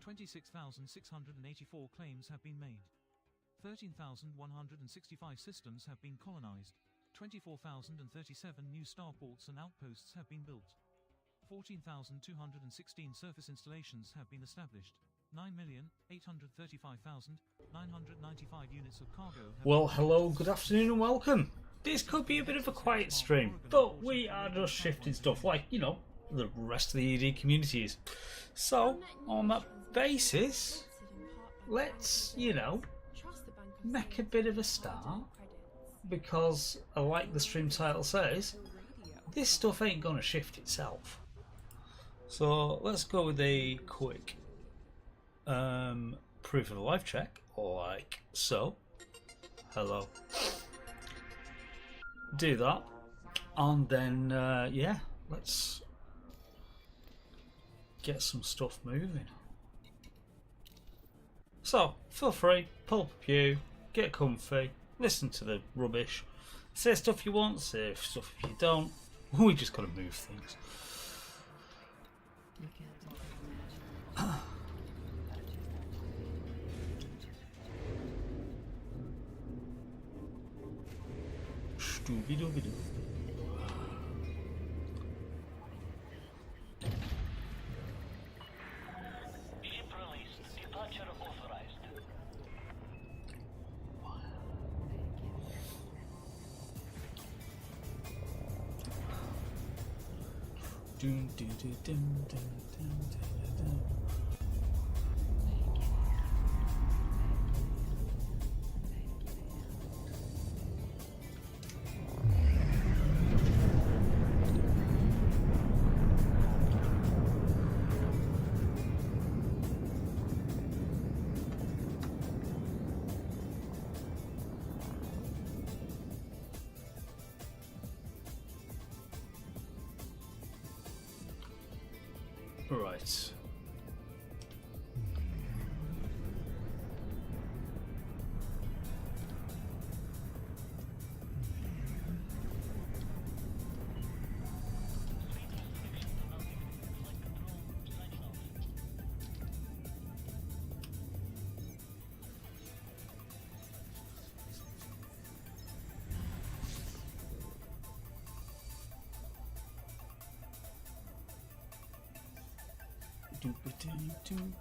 26,684 claims have been made. 13,165 systems have been colonized. 24,037 new starports and outposts have been built. 14,216 surface installations have been established. 9,835,995 units of cargo have Well, hello, good afternoon and welcome. This could be a bit of a quiet stream, but we are just shifting stuff like, you know, the rest of the ED community is. So, on that basis, let's, you know, make a bit of a start, because, like the stream title says, this stuff ain't gonna shift itself. So, let's go with a quick proof of life check, like so. Hello. Do that, and then yeah, let's get some stuff moving. So feel free, pull up a pew, get comfy, listen to the rubbish, say stuff you want, say stuff if you don't. We just gotta move things. Dooby-dooby-doo. Ship released. Departure authorized. Doom, doom, doom, doom, doom, doom, doom. Right. Doop-a-doo-doo-doo-doo.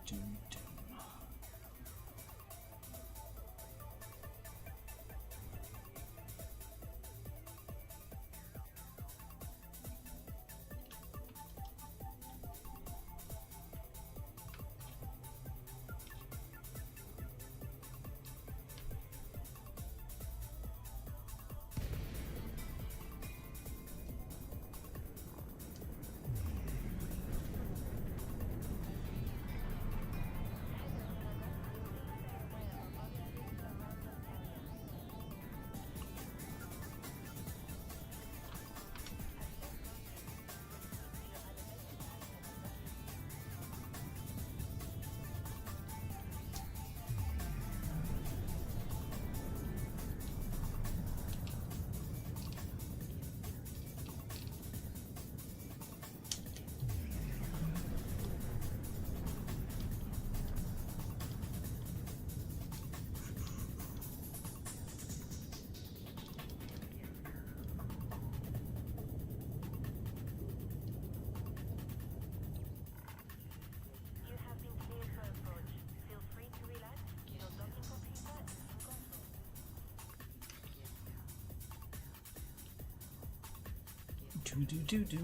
Do-do-do-do.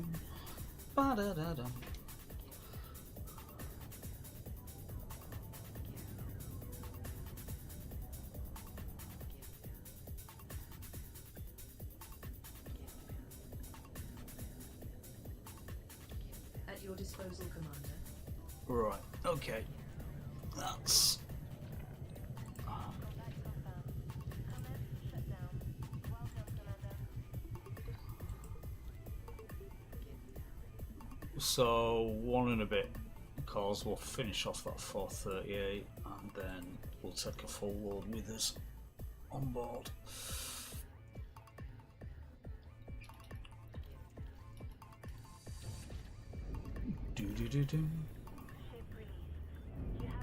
Ba-da-da-da. At your disposal, Commander. Right, okay. That's... So, one and a bit, because we'll finish off that 438 and then we'll take a full load with us on board. Do-do-do-do. Ship released. You have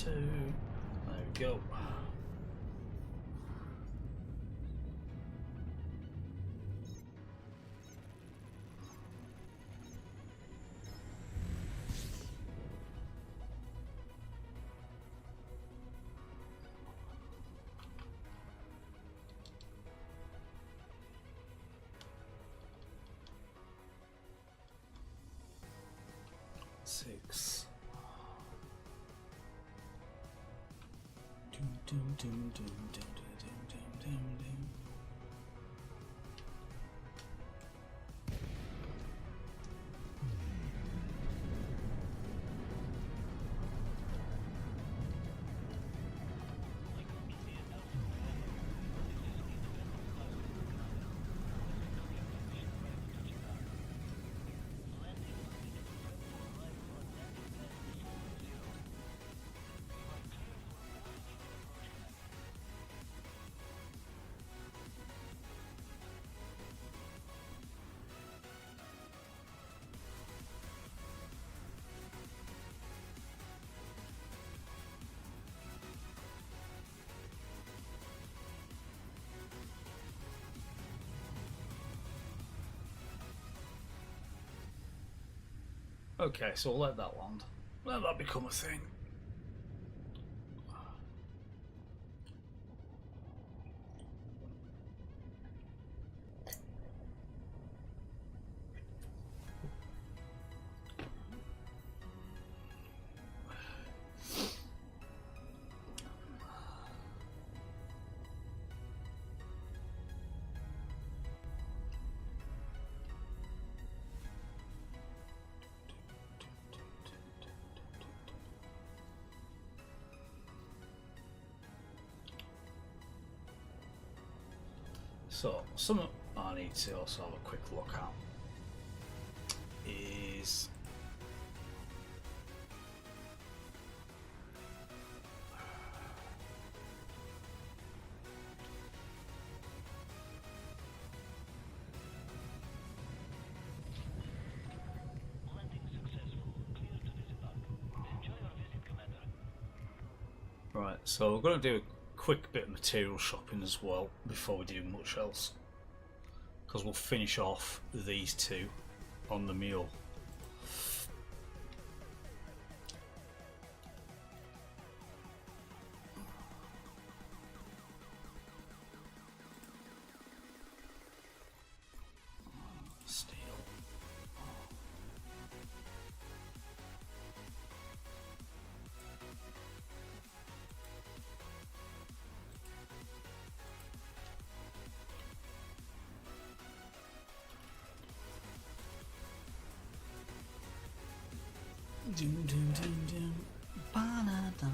2. There we go. Six. Dum, dum, dum, dum, dum, dum, dum, dum, dum. Okay, so we'll let that land. Let that become a thing. So, something I need to also have a quick look at is Landing successful. Clear to disembark. Enjoy your visit, Commander. right. So we're going to do a quick bit of material shopping as well before we do much else, because we'll finish off these two on the mule. Steel. Dum, dum, dum, dum. Ba-da-da-da-da.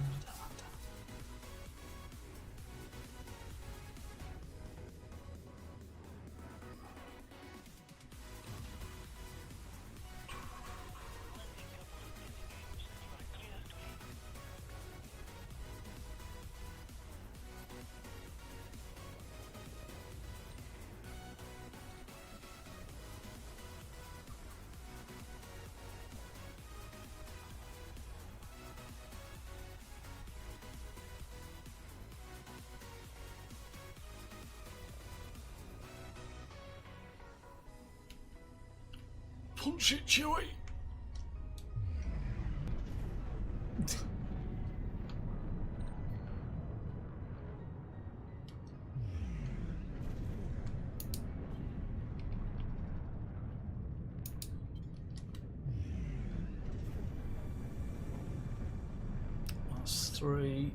Punch it, Chewie! That's 3.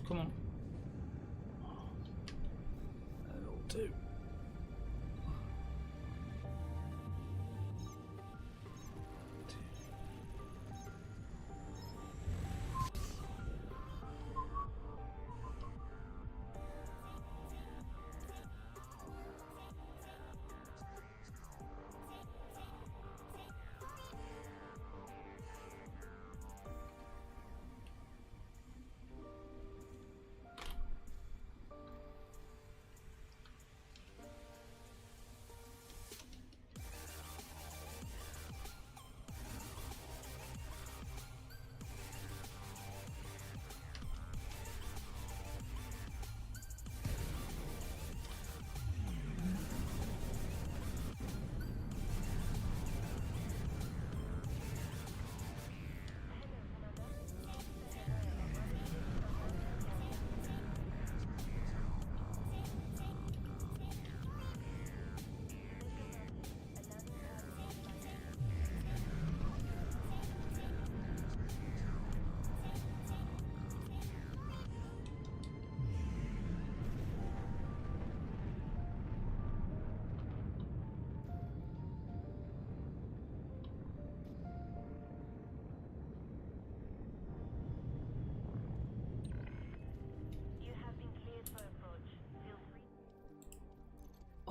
Come on. That'll do.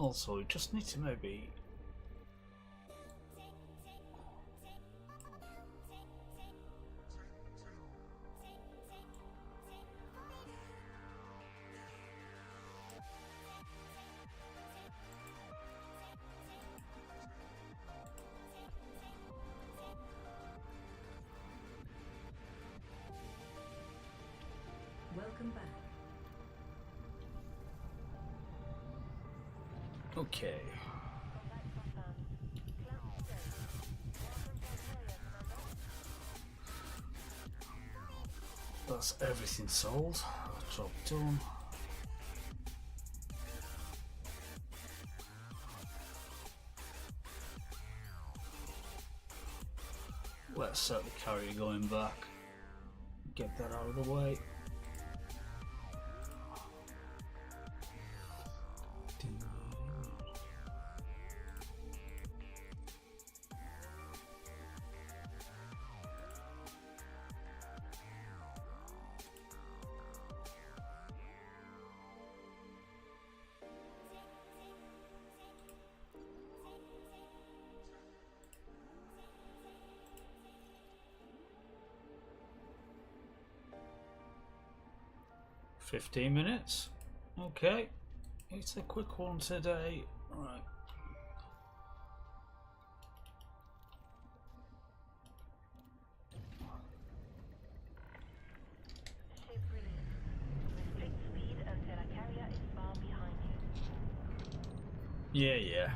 Also, we just need to maybe... Welcome back. Okay. That's everything sold. Job done. Let's set the carrier going back. Get that out of the way. 15 minutes. Okay. It's a quick one today. Right. Ship release. Restrict speed until a carrier is far behind you. Yeah.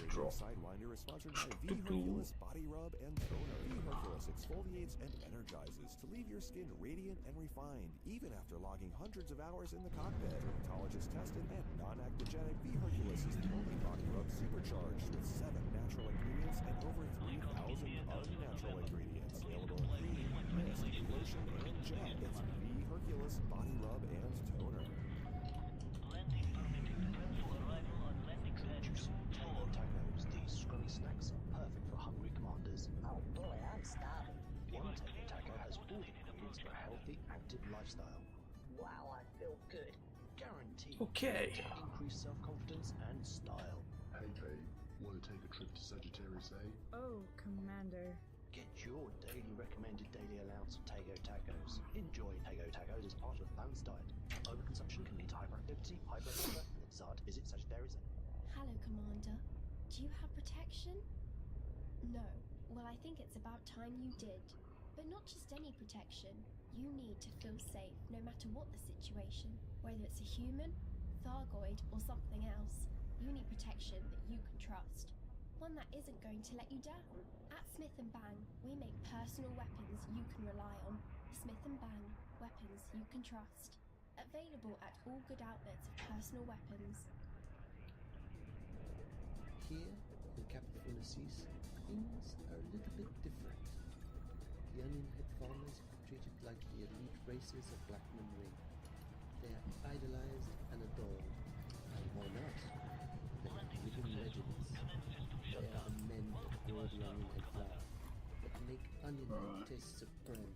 'Drop.' Sidewinder is sponsored by V Hercules Body Rub and Toner. V Hercules exfoliates and energizes to leave your skin radiant and refined, even after logging hundreds of hours in the cockpit. Dermatologist tested and non-actogenic, V Hercules is the only body rub supercharged with 7 natural ingredients and over 3,000 unnatural ingredients. Available in cream, mist, lotion, and gel. It's V Hercules Body Rub and Toner. Landing permitted. Prep for arrival on landing edge. Hello, tacos. These scrummy snacks are perfect for hungry commanders. Oh boy, I'm starving. One Taco Taco has all the ingredients for a healthy, active lifestyle. Wow, I feel good. Guaranteed Okay. to increase self-confidence and style. Hey, babe, want to take a trip to Sagittarius A? Oh, Commander. Get your daily recommended daily allowance of Taco Tacos. Enjoy Taco Tacos as part of a balanced diet. Overconsumption can lead to hyperactivity, high blood pressure, and a desire to visit Sagittarius A. Hello, Commander. Do you have protection? No. Well, I think it's about time you did. But not just any protection. You need to feel safe no matter what the situation. Whether it's a human, Thargoid, or something else. You need protection that you can trust. One that isn't going to let you down. At Smith & Bang, we make personal weapons you can rely on. Smith & Bang, weapons you can trust. Available at all good outlets of personal weapons. Here, in Capital Furnaces, things are a little bit different. The onion head farmers are treated like the elite races of Blackman Ring. They are idolized and adored. And why not? They are living legends. They are the men that grow the onion head flour, that make onion head taste supreme.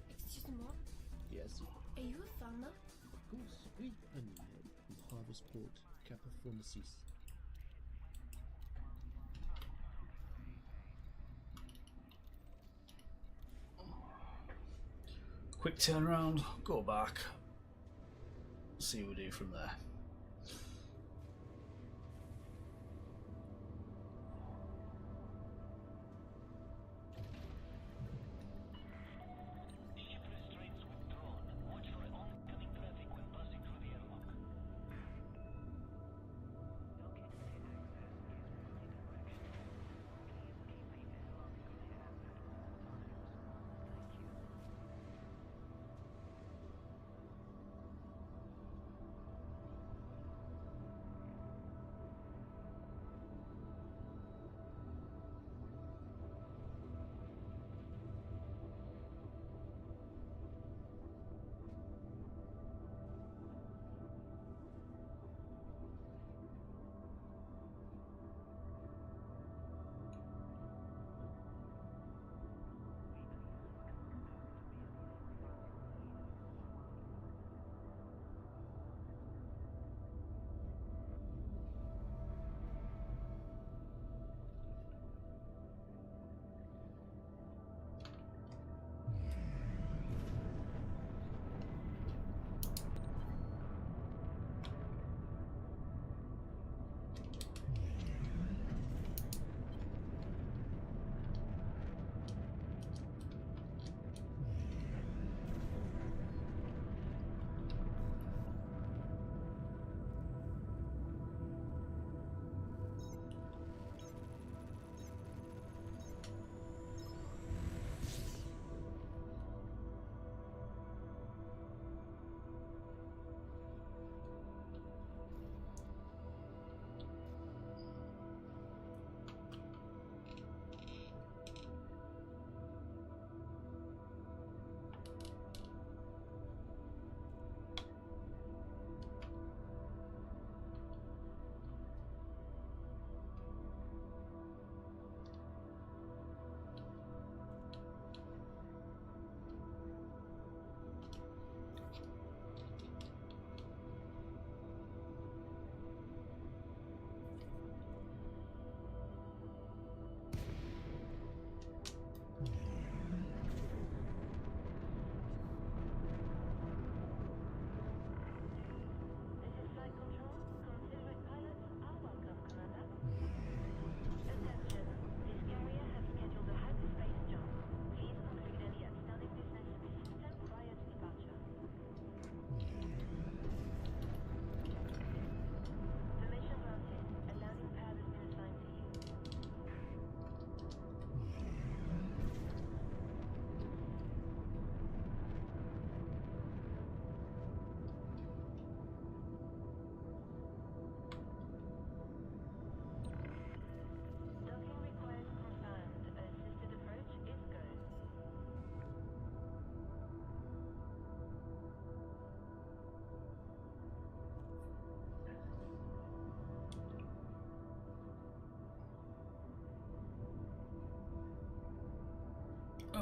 Excuse me, what? Yes, Are you a farmer? of course, great onion head from Harvest Port, Capital Furnaces. Quick turnaround, go back, see what we do from there.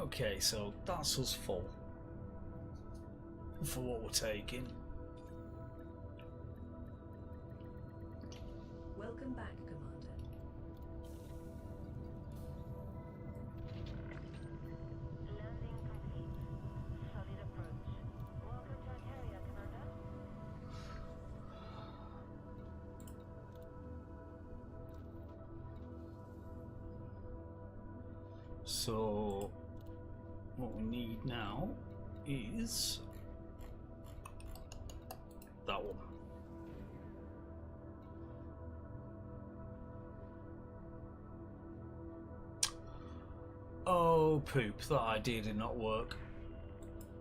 Okay, so that's us full for what we're taking. Welcome back, Commander. Landing complete. Solid approach. Welcome to Altaria, Commander. So what we need now is that one. Oh poop, that idea did not work.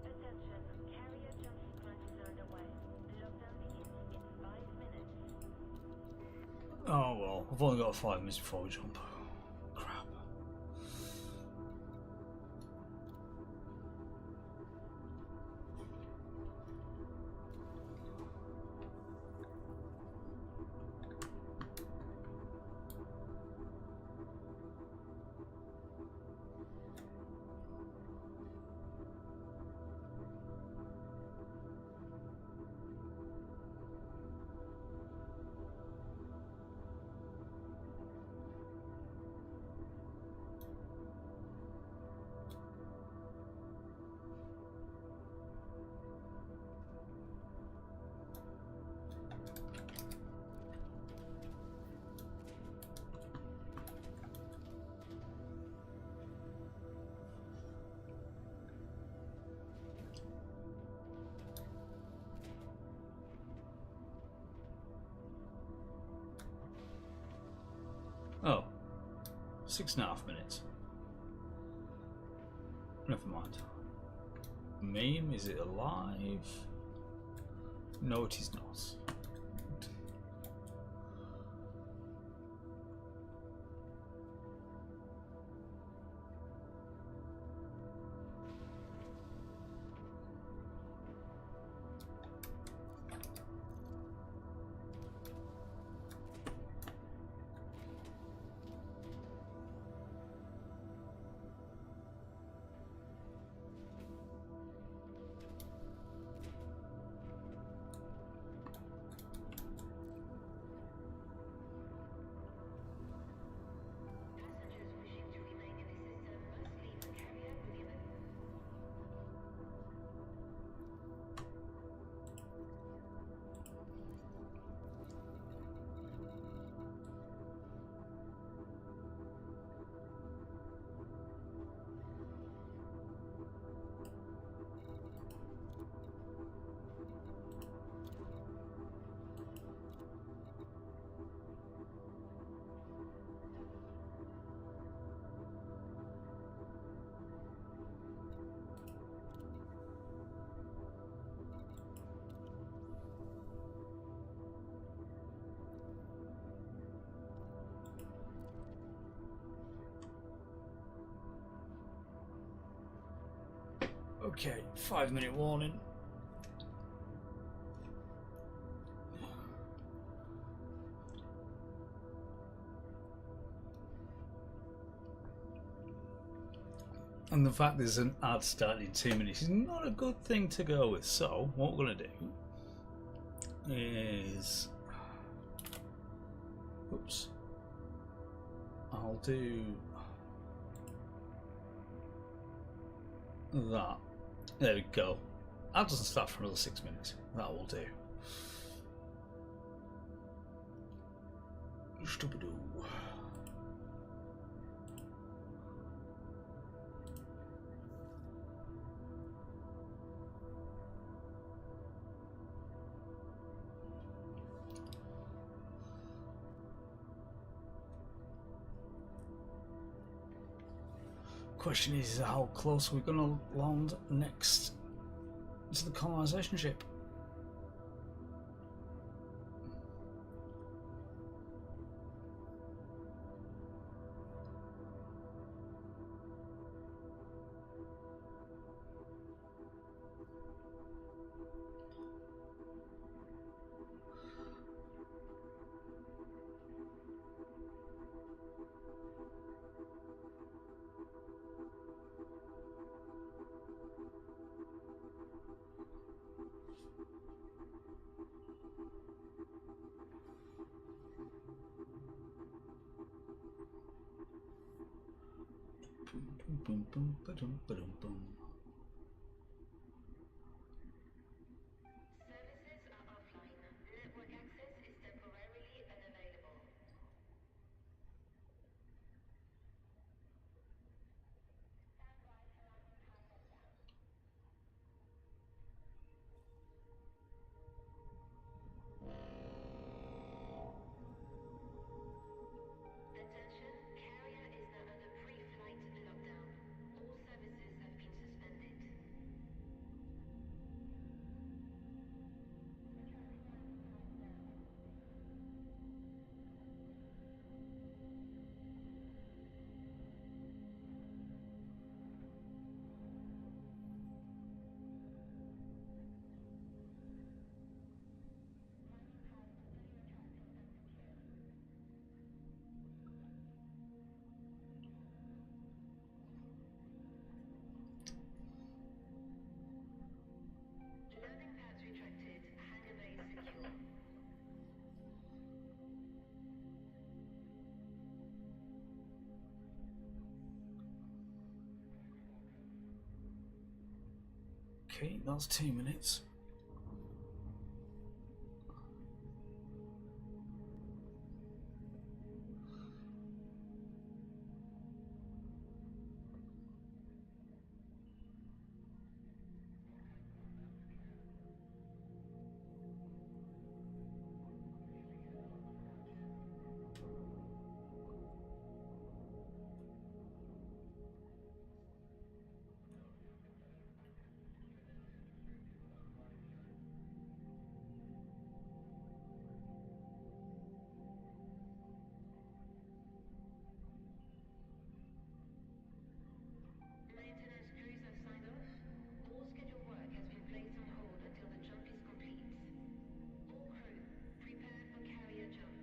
Attention, carrier jump sequence is underway. Lockdown begins in 5 minutes. Oh well, I've only got 5 minutes before we jump. Crap. Oh, 6.5 minutes. Never mind. Meme, is it alive? No, it is not. Okay, 5-minute warning. And the fact there's an ad starting in 2 minutes is not a good thing to go with. So what we're going to do is, oops, I'll do that. There we go. That doesn't start for another 6 minutes. That will do. Stupidoo. Question is how close are we going to land next to the colonization ship? Boom, boom, ba-dum, ba-dum, boom. Services are offline. Network access is temporarily unavailable. Attention, carrier is now under pre-flight lockdown. All services have been suspended. Loading pads retracted. Hangar bay secure. Okay, that's 2 minutes. Maintenance crews have signed off. All scheduled work has been placed on hold until the jump is complete. All crew, prepare for carrier jump.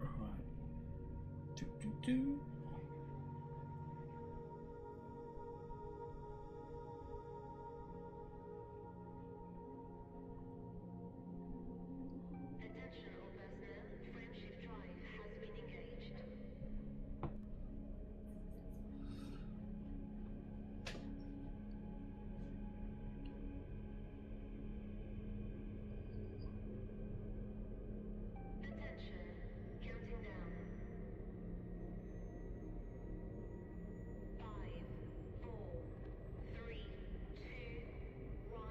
Right. Do. Attention all personnel, frame shift drive has been engaged. Attention, counting down. 5, 4, 3, 2, 1.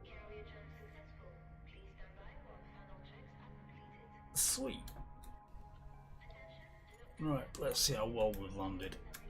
Carrier jump successful. Please stand by while final checks are completed. Sweet. Attention, Right, let's see how well we've landed. thank you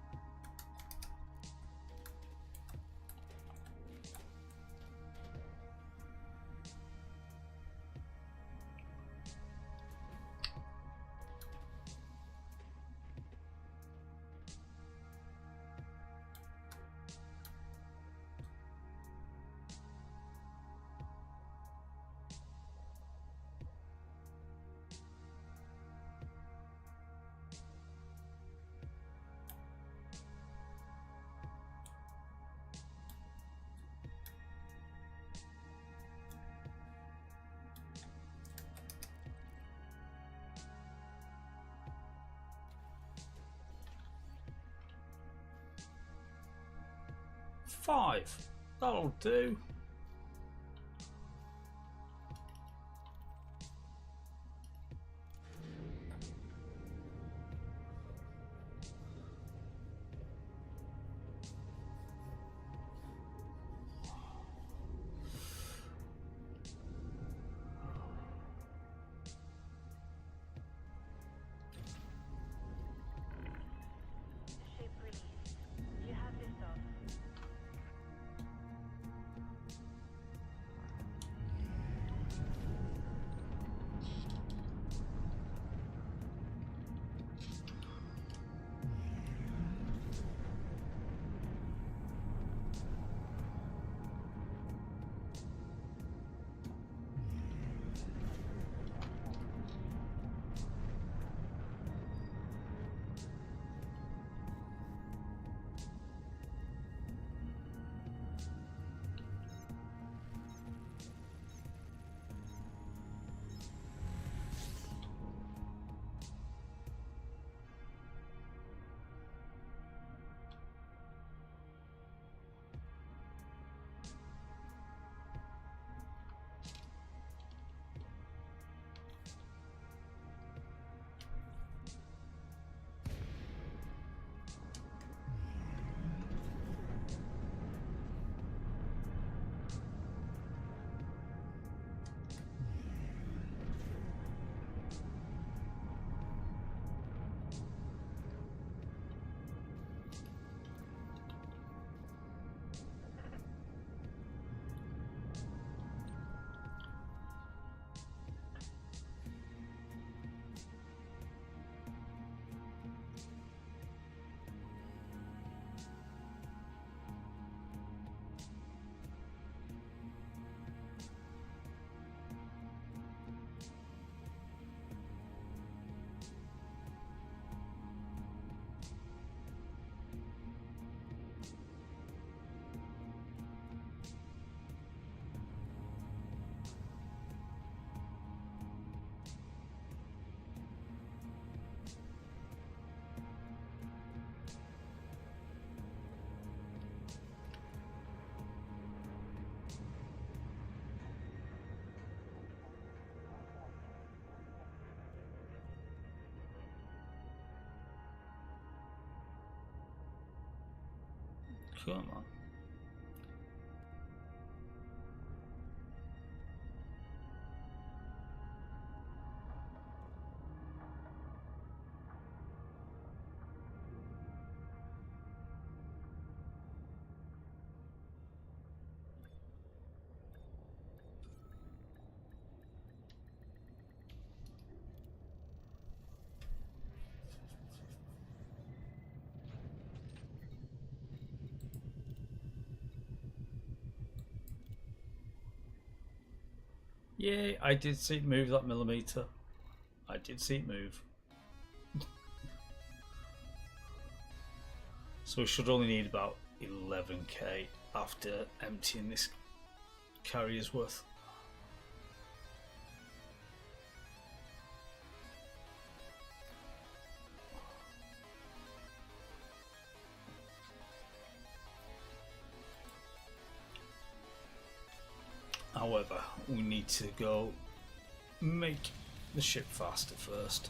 for waiting. 5. That'll do. Ship release. You have liftoff. Come on. Yeah, I did see it move that millimeter. I did see it move. So we should only need about 11k after emptying this carrier's worth. However, we need to go make the ship faster first.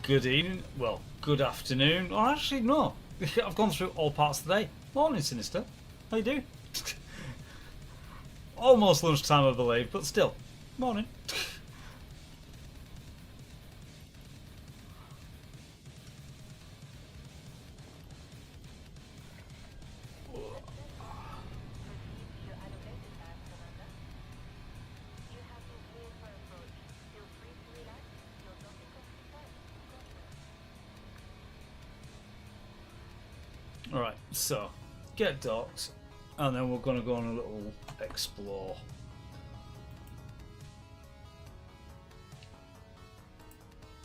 Good evening. Well, good afternoon. Or actually, no. I've gone through all parts of the day. Morning, Sinister. How you doing? Almost lunchtime, I believe, but still. Morning. Alright, so get docked, and then we're going to go on a little explore.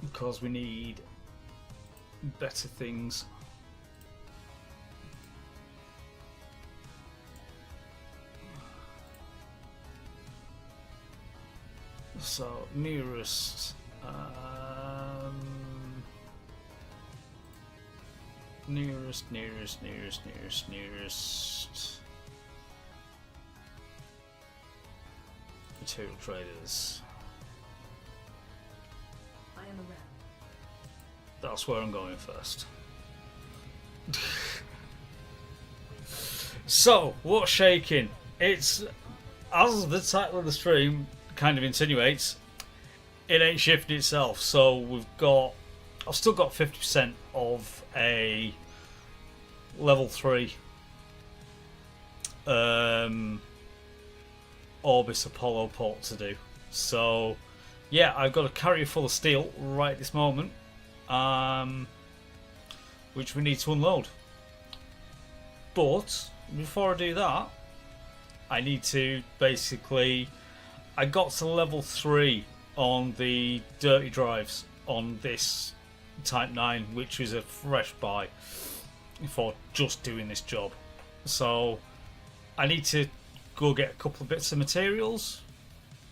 Because we need better things. So, nearest. Nearest. Material traders. I am around. That's where I'm going first. So, what's shaking? It's, as the title of the stream kind of insinuates, it ain't shifting itself. So I've still got 50% of a level 3 Orbis Apollo port to do. So yeah, I've got a carrier full of steel right this moment, which we need to unload. But before I do that, I need to basically, I got to level 3 on the dirty drives on this Type 9, which is a fresh buy for just doing this job. So I need to go get a couple of bits of materials,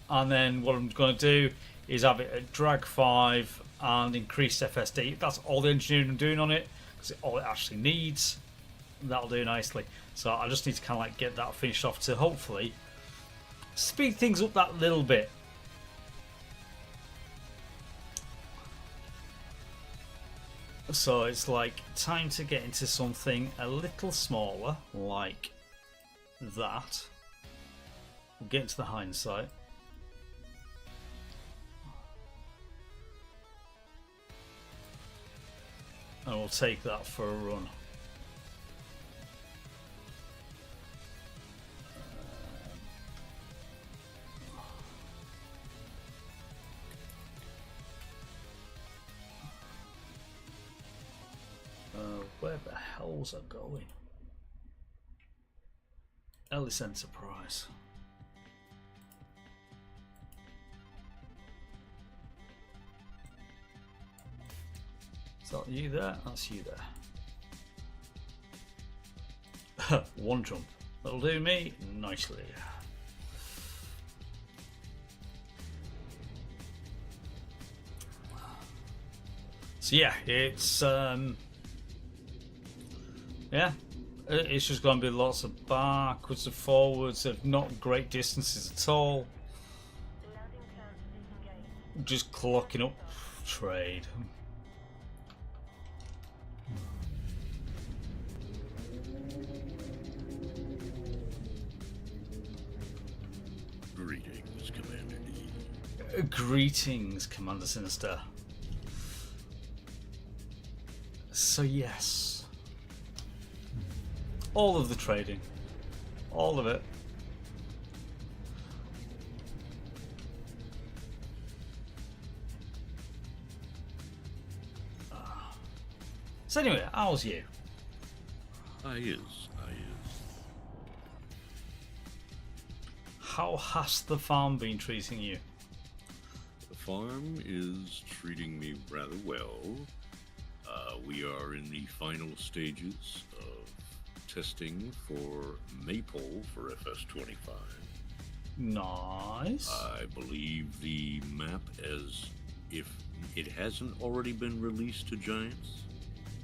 and then what I'm going to do is have it at drag 5 and increased FSD. That's all the engineering I'm doing on it, because all it actually needs. That'll do nicely. So I just need to kind of like get that finished off to hopefully speed things up that little bit. So it's like time to get into something a little smaller, like that. We'll get into the hindsight. And we'll take that for a run. Where the hell's I going? Ellis Enterprise. Is that you there? That's you there. One jump. That'll do me nicely. So yeah, it's yeah, it's just going to be lots of backwards and forwards of not great distances at all. Just clocking up trade. Greetings, Commander D. Greetings, Commander Sinister. So yes, all of the trading, all of it. So anyway, how's you? I is. How has the farm been treating you? The farm is treating me rather well. We are in the final stages of testing for Maple for FS25. Nice. I believe the map, as if it hasn't already been released to Giants,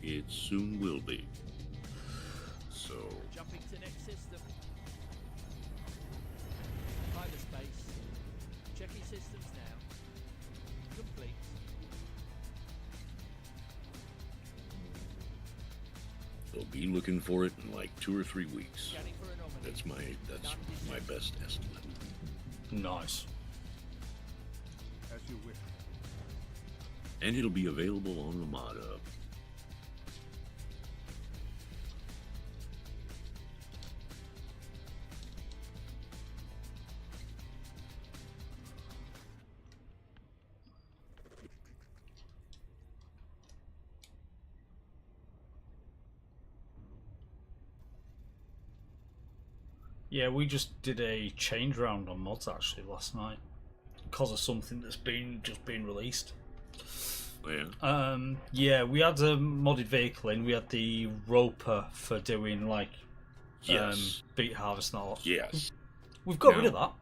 it soon will be. So Jumping to next system. Hyperspace. Checking systems now. Complete. be looking for it in like 2 or 3 weeks. That's my best estimate. Nice. As you wish. And it'll be available on the Mod Hub. Yeah, we just did a change round on mods actually last night because of something that's just been released. Oh, yeah. Yeah, we had a modded vehicle in. We had the roper for doing like beet harvest and all that. Yes. We've got rid of that.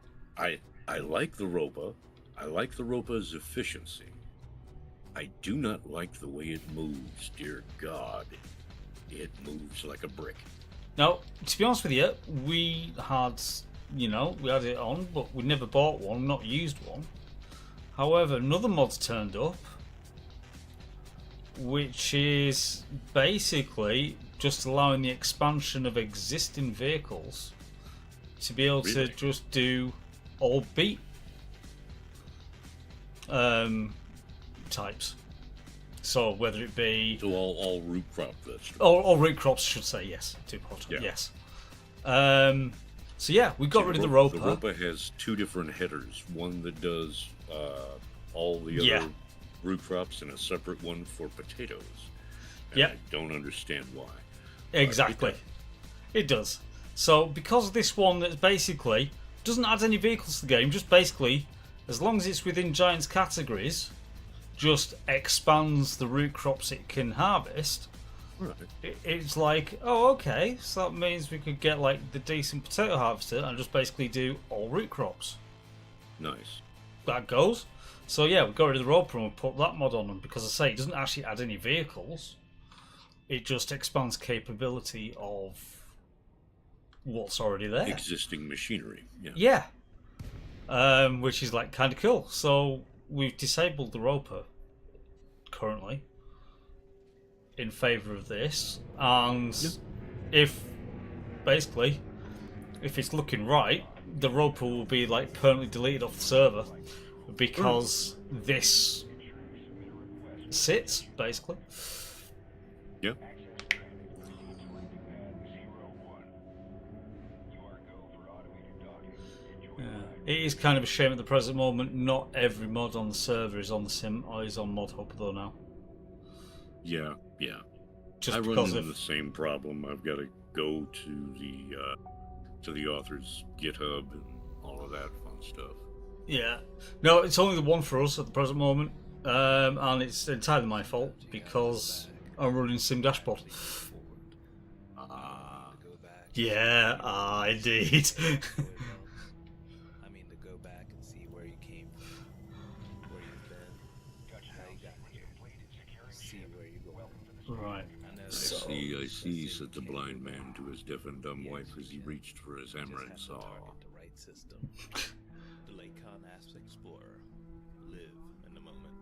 I like the roper. I like the roper's efficiency. I do not like the way it moves. Dear God, it moves like a brick. Now, to be honest with you, we had it on, but we never bought one, not used one. However, another mod's turned up, which is basically just allowing the expansion of existing vehicles to be able to just do all beat types. So whether it be all root crop vegetables, all root crops, I should say, yes. Yes. So yeah, we got rid of the roper. The roper has 2 different headers. One that does all the other root crops, and a separate one for potatoes. And I don't understand why. Exactly, it does. So because of this one that basically doesn't add any vehicles to the game, just basically, as long as it's within Giants categories, just expands the root crops it can harvest. Right. It's like, oh, okay, so that means we could get like the decent potato harvester and just basically do all root crops. Nice. That goes. So yeah, we got rid of the roper and we put that mod on them because I say it doesn't actually add any vehicles. It just expands capability of what's already there. Existing machinery. Yeah. Yeah. Which is like kind of cool. So we've disabled the roper currently in favour of this, and if it's looking right, the roper will be like permanently deleted off the server because this sits basically. Yep. Yeah. It is kind of a shame at the present moment not every mod on the server is on the sim or is on Mod Hub though now. Yeah. Just I run because into the same problem. I've got to go to the author's GitHub and all of that fun stuff. Yeah. No, it's only the one for us at the present moment, and it's entirely my fault because I'm running Sim Dashboard. Yeah, indeed. I mean, to go back and see where you came from, where you've been, how you got here, see where you're going. Right. I see, said the blind man to his deaf and dumb wife as he reached for his hammer and saw. The right system. The Lake Con Explorer. Live in the moment.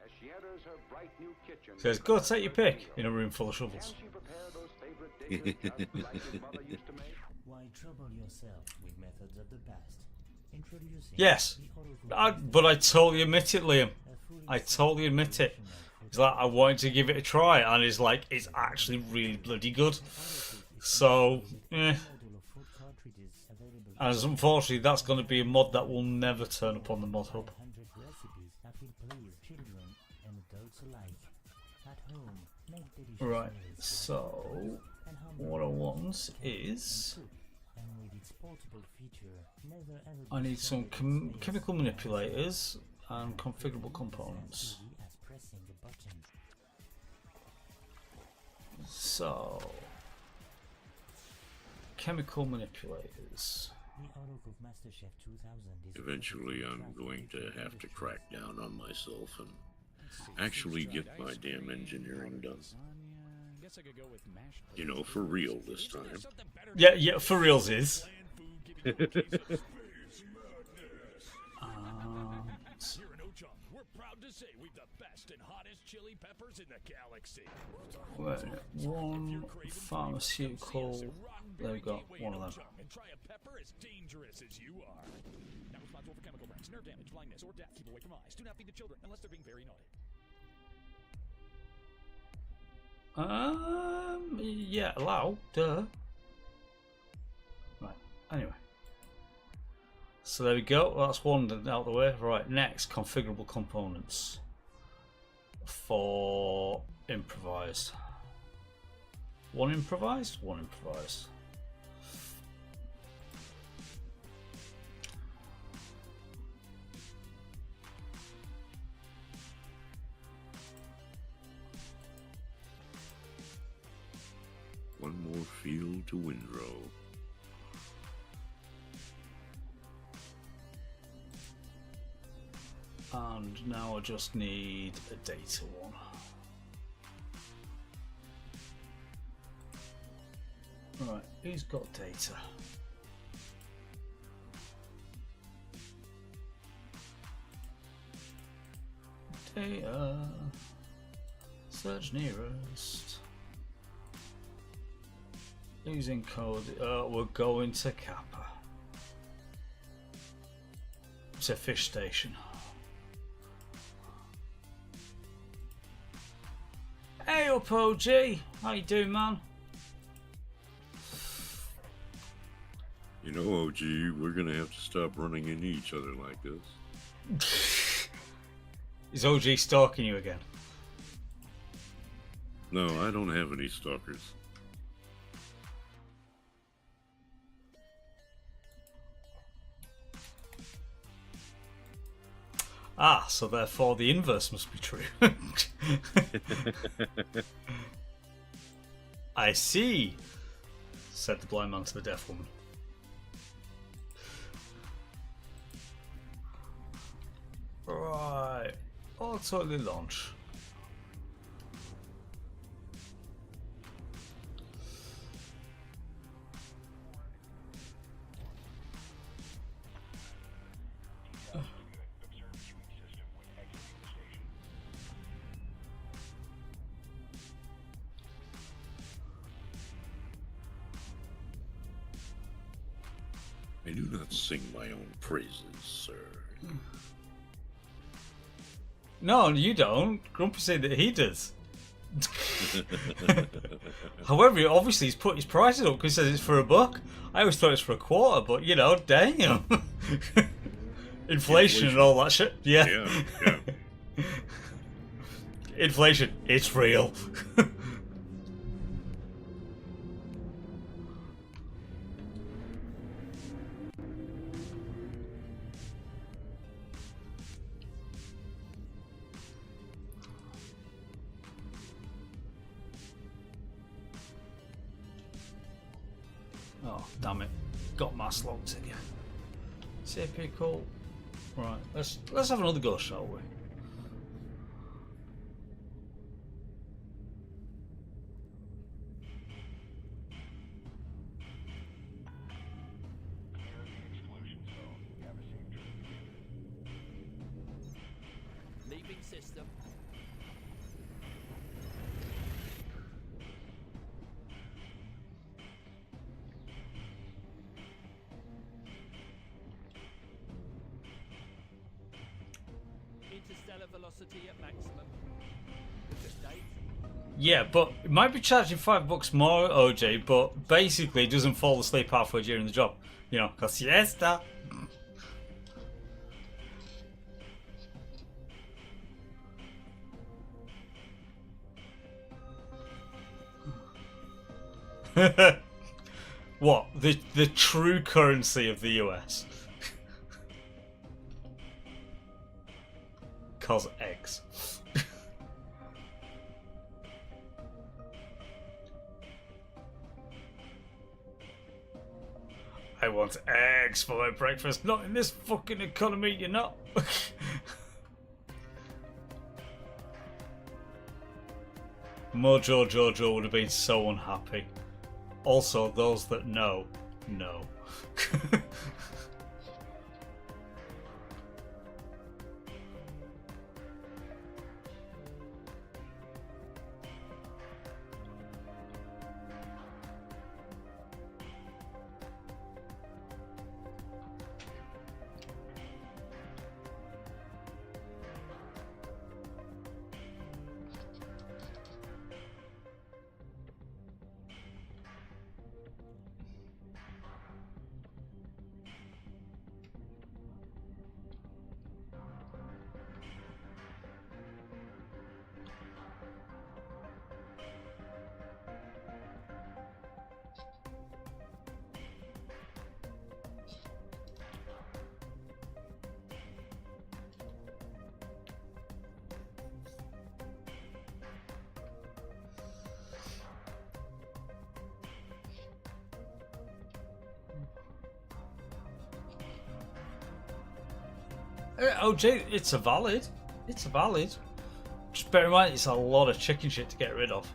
As she enters her bright new kitchen, Says, go take your pick in a room full of shovels. Why trouble yourself with methods of the past? Introducing Yes, but I totally admit it, Liam. I totally admit it. It's like I wanted to give it a try, and it's like it's actually really bloody good. So, and unfortunately, that's going to be a mod that will never turn up on the Mod Hub. Right. So, what I want is I need some chemical manipulators and configurable components. So, chemical manipulators. Eventually, I'm going to have to crack down on myself and actually get my damn engineering done. You know, for real this time. Yeah, for reals is. to say we've the best and hottest chili peppers in the galaxy. Wait, one pharmaceutical. They've got one of them. And try a pepper as dangerous as you are. Not responsible for chemical burns, nerve damage, blindness, or death. Keep away from eyes. Do not feed the children unless they're being very naughty. Yeah, allow. Duh. Right. Anyway. So there we go. That's one out of the way. Right. Next, configurable components for improvised. One improvised. One improvised. One more field to windrow. And now I just need a data one. Right, who's got data? Data. Search nearest. Using code. We're going to Kappa. It's a fish station. Hey up, OG. How you doing, man? You know, OG, we're gonna have to stop running into each other like this. Is OG stalking you again? No, I don't have any stalkers. Ah, so therefore the inverse must be true. I see, said the blind man to the deaf woman. Right, auto launch. I do not sing my own praises, sir. No, you don't. Grumpy said that he does. However, obviously he's put his prices up because he says it's for $1. I always thought it's for $0.25, but you know, damn. Inflation and all that shit. Yeah. Inflation, it's real. Oh, damn it. Got mass locked again. CP cool. Right, let's have another go, shall we? Leaving system. Interstellar velocity at maximum. With the state. Yeah, but it might be charging $5 more, OJ, but basically it doesn't fall asleep halfway during the job. You know, cause siesta. What? The true currency of the US. Cause eggs. I want eggs for my breakfast. Not in this fucking economy, you're not. Mojo Jojo would have been so unhappy. Also, those that know. OJ, it's a valid. It's a valid. Just bear in mind, it's a lot of chicken shit to get rid of.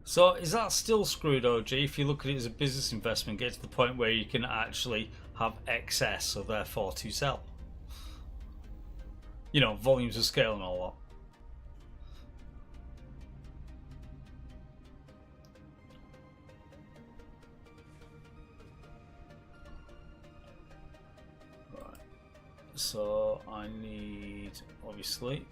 So is that still screwed, OG, if you look at it as a business investment, get to the point where you can actually have excess, so therefore to sell? You know, volumes of scale and all that. Right. So I need, obviously...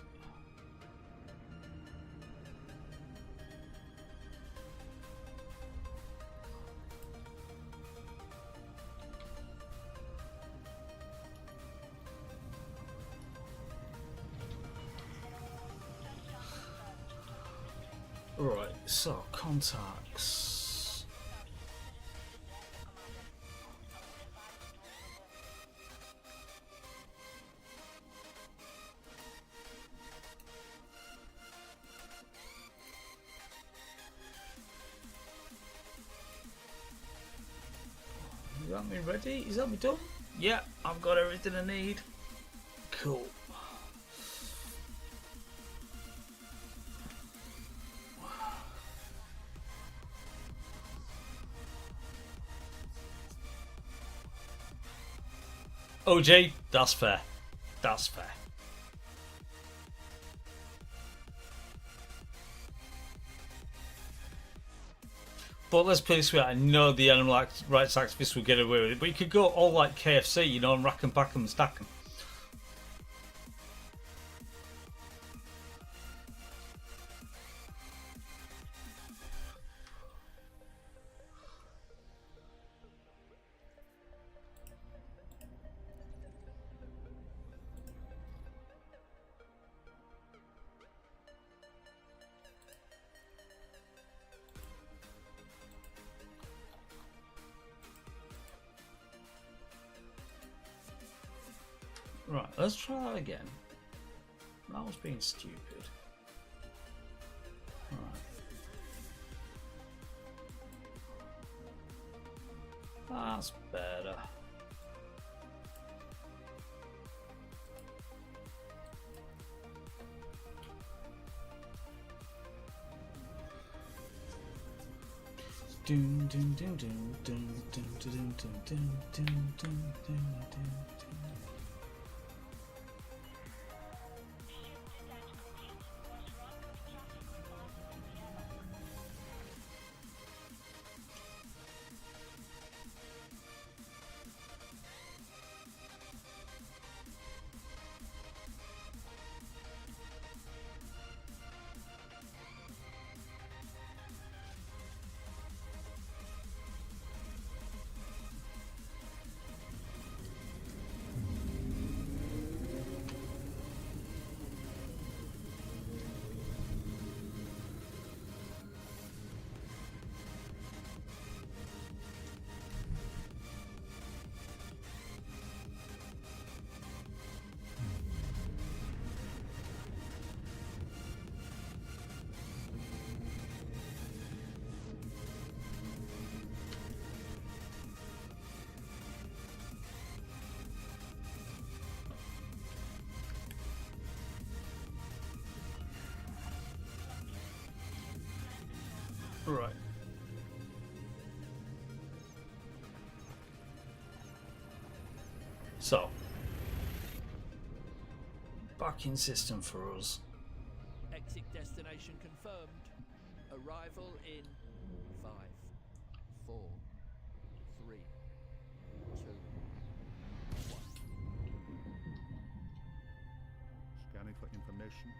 Right, so contacts. Is that me ready? Is that me done? Yeah, I've got everything I need. Cool. OJ, that's fair. That's fair. But let's put it this way, I know the animal rights activists will get away with it, but you could go all like KFC, you know, and rack and pack them and stack them. Right, let's try that again. That was being stupid. Right. That's better. Dun dun dun dun dun dun dun dun dun dun dun dun. Right. So, back in system for us. Exit destination confirmed. Arrival in 5, 4, 3, 2, 1. Scanning for information.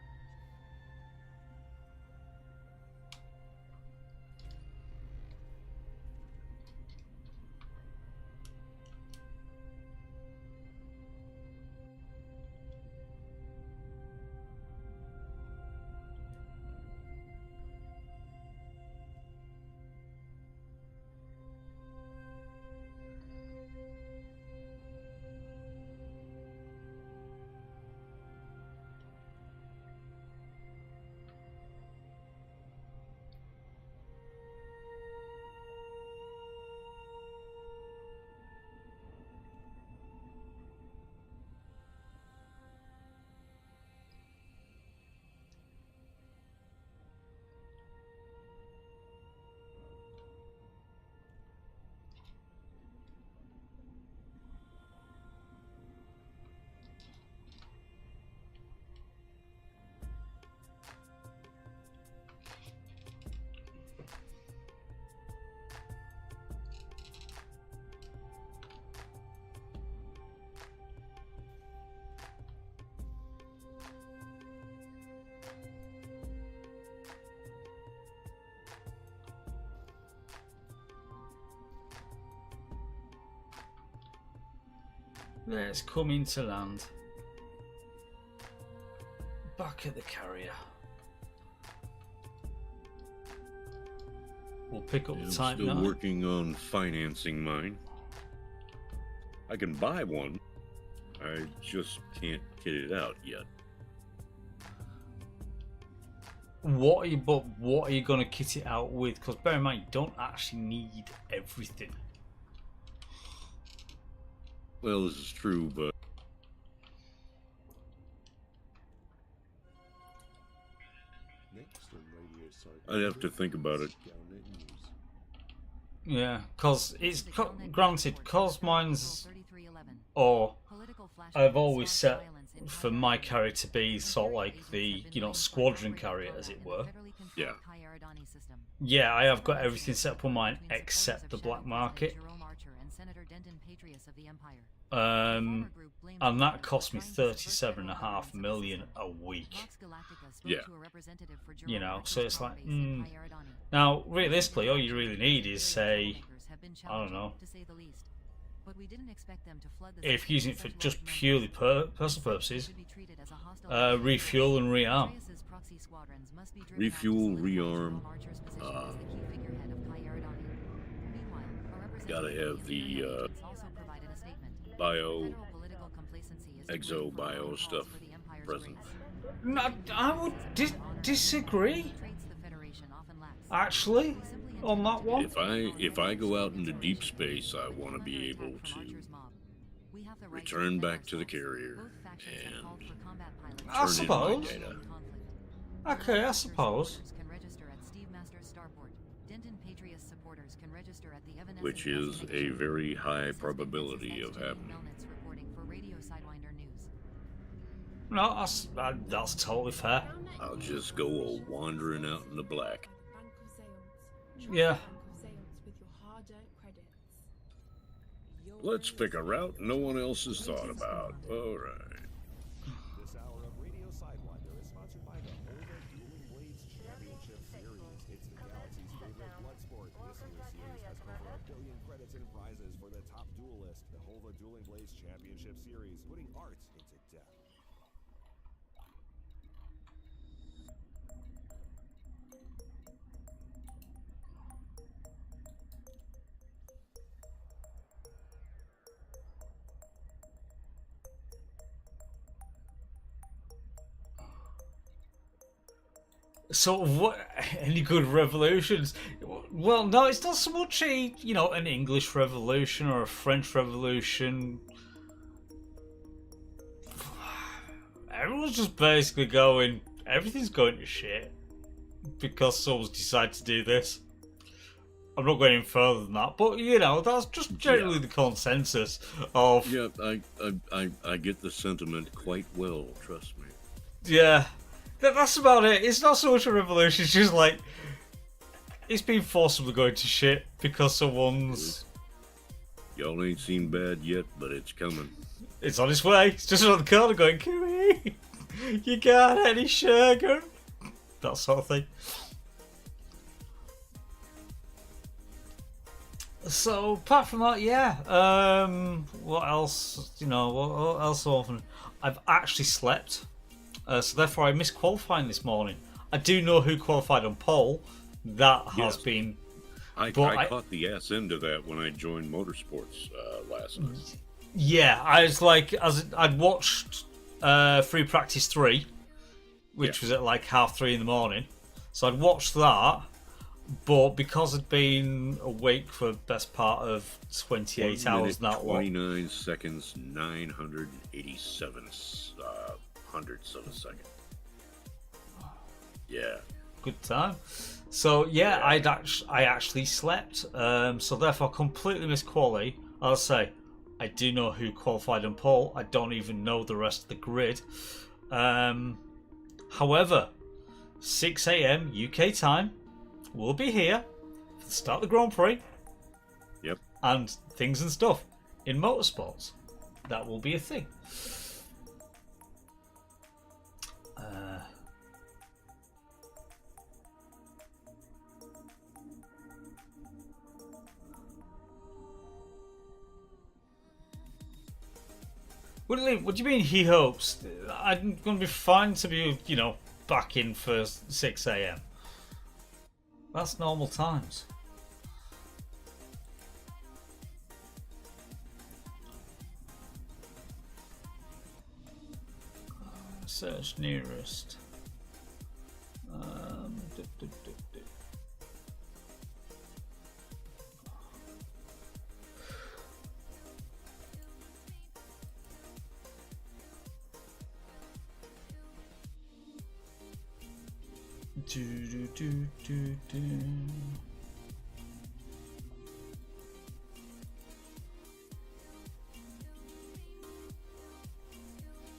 Let's come into land. Back at the carrier. We'll pick up the Type Still 9. working on financing mine. I can buy one. I just can't get it out yet. What are you going to kit it out with? Because bear in mind, you don't actually need everything. Well, this is true, but Next on Radio I'd have to think about it. Yeah, because it's granted, because mine's, or I've always set for my carrier to be sort of like the, you know, squadron carrier, as it were. Yeah. Yeah, I have got everything set up on mine except the black market. And that cost me 37.5 million a week. Yeah. You know, so it's like, now realistically, all you really need is, say, I don't know, if using it for just purely personal purposes, refuel and rearm. Refuel, rearm. Gotta have the exo bio stuff present. No, I would disagree. Actually, on that one. If I go out into deep space, I want to be able to return back to the carrier and I suppose. Okay, I suppose. Which is a very high probability of happening. No, that's totally fair. I'll just go all wandering out in the black. Yeah. Let's pick a route no one else has thought about. All right. This hour of Radio Sidewinder is sponsored by the Over Dueling Blades Championship Series. It's the galaxy's favorite blood sport. This year's series has over 1 billion credits and prizes for the top duelist. The Hova Dueling Blades Championship Series, putting art into depth. Sort of what? Any good revolutions? Well, no, it's not so much a, you know, an English revolution or a French revolution. Everyone's just basically going, everything's going to shit because someone's decided to do this. I'm not going any further than that, but you know, that's just generally the consensus of. Yeah, I get the sentiment quite well. Trust me. Yeah, that's about it. It's not so much a revolution. It's just like it's been forcibly going to shit because someone's. Y'all ain't seen bad yet, but it's coming. It's on its way. It's just around the corner going, Kiwi, you got any sugar? That sort of thing. So apart from that, yeah. What else? You know, what else? Often, I've actually slept, so therefore I missed qualifying this morning. I do know who qualified on pole. That has been. I caught the ass end of that when I joined motorsports last night. Yeah, I was like, I'd watched Free Practice 3, which was at like 3:30 in the morning. So I'd watched that. But because I'd been awake for the best part of 28 hours, that 29 seconds, 987 hundredths of a second. Yeah. Good time. So yeah, I actually slept. So therefore, completely missed quali. I'll say, I do know who qualified on pole. I don't even know the rest of the grid. However, 6 a.m. UK time. We'll be here for the start of the Grand Prix. Yep. And things and stuff in motorsports. That will be a thing. What do you mean he hopes? I'm going to be fine to be, you know, back in for 6 a.m. That's normal times. Search nearest.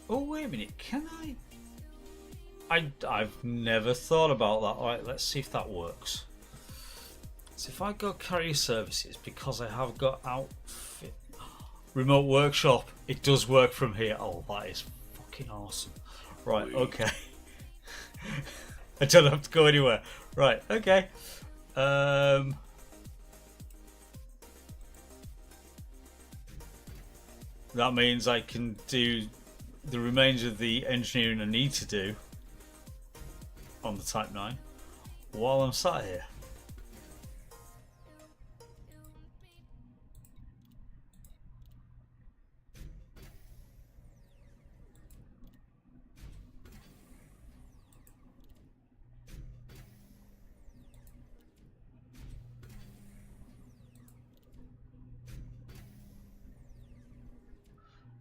Oh, wait a minute, can I? I've never thought about that. Alright, let's see if that works. So if I go carrier services, because I have got outfit remote workshop, it does work from here. Oh, that is fucking awesome. Right, okay. I don't have to go anywhere. Right, okay. That means I can do the remainder of the engineering I need to do on the Type 9 while I'm sat here.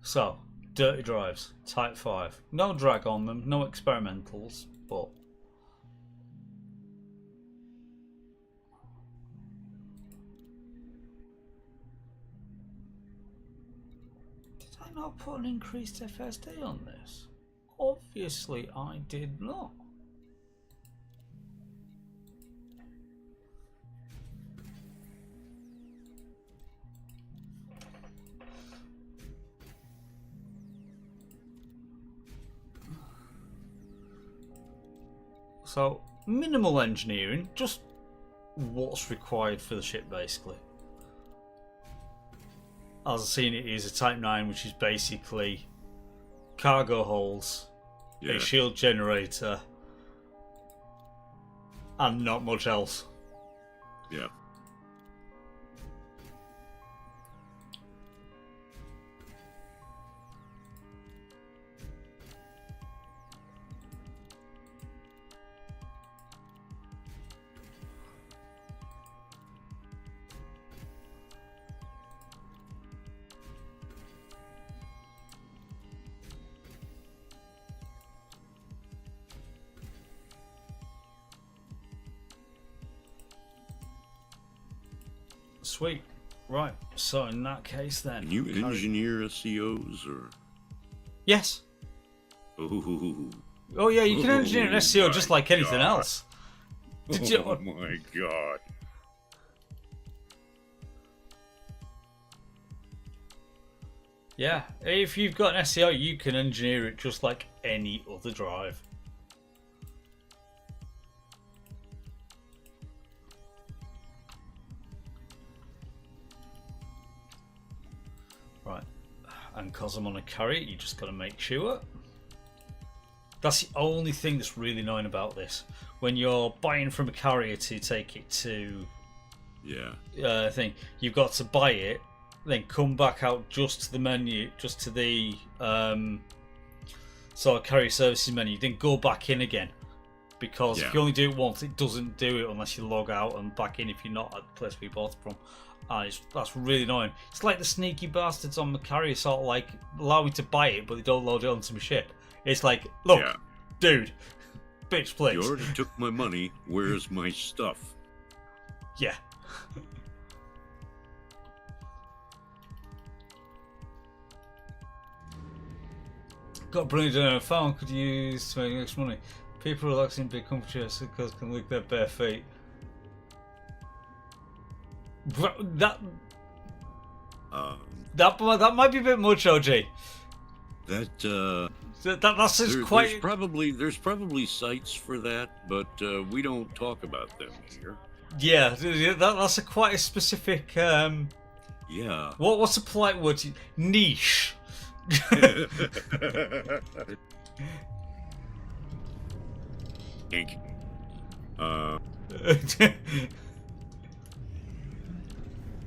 So, dirty drives, Type 5. No drag on them, no experimentals, but... Did I not put an increased FSD on this? Obviously I did not. So, minimal engineering, just what's required for the ship, basically. As I've seen, it is a Type 9, which is basically cargo holds, a shield generator, and not much else. Yeah. Sweet. Right. So in that case, then. Can you engineer SCOs or? Yes. Ooh. Oh yeah, you can engineer an SCO just like anything else. Did you? Oh my god. Yeah, if you've got an SCO, you can engineer it just like any other drive. Right, and because I'm on a carrier, you just got to make sure. That's the only thing that's really annoying about this. When you're buying from a carrier to take it to thing, you've got to buy it, then come back out just to the menu, just to the sort of carrier services menu, then go back in again. Because if you only do it once, it doesn't do it unless you log out and back in if you're not at the place where you bought it from. And that's really annoying. It's like the sneaky bastards on the carrier sort of like allow me to buy it, but they don't load it onto my ship. It's like, look, dude, bitch, please. You already took my money. Where's my stuff? Yeah. Got a brilliant phone could use to make extra money. People relaxing big comfort chairs because can lick their bare feet. That might be a bit much, OG. That's quite. There's probably sites for that, but we don't talk about them here. Yeah, that's quite a specific. Yeah. What's a polite word? Niche. ENG.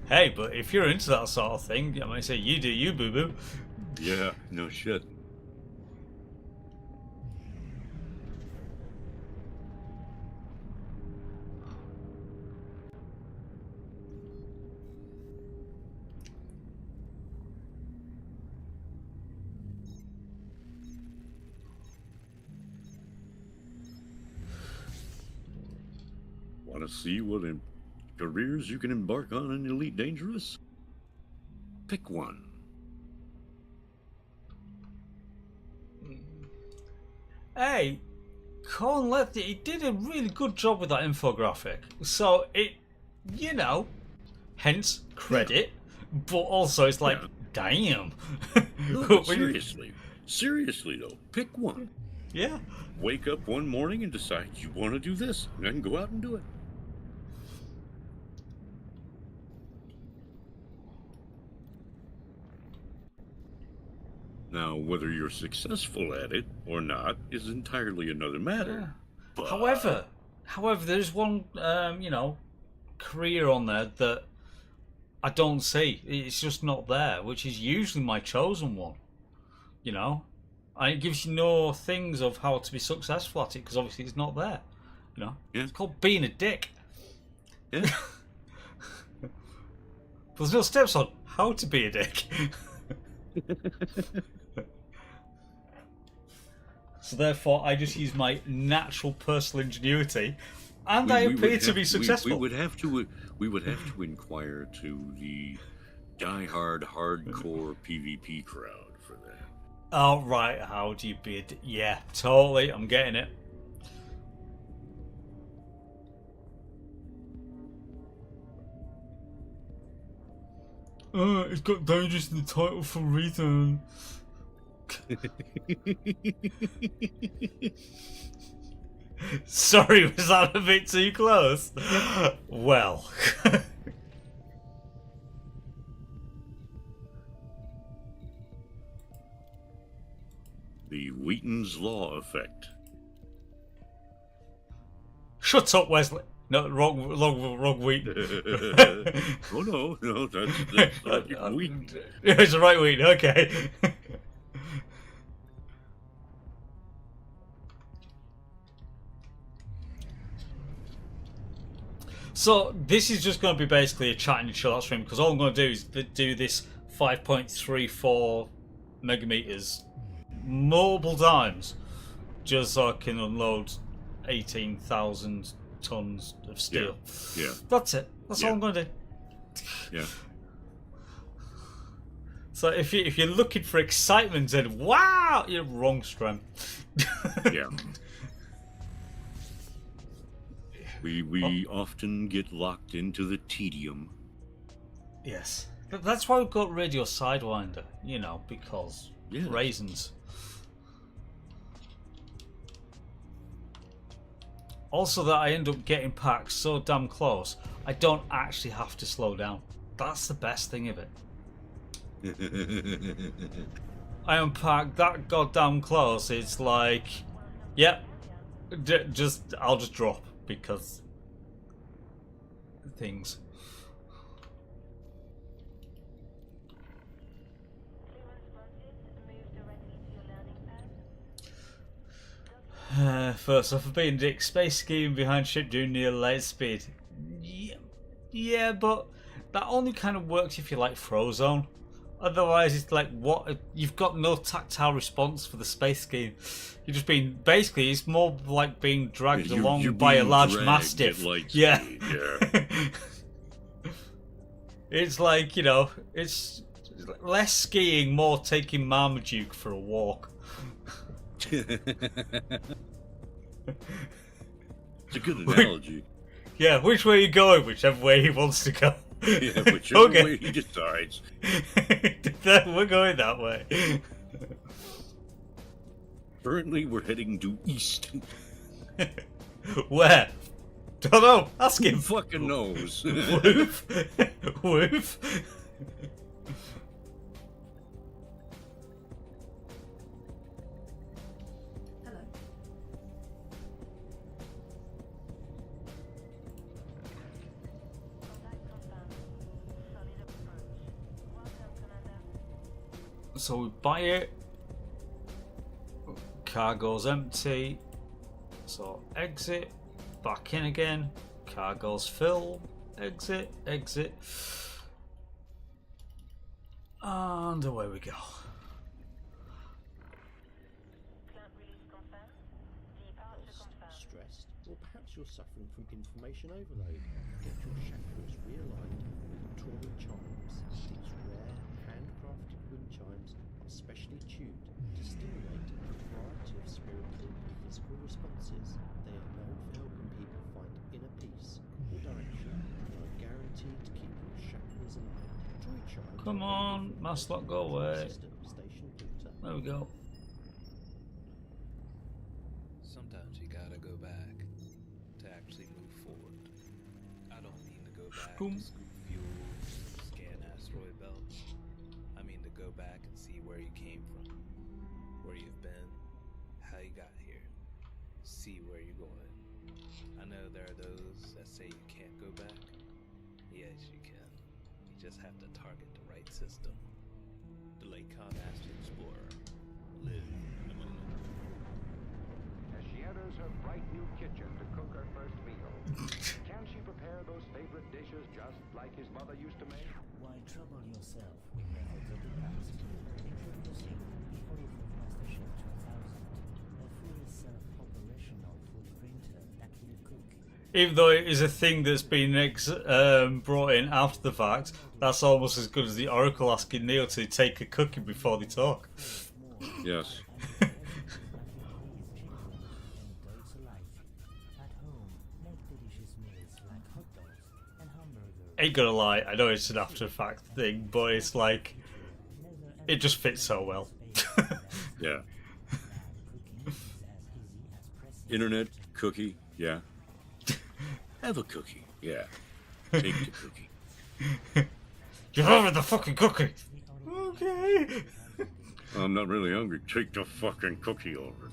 Hey, but if you're into that sort of thing, I might say you do you, boo boo. Yeah, no shit. Want to see what careers you can embark on in Elite Dangerous? Pick one. Hey, Colin Lefty, he did a really good job with that infographic. So it, hence credit, but also it's like, damn. No, seriously though, pick one. Yeah. Wake up one morning and decide you want to do this, and then go out and do it. Now, whether you're successful at it or not is entirely another matter. But... However, there's one, career on there that I don't see. It's just not there, which is usually my chosen one. And it gives you no things of how to be successful at it because obviously it's not there. Yeah. It's called being a dick. Yeah. There's no steps on how to be a dick. So therefore, I just use my natural personal ingenuity, and I appear to be successful. We would have to inquire to the die-hard hardcore PvP crowd for that. Oh right, how do you be? Yeah, totally. I'm getting it. It's got dangerous in the title for a reason. Sorry, was that a bit too close? Well. The Wheaton's Law effect. Shut up, Wesley. No, wrong Wheaton. Oh no, that's Wheaton. It's the right Wheaton, okay. So this is just going to be basically a chat and chill out stream because all I'm going to do is do this 5.34 megameters multiple times just so I can unload 18,000 tons of steel. Yeah. That's it. That's all I'm going to do. Yeah. So if you're looking for excitement and wow, you're wrong, Strem. Yeah. We often get locked into the tedium. Yes. But that's why we've got Radio Sidewinder, you know, because raisins. Also that I end up getting packed so damn close, I don't actually have to slow down. That's the best thing of it. I am packed that goddamn close, it's like, yep, I'll just drop because things. First off, being Dick, space skiing behind ship doing near light speed. Yeah, but that only kind of works if you like Frozone. Otherwise, it's like, what? You've got no tactile response for the space skiing. You're just being, basically, it's more like being dragged along by a large mastiff. Yeah. It's like, you know, it's less skiing, more taking Marmaduke for a walk. It's a good analogy. Yeah, which way are you going? Whichever way he wants to go. Yeah, whichever way he decides. We're going that way. Currently, we're heading due east. Where? Don't know. Ask him. Who fucking knows? Woof. Woof. So we buy it. Car goes empty. So exit. Back in again. Car goes full. Exit. Exit. And away we go. Stressed? Or perhaps you're suffering from information overload. Get your chakras realigned with Tory chimes. These rare, handcrafted wind chimes are specially tuned to stimulate a variety of spiritual and physical responses. They are known for helping people find inner peace or direction and are guaranteed to keep your chakras aligned. Tory chimes. Come on, must not go away. There we go. Sometimes you gotta go back to actually move forward. I don't mean to go back to scoop fuel, scan asteroid belts. I mean to go back and see where you came from, where you've been, how you got here, see where you're going. I know there are those that say you can't go back. Yes, you can. You just have to target the right system. The Lakon asked the explorer, live in the moment. As she enters her bright new kitchen to cook her first meal, can she prepare those favorite dishes just like his mother used to make? Why trouble yourself with methods of the past? Introducing Horrific MasterChef 2000, a fully self-operational food printer that will cook. Even though it is a thing that's been brought in after the fact, that's almost as good as the Oracle asking Neo to take a cookie before they talk. Yes. Ain't gonna lie, I know it's an after the fact thing, but it's like, it just fits so well. Yeah. Internet cookie, yeah. Have a cookie, yeah. Take the cookie. You're having the fucking cookie! Okay. I'm not really hungry. Take the fucking cookie over.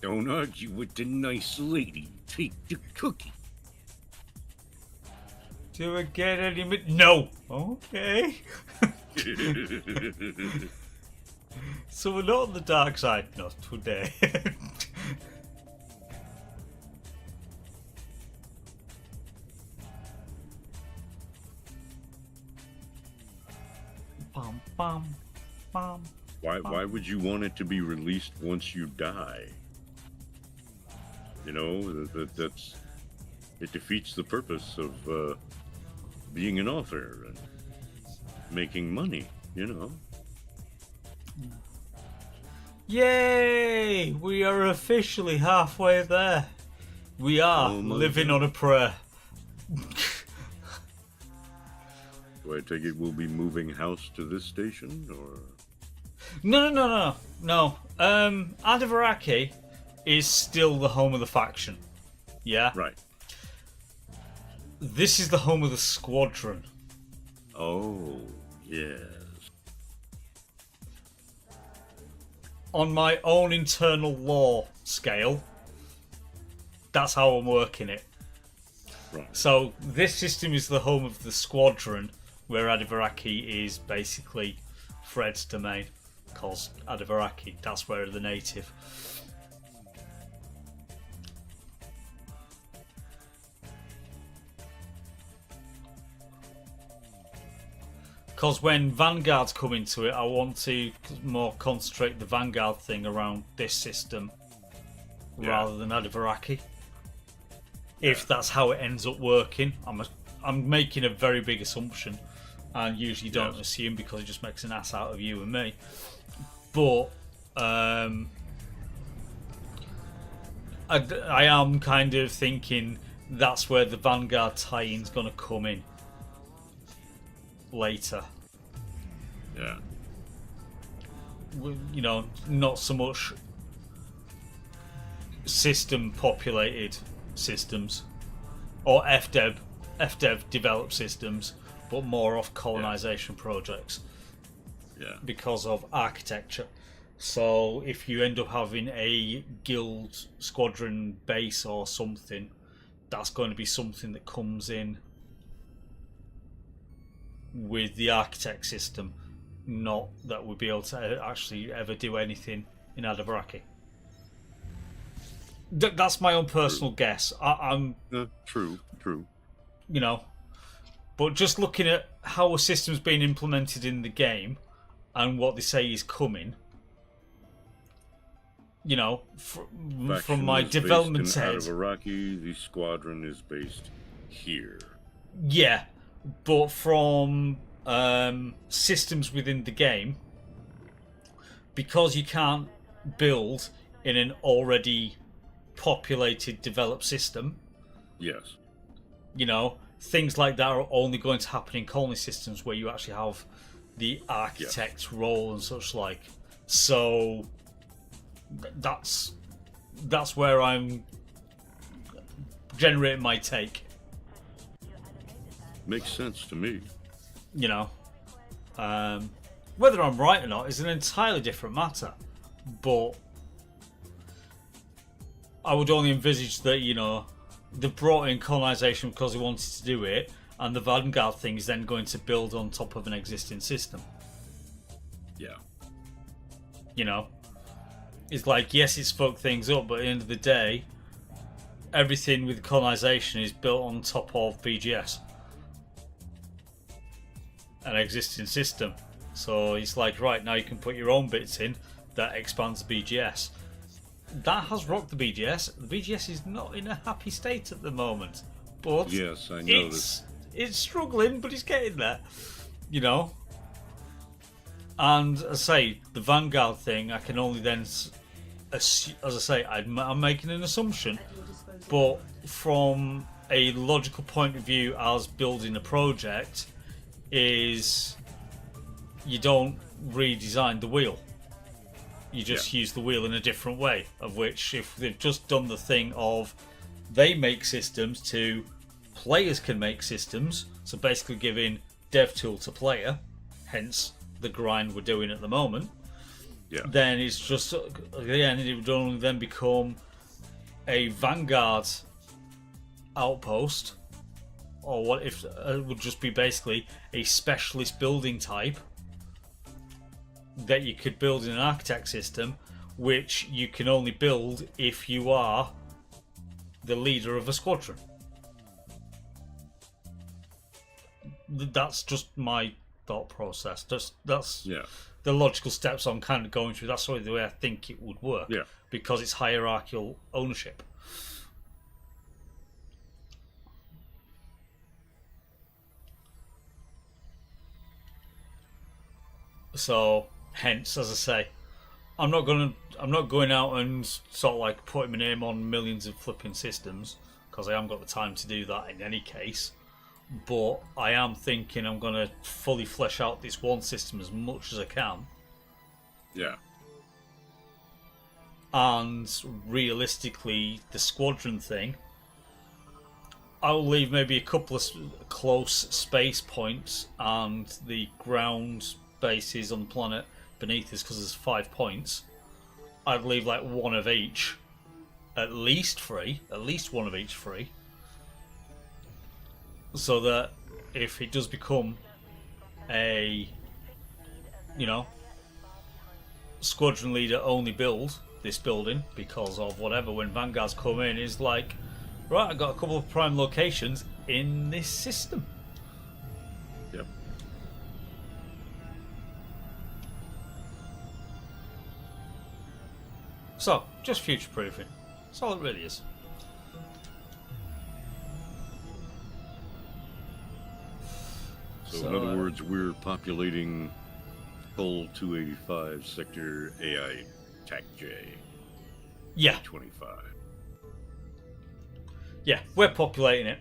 Don't argue with the nice lady. Take the cookie. Do we get any No! Okay. So we're not on the dark side. Not today. Bum, bum, bum. Why would you want it to be released once you die? You know, that's it defeats the purpose of being an author and making money, you know. Yay! We are officially halfway there. We are living on a prayer. Do I take it we'll be moving house to this station, or...? No. Adavaraki is still the home of the faction. Yeah? Right. This is the home of the squadron. Oh, yes. On my own internal law scale, that's how I'm working it. Right. So this system is the home of the squadron, where Adavaraki is basically Fred's domain, because Adavaraki, that's where the native. Because when Vanguards come into it, I want to more concentrate the Vanguard thing around this system rather than Adavaraki. If that's how it ends up working, I'm making a very big assumption, and usually don't assume because it just makes an ass out of you and me. But I am kind of thinking that's where the Vanguard tie-in's going to come in later. Yeah. You know, not so much system populated systems or FDev developed systems, but more off colonization projects. Yeah. Because of architecture. So if you end up having a guild squadron base or something, that's going to be something that comes in with the architect system, not that we'll be able to actually ever do anything in Adavaraki. That's my own personal guess. I'm true. You know, but just looking at how a system's been implemented in the game and what they say is coming, you know, from my development head, Adavaraki, the squadron is based here. Yeah, but from systems within the game, because you can't build in an already populated, developed system. Yes. You know, things like that are only going to happen in colony systems where you actually have the architect's role and such like. So that's where I'm generating my take. Makes sense to me. You know, whether I'm right or not is an entirely different matter. But I would only envisage that, you know, they brought in colonization because they wanted to do it, and the Vanguard thing is then going to build on top of an existing system. Yeah. You know, it's like, yes, it's fucked things up, but at the end of the day, everything with colonization is built on top of BGS, an existing system. So it's like, right, now you can put your own bits in that expands the BGS. That has rocked the BGS. The BGS is not in a happy state at the moment, but yes, I know it's struggling, but it's getting there. You know, and as I say, the Vanguard thing, I can only then, as I say, I'm making an assumption, but from a logical point of view, as building a project, is you don't redesign the wheel. You just use the wheel in a different way, of which if they've just done the thing of they make systems to players can make systems, so basically giving dev tool to player, hence the grind we're doing at the moment, then it's just, again, it would only then become a Vanguard outpost, or what if it would just be basically a specialist building type that you could build in an architect system, which you can only build if you are the leader of a squadron. That's just my thought process. That's the logical steps I'm kind of going through. That's the way I think it would work, because it's hierarchical ownership. So, hence, as I say, I'm not going out and sort of like putting my name on millions of flipping systems because I haven't got the time to do that in any case. But I am thinking I'm going to fully flesh out this one system as much as I can. Yeah. And realistically, the squadron thing, I'll leave maybe a couple of close space points and the ground bases on the planet beneath us because there's 5 points. I'd leave like one of each, at least one of each free, so that if it does become a, squadron leader only build, this building, because of whatever, when Vanguards come in, is like, right, I've got a couple of prime locations in this system. Yep. So, just future-proofing. That's all it really is. So in other words, we're populating Hull 285 Sector AI TAC J. Yeah. 25. Yeah, we're populating it.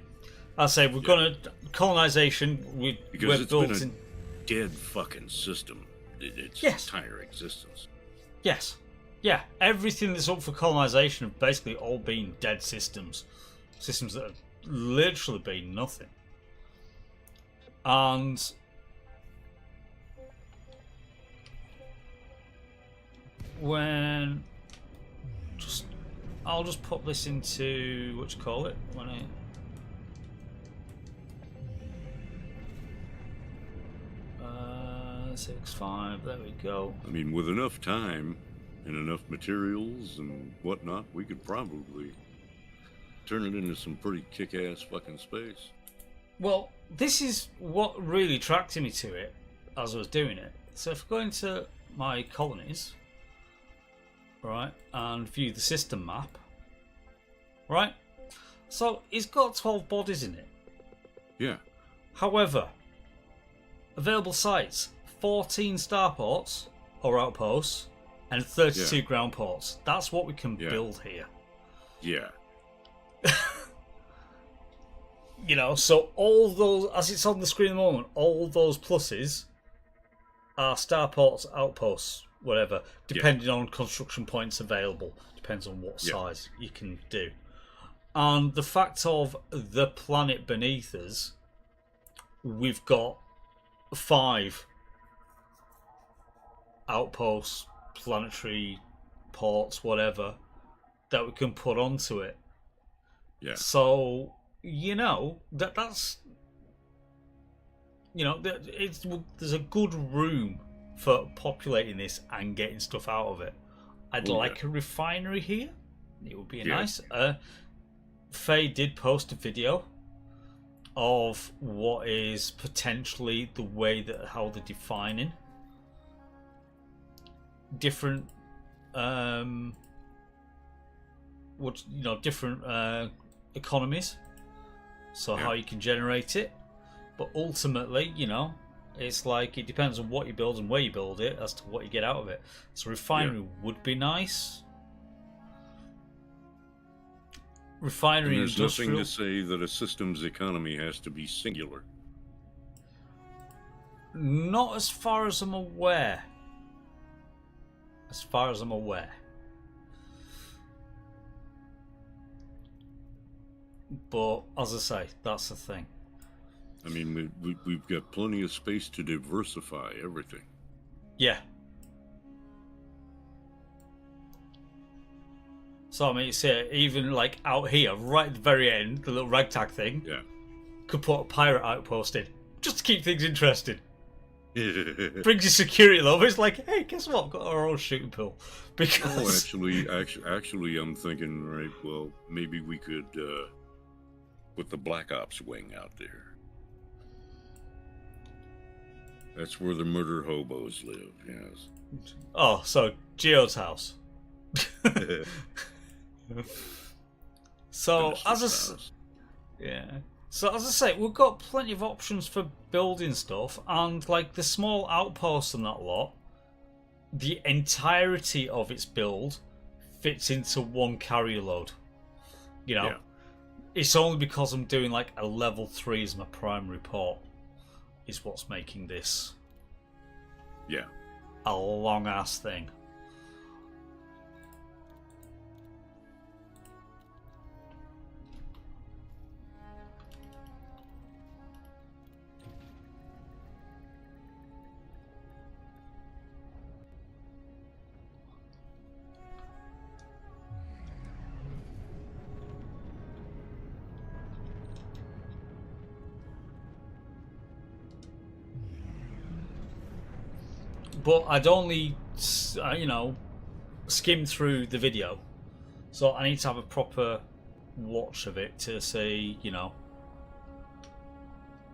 I say we're gonna colonization. Because we're it's built been in. a dead fucking system. Its entire existence. Yes. Yeah, everything that's up for colonization have basically all been dead systems. Systems that have literally been nothing. And when I'll just put this into what you call it when I 6.5, there we go. I mean, with enough time and enough materials and whatnot, we could probably turn it into some pretty kick-ass fucking space. Well, this is what really attracted me to it as I was doing it. So if I go into my colonies, right, and view the system map, right, so it's got 12 bodies in it. Yeah. However, available sites, 14 starports or outposts and 32 ground ports. That's what we can build here. Yeah. So all those, as it's on the screen at the moment, all those pluses are starports, outposts, whatever, depending on construction points available. Depends on what size you can do. And the fact of the planet beneath us, we've got 5 outposts, planetary ports, whatever, that we can put onto it. Yeah. So, that's there's a good room for populating this and getting stuff out of it. I'd like a refinery here. It would be nice. Faye did post a video of what is potentially the way that how they're defining different different economies, so how you can generate it. But ultimately, it's like it depends on what you build and where you build it as to what you get out of it. So refinery would be nice. Refinery, and there's industrial. nothing to say that a system's economy has to be singular. Not as far as I'm aware. As far as I'm aware. But as I say, that's the thing. I mean, we've got plenty of space to diversify everything. Yeah. So I mean, you see, even like out here, right at the very end, the little ragtag thing. Yeah. Could put a pirate outpost in, just to keep things interesting. Brings your security level. It's like, hey, guess what? Got our own shooting pool. Because actually, I'm thinking, right? Well, maybe we could put the Black Ops wing out there. That's where the murder hobos live. Yes. Oh, so Geo's house. So So as I say, we've got plenty of options for building stuff, and like the small outposts and that lot, the entirety of its build fits into one carrier load. You know, it's only because I'm doing like a level 3 as my primary port is what's making this a long ass thing. But I'd only, you know, skim through the video, so I need to have a proper watch of it to see, you know,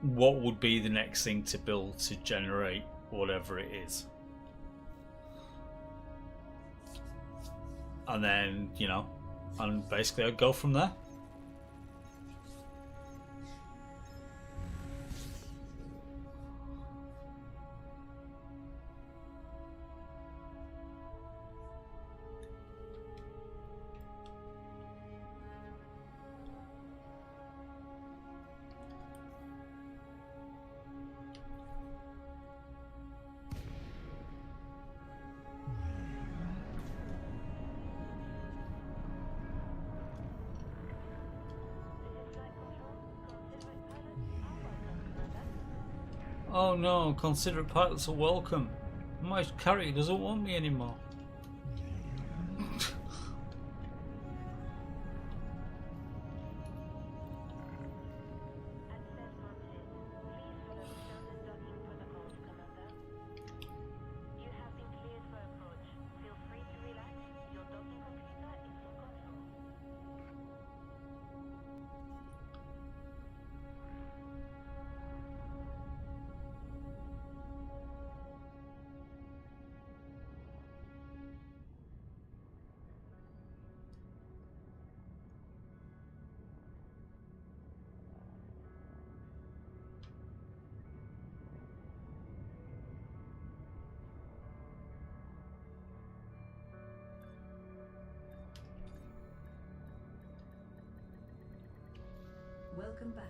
what would be the next thing to build to generate whatever it is. And then, you know, and basically I'd go from there. Oh no, considerate pilots are welcome. My carrier doesn't want me anymore. Welcome back.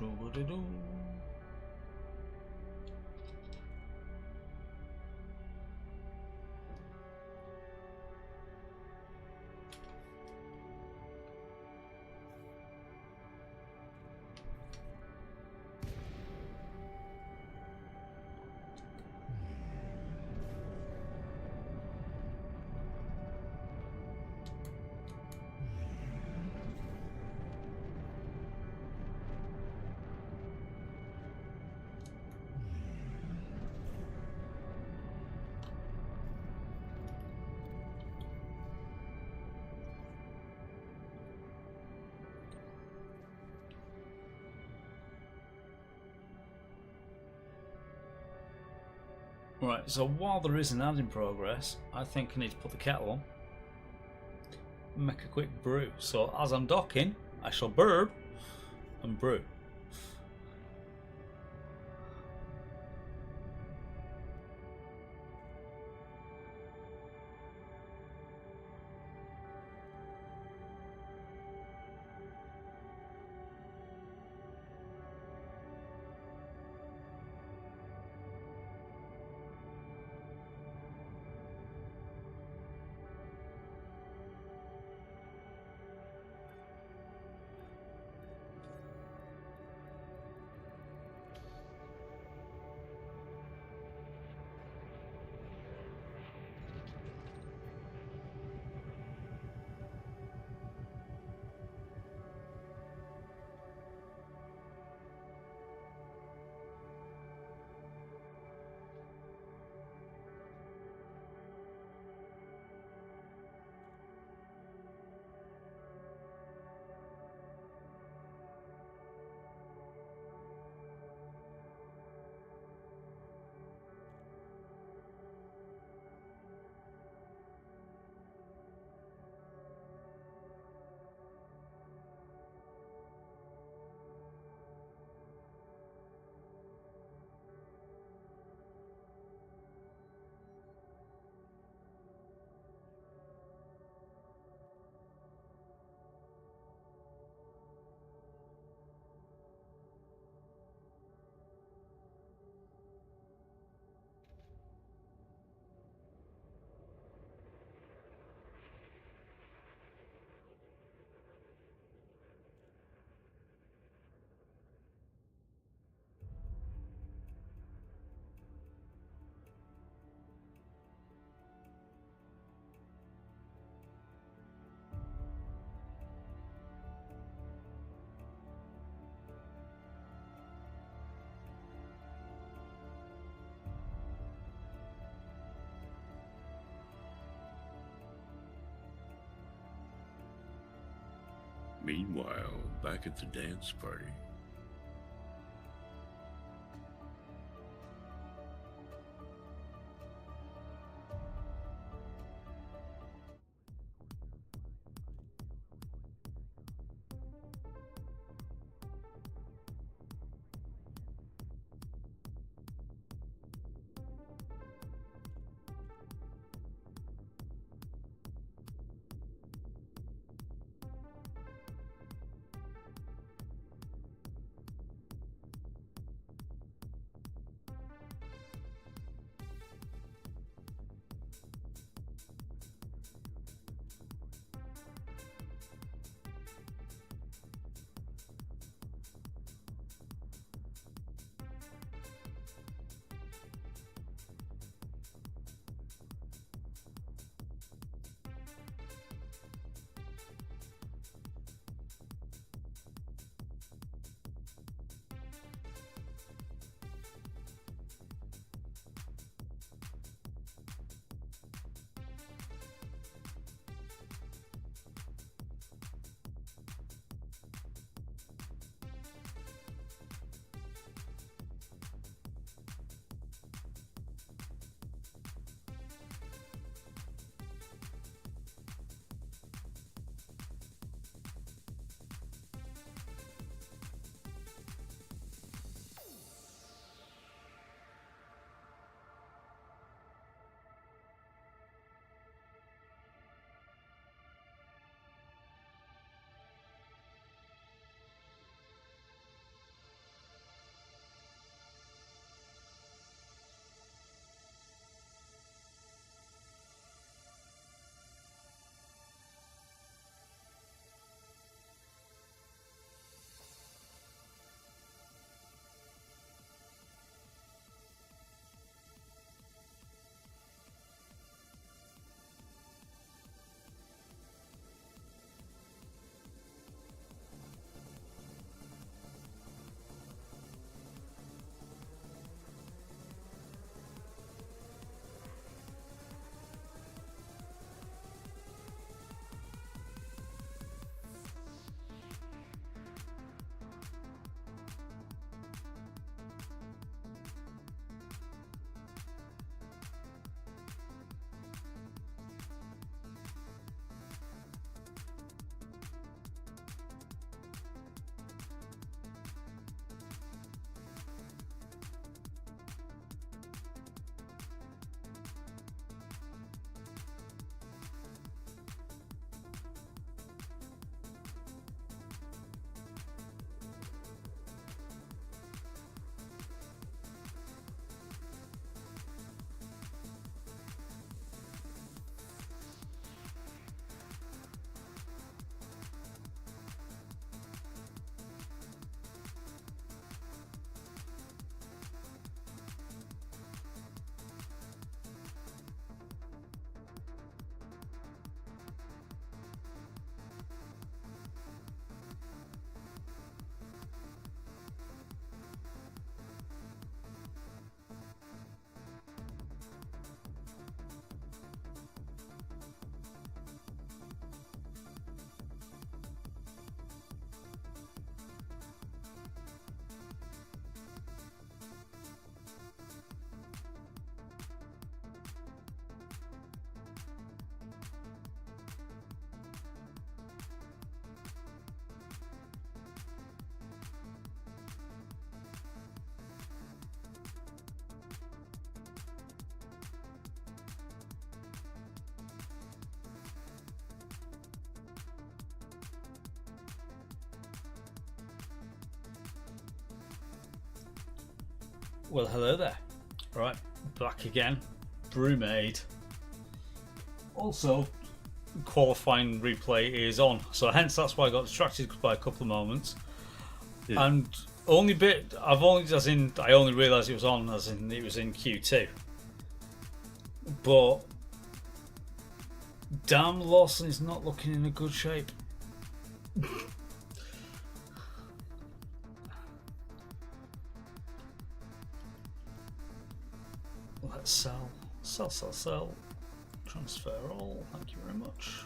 Shoo-ba-da-doo. Right, so while there is an ad in progress, I think I need to put the kettle on and make a quick brew. So as I'm docking, I shall burp and brew. Meanwhile, back at the dance party. Well, hello there. Right, back again. Brewmaid. Also, qualifying replay is on, so hence that's why I got distracted by a couple of moments. Yeah. And only bit I only realised it was on as in it was in Q2. But damn, Lawson is not looking in a good shape. Let's sell. Transfer all. Thank you very much.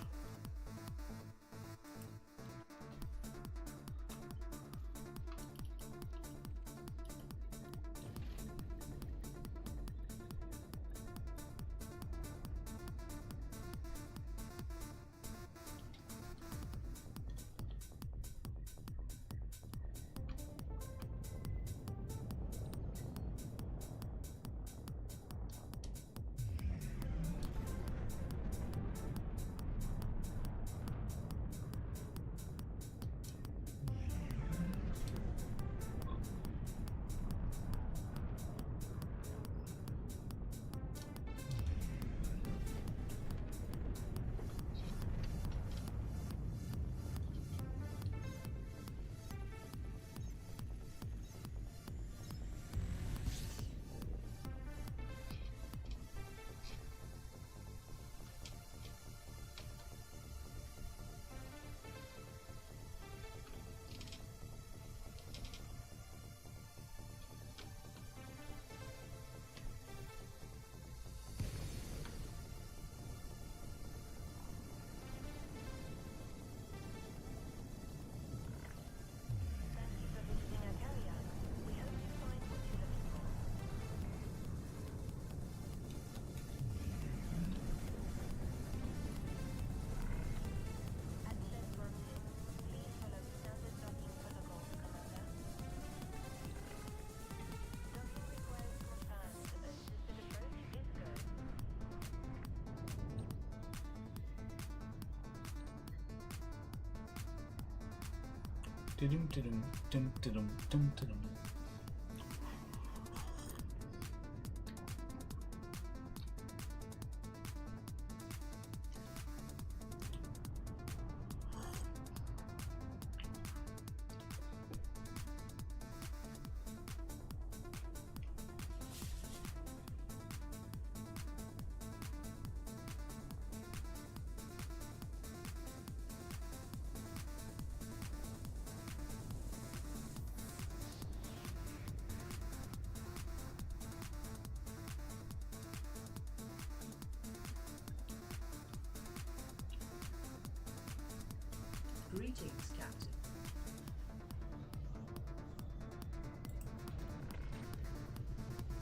Greetings, Captain.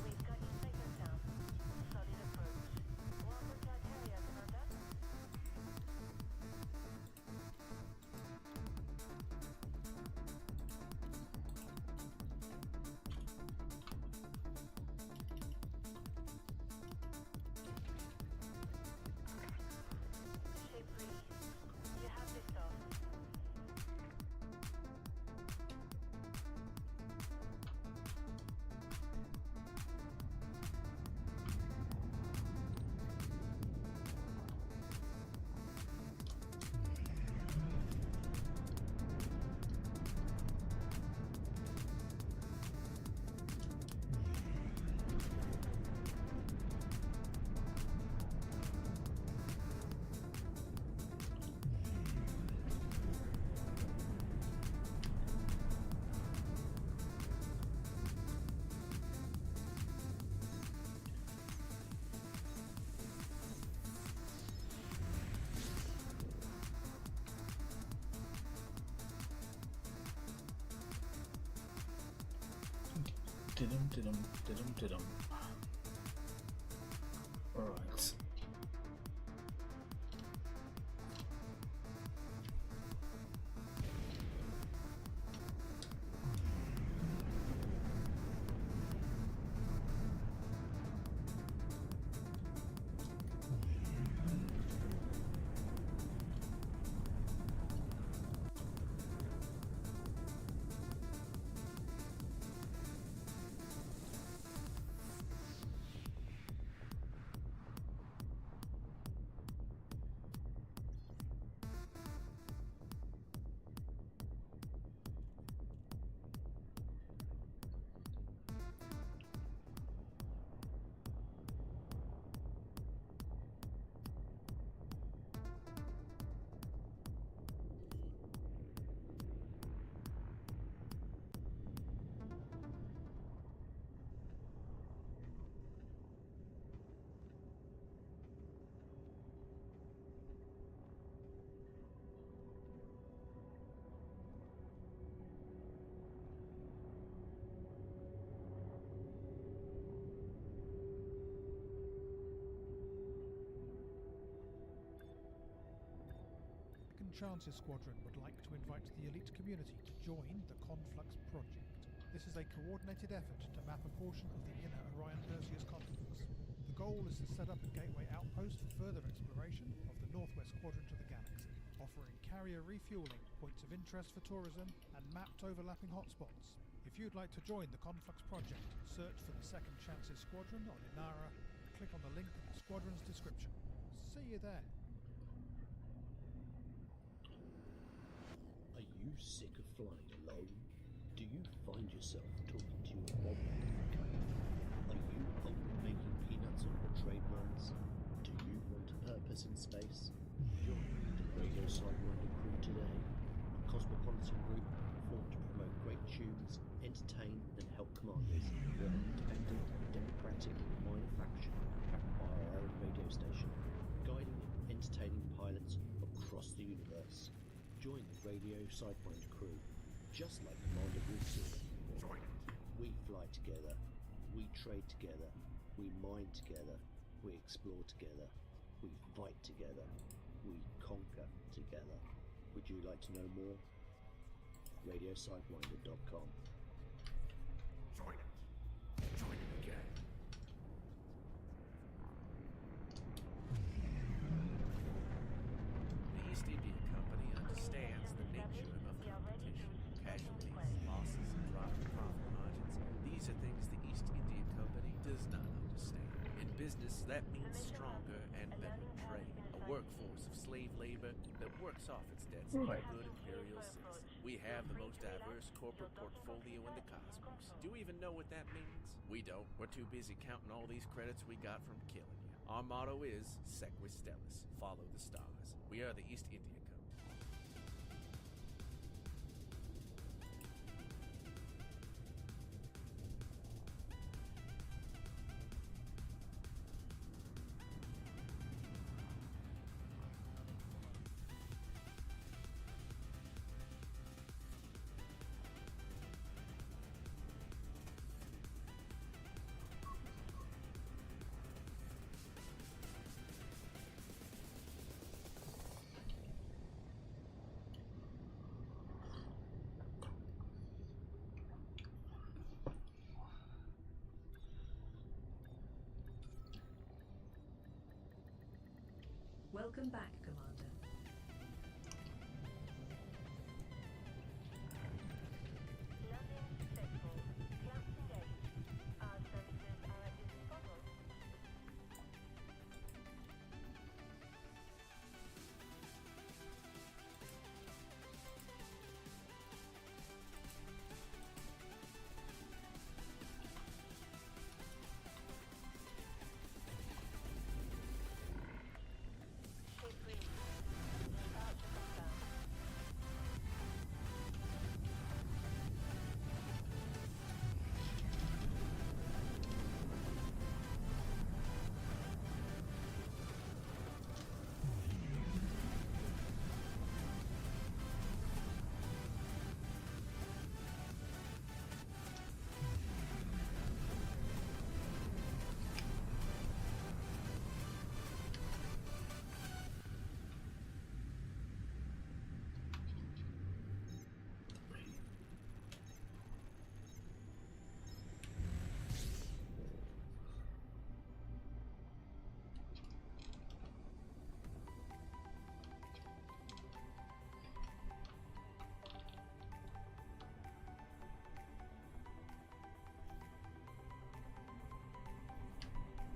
We've got you safe and sound. Solid approach. What was that area, Commander? Ship release. You have liftoff. Right. Chances Squadron would like to invite the elite community to join the Conflux Project. This is a coordinated effort to map a portion of the inner Orion Perseus continents. The goal is to set up a gateway outpost for further exploration of the northwest quadrant of the galaxy, offering carrier refueling, points of interest for tourism, and mapped overlapping hotspots. If you'd like to join the Conflux Project, search for the Second Chances Squadron on Inara, click on the link in the squadron's description. See you there. Are you sick of flying alone? Do you find yourself talking to your mom every day? Are you only making peanuts on your trade runs? Do you want a purpose in space? Join the Radio Sidewinder crew today. A cosmopolitan group formed to promote great tunes, entertain and help commanders. We're an independent, democratic, minor faction backed by our own radio station, guiding and entertaining pilots across the universe. Join the Radio Sidewinder crew, just like Commander Wilson. We fly together, we trade together, we mine together, we explore together, we fight together, we conquer together. Would you like to know more? RadioSidewinder.com. Join it again. The East India Company understands the nature of competition. Cash business, that means stronger and better trade. A workforce of slave labor that works off its debts like good imperial citizens. We have the most diverse corporate portfolio in the cosmos. Do you even know what that means? We don't. We're too busy counting all these credits we got from killing you. Our motto is Sequis Stellis, follow the stars. We are the East India Company. Welcome back, Commander.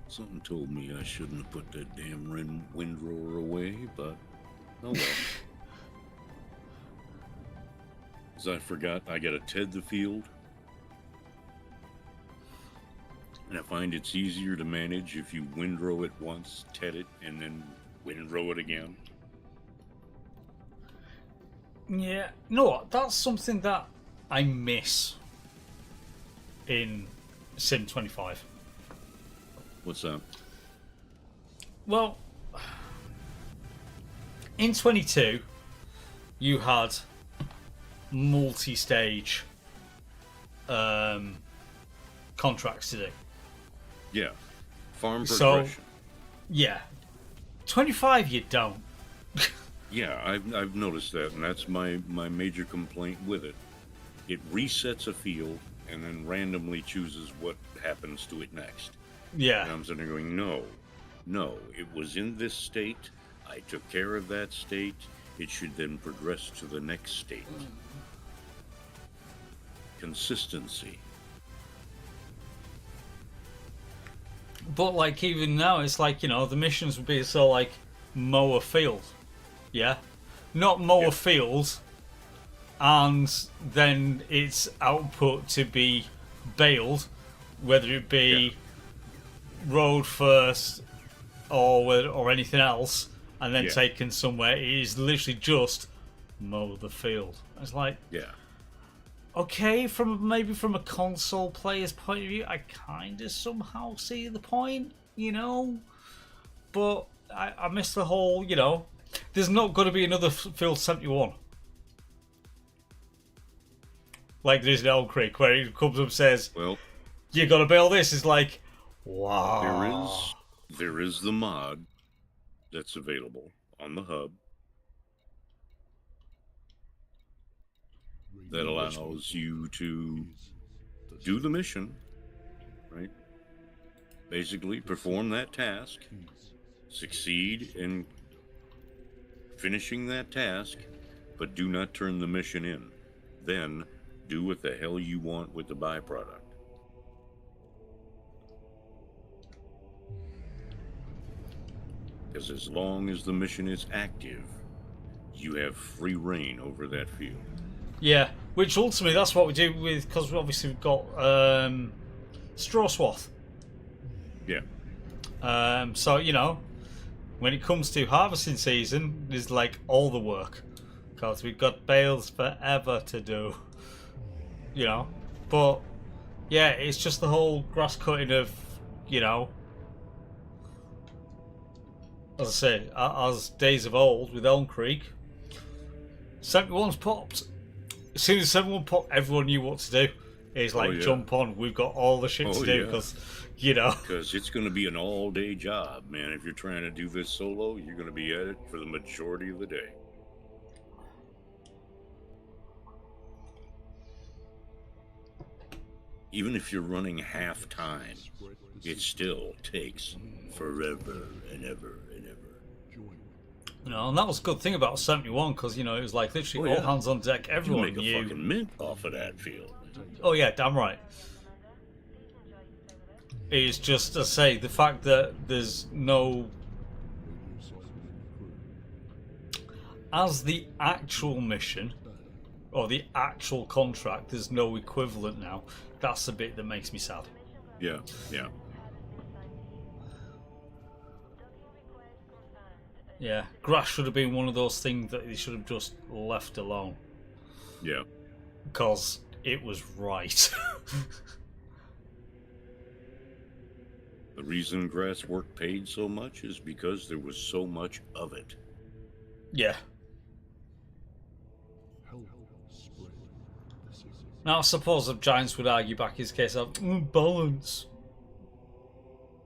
Something told me I shouldn't have put that damn windrower away, but oh well. 'Cause I forgot I gotta TED the field. And I find it's easier to manage if you windrow it once, TED it, and then windrow it again. Yeah, you know what? That's something that I miss in Sim 25. What's that? Well, in 22, you had multi-stage contracts to do. Yeah, farm So, progression. yeah, 25 you don't. Yeah, I've noticed that, and that's my major complaint with it. It resets a field and then randomly chooses what happens to it next. Yeah. And I'm sitting there going, no, it was in this state. I took care of that state. It should then progress to the next state. Consistency. But like even now, it's like, you know, the missions would be so like mow a field, yeah, not mow a field, and then its output to be baled, whether it be road first or anything else, and then taken somewhere. It is literally just mow the field. It's like, okay, maybe from a console player's point of view, I kind of somehow see the point, you know, but I miss the whole, you know, there's not going to be another Field 71 like there is in Elm Creek, where he comes up and says, well, you got to build this. It's like, wow. There is the mod that's available on the hub that allows you to do the mission, right? Basically, perform that task, succeed in finishing that task, but do not turn the mission in. Then do what the hell you want with the byproduct. Because as long as the mission is active, you have free reign over that field. Yeah, which ultimately that's what we do with, because obviously we've got straw swath. Yeah. So you know, when it comes to harvesting season, there's like all the work, because we've got bales forever to do. You know, but yeah, it's just the whole grass cutting of, you know, as I say, as days of old with Elm Creek. 71's popped. As soon as 71 popped, everyone knew what to do. It's like, jump on, we've got all the shit to do, because, you know. Because it's going to be an all-day job, man. If you're trying to do this solo, you're going to be at it for the majority of the day. Even if you're running half time, it still takes forever and ever and ever. You know, and that was a good thing about 71, because, you know, it was like literally all hands on deck. Everyone you make a fucking mint off of that field. Oh yeah, damn right. It's just to say the fact that there's no, as the actual mission or the actual contract, there's no equivalent now. That's the bit that makes me sad. Yeah, yeah. Yeah, grass should have been one of those things that they should have just left alone. Yeah. Because it was right. The reason grass work paid so much is because there was so much of it. Yeah. Now I suppose the Giants would argue back his case of balance.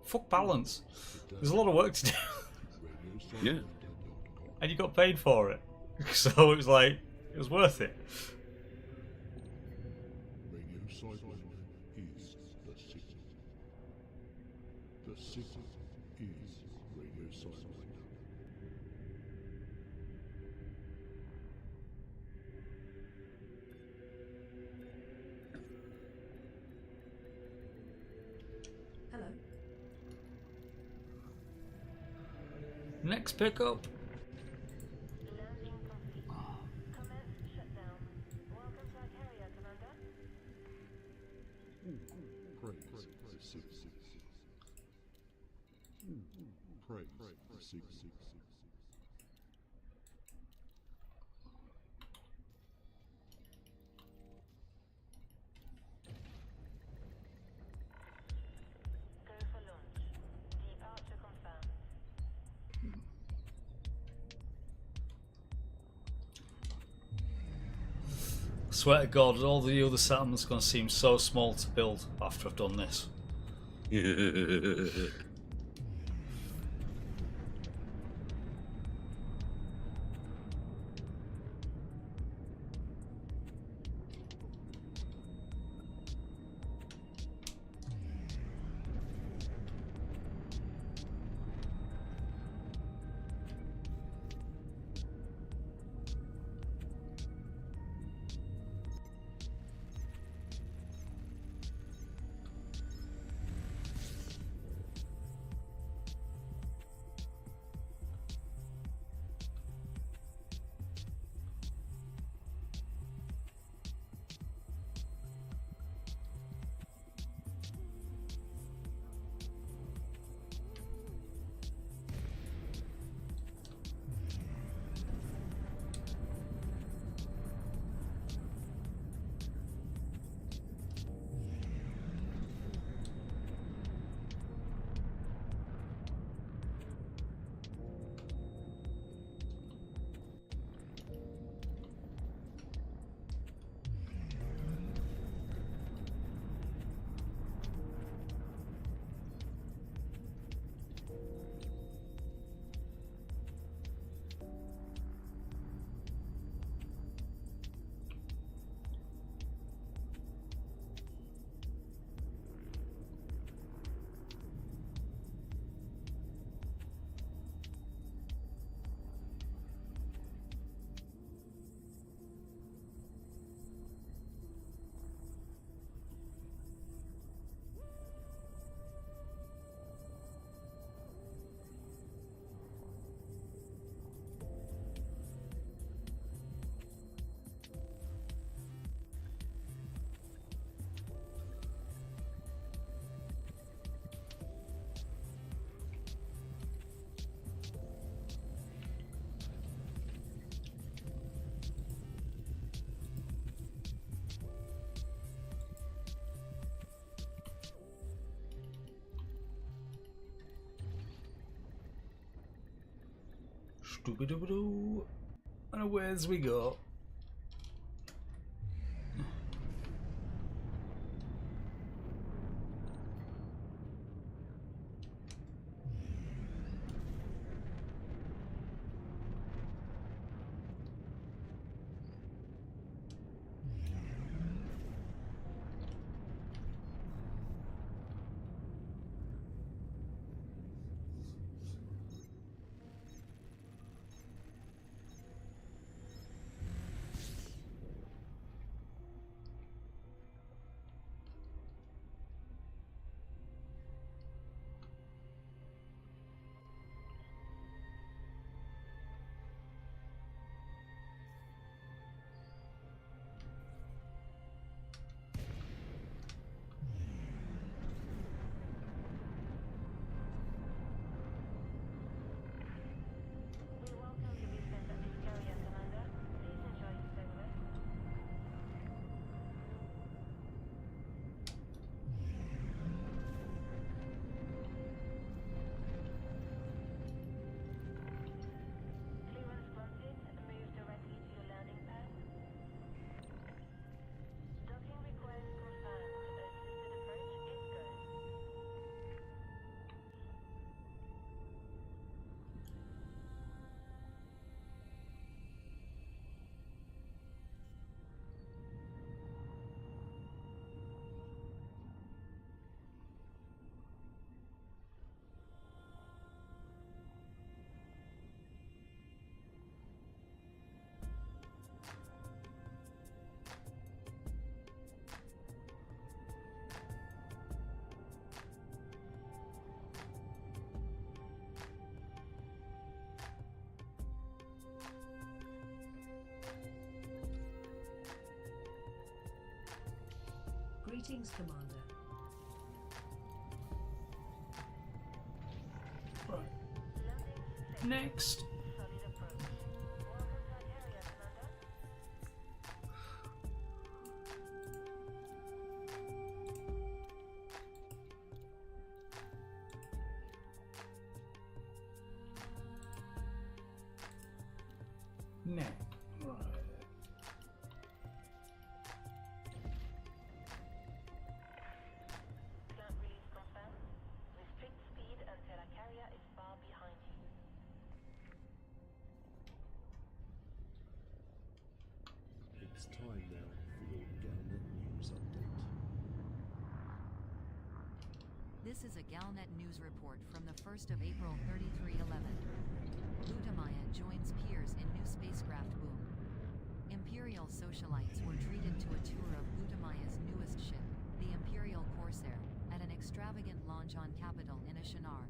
Fuck balance. There's a lot of work to do. Yeah. And you got paid for it. So it was like, it was worth it. Radio sideline is the city. The city is radio sideline. Hello. Next pickup. Praise the city. Praise the city. Swear to God, all the other settlements are going to seem so small to build after I've done this. Doo-ba-doo-ba-doo. And away as we go. Greetings, Commander. Right. Next. Next. Right. Plant release confirmed. Restrict speed until a carrier is far behind you. It's time now for your Galnet News update. This is a Galnet news report from the 1st of April 3311. Lutamaya joins peers in new spacecraft boom. Imperial socialites were treated to a tour of Gutamaya's newest ship, the Imperial Corsair, at an extravagant launch on Capitol in Ashinar.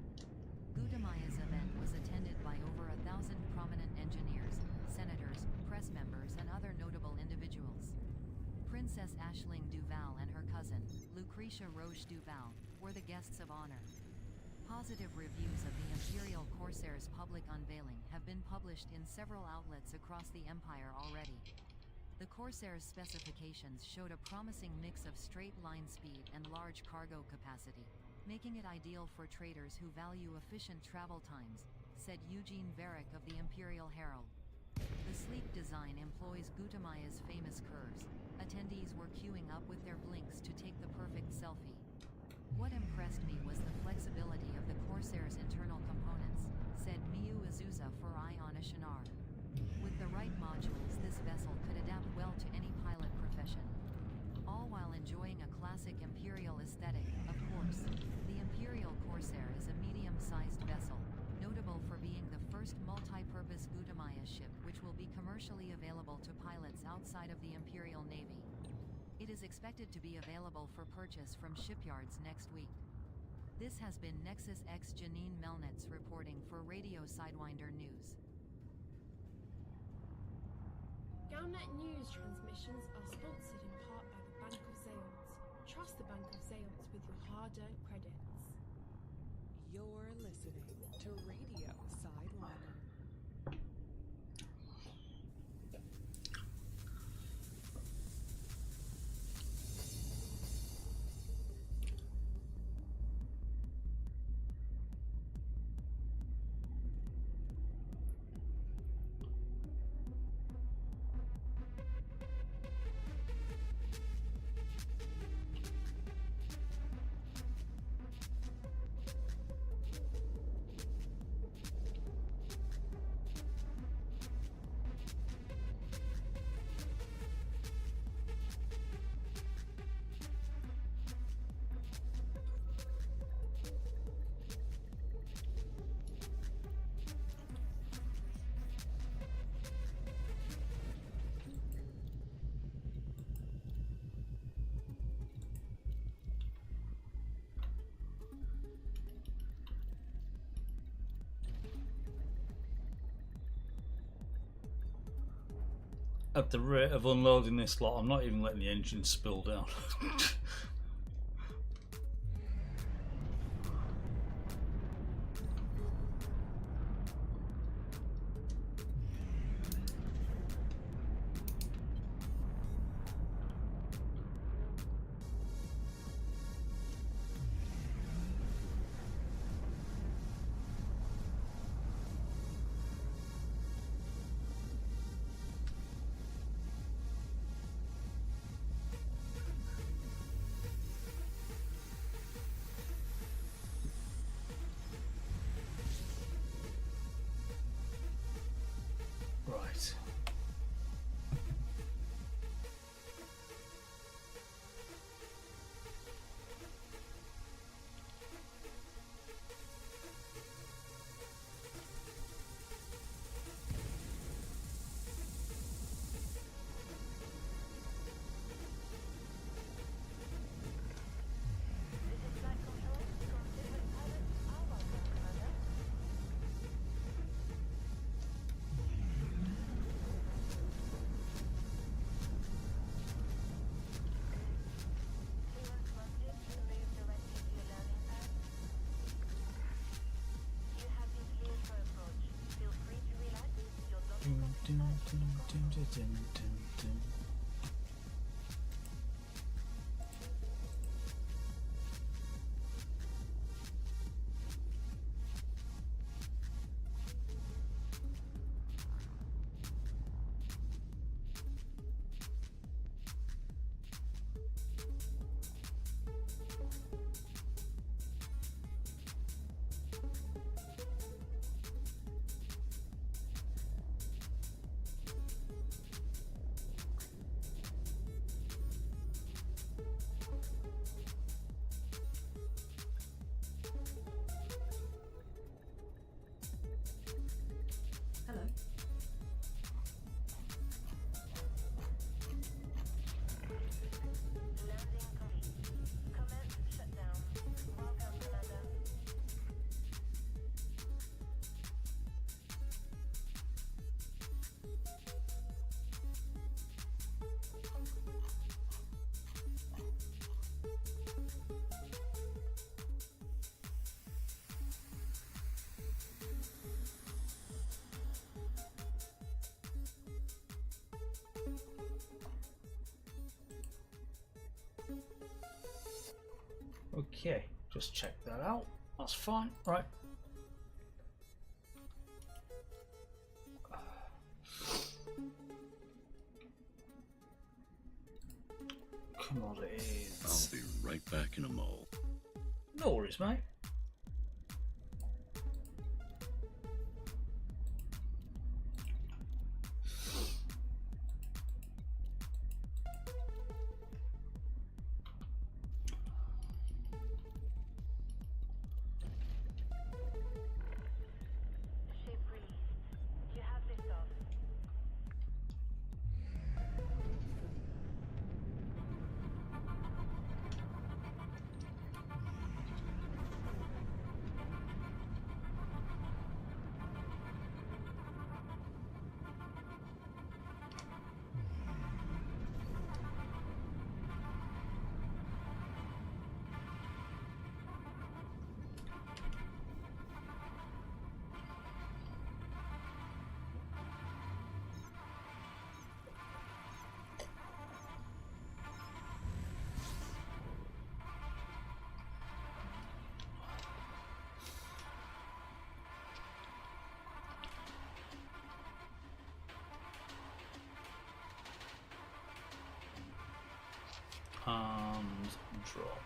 Gutamaya's event was attended by over 1,000 prominent engineers, senators, press members and other notable individuals. Princess Aisling Duval and her cousin, Lucretia Roche Duval, were the guests of honor. Positive reviews of the Imperial Corsair's public unveiling have been published in several outlets across the Empire already. The Corsair's specifications showed a promising mix of straight-line speed and large cargo capacity, making it ideal for traders who value efficient travel times, said Eugene Varick of the Imperial Herald. The sleek design employs Gutamaya's famous curves. Attendees were queuing up with their blinks to take the perfect selfie. What impressed me was the flexibility of the Corsair's internal components, said Miyu Azusa for Ion Ashinar. With the right modules, this vessel could adapt well to any pilot profession. All while enjoying a classic Imperial aesthetic, of course. The Imperial Corsair is a medium-sized vessel, notable for being the first multi-purpose Gutamaya ship which will be commercially available to pilots outside of the Imperial Navy. It is expected to be available for purchase from shipyards next week. This has been Nexus X Janine Melnitz reporting for Radio Sidewinder News. Galnet News transmissions are sponsored in part by the Bank of Zeons. Trust the Bank of Zeons with your hard-earned credits. You're listening to Radio Sidewinder. At the rate of unloading this lot, I'm not even letting the engine spill down. Right. Hello. Okay, just check that out. That's fine. Right. Commodities. I'll be right back in a mo. No worries, mate. Arms drop.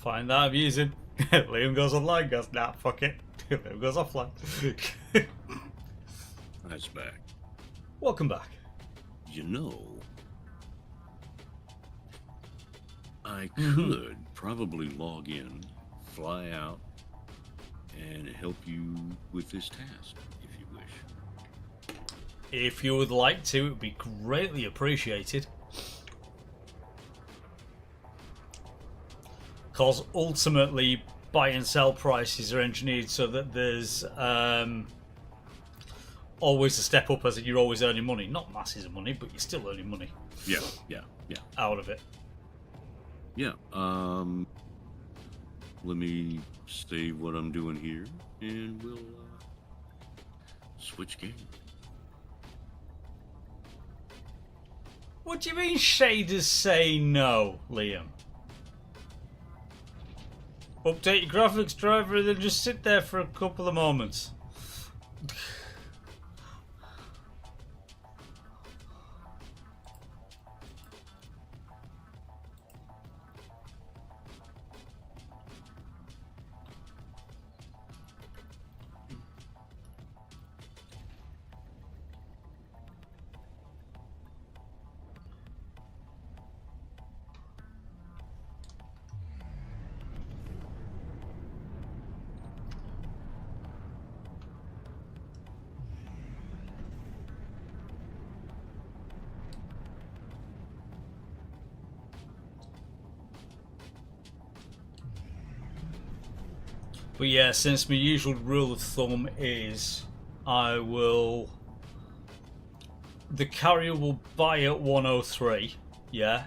Find that amusing. Liam goes online, goes, nah, fuck it. Liam goes offline. That's back. Welcome back. You know, I could probably log in, fly out, and help you with this task, if you wish. If you would like to, it would be greatly appreciated. Because ultimately, buy and sell prices are engineered so that there's always a step up, as in you're always earning money. Not masses of money, but you're still earning money. Yeah. Out of it. Yeah, let me save what I'm doing here, and we'll switch game. What do you mean shaders say no, Liam? Update your graphics driver and then just sit there for a couple of moments. But yeah, since my usual rule of thumb is the carrier will buy at 103, yeah,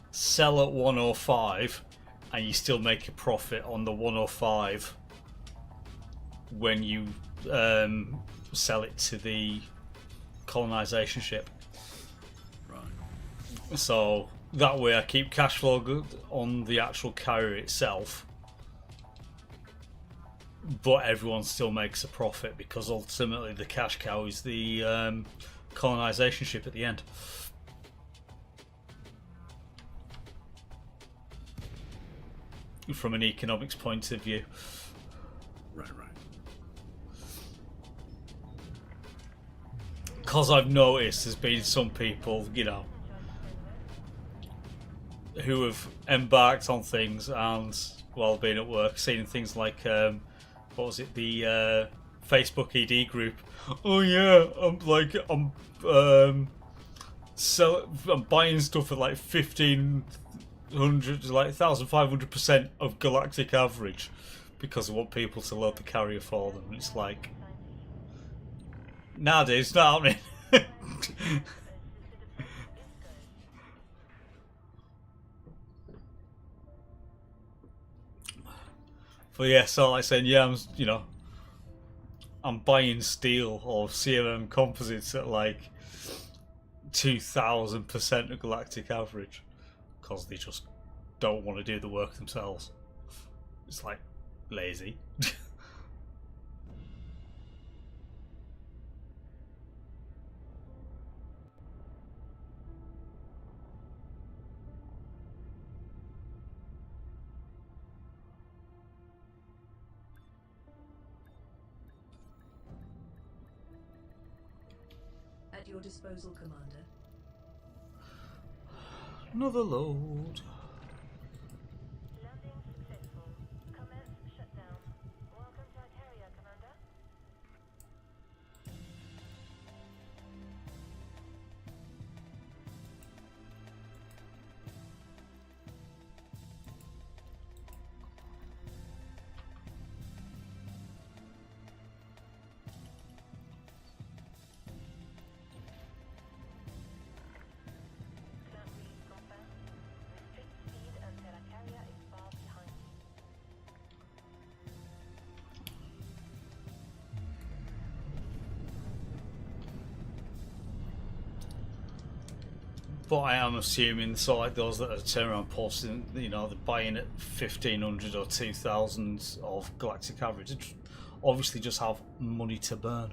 sell at 105, and you still make a profit on the 105 when you sell it to the colonization ship. Right. So that way I keep cash flow good on the actual carrier itself, but everyone still makes a profit because ultimately the cash cow is the colonization ship at the end. From an economics point of view. Right. Because I've noticed there's been some people, you know, who have embarked on things and, while being at work, seeing things like, what was it, the Facebook ED group. Oh yeah, I'm buying stuff at like 1,500, like 1,500% of galactic average because I want people to load the carrier for them. It's like, nah, dude, it's not happening. But yeah, so like saying, yeah, I'm buying steel or CMM composites at like 2,000% of galactic average because they just don't want to do the work themselves. It's like lazy. At your disposal, Commander. Another load. Landing successful. Commence shutdown. Welcome to Icaria, Commander. Cloud read confirmed. Restrict speed until Icaria is far behind you. But I am assuming, so like those that are turnaround posting, you know, they're buying at 1,500 or 2,000 of galactic average. They obviously just have money to burn.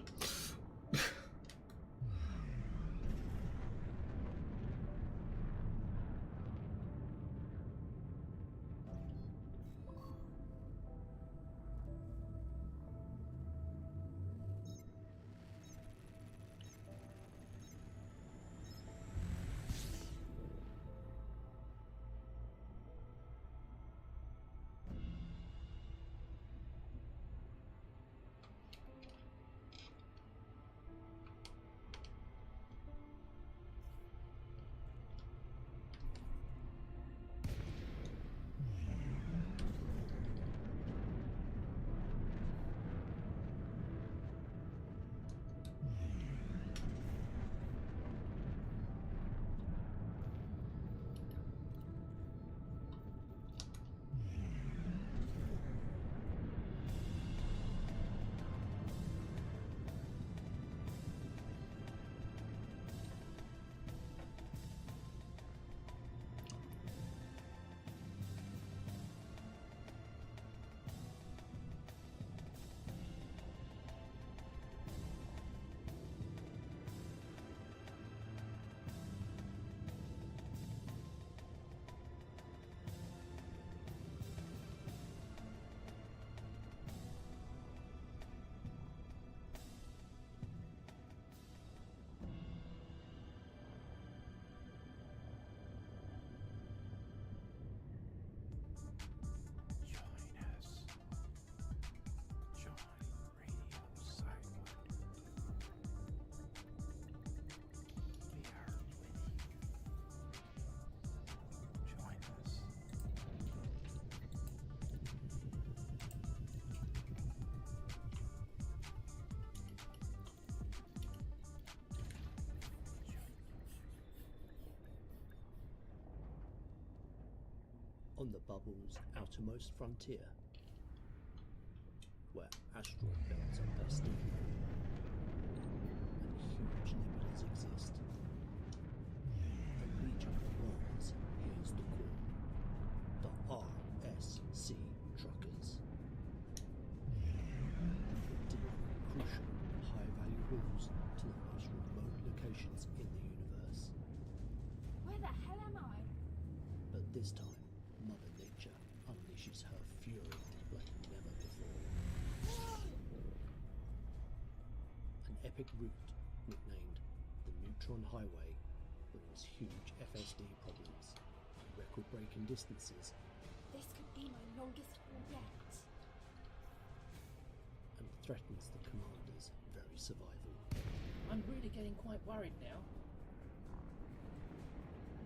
on the bubble's outermost frontier, where asteroid belts are bursting and huge nebulas exist. A legion of Mars hears the call. The RSC truckers. Delivering crucial, high-value hauls to the most remote locations in the universe. Where the hell am I? But this time, Mother Nature unleashes her fury like never before. An epic route, nicknamed the Neutron Highway, brings huge FSD problems, record-breaking distances, This could be my longest haul yet. and threatens the commander's very survival. I'm really getting quite worried now.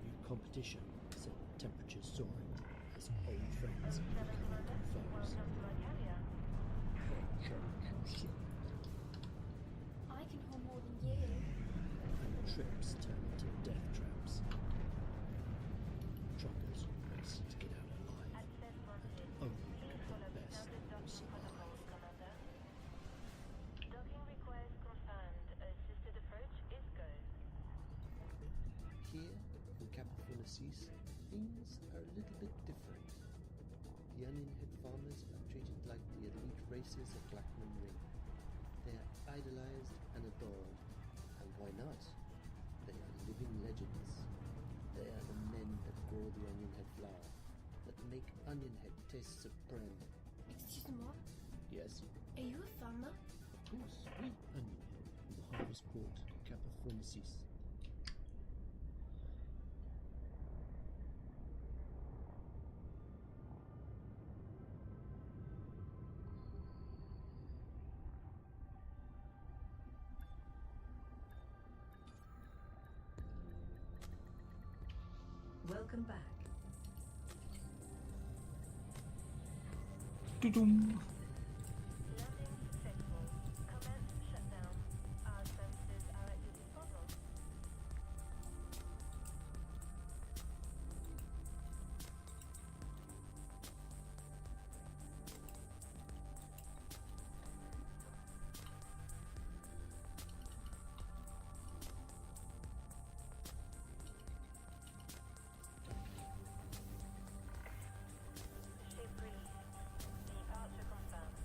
New competition sent temperatures soaring as old friends become foes. I can haul more than you. And trips turn into death traps. Truckers race to get out alive, and only the best will survive. Docking request confirmed. Assisted approach is go. Here, in Capitalicis, things are a little bit different. The onion head farmers are treated like the elite races of Blackman Ring. They are idolized and adored. And why not? They are living legends. They are the men that grow the onion head flour, that make onion head taste supreme. Excuse-moi, Yes, are you a farmer? of course, we onion head from the harvest port, Capitalicis. Welcome back. Doo-dum. Landing successful. Commence shutdown. Our services are at your disposal. Ship released. Departure confirmed.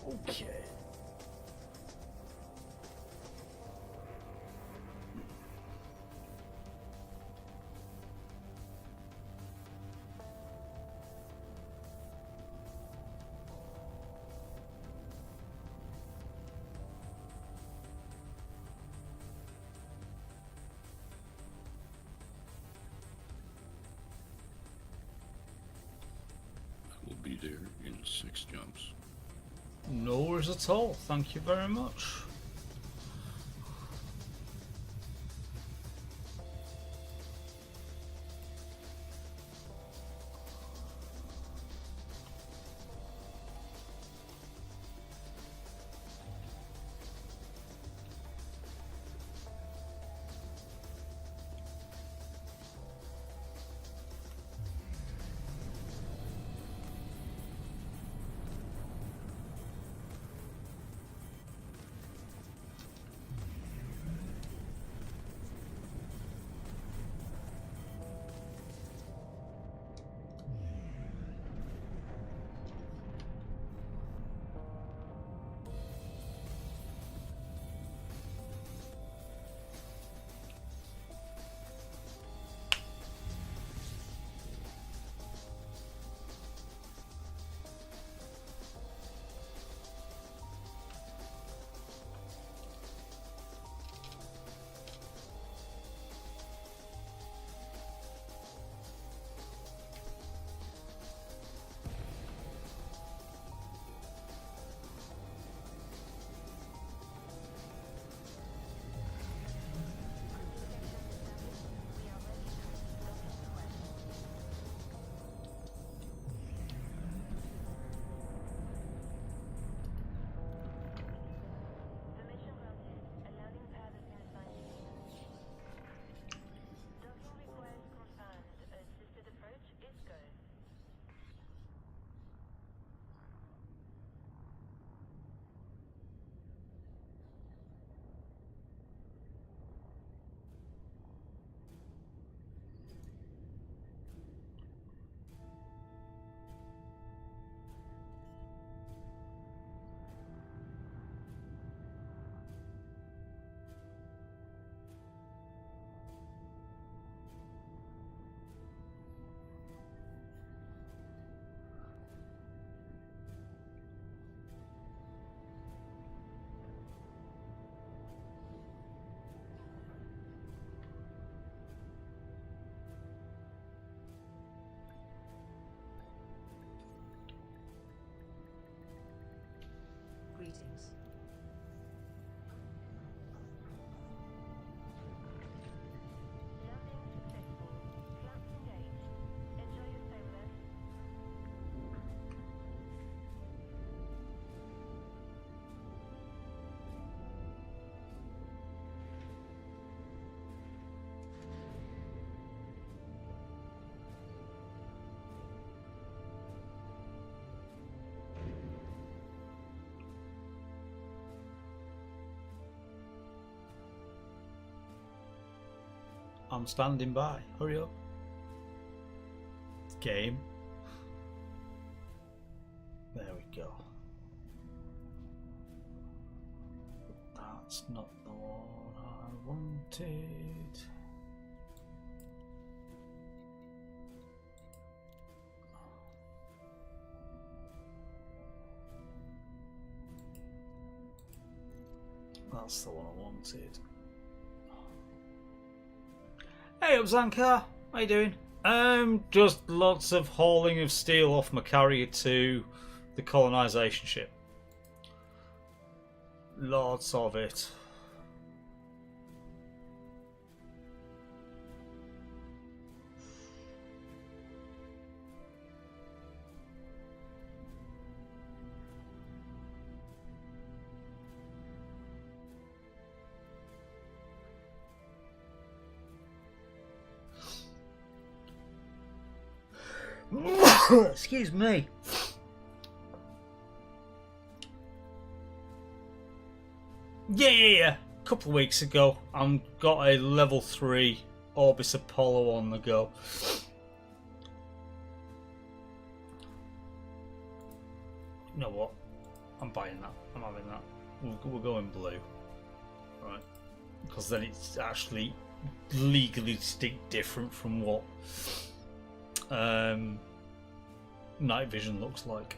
Okay. you there in 6 jumps. No worries at all. Thank you very much. Greetings. I'm standing by. Hurry up. Game. There we go. That's not the one I wanted. That's the one I wanted. Hey up, Zankar. How you doing? Just lots of hauling of steel off my carrier to the colonisation ship. Lots of it. Excuse me. Yeah. A couple of weeks ago, I got a level 3 Orbis Apollo on the go. You know what? I'm buying that. I'm having that. We're going blue. Right. Because then it's actually legally distinct different from what night vision looks like.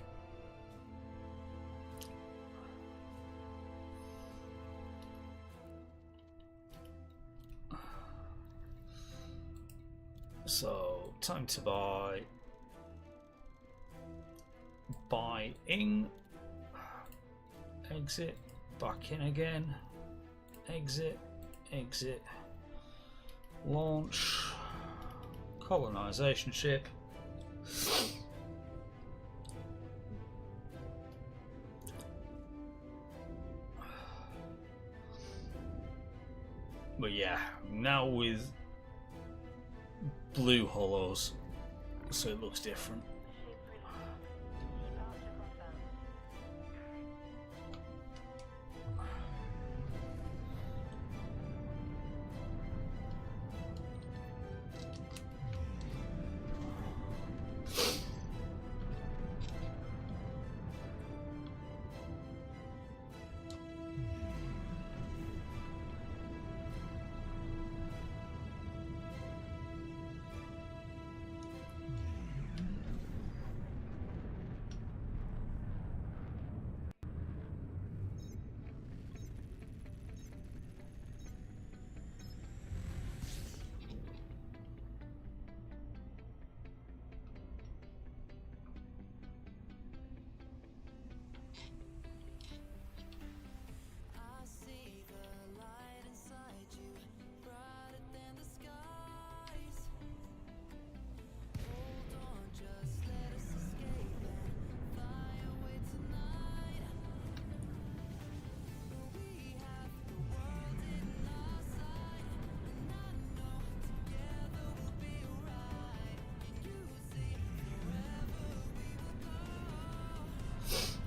So, time to buy by ENG. Exit, back in again. Exit, exit. Launch. Colonization ship. But yeah, now with blue hollows, so it looks different.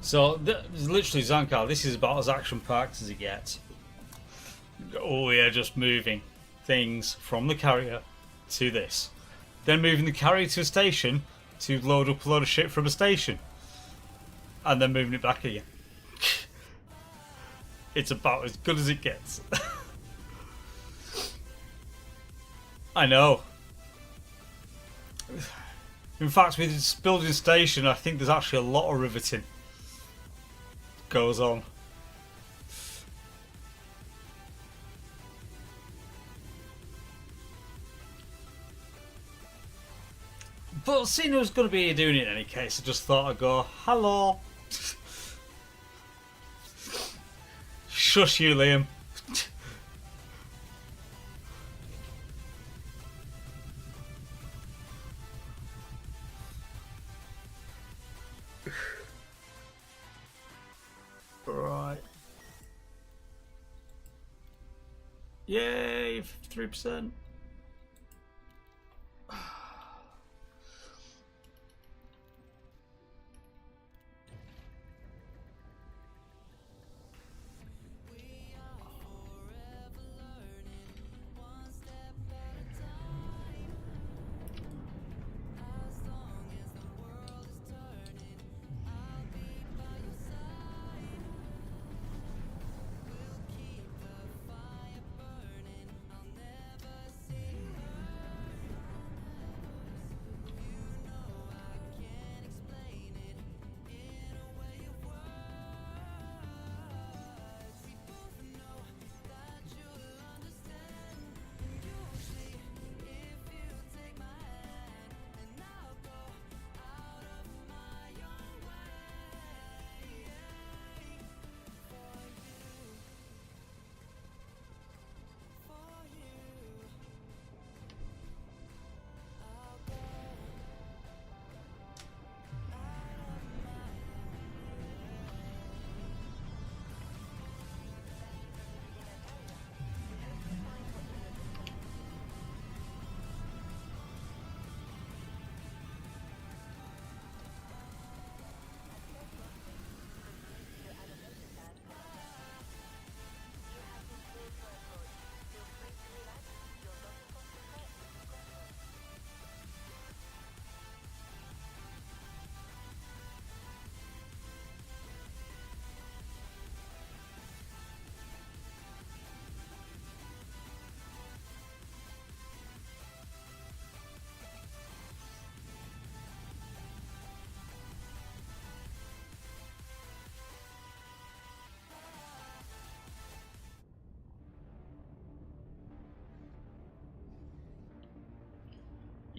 So, literally, Zankar, this is about as action-packed as it gets. Oh, yeah, just moving things from the carrier to this. Then moving the carrier to a station to load up a load of shit from a station. And then moving it back again. It's about as good as it gets. I know. In fact, with this building station, I think there's actually a lot of riveting goes on. But seeing who's going to be doing it in any case, I just thought I'd go, hello. Shush you, Liam. Right. Yay, 3%.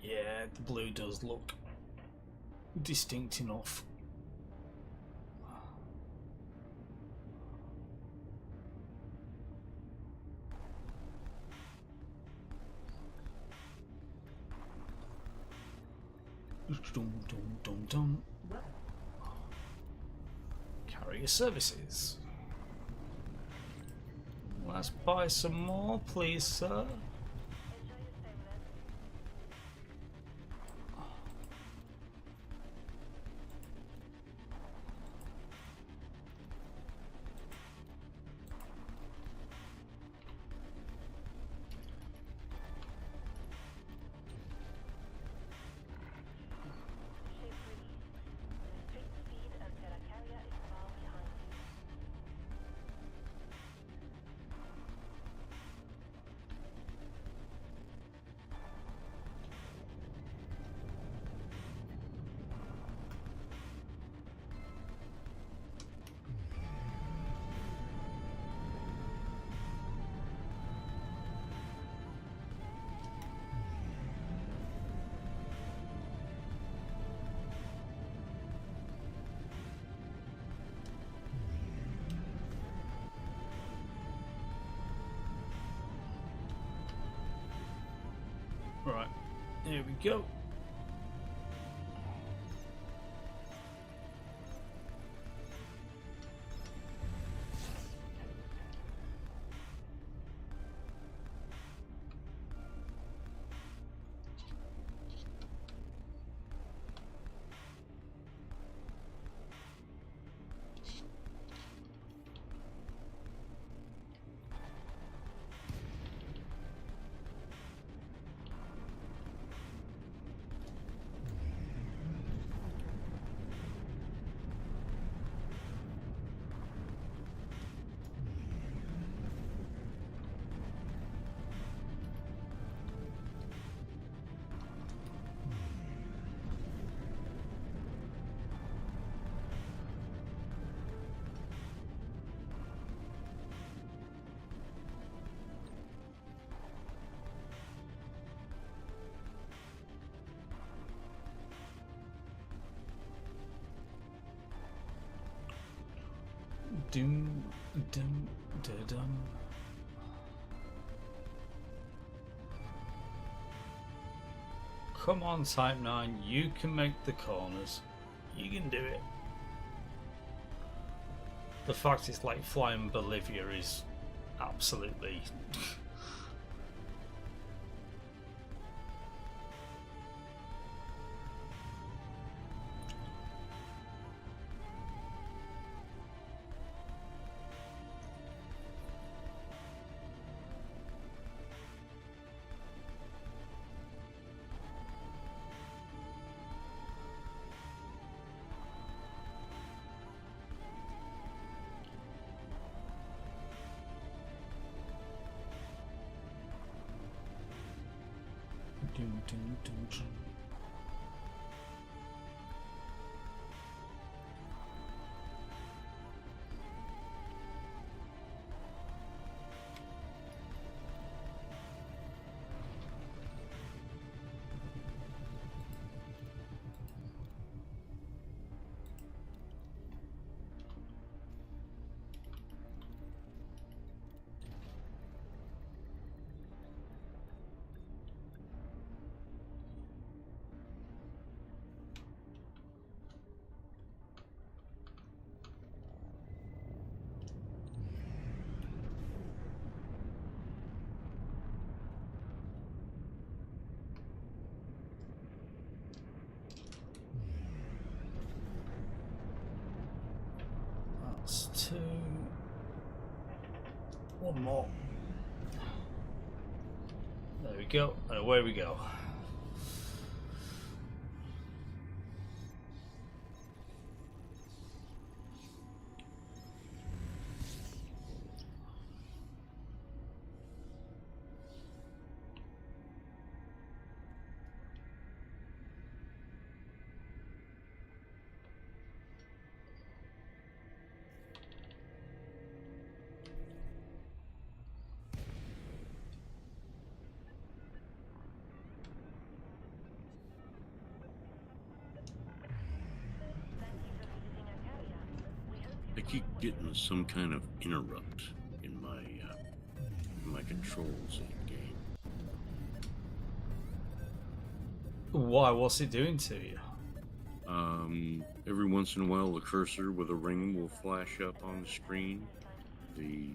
Yeah, the blue does look distinct enough. Dum, dum, dum, dum. Carrier services. Let's buy some more, please, sir. Right, here we go. Doom, dum, da, dum. Come on, Type 9, you can make the corners. You can do it. The fact it's like flying Bolivia is absolutely... Dun, dun, dun, dun. That's two. One more. There we go, and away we go. I keep getting some kind of interrupt in my controls in game. Why? What's it doing to you? Every once in a while, the cursor with a ring will flash up on the screen. The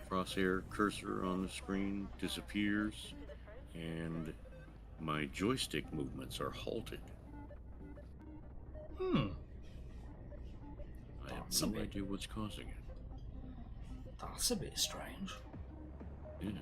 crosshair cursor on the screen disappears, and my joystick movements are halted. Hmm. I have no idea what's causing it. That's a bit strange. Yes.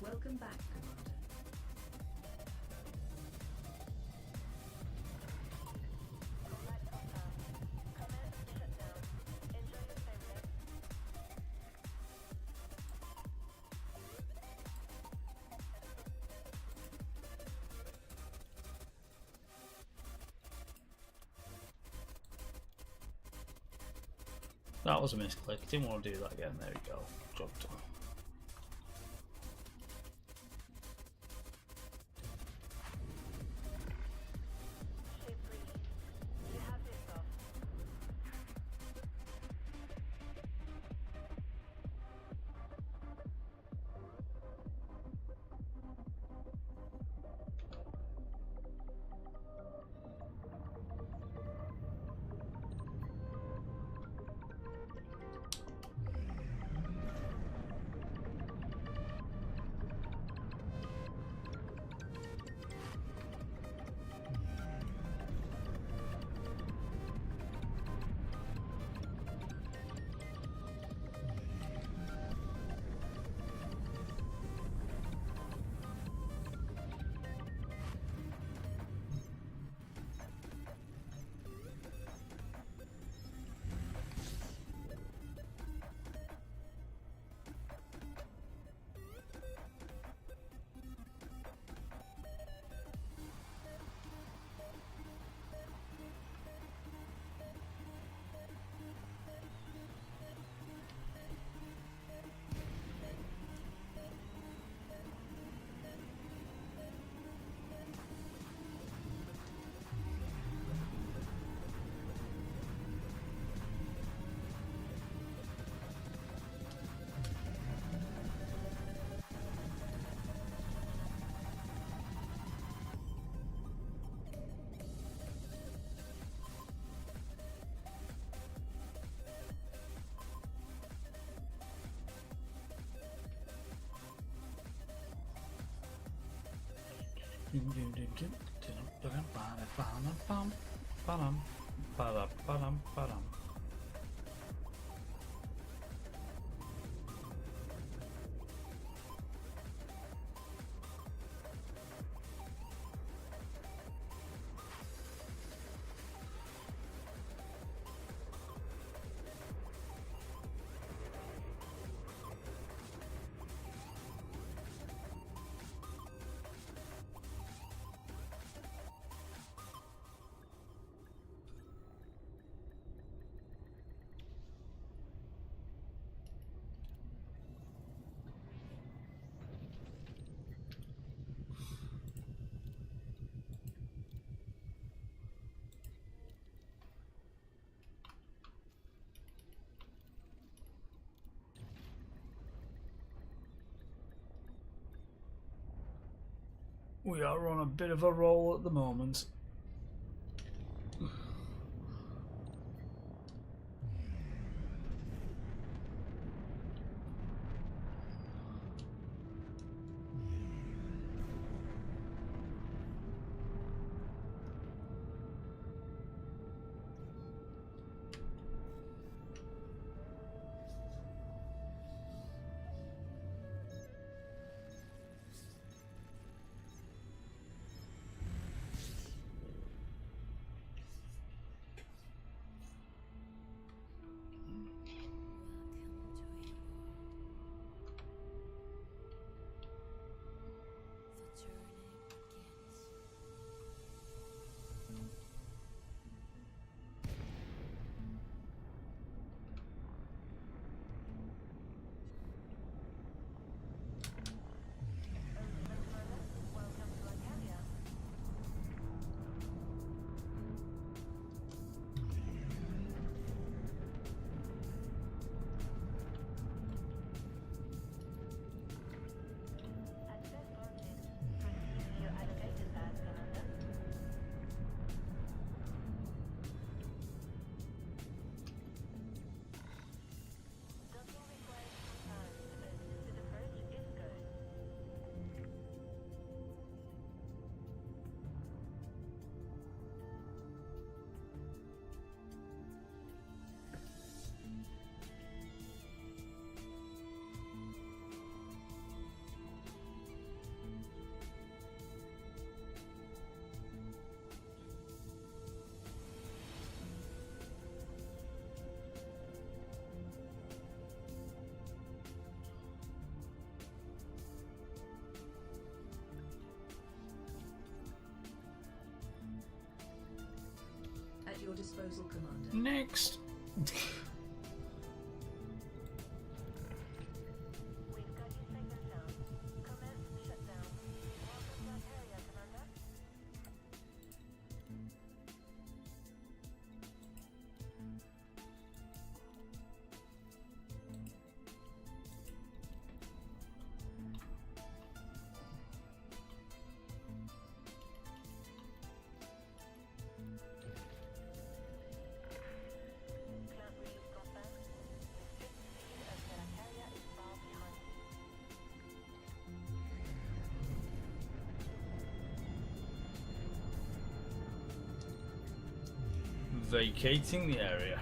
Welcome back, Commander. That was a misclick. Didn't want to do that again. There we go. Dropped it. We are on a bit of a roll at the moment. At your disposal, Commander. Next. Vacating the area.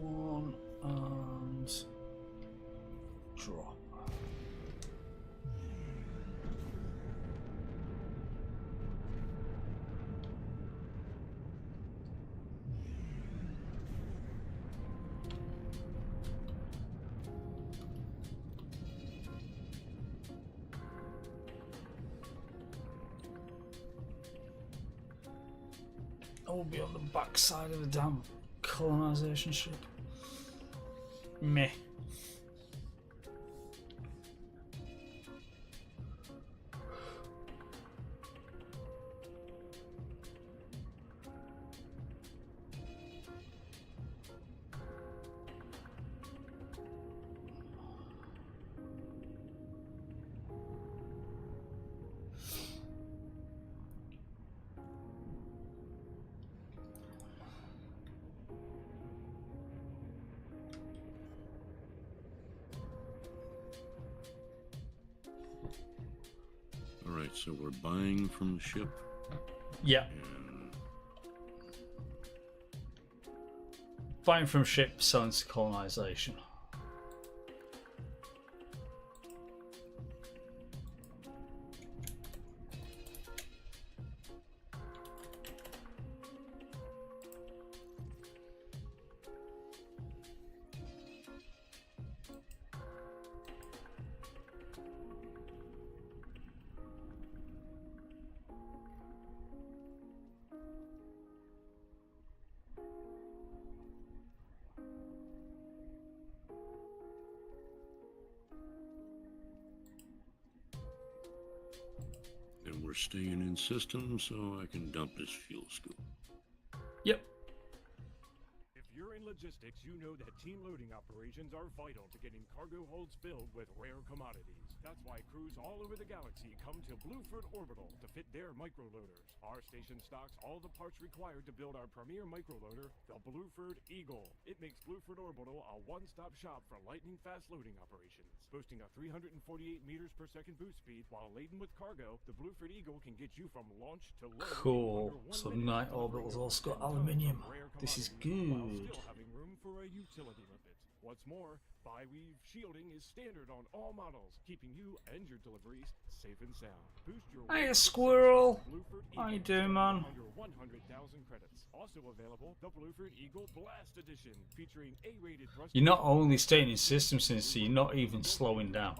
One and drop. I will be on the back side of the damn colonization ship. Meh. Alright, so we're buying from the ship. Yeah. Buying from ship, selling to colonization. And we're staying in system so I can dump this fuel scoop. Yep. If you're in logistics, you know that team loading operations are vital to getting cargo holds filled with rare commodities. That's why crews all over the galaxy come to Blueford Orbital to fit their microloaders. Our station stocks all the parts required to build our premier microloader, the Blueford Eagle. It makes Blueford Orbital a one-stop shop for lightning-fast loading operations. Boasting a 348 meters per second boost speed while laden with cargo, the Blueford Eagle can get you from launch to load. Cool. So Night Orbital's also got aluminium. This is good. Still having room for a utility limpet. What's more, bi-weave shielding is standard on all models, keeping you and your deliveries safe and sound. Boost your Hey, squirrel. How you doing, man? Under 100,000 credits. Also available, the Blueford Eagle Blast Edition, featuring A-rated thrust. You're not only staying in system since you're not even slowing down.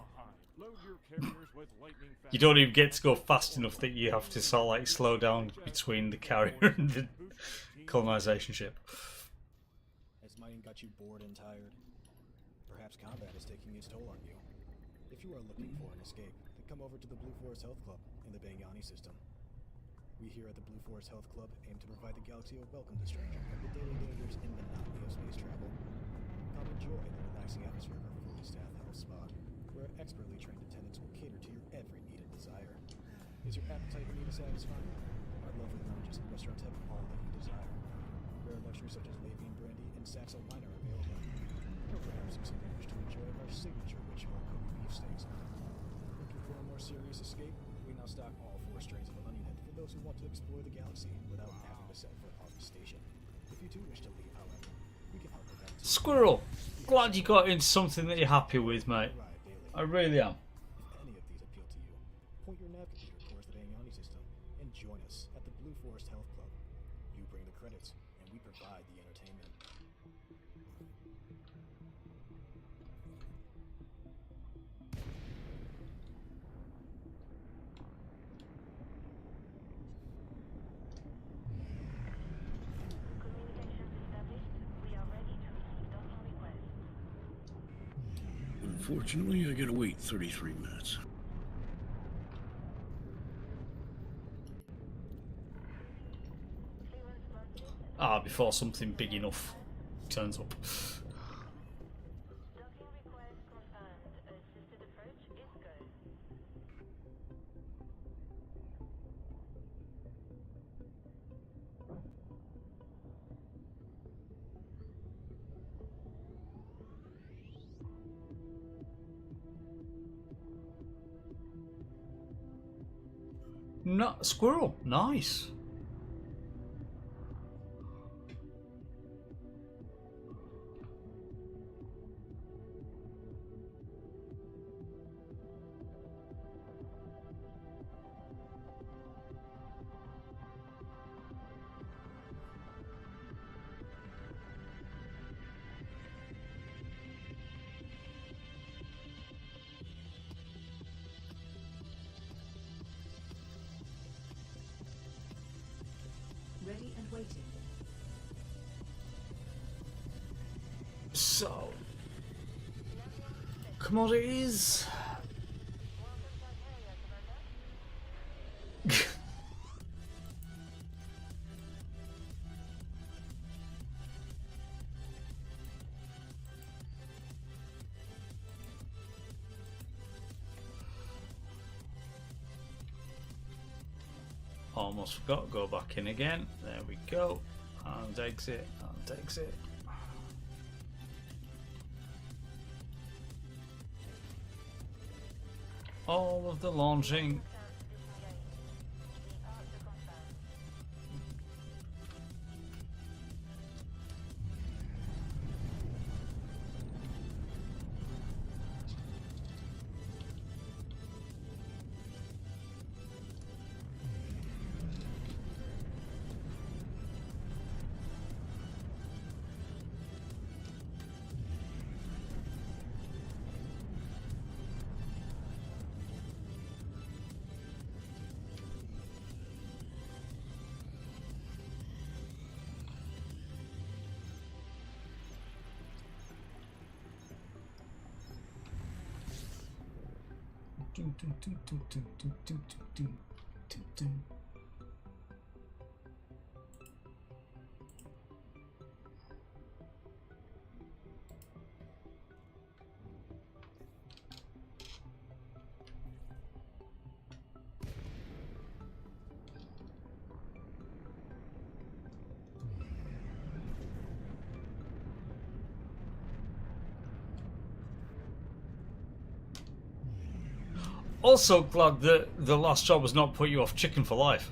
Load your carriers with lightning fast. You don't even get to go fast enough that you have to sort of like slow down between the carrier and the colonization ship. Has mining got you bored and tired? Perhaps combat is taking its toll on you. If you are looking for an escape, then come over to the Blue Forest Health Club in the Bangyani system. We here at the Blue Forest Health Club aim to provide the galaxy a welcome to stranger from the daily dangers and monotony of space travel. Come enjoy the relaxing atmosphere of our fully staffed health spa, where expertly trained attendants will cater to your every need and desire. Is your appetite and need satisfied? Our lovely lounges and restaurants have all that you desire. Rare luxuries such as Lavian brandy and Saxo wine are available. Or perhaps you simply wish to enjoy our signature rich home cooking beefsteaks. Looking for a more serious escape? We now stock all 4 strains of Onion for those who want to explore the galaxy without having to settle for a party station. If you do wish to leave, however, we can help with that too. Squirrel, glad you got into something that you're happy with, mate. I really am. If any of these appeal to you, point your navigator towards the Bangyani system and join us at the Blue Forest Health Club. You bring the credits, and we provide the entertainment. Unfortunately, I gotta wait 33 minutes. Before something big enough turns up. Not squirrel, nice. Ready and waiting. So, commodities. Almost forgot, go back in again. There we go. And exit, and exit. All of the launching. Also glad that the last job has not put you off chicken for life.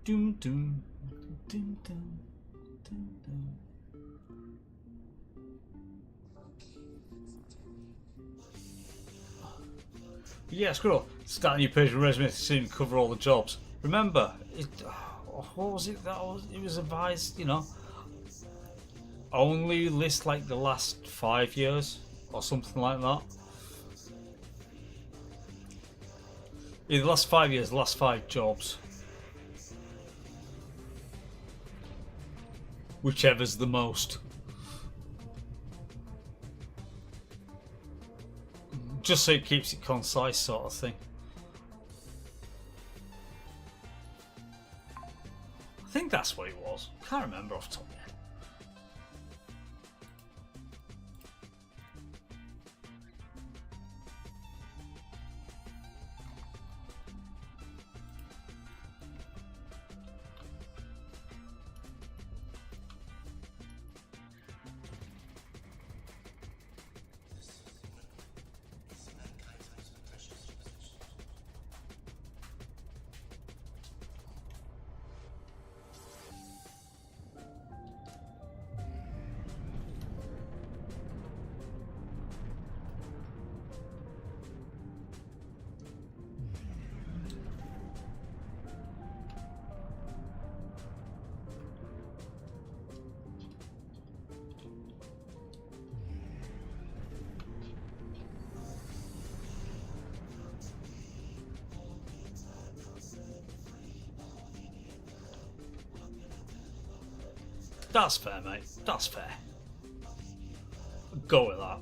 Doom doom doom doom doom doom. Yeah, Squirrel. Start a new page of resume to soon cover all the jobs. Remember, what was it that was? It was advised, you know. only list like the last 5 years or something like that. In the last 5 years, the last 5 jobs. Whichever's the most. Just so it keeps it concise, sort of thing. I think that's what it was. Can't remember off the top of my head. That's fair, mate. That's fair. Go with that.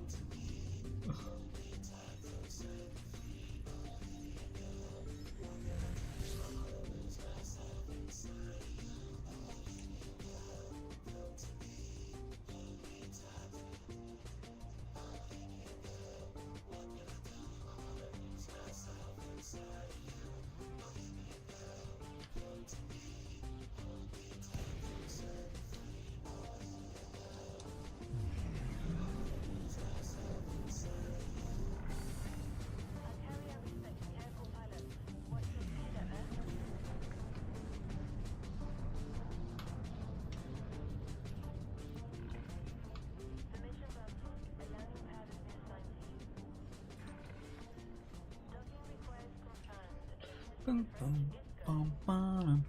Bum, bum, bum, bum.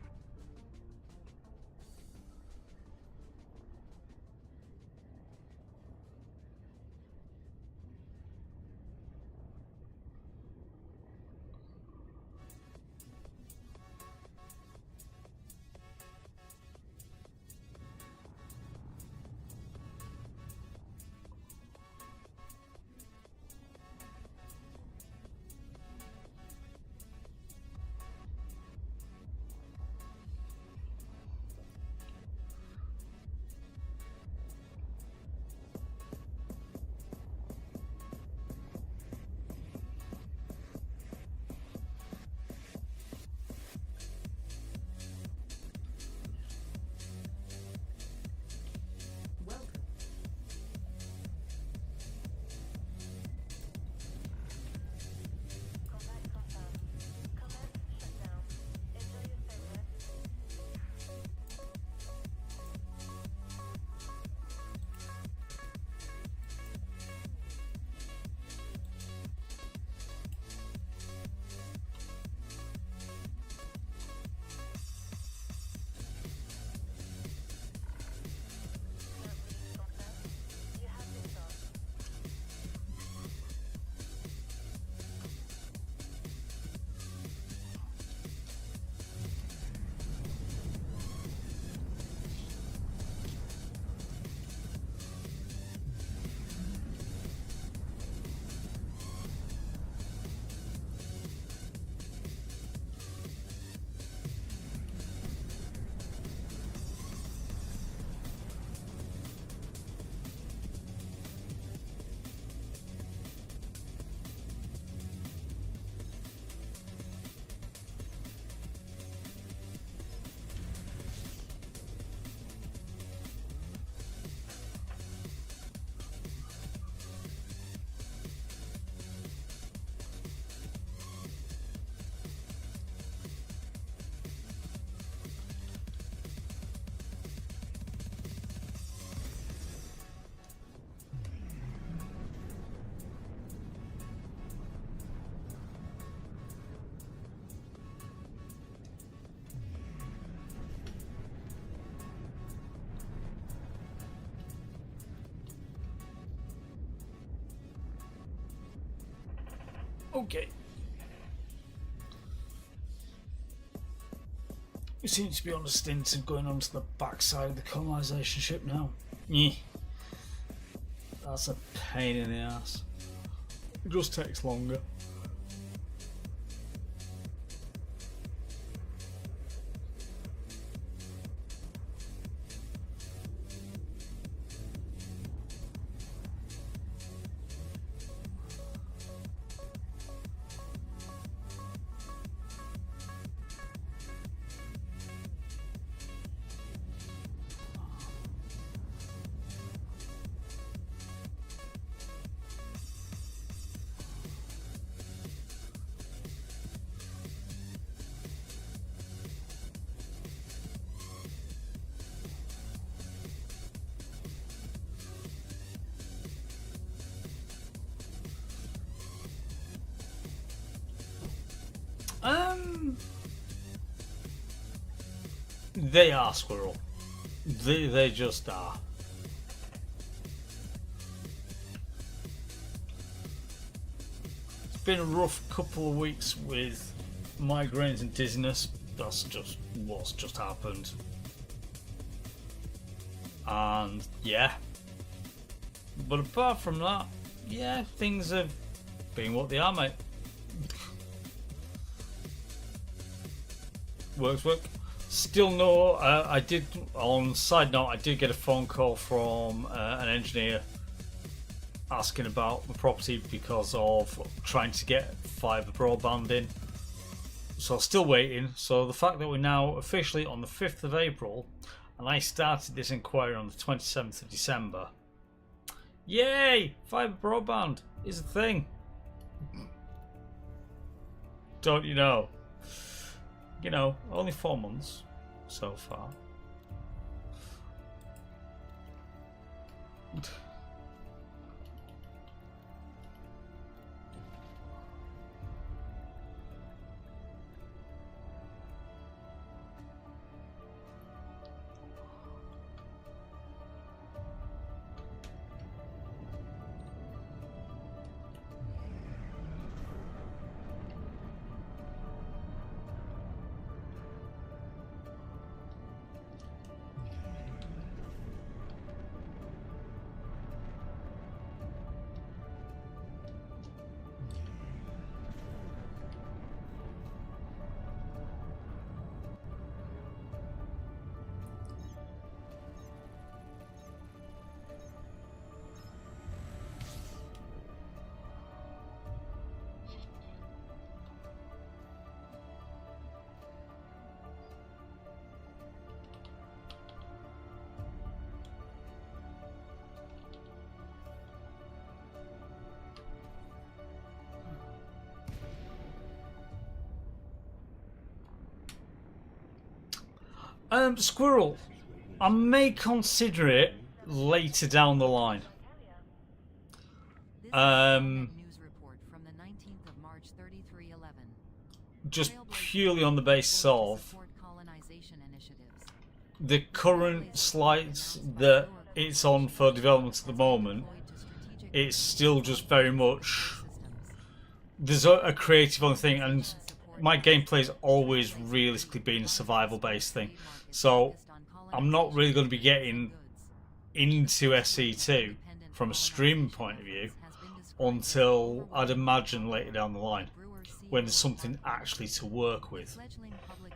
Okay. We seem to be on a stint of going onto the backside of the colonisation ship now. Yeah. That's a pain in the ass. It just takes longer. They are Squirrel. They just are. It's been a rough couple of weeks with migraines and dizziness. That's just what's just happened. And yeah. But apart from that, yeah, things have been what they are, mate. Work. Still no, I did, on side note, I did get a phone call from an engineer asking about the property because of trying to get fibre broadband in. So still waiting. So the fact that we're now officially on the 5th of April and I started this inquiry on the 27th of December. Yay! Fibre broadband is a thing. Don't you know? You know, only 4 months so far. Squirrel, I may consider it later down the line. Just purely on the basis of the current slides that it's on for development at the moment. It's still just very much, there's a creative on the thing, and my gameplay's always realistically been a survival based thing, so I'm not really going to be getting into SE2 from a stream point of view until I'd imagine later down the line when there's something actually to work with.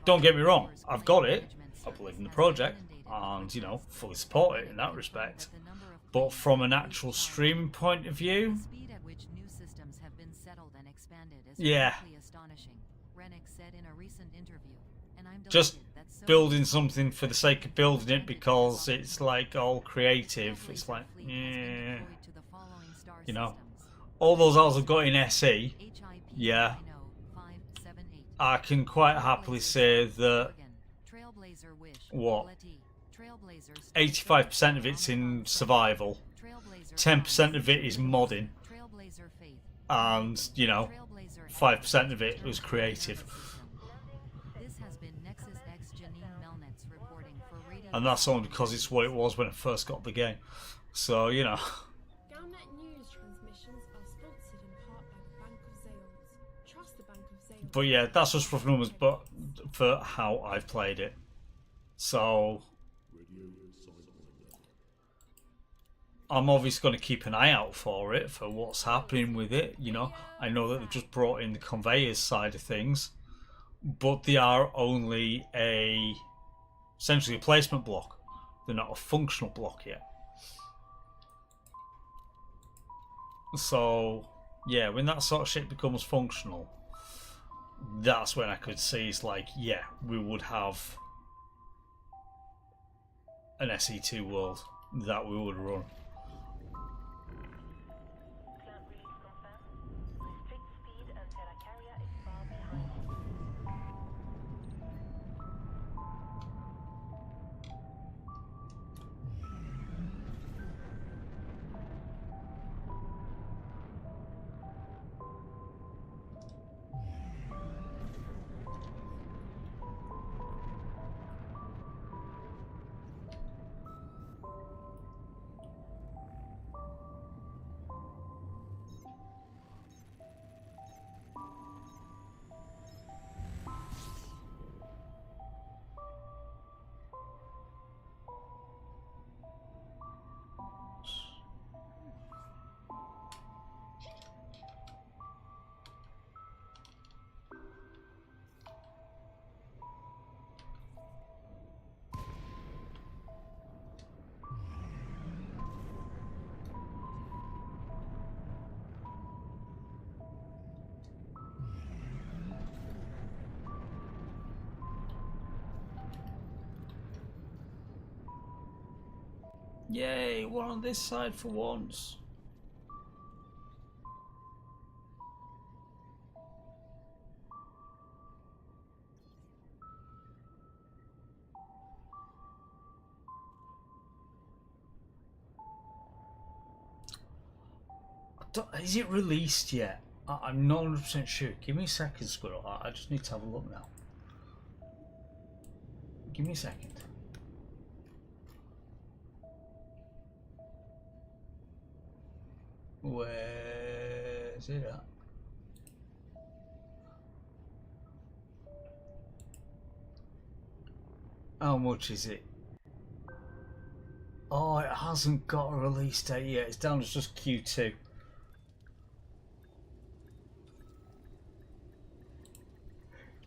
Don't get me wrong, I've got it, I believe in the project, and you know, fully support it in that respect, but from an actual stream point of view, yeah, just building something for the sake of building it because it's like all creative, it's like, yeah, you know, all those hours I've got in SE, yeah, I can quite happily say that, what, 85% of it's in survival, 10% of it is modding, and, you know, 5% of it was creative. And that's only because it's what it was when I first got the game. So, you know. Galnet News transmissions are sponsored in part by the Bank of Zales. But yeah, that's just rough numbers, but for how I've played it. So I'm obviously going to keep an eye out for it, for what's happening with it. You know, I know that they've just brought in the conveyors side of things, but they are only essentially a placement block. They're not a functional block yet. So yeah, when that sort of shit becomes functional, that's when I could see it's like, yeah, we would have an SE2 world that we would run. Yay, we're on this side for once. Is it released yet? I'm not 100% sure. Give me a second, Squirrel. I just need to have a look now. Give me a second. Where is it at? How much is it? Oh, it hasn't got a release date yet. It's down as just Q2.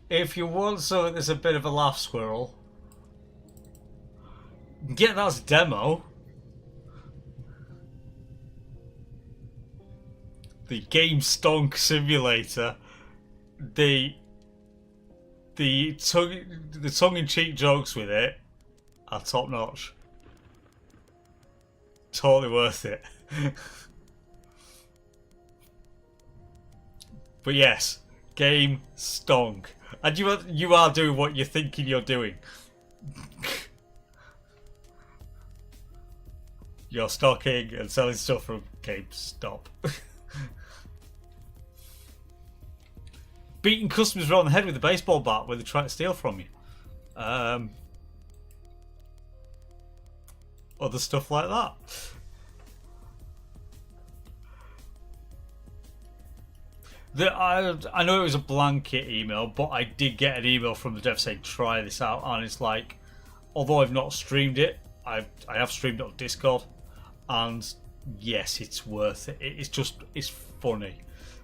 If you want something that's a bit of a laugh, Squirrel, get that as a demo. The Game Stonk Simulator. The tongue-in-cheek jokes with it are top notch. Totally worth it. But yes, Game Stonk. And you are doing what you're thinking you're doing. You're stocking and selling stuff from GameStop. Beating customers around the head with a baseball bat when they try to steal from you. Other stuff like that. I know it was a blanket email, but I did get an email from the dev saying try this out, and it's like, although I've not streamed it, I have streamed it on Discord, and yes, it's worth it. It's funny.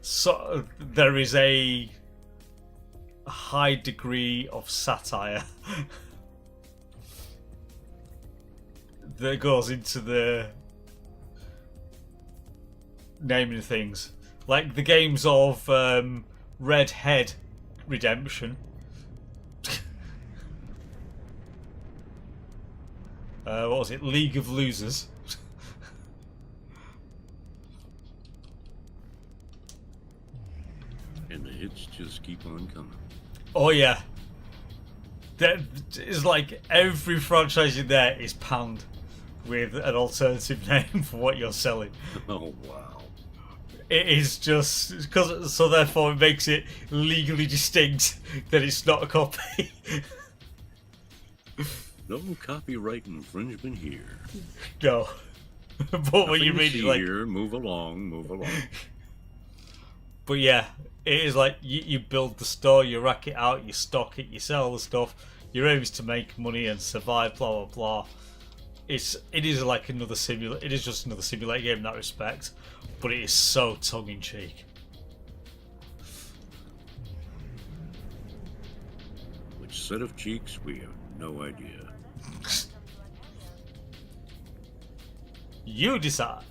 So there is a high degree of satire that goes into the naming things. Like the games of Red Head Redemption. What was it? League of Losers. And the hits just keep on coming. Oh yeah. That is like every franchise in there is panned with an alternative name for what you're selling. Oh wow. It is just because, so therefore it makes it legally distinct that it's not a copy. No copyright infringement here. No. But when you read it, like, here, move along, move along. But yeah, it is like you build the store, you rack it out, you stock it, you sell the stuff. Your aim is to make money and survive. Blah blah blah. It is like another simulator. It is just another simulator game in that respect, but it is so tongue in cheek. Which set of cheeks, we have no idea. You decide.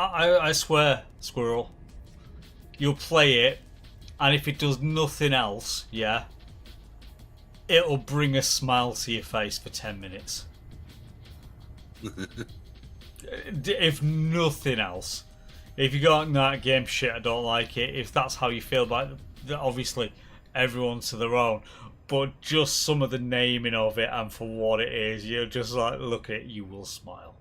I swear, Squirrel, you'll play it, and if it does nothing else, yeah, it'll bring a smile to your face for 10 minutes. If nothing else. If you go, nah, game shit, I don't like it, if that's how you feel about it, obviously, everyone to their own. But just some of the naming of it and for what it is, you're just like, look at it, you will smile.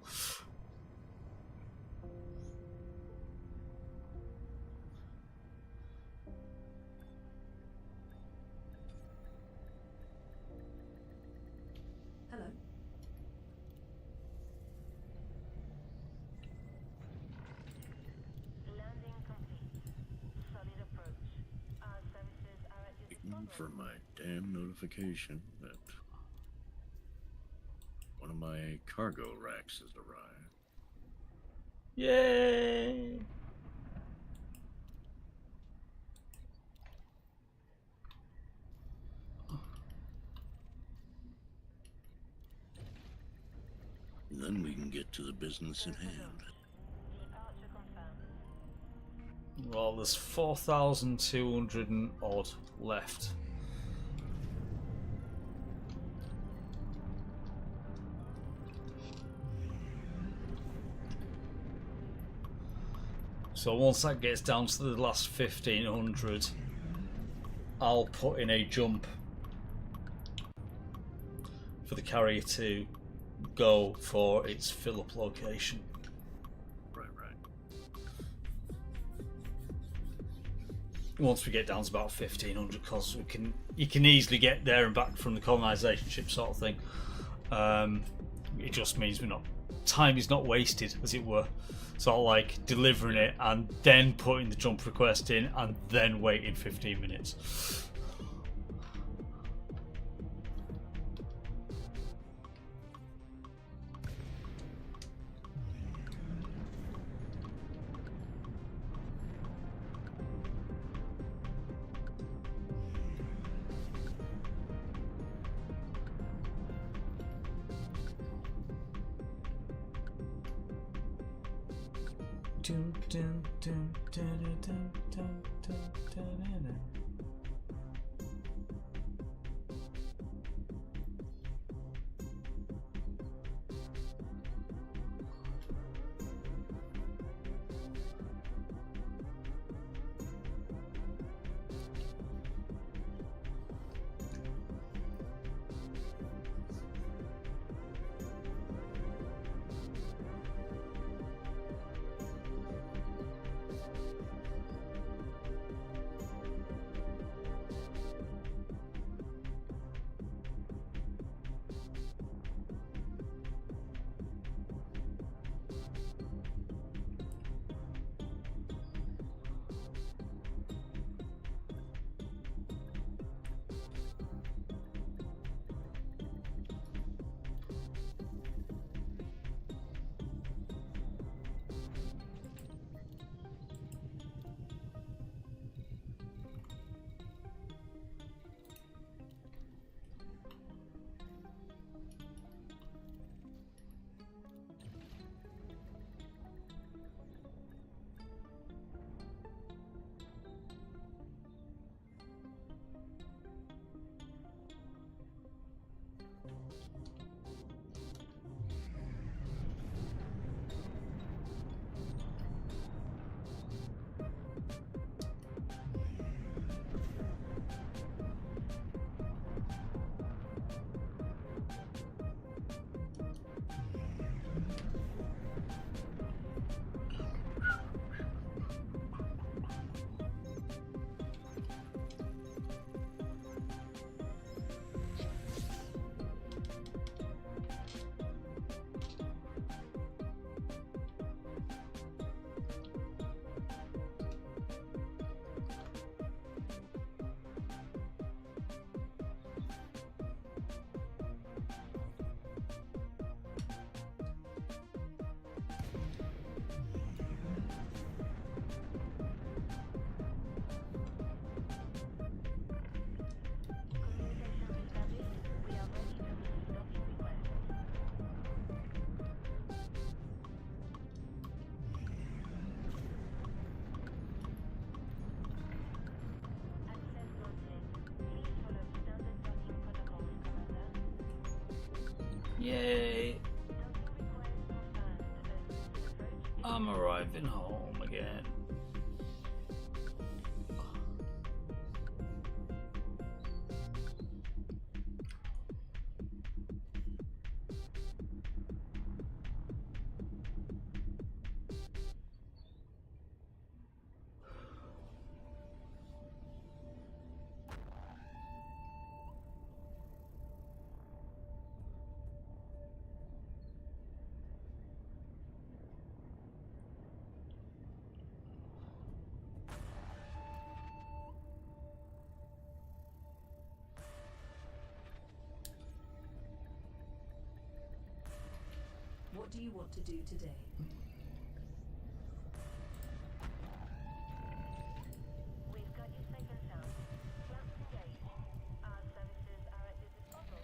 Hello. Waiting for my damn notification that one of my cargo racks has arrived. Yay! And then we can get to the business in hand. Well, there's 4,200 and odd left. So once that gets down to the last 1,500, I'll put in a jump for the carrier to go for its fill-up location. Right. Once we get down to about 1,500, because you can easily get there and back from the colonisation ship sort of thing. It just means time is not wasted, as it were. Sort of like delivering it and then putting the jump request in and then waiting 15 minutes. Yay! I'm arriving home again. What do you want to do today? We've got you safe and sound. Flaps engaged. Our services are at your disposal.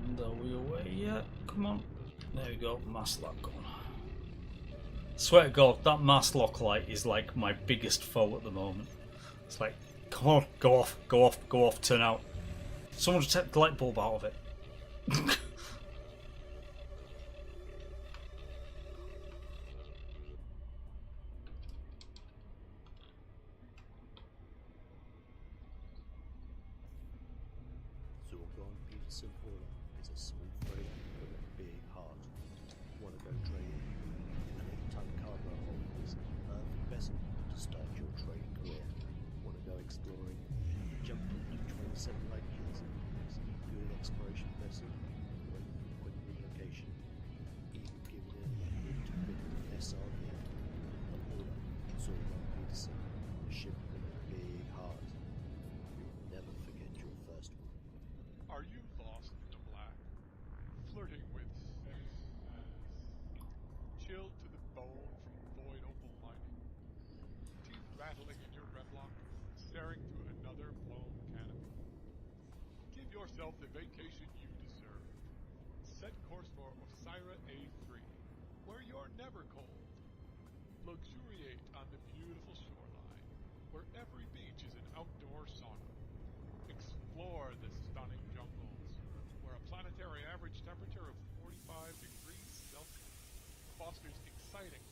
And are we away yet? Come on. There we go, mass lock on. Swear to God, that mass lock light is like my biggest foe at the moment. It's like, come on, go off, go off, go off, turn out. Someone just take the light bulb out of it. Zorgon Peterson Order is a smooth freighter with a big heart. Want to go trading? An 8-ton cargo hold is a perfect vessel to start your trading career. Want to go exploring? Jump into 27 light years. It's a good exploration vessel. Great for quick relocation. Even give it a bit to fit an SRV. The Order, Zorgon Peterson, a ship with a big heart. You'll never forget your first one. Are you lost in the black? Flirting with chilled to the bone from void opal mining? Teeth rattling in your revlock, staring through another blown canopy? Give yourself the vacation you deserve. Set course for Osira A3, where you're never cold. Luxuriate on the beautiful shoreline, where every beach is an outdoor sauna. Explore the stunning jungles, where a planetary average temperature of 45 degrees Celsius fosters exciting,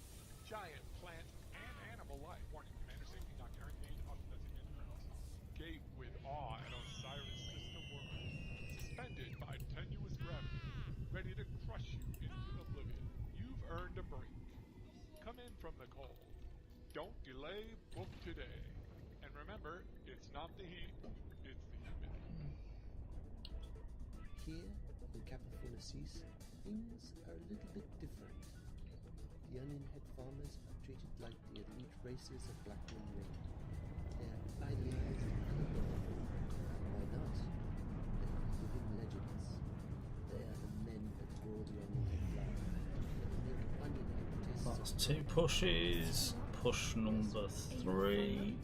giant plant and animal life. Warning, Commander Safety not guaranteed. Designated colonels. Gape with awe at Osiris' sister world, suspended by tenuous gravity, ready to crush you into oblivion. You've earned a break. Come in from the cold. Don't delay, book today. And remember, it's not the heat, it's the humidity. Here, in Capricorn-Assis, things are a little bit different. The onion head farmers are treated like the elite races of Blackman Ring. They're idolized and adored. Why not? They're living legends. They are the men that grow the onion head flower, that make onion head taste That's so 2 pushes. Push number 3.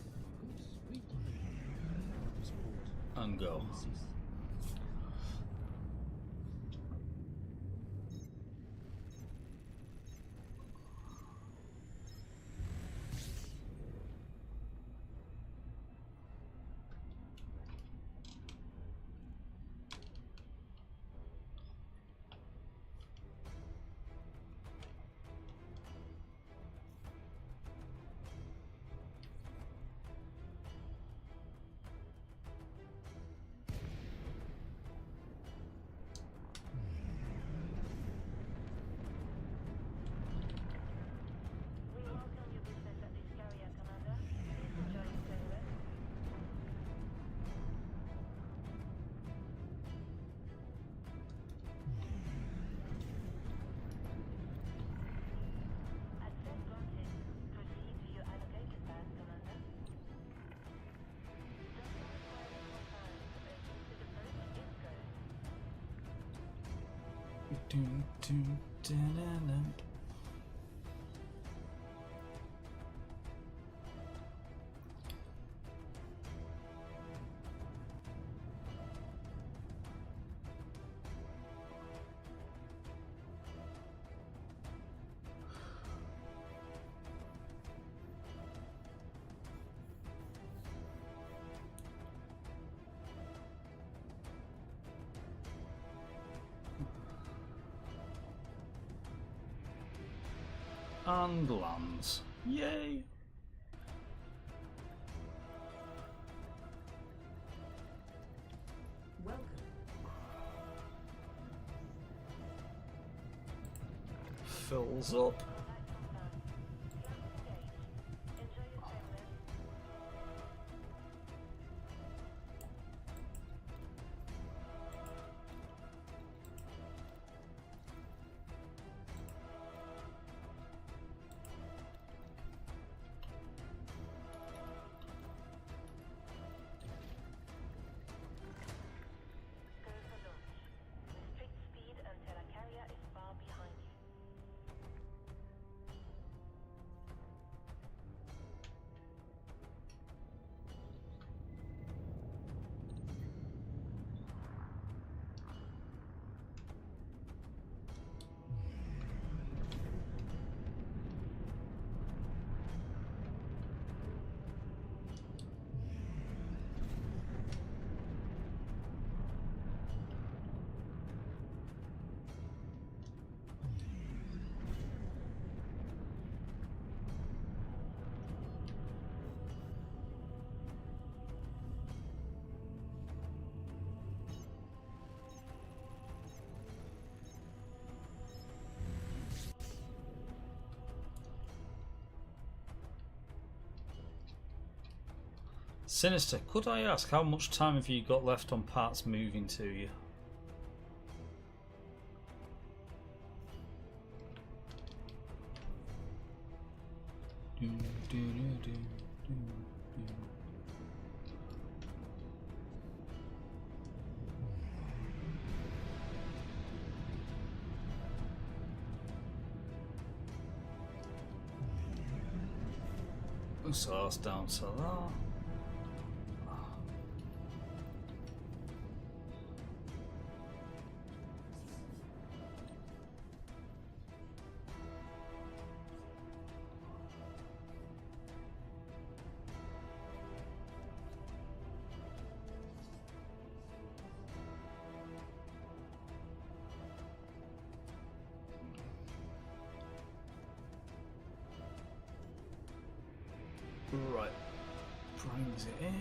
And go. Dun, dun, dun, dun, dun. And lands. Yay! Welcome. Fills up. Sinister, could I ask how much time have you got left on parts moving to you? So that's down to that. Right, brings it in.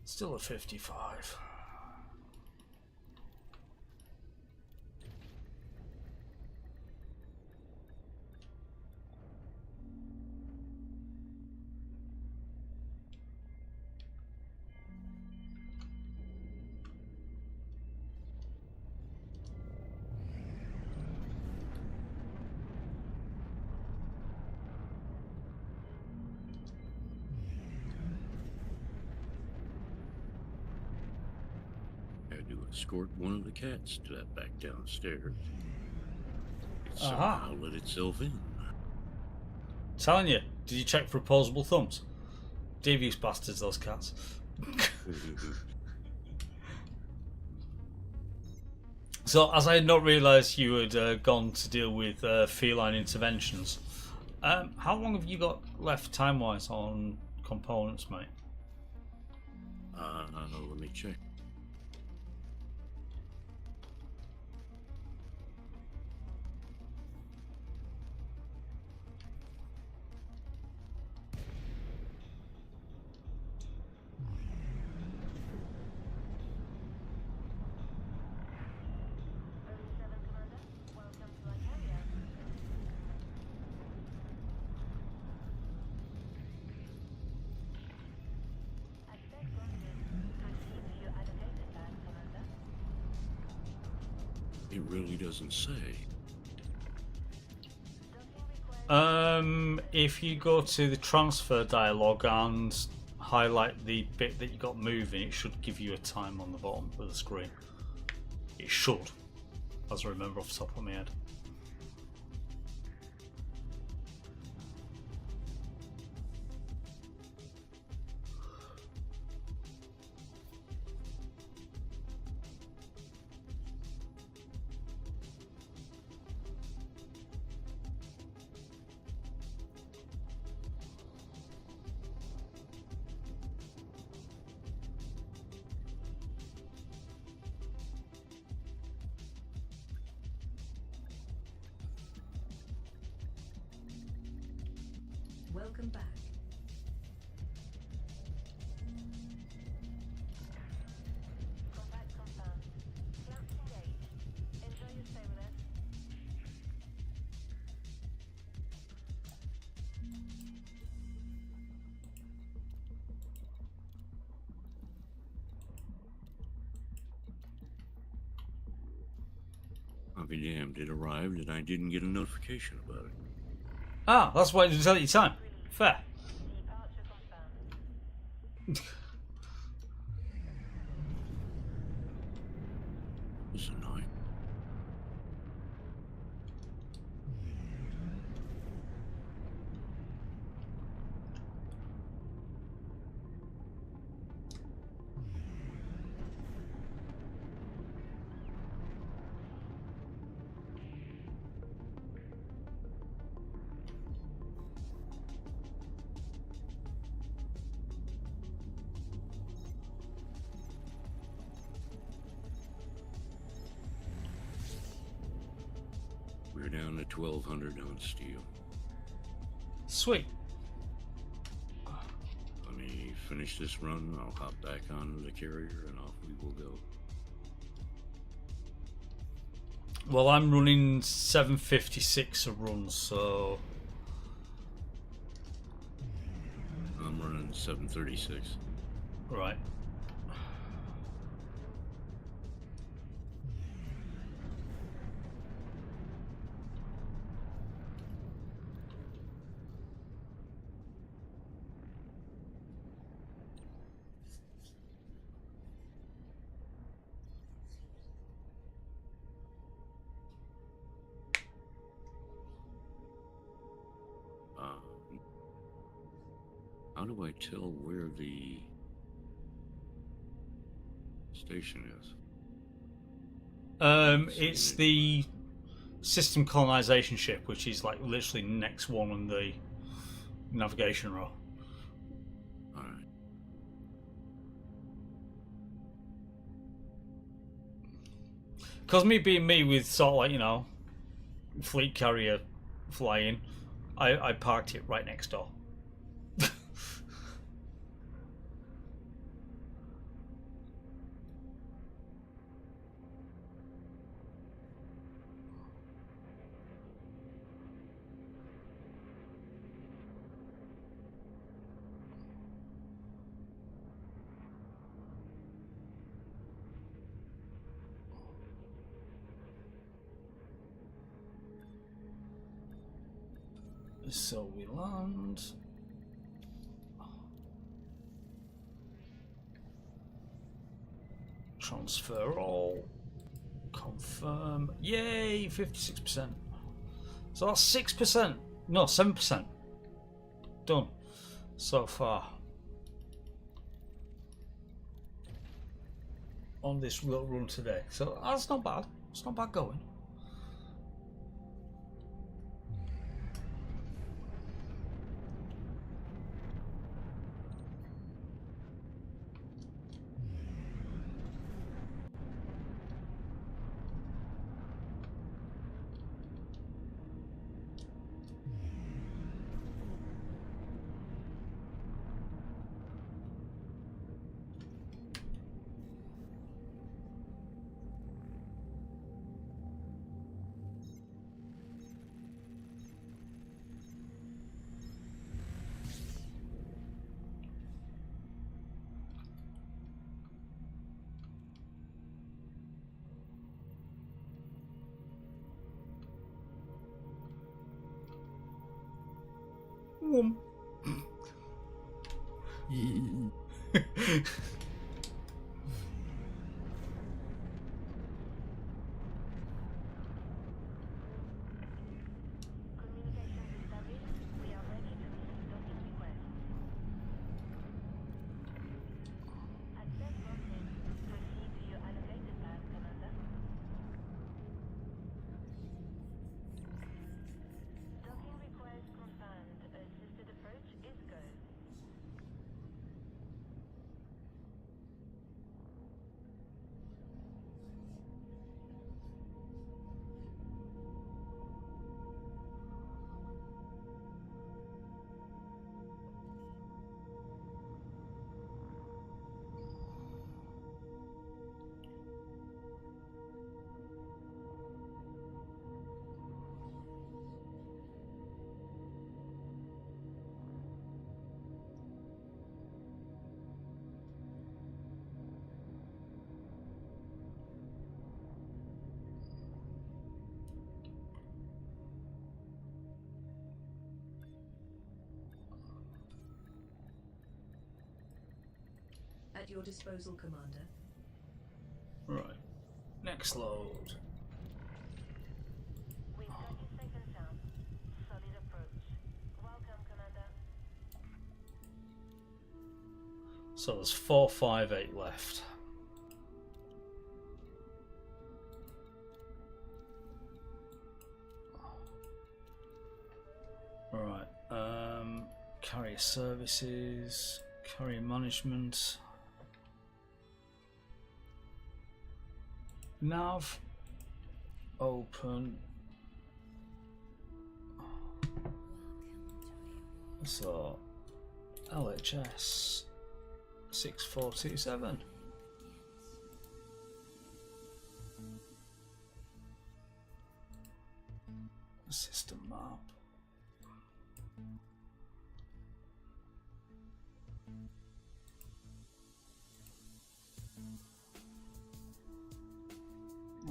Still at 55. Had to escort one of the cats to that back downstairs. It Aha. somehow let itself in. Telling you, did you check for opposable thumbs? Devious bastards, those cats. So, as I had not realised you had gone to deal with feline interventions, how long have you got left time-wise on components, mate? Let me check. It really doesn't say. If you go to the transfer dialog and highlight the bit that you got moving, it should give you a time on the bottom of the screen. It should, as I remember off the top of my head. Welcome back. Contact confirmed. Flaps engaged. Enjoy your stay with us. I'll be damned, it arrived and I didn't get a notification about it. Ah, that's why it didn't tell you time. Fair. Departure confirmed. It's annoying. We're down to 1200 on steel. Sweet. Let me finish this run, I'll hop back on the carrier and off we will go. Well, I'm running 756 a run, so I'm running 736. right. How do I tell where the station is? It's the system colonization ship, which is like literally next one on the navigation row. Alright. Because me being me with sort of like, you know, fleet carrier flying, I parked it right next door. So we land. Transfer all. Confirm. Yay, 56%. So that's 6%. No, 7%. Done so far. On this little run today. So that's not bad. It's not bad going. Whoom. At your disposal, Commander. Right. Next load. We've got you safe and sound. Solid approach. Welcome, Commander. So there's 458 left. Right. Carrier services, carrier management. Nav open. So LHS 6427. System map.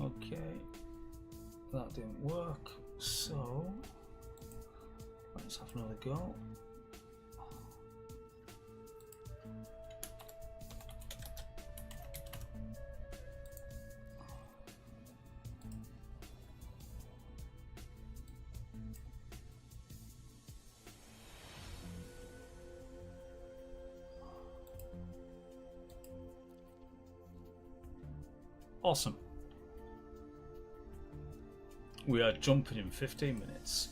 Okay, that didn't work, so let's have another go. Awesome. We are jumping in 15 minutes.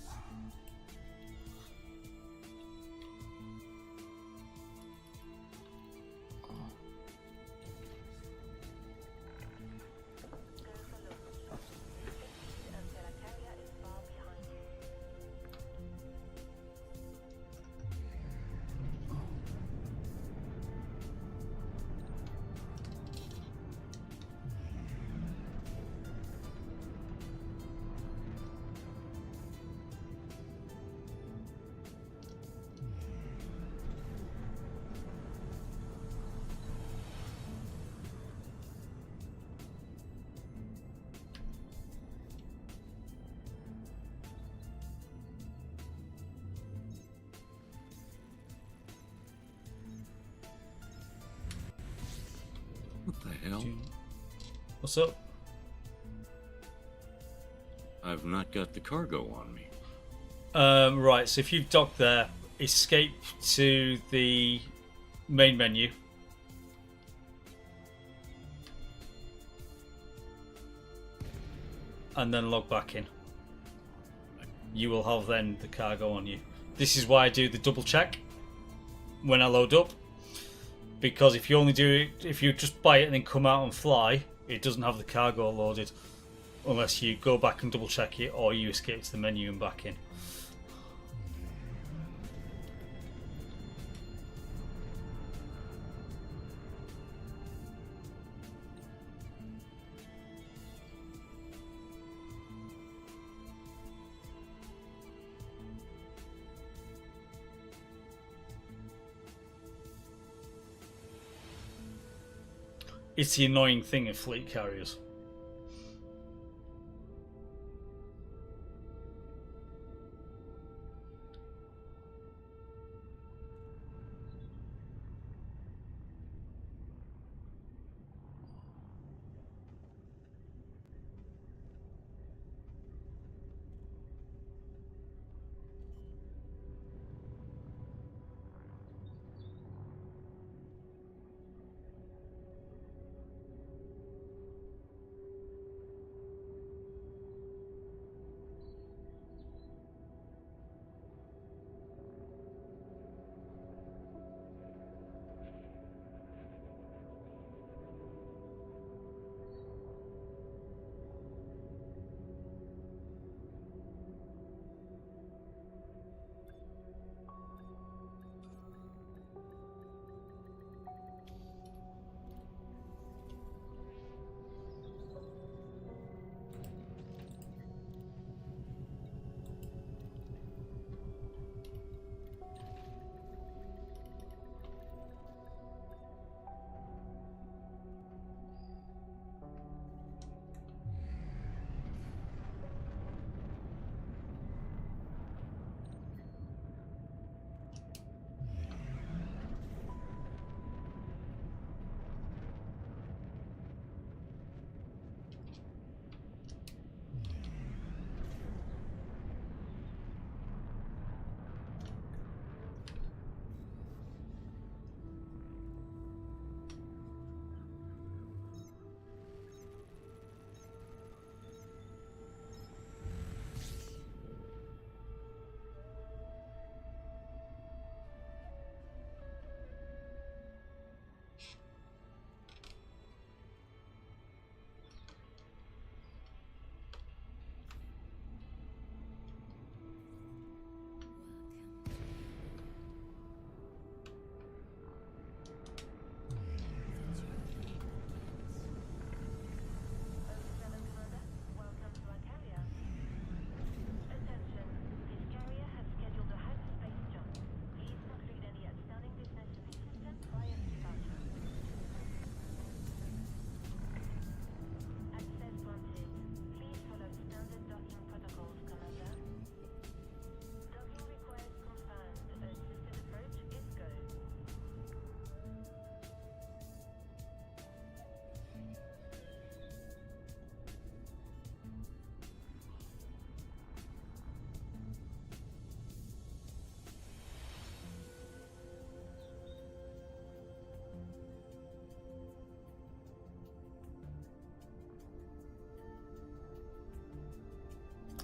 What the hell? What's up? I've not got the cargo on me. Right, so if you've docked there, escape to the main menu. And then log back in. You will have then the cargo on you. This is why I do the double check when I load up. Because if you only do it, if you just buy it and then come out and fly, it doesn't have the cargo loaded. Unless you go back and double check it or you escape to the menu and back in. It's the annoying thing of fleet carriers.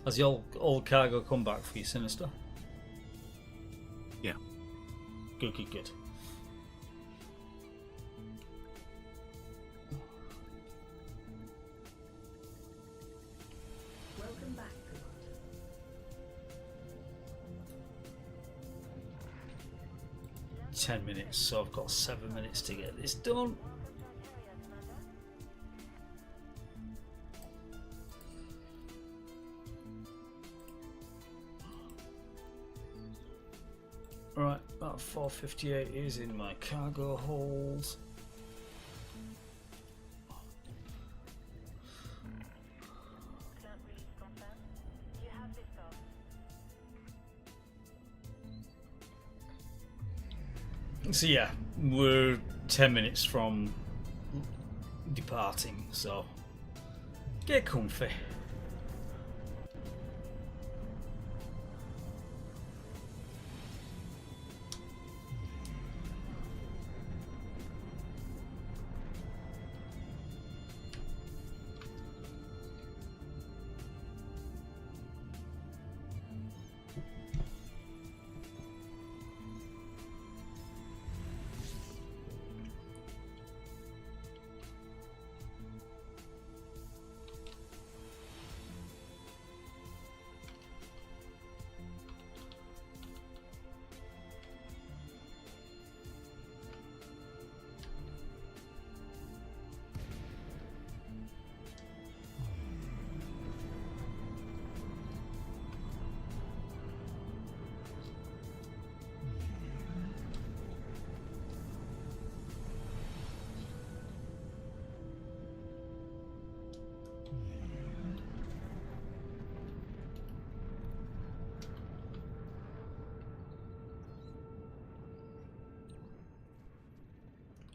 Has the old cargo come back for you, Sinister? Yeah. Good, good, good. Welcome back, Commander. 10 minutes, so I've got 7 minutes to get this done. Right, that 458 is in my cargo hold. So yeah, we're 10 minutes from departing, so get comfy.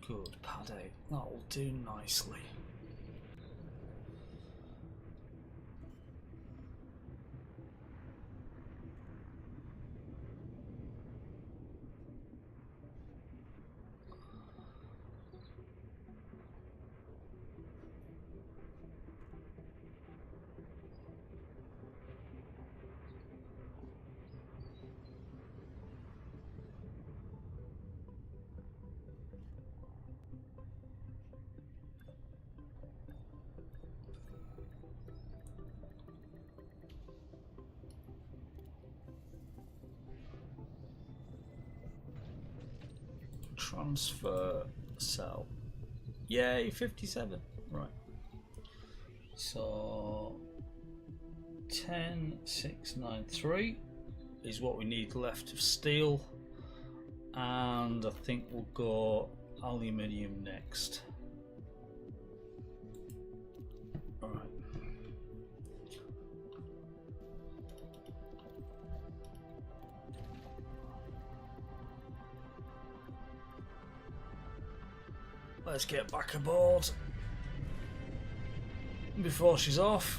Good, Paddy. That'll do nicely. Transfer cell. Yay, 57. Right. So 10693 is what we need left of steel, and I think we'll go aluminium next. All right. Let's get back aboard before she's off.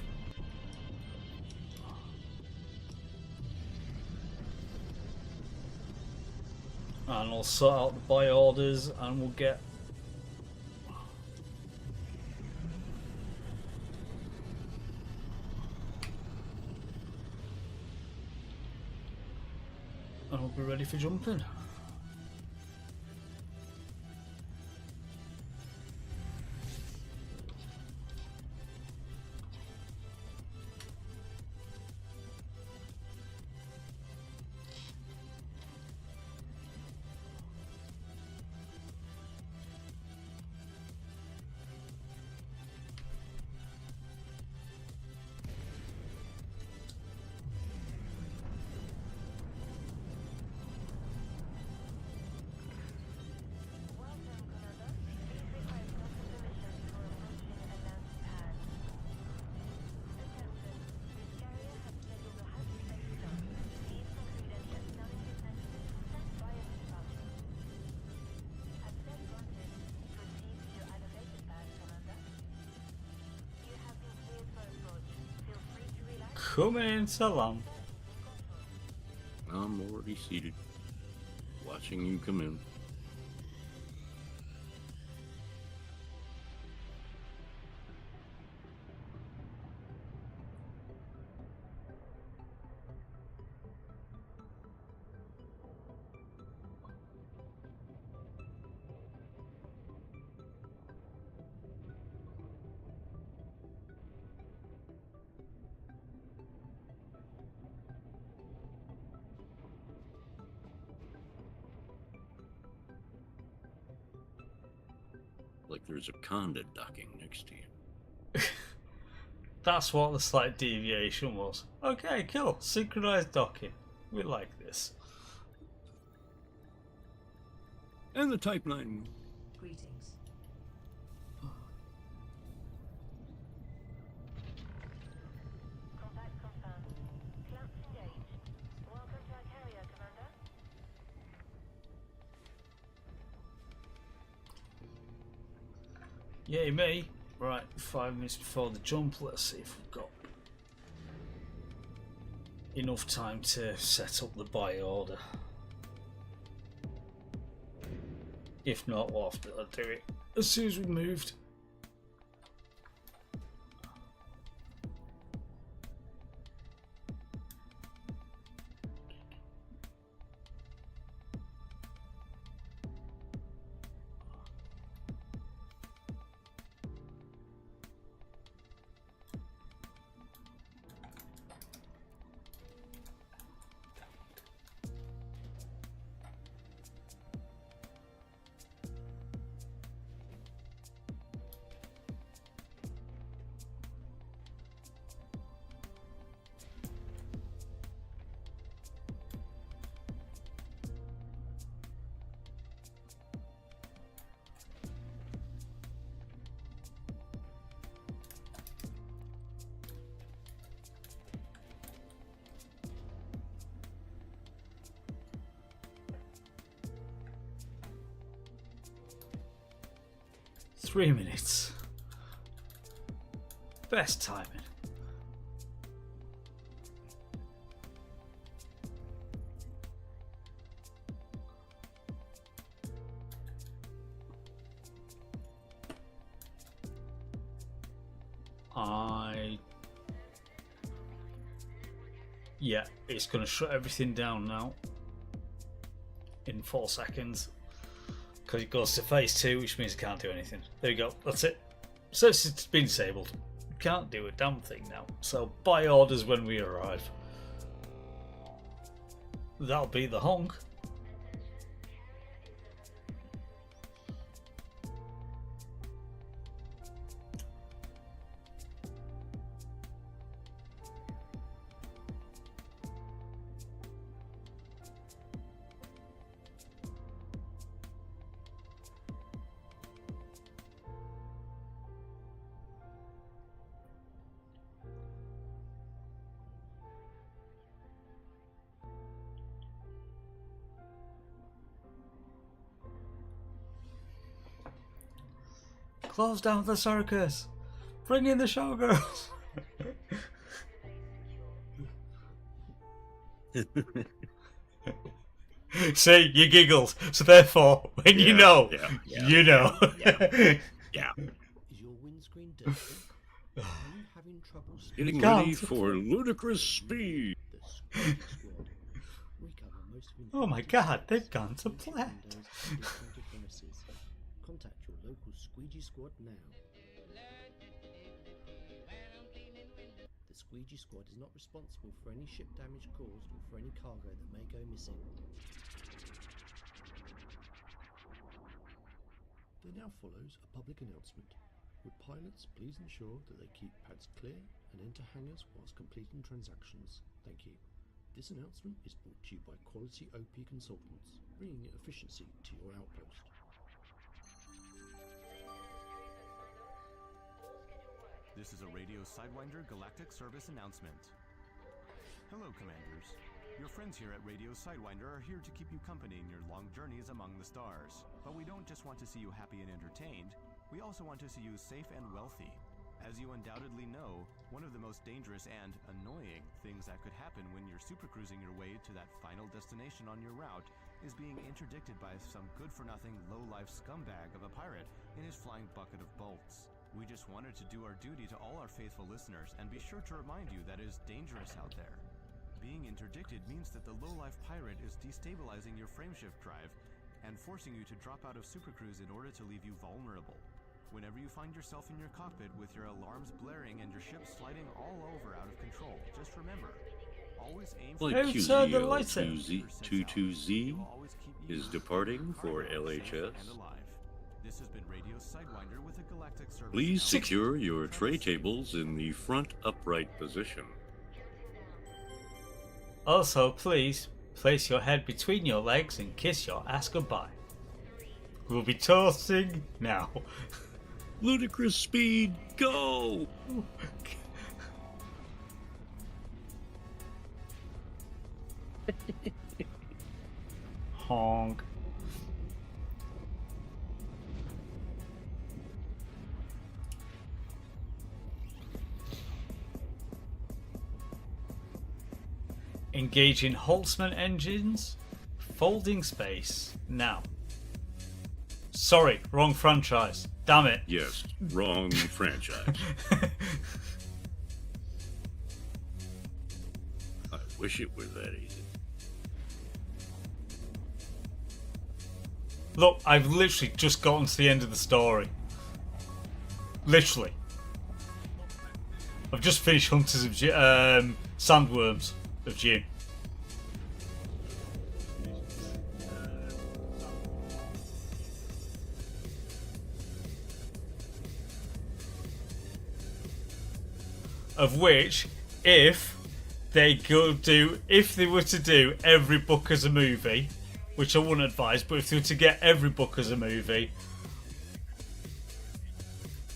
And I'll sort out the buy orders and we'll get and we'll be ready for jumping. Come in, Salam. I'm already seated, watching you come in. there's a conda docking next to you. That's what the slight deviation was. Okay, cool. Synchronized docking. We like this. And the Type 9. Greetings. Contact confirmed. Clamps engaged. Welcome to Icaria, Commander. Yay me. Right, 5 minutes before the jump. Let's see if we've got enough time to set up the buy order. If not, we'll have to do it as soon as we've moved. Three minutes. Best timing. Yeah, it's going to shut everything down now in 4 seconds because it goes to phase 2, which means it can't do anything. There you go, that's it. So it's been disabled. Can't do a damn thing now. So buy orders when we arrive. That'll be the honk. Close down the circus. Bring in the showgirls. See, you giggled. So therefore, when you know, you know. Yeah. Is your windscreen dirty? Are you having trouble Getting ready for ludicrous speed. The Squeegee Squad. We cover most of Oh my god, they've gone to plan. Contact your local Squeegee Squad now. The Squeegee Squad is not responsible for any ship damage caused or for any cargo that may go missing. There now follows a public announcement. Would pilots please ensure that they keep pads clear and enter hangars whilst completing transactions? Thank you. This announcement is brought to you by Quality OP Consultants, bringing efficiency to your outpost. This is a Radio Sidewinder Galactic Service announcement. Hello, Commanders. Your friends here at Radio Sidewinder are here to keep you company in your long journeys among the stars. But we don't just want to see you happy and entertained, we also want to see you safe and wealthy. As you undoubtedly know, one of the most dangerous and annoying things that could happen when you're supercruising your way to that final destination on your route is being interdicted by some good-for-nothing, low-life scumbag of a pirate in his flying bucket of bolts. We just wanted to do our duty to all our faithful listeners and be sure to remind you that it is dangerous out there. Being interdicted means that the low-life pirate is destabilizing your frameshift drive and forcing you to drop out of supercruise in order to leave you vulnerable. Whenever you find yourself in your cockpit with your alarms blaring and your ship sliding all over out of control, just remember, always aim for QZL22Z is departing for LHS. This has been Radio Sidewinder with a galactic service. Please announcement. secure your tray tables in the front upright position. Also, please place your head between your legs and kiss your ass goodbye. We'll be toasting now. Ludicrous speed, go! Honk. Engaging Holtzman engines. Folding space. Now. Sorry, wrong franchise. Damn it. Yes, wrong franchise. I wish it were that easy. Look, I've literally just gotten to the end of the story. Literally. I've just finished Hunters of Sandworms of June. Of which, if they were to do every book as a movie, which I wouldn't advise, but if they were to get every book as a movie,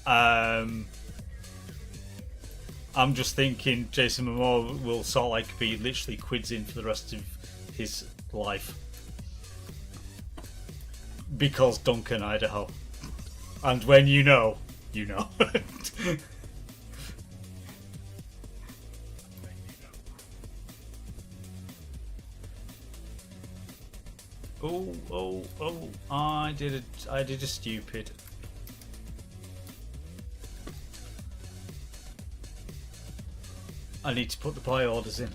I'm just thinking Jason Momoa will sort of like be literally quids in for the rest of his life. Because Duncan, Idaho. And when you know, you know. Oh, I did a stupid. I need to put the buy orders in.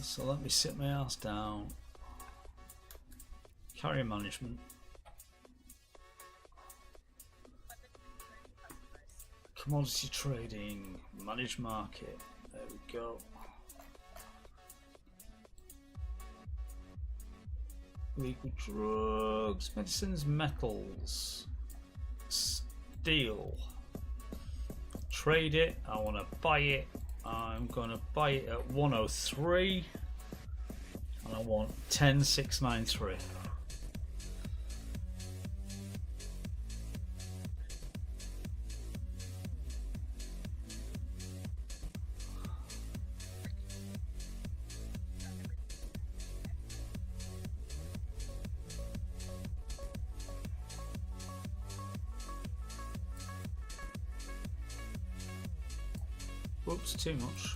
So let me sit my ass down. Carrier management. Commodity trading, manage market, there we go. Legal drugs, medicines, metals, steel. Trade it, I want to buy it. I'm going to buy it at 103 and I want 10693. Whoops, too much.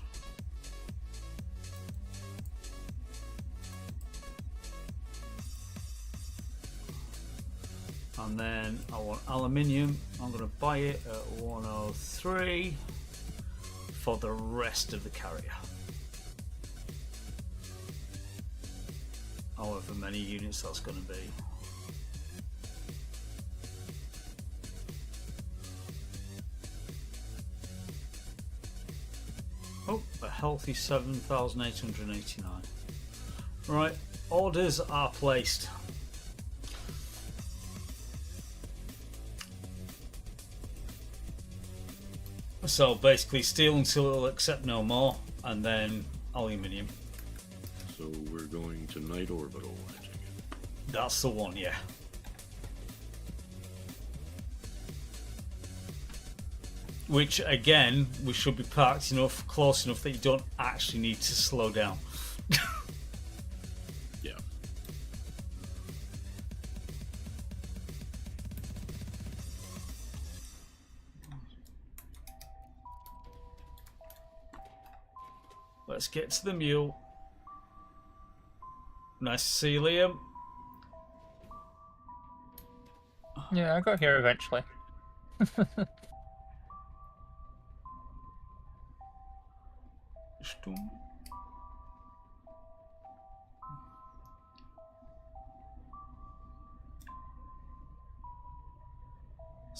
And then I want aluminium. I'm going to buy it at 103 for the rest of the carrier. However many units that's going to be. Oh, a healthy 7,889. Right, orders are placed. So basically steel until it'll accept no more, and then aluminium. So we're going to Night Orbital, I take it. That's the one, yeah. Which again, we should be parked enough, close enough that you don't actually need to slow down. Yeah. Let's get to the mule. Nice to see you, Liam. Yeah, I got here eventually.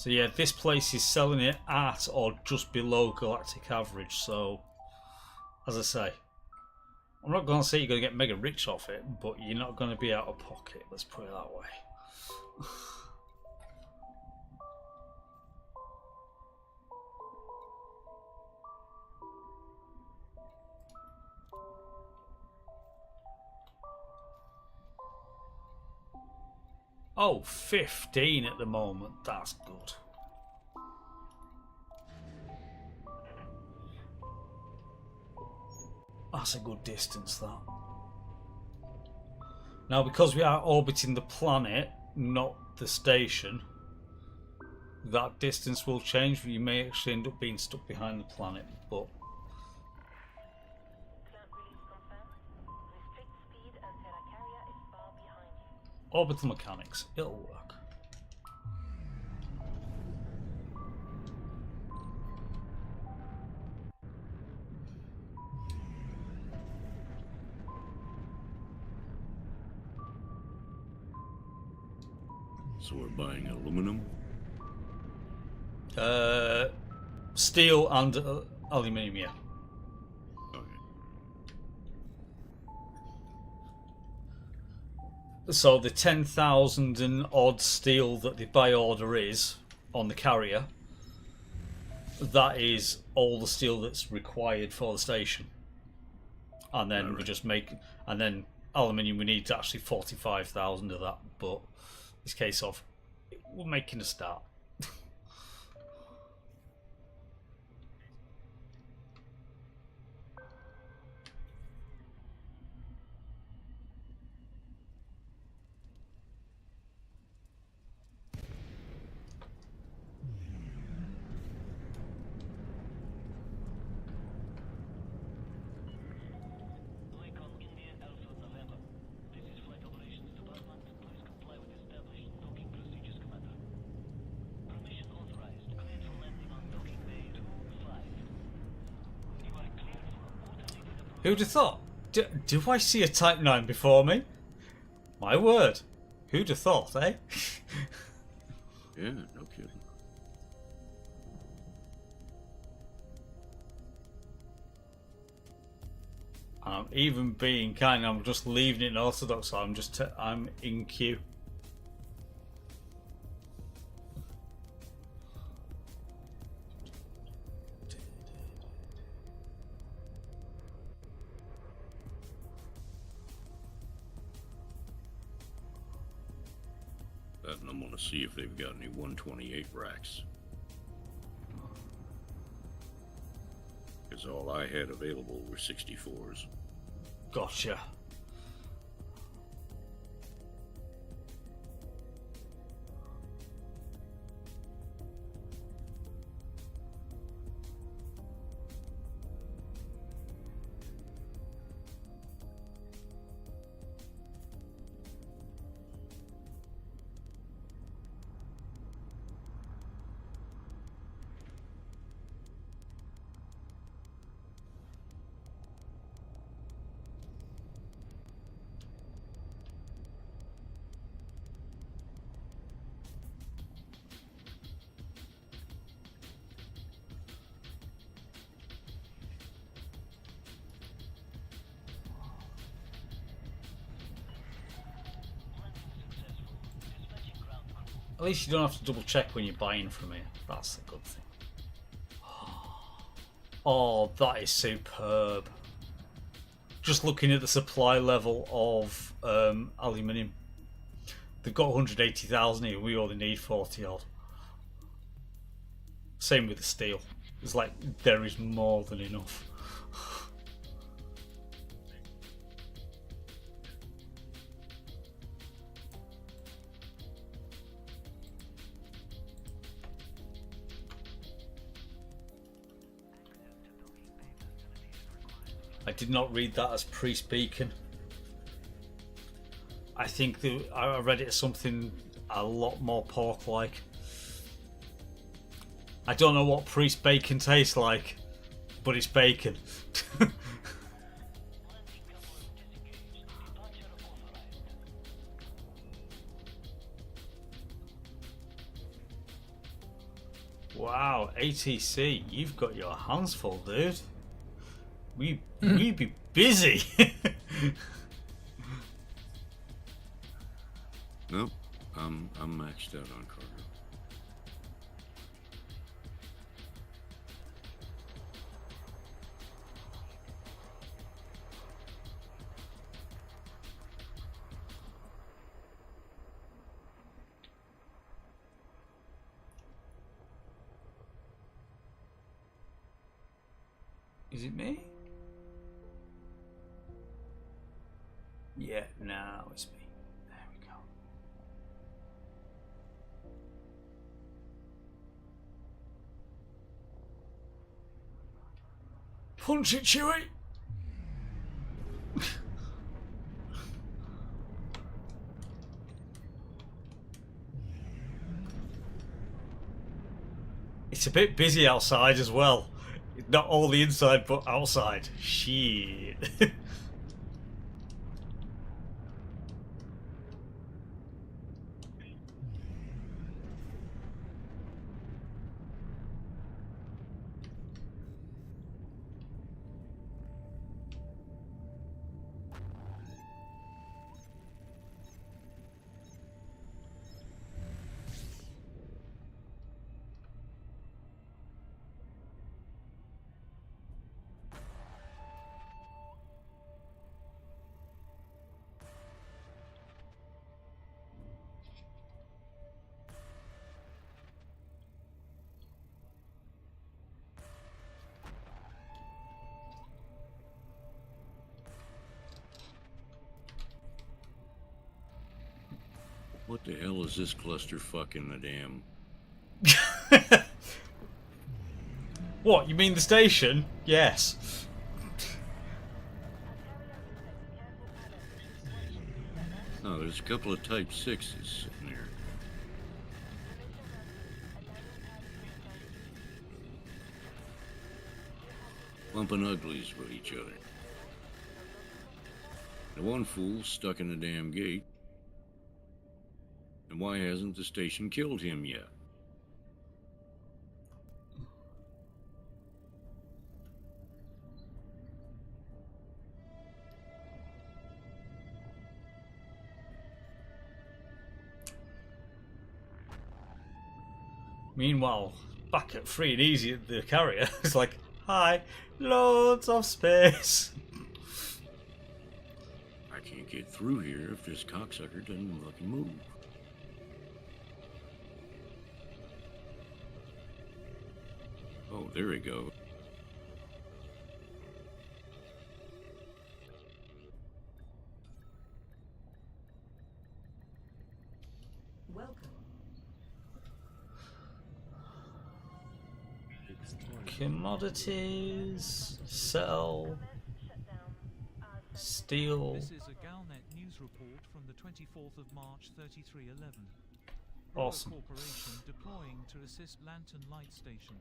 So yeah, this place is selling it at or just below galactic average. So, as I say, I'm not going to say you're going to get mega rich off it, but you're not going to be out of pocket. Let's put it that way. Oh, 15 at the moment. That's good. That's a good distance, that. Now, because we are orbiting the planet, not the station, that distance will change. You may actually end up being stuck behind the planet, but... Orbital mechanics, it'll work. So we're buying aluminum? Steel and aluminium, yeah. So the 10,000 and odd steel that the buy order is on the carrier, that is all the steel that's required for the station. And then we just make, and then aluminium, we need actually 45,000 of that, but it's a case of we're making a start. Who'd have thought? Do I see a Type 9 before me? My word. Who'd have thought, eh? Yeah, no kidding. I'm even being kind, I'm just leaving it in orthodox, so I'm in queue. And I'm gonna see if they've got any 128 racks. Because all I had available were 64s. Gotcha. At least you don't have to double check when you're buying from here. That's the good thing. Oh, that is superb. Just looking at the supply level of aluminium. They've got 180,000 here, we only need 40 odd. Same with the steel. It's like there is more than enough. I did not read that as Priest Beacon. I think I read it as something a lot more pork-like. I don't know what Priest Bacon tastes like, but it's bacon. Wow, ATC, you've got your hands full, dude. We be busy. Nope, I'm maxed out on cargo. Is it me? Yeah, now it's me. There we go. Punch it, Chewie! It's a bit busy outside as well. Not all the inside, but outside. Shit. What the hell is this clusterfuck in the dam? What, you mean the station? Yes. No, there's a couple of Type 6s sitting there. Bumping uglies with each other. The one fool's stuck in the damn gate. And why hasn't the station killed him yet? Meanwhile, back at free and easy at the carrier, it's like, hi, loads of space. I can't get through here if this cocksucker doesn't fucking move. Oh, there we go. Welcome. Commodities, sell, steel. This is a Galnet news report from the 24th of March 3311. Awesome. Corporation deploying to assist Lantern Light Station.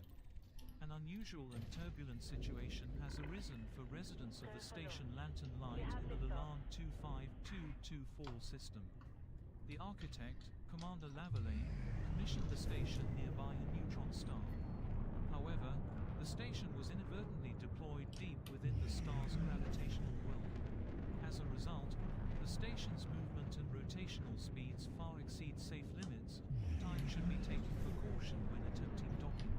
An unusual and turbulent situation has arisen for residents of the station Lantern Light in the Lalande 25224 system. The architect, Commander Lavallee, commissioned the station nearby a neutron star. However, the station was inadvertently deployed deep within the star's gravitational well. As a result, the station's movement and rotational speeds far exceed safe limits. Time should be taken precaution when attempting docking.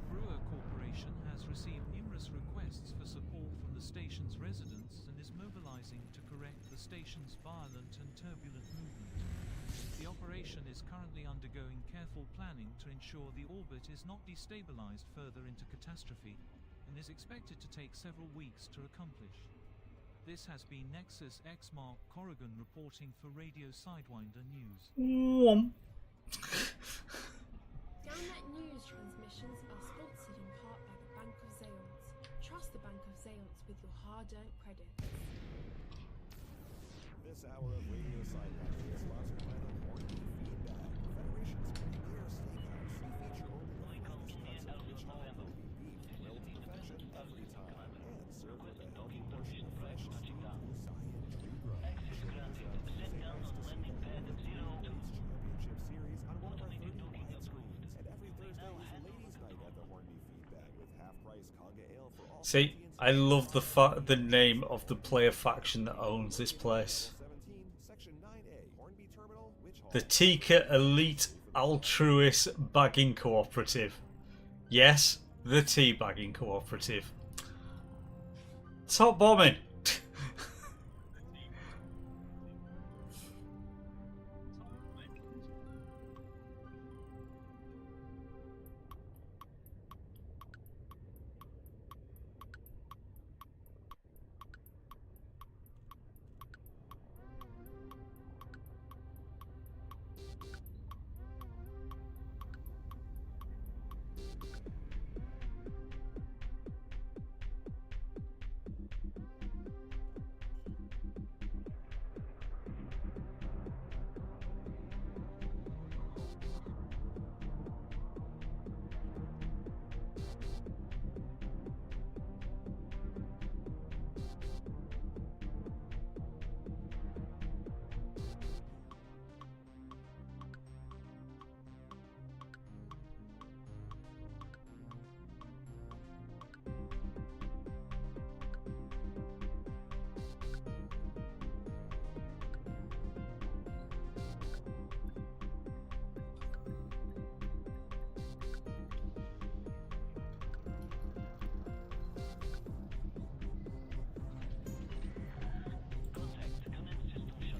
Brewer Corporation has received numerous requests for support from the station's residents and is mobilizing to correct the station's violent and turbulent movement. The operation is currently undergoing careful planning to ensure the orbit is not destabilized further into catastrophe, and is expected to take several weeks to accomplish. This has been Nexus X Mark Corrigan reporting for Radio Sidewinder News. Galnet news transmissions are sponsored in part by the Bank of Zeons. Trust the Bank of Zeons with your hard-earned credits. This hour of Radio Sidewinder is sponsored by the Horny Feedback, Federation's premier steakhouse. We feature only the finest cuts of rich whole beef, grilled to perfection every time, and served with a healthy portion of fresh steamed Hussayan tree grub. Be sure to visit our steakhouse to see the World Championship Series on one of our 30 widescreens. And every Thursday is Ladies See, I love the name of the player faction that owns this place. The Tika Elite Altruist Bagging Cooperative. Yes, the tea bagging cooperative. Top bombing.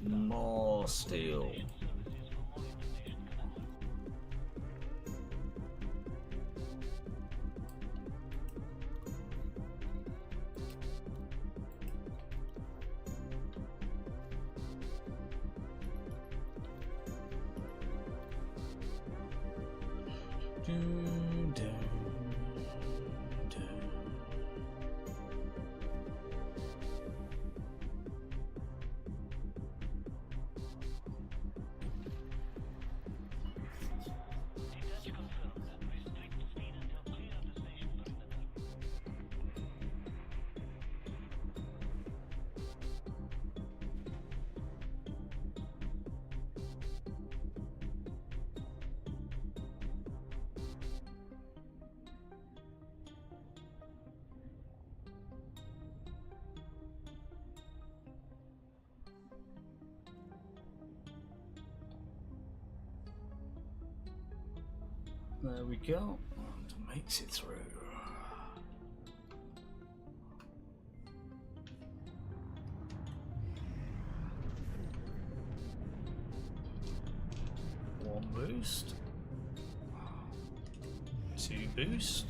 More steel. There we go. And makes it through. One boost. Two boost.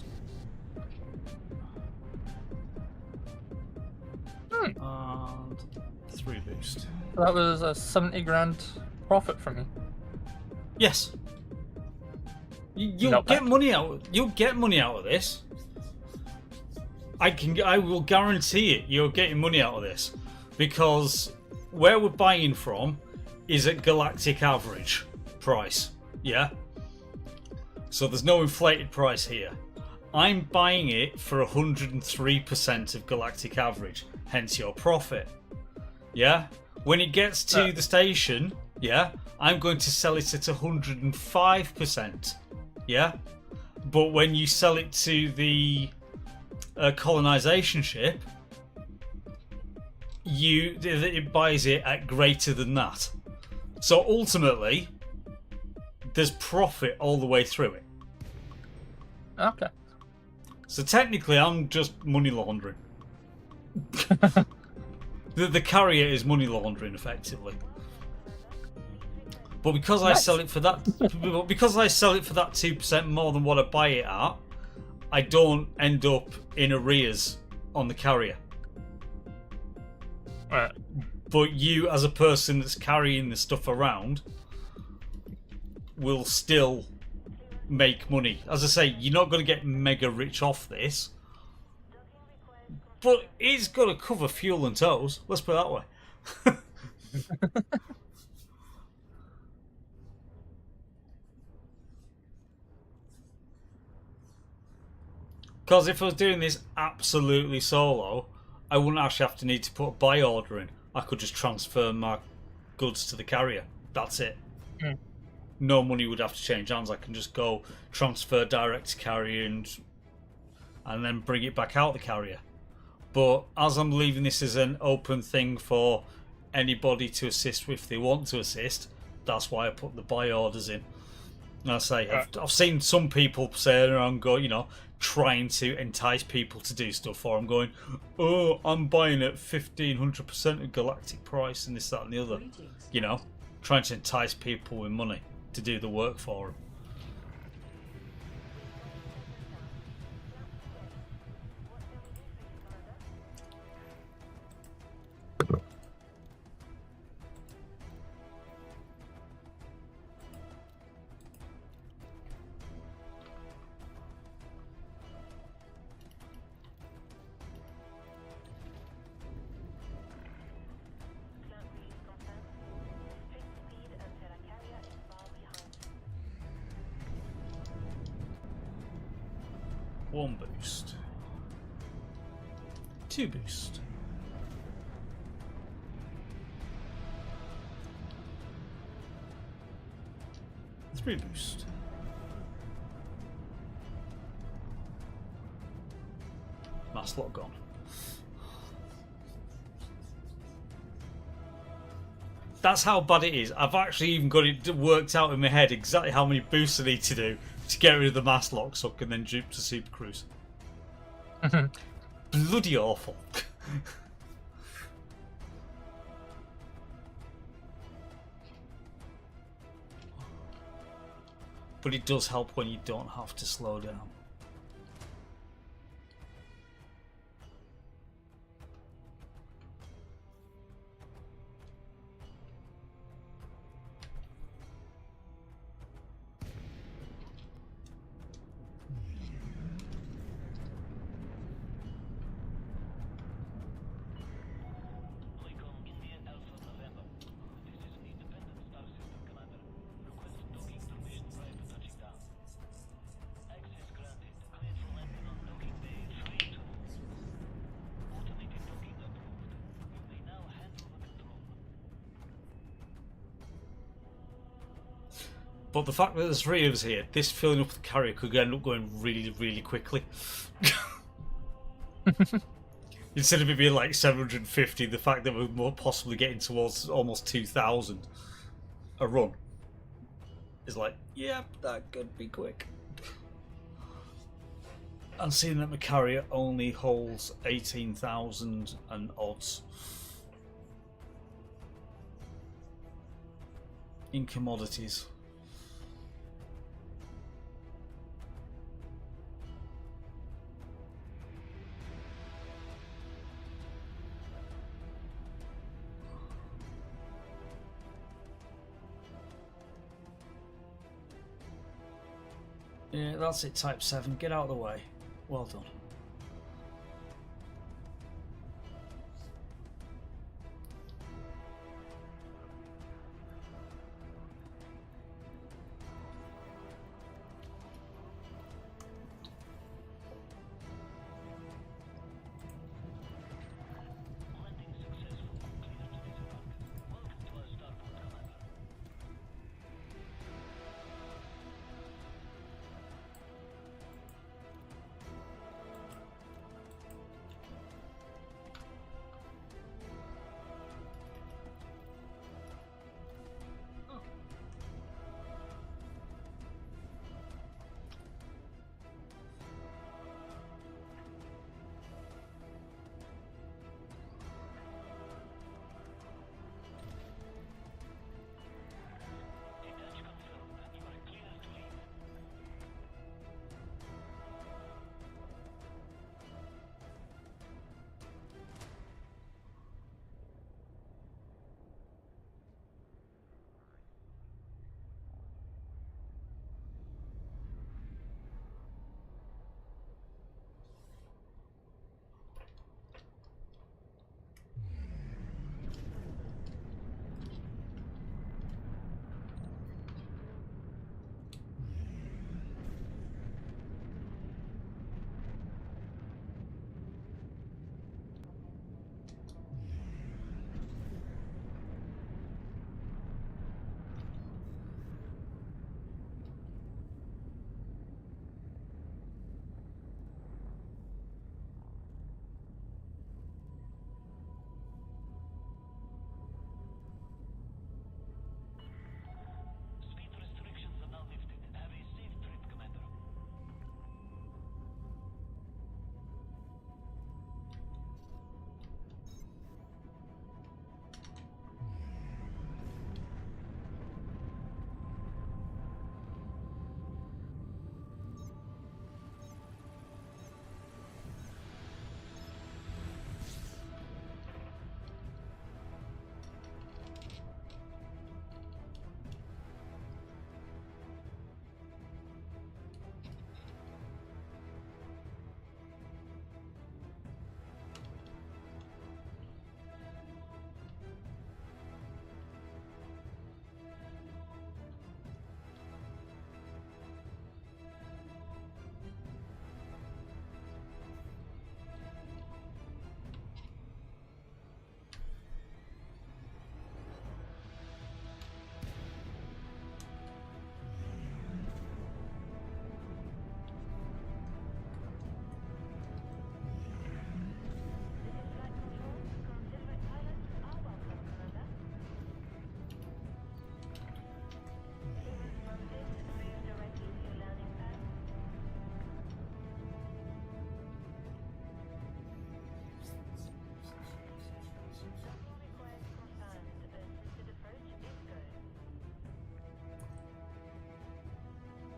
And three boost. That was a 70 grand profit for me. Yes. You'll get money out. You'll get money out of this. I will guarantee it. You're getting money out of this because where we're buying from is at galactic average price. Yeah. So there's no inflated price here. I'm buying it for 103% of galactic average. Hence your profit. Yeah. When it gets to the station, yeah, I'm going to sell it at 105%. Yeah, but when you sell it to the colonization ship, it buys it at greater than that. So ultimately, there's profit all the way through it. Okay. So technically, I'm just money laundering. the carrier is money laundering effectively. But because I sell it for that, because I sell it for that 2% more than what I buy it at, I don't end up in arrears on the carrier. Right. But you, as a person that's carrying the stuff around, will still make money. As I say, you're not going to get mega rich off this, but it's got to cover fuel and tows. Let's put it that way. Because if I was doing this absolutely solo, I wouldn't actually have to need to put a buy order in. I could just transfer my goods to the carrier. That's it. Mm. No money would have to change hands. I can just go transfer direct to carrier and and then bring it back out the carrier. But as I'm leaving this as an open thing for anybody to assist if they want to assist, that's why I put the buy orders in. And I say, I've seen some people say around, go, you know, trying to entice people to do stuff for them, going, oh, I'm buying at 1500% of galactic price and this, that, and the other. You know, trying to entice people with money to do the work for them. One boost. Two boost. Three boost. Mass lock gone. That's how bad it is. I've actually even got it worked out in my head exactly how many boosts I need to do to get rid of the mass lock so I can then juke to Super Cruise. Bloody awful. But it does help when you don't have to slow down. But the fact that there's three of us here, this filling up the carrier could end up going really, really quickly. Instead of it being like 750, the fact that we're more possibly getting towards almost 2,000 a run is like, yeah, that could be quick. And seeing that my carrier only holds 18,000 and odds in commodities. Yeah, that's it, Type 7. Get out of the way. Well done.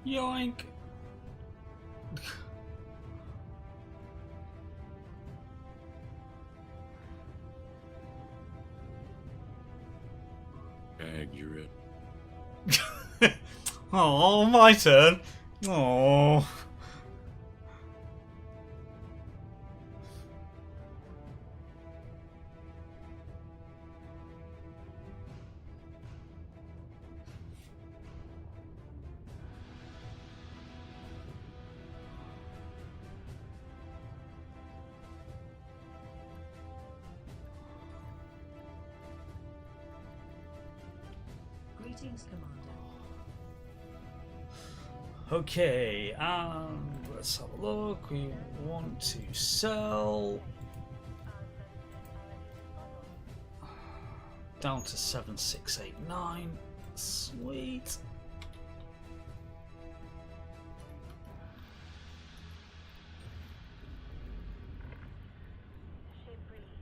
Yoink! Ag, you're it. Oh, my turn. Oh. Greetings, Commander. Okay, let's have a look. We want to sell down to 7689. Sweet. Ship released.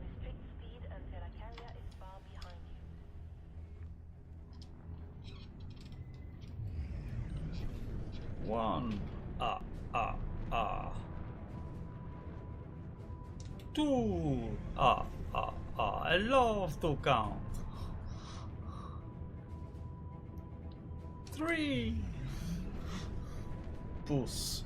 Restrict speed until a carrier is far behind you. One. Two. I love to count. Three. Puss.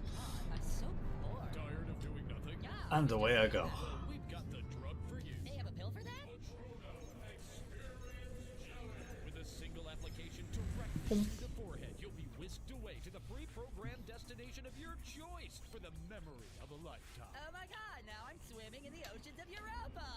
Tired of doing nothing? And away I go. We've got the drug for you. They have a pill for that? With a single application directly to the forehead, you'll be whisked away to the pre-programmed destination of your choice for the memory of a lifetime. Oh my god, now I'm swimming in the oceans of Europa!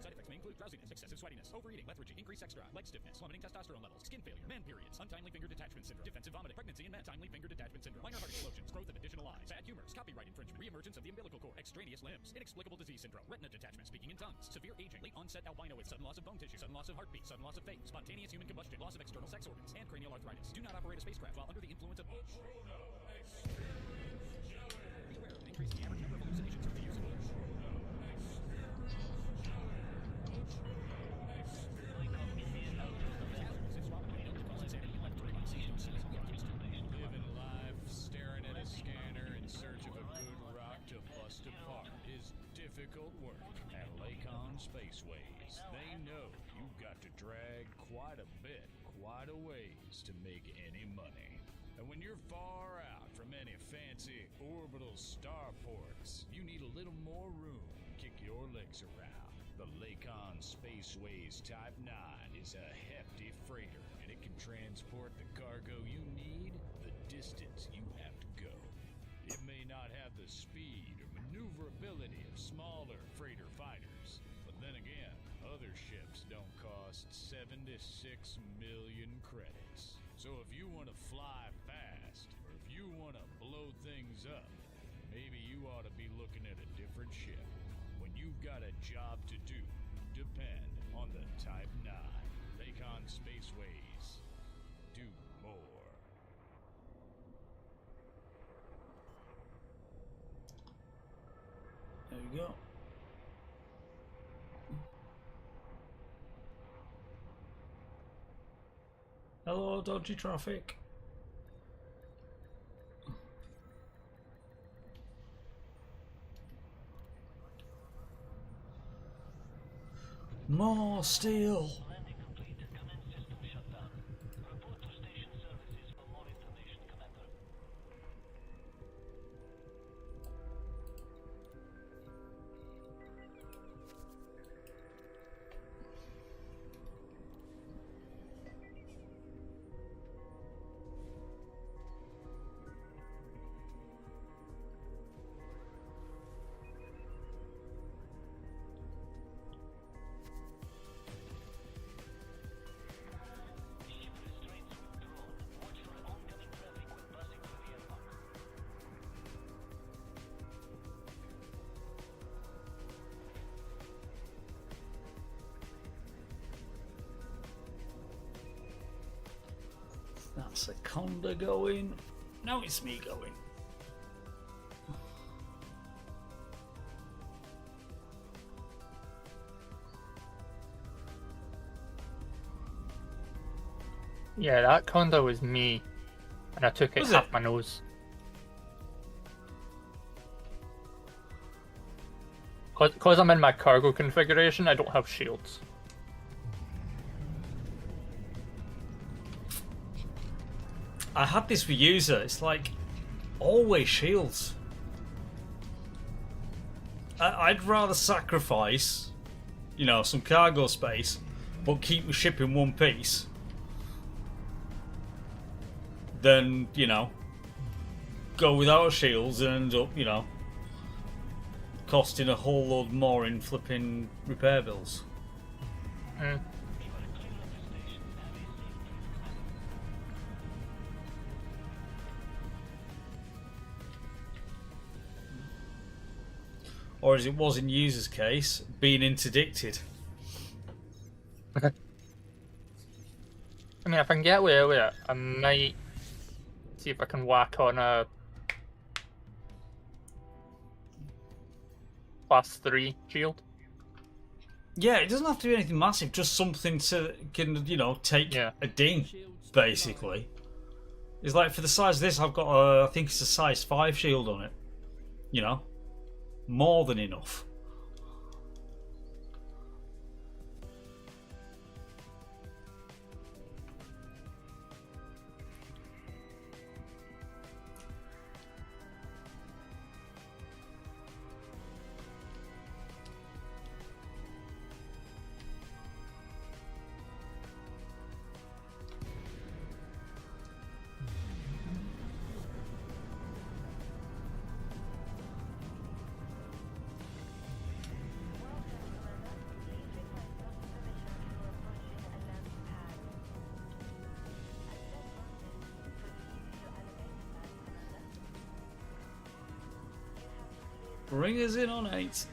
Side effects may include drowsiness, excessive sweatiness, overeating, lethargy, increased sex drive, leg stiffness, plummeting testosterone levels, skin failure, man periods, untimely finger detachment syndrome, defensive vomiting, pregnancy in men, untimely finger detachment syndrome, minor heart explosions, growth of additional eyes, bad humors, copyright infringement, reemergence of the umbilical cord, extraneous limbs, inexplicable disease syndrome, retina detachment, speaking in tongues, severe aging, late onset albinoism, sudden loss of bone tissue, sudden loss of heartbeat, sudden loss of faith, spontaneous human combustion, loss of external sex organs, and cranial arthritis. Do not operate a spacecraft while under the influence of beware of an increase in the average number of hallucinations with the use of Living life, staring at a scanner in search of a good rock to bust apart is difficult work. At Lakon Spaceways, they know you've got to drag quite a bit, quite a ways to make any money. And when you're far out from any fancy orbital starports, you need a little more room to kick your legs around. The Lakon Spaceways Type 9 is a hefty freighter, and it can transport the cargo you need the distance you have to go. It may not have the speed or maneuverability of smaller freighter fighters, but then again, other ships don't cost 76 million credits. So if you want to fly fast, or if you want to blow things up, maybe you ought to be looking at a different ship. When you've got a job to do, depend on the Type 9. Lakon Spaceways. Do more. There we go. Hello, dodgy traffic. More steel. That's a Conda going. Now it's me going. Yeah, that condo was me, and I took it Was half it? my nose. Because I'm in my cargo configuration, I don't have shields. I had this with user. It's like always shields. I'd rather sacrifice, you know, some cargo space, but keep the ship in one piece, than, you know, go without shields and end up, you know, costing a whole load more in flipping repair bills. Mm. Or as it was in user's case, being interdicted. I mean, if I can get away with it, I might see if I can whack on a +3 shield. Yeah, it doesn't have to be anything massive, just something to can, you know, take a ding, basically. It's like for the size of this, I've got I think it's a size 5 shield on it. You know, more than enough. Bring us in on 8.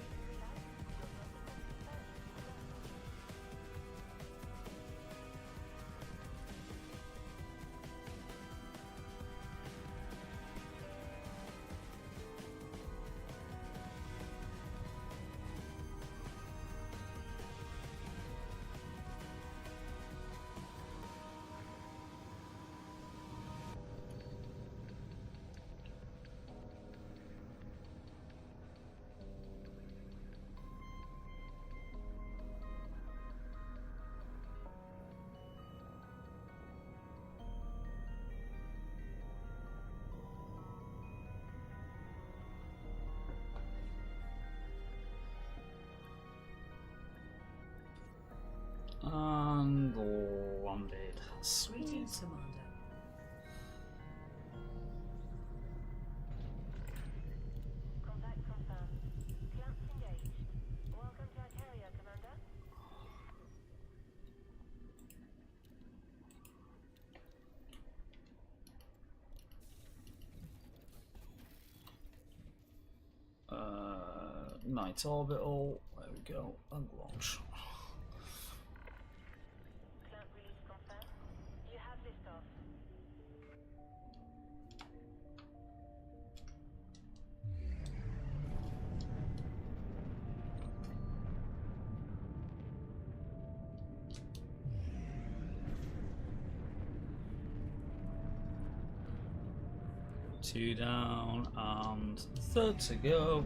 And landed. Sweet. Greetings, Commander. Contact confirmed. Clamps engaged. Welcome to Italia, Commander. Night orbital. There we go. And launch. Clamp release confirmed. You have liftoff. Two down and third to go.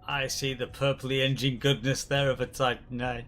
I see the purpley engine goodness there of a Titan A.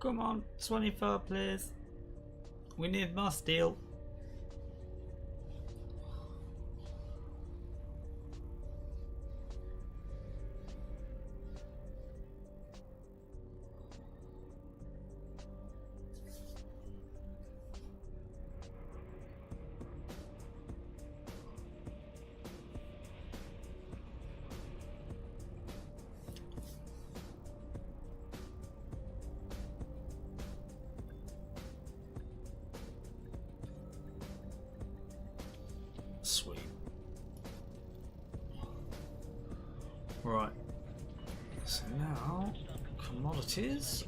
Come on, 24 please. We need more steel. Sweet. Right. So now, commodities.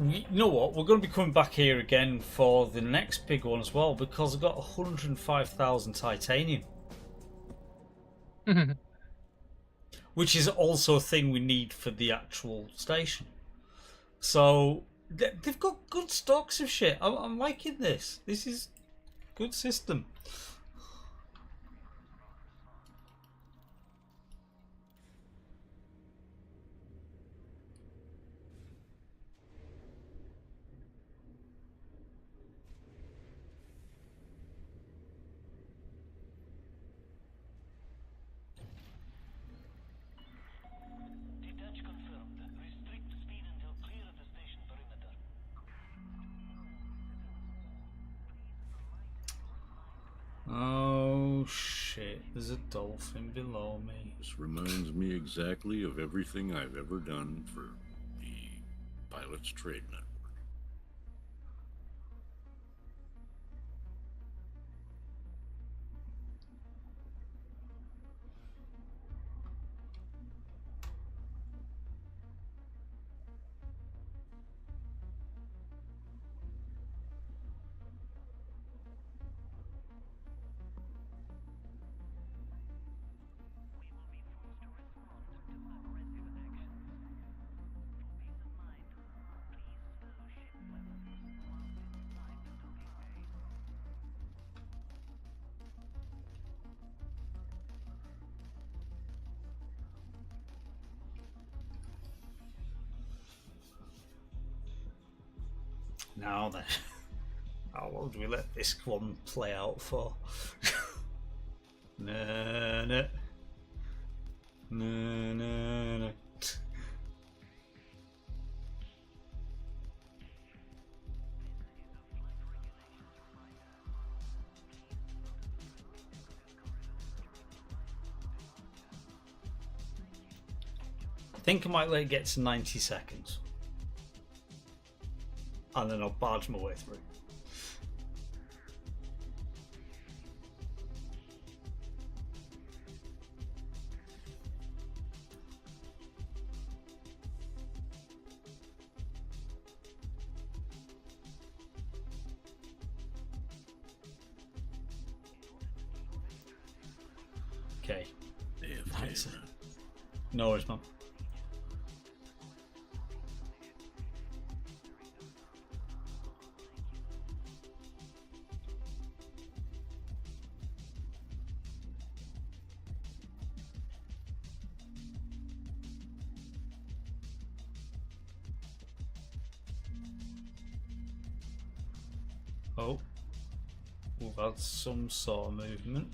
You know what? We're going to be coming back here again for the next big one as well, because I've got 105,000 titanium. Which is also a thing we need for the actual station. So they've got good stocks of shit. I'm liking this. This is a good system. Detach confirmed. Restrict speed until clear of the station perimeter. Oh shit, there's a dolphin below me. This reminds me exactly of everything I've ever done for the Pilot's Trade Network. Now then, how long do we let this one play out for? No, no. No, no, no. I think I might let it get to 90 seconds. And then I'll barge my way through. Okay. Thanks. No worries, man. Oh, we've had some sort of movement.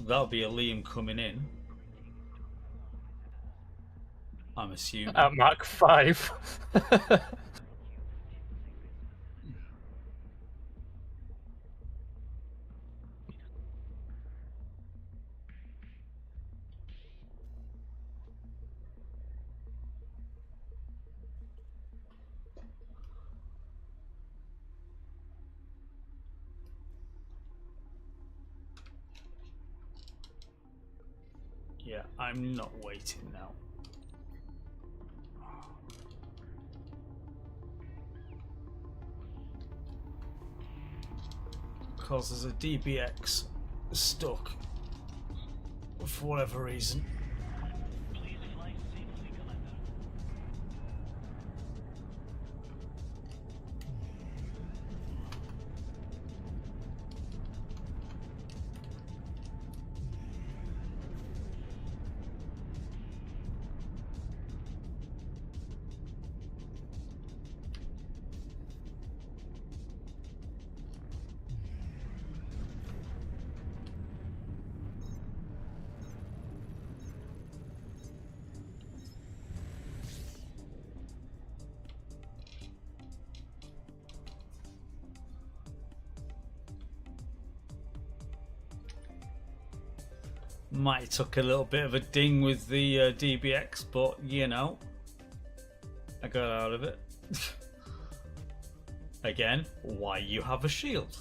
That'll be a Liam coming in, I'm assuming. At Mach 5. Yeah, I'm not waiting now. Because there's a DBX stuck for whatever reason. Might have took a little bit of a ding with the DBX, but you know, I got out of it. Again, why you have a shield?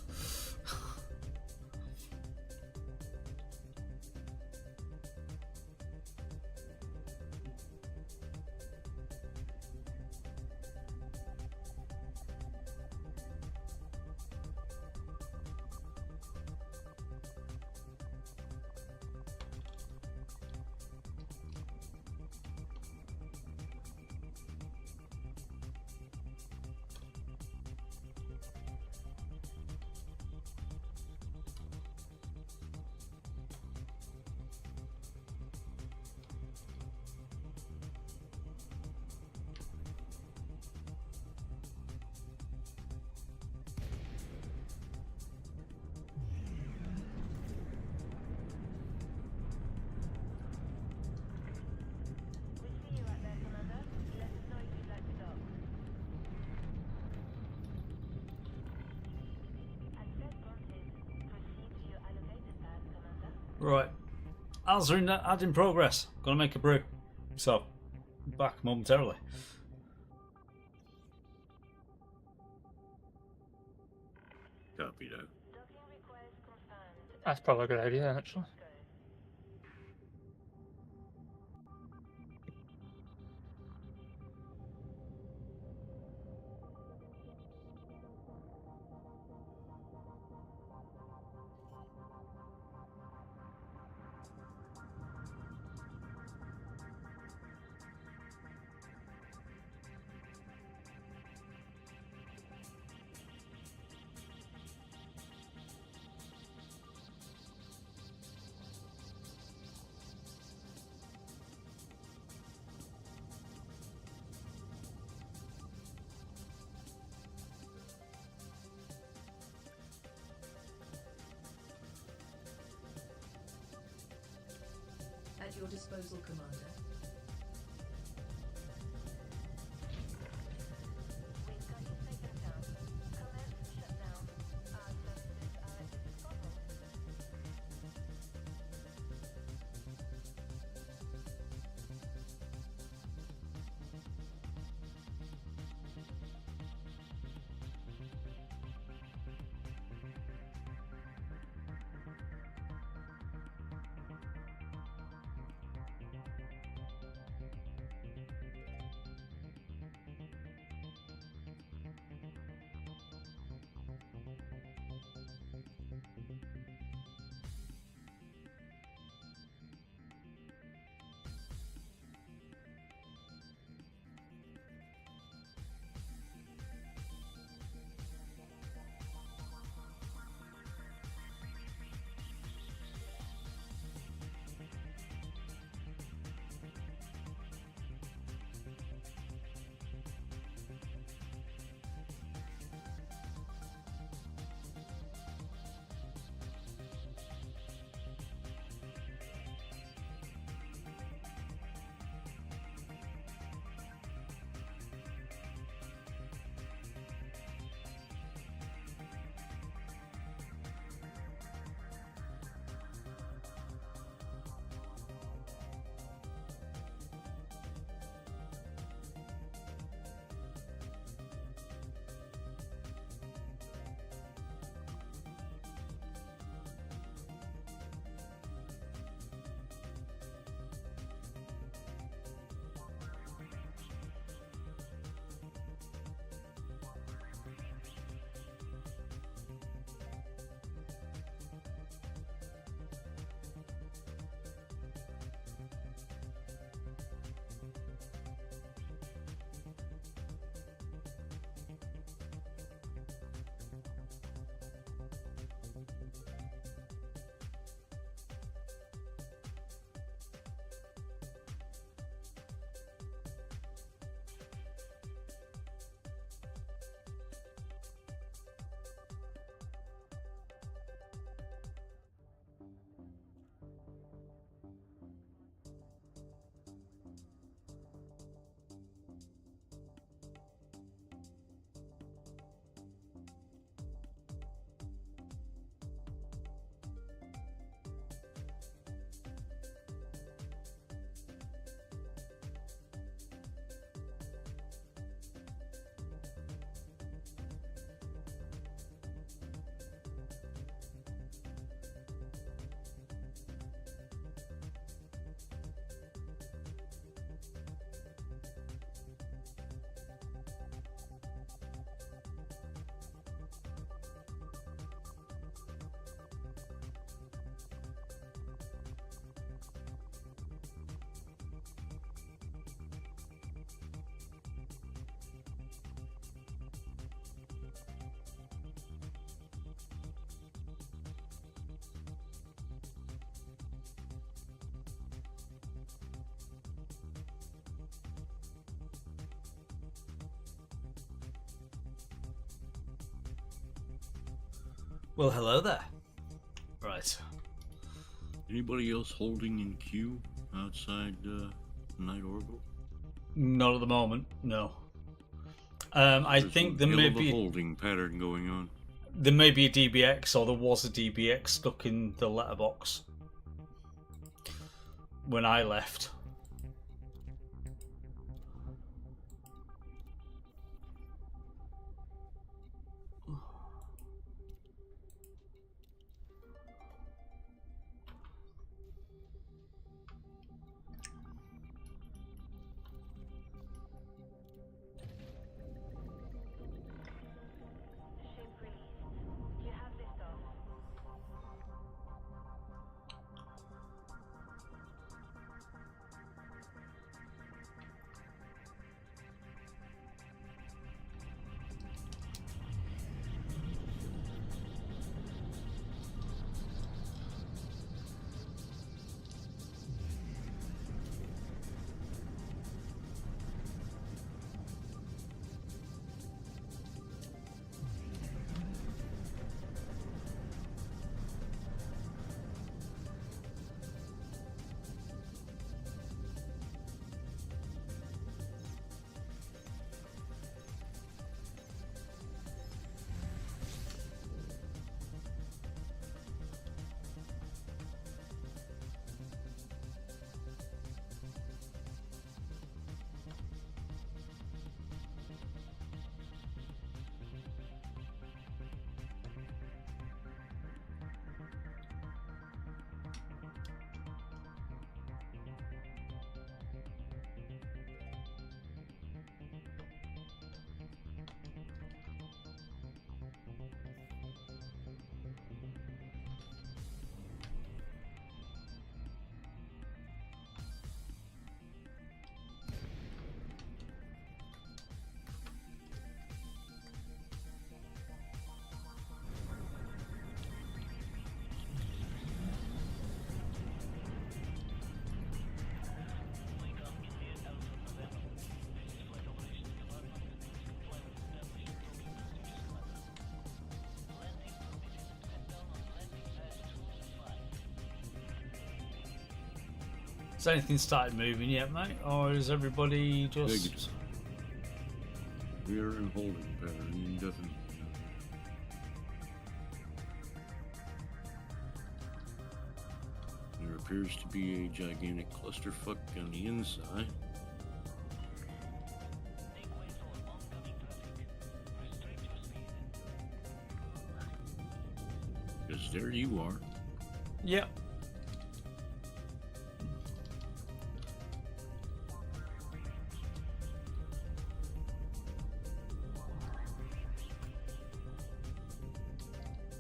Right, as are in add in progress. Gonna make a brew, so back momentarily. Copy that. That's probably a good idea, actually. At your disposal, Commander. Well, hello there. Right. Anybody else holding in queue outside Night Orbital? Not at the moment, no. I There's think there one may hell of a be holding pattern going on. there may be a DBX, or there was a DBX stuck in the letterbox when I left. Has anything started moving yet, mate? Or is everybody just... We are in holding pattern indefinitely. There appears to be a gigantic clusterfuck on the inside. Because there you are. Yep.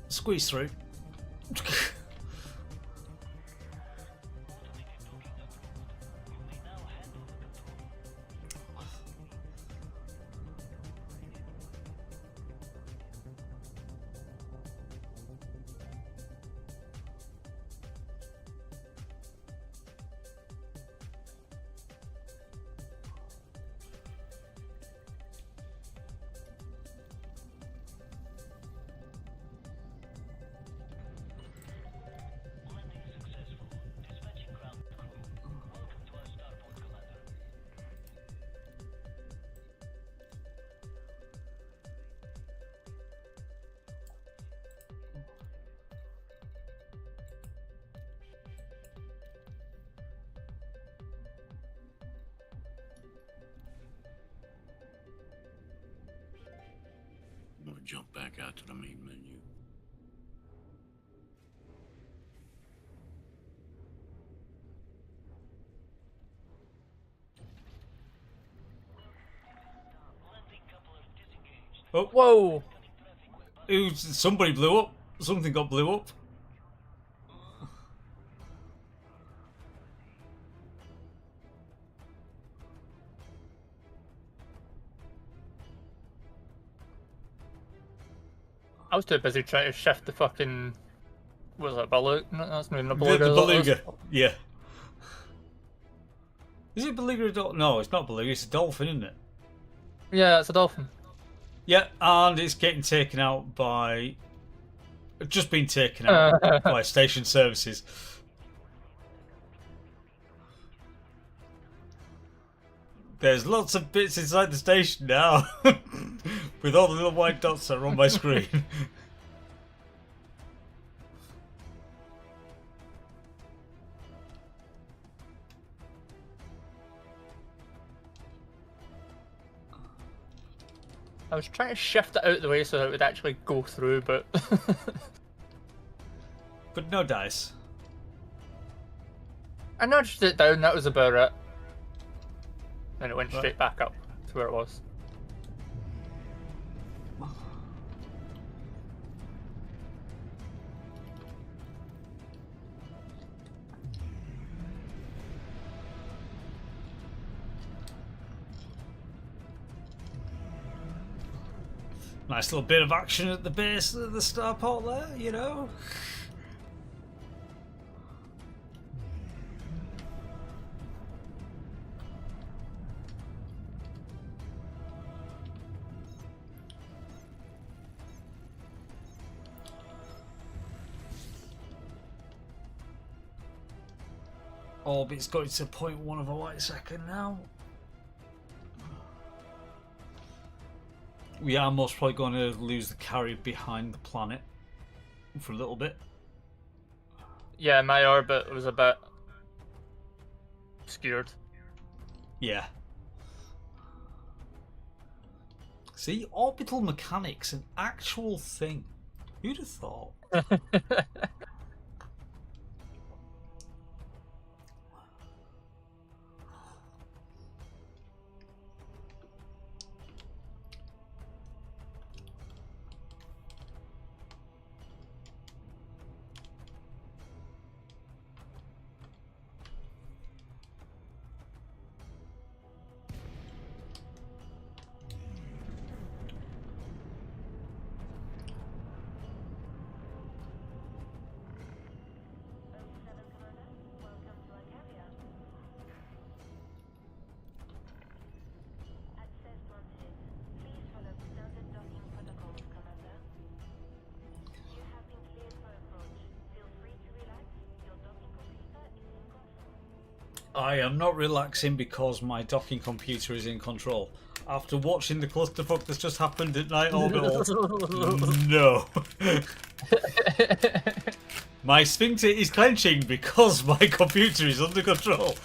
Squeeze through. I'm gonna jump back out to the main menu. Oh, whoa! Somebody blew up. Something got blew up. I was too busy trying to shift the fucking... What was that, beluga? No, that's not even a beluga. The beluga, yeah. Is it beluga or dolphin? No, it's not beluga, it's a dolphin, isn't it? Yeah, it's a dolphin. Yeah, and it's getting taken out by just been taken out by station services. There's lots of bits inside the station now, with all the little white dots that are on my screen. I was trying to shift it out of the way so that it would actually go through, but... But no dice. I nudged it down, that was about it. And it went straight back up to where it was. Nice little bit of action at the base of the starport there, you know? Orbit's going to 0.1 of a light second now. We are most probably going to lose the carry behind the planet for a little bit. Yeah, my orbit was a bit obscured. Yeah. See, orbital mechanics, an actual thing. Who'd have thought? I am not relaxing because my docking computer is in control. After watching the clusterfuck that's just happened at Night Orbital, no. My sphincter is clenching because my computer is under control.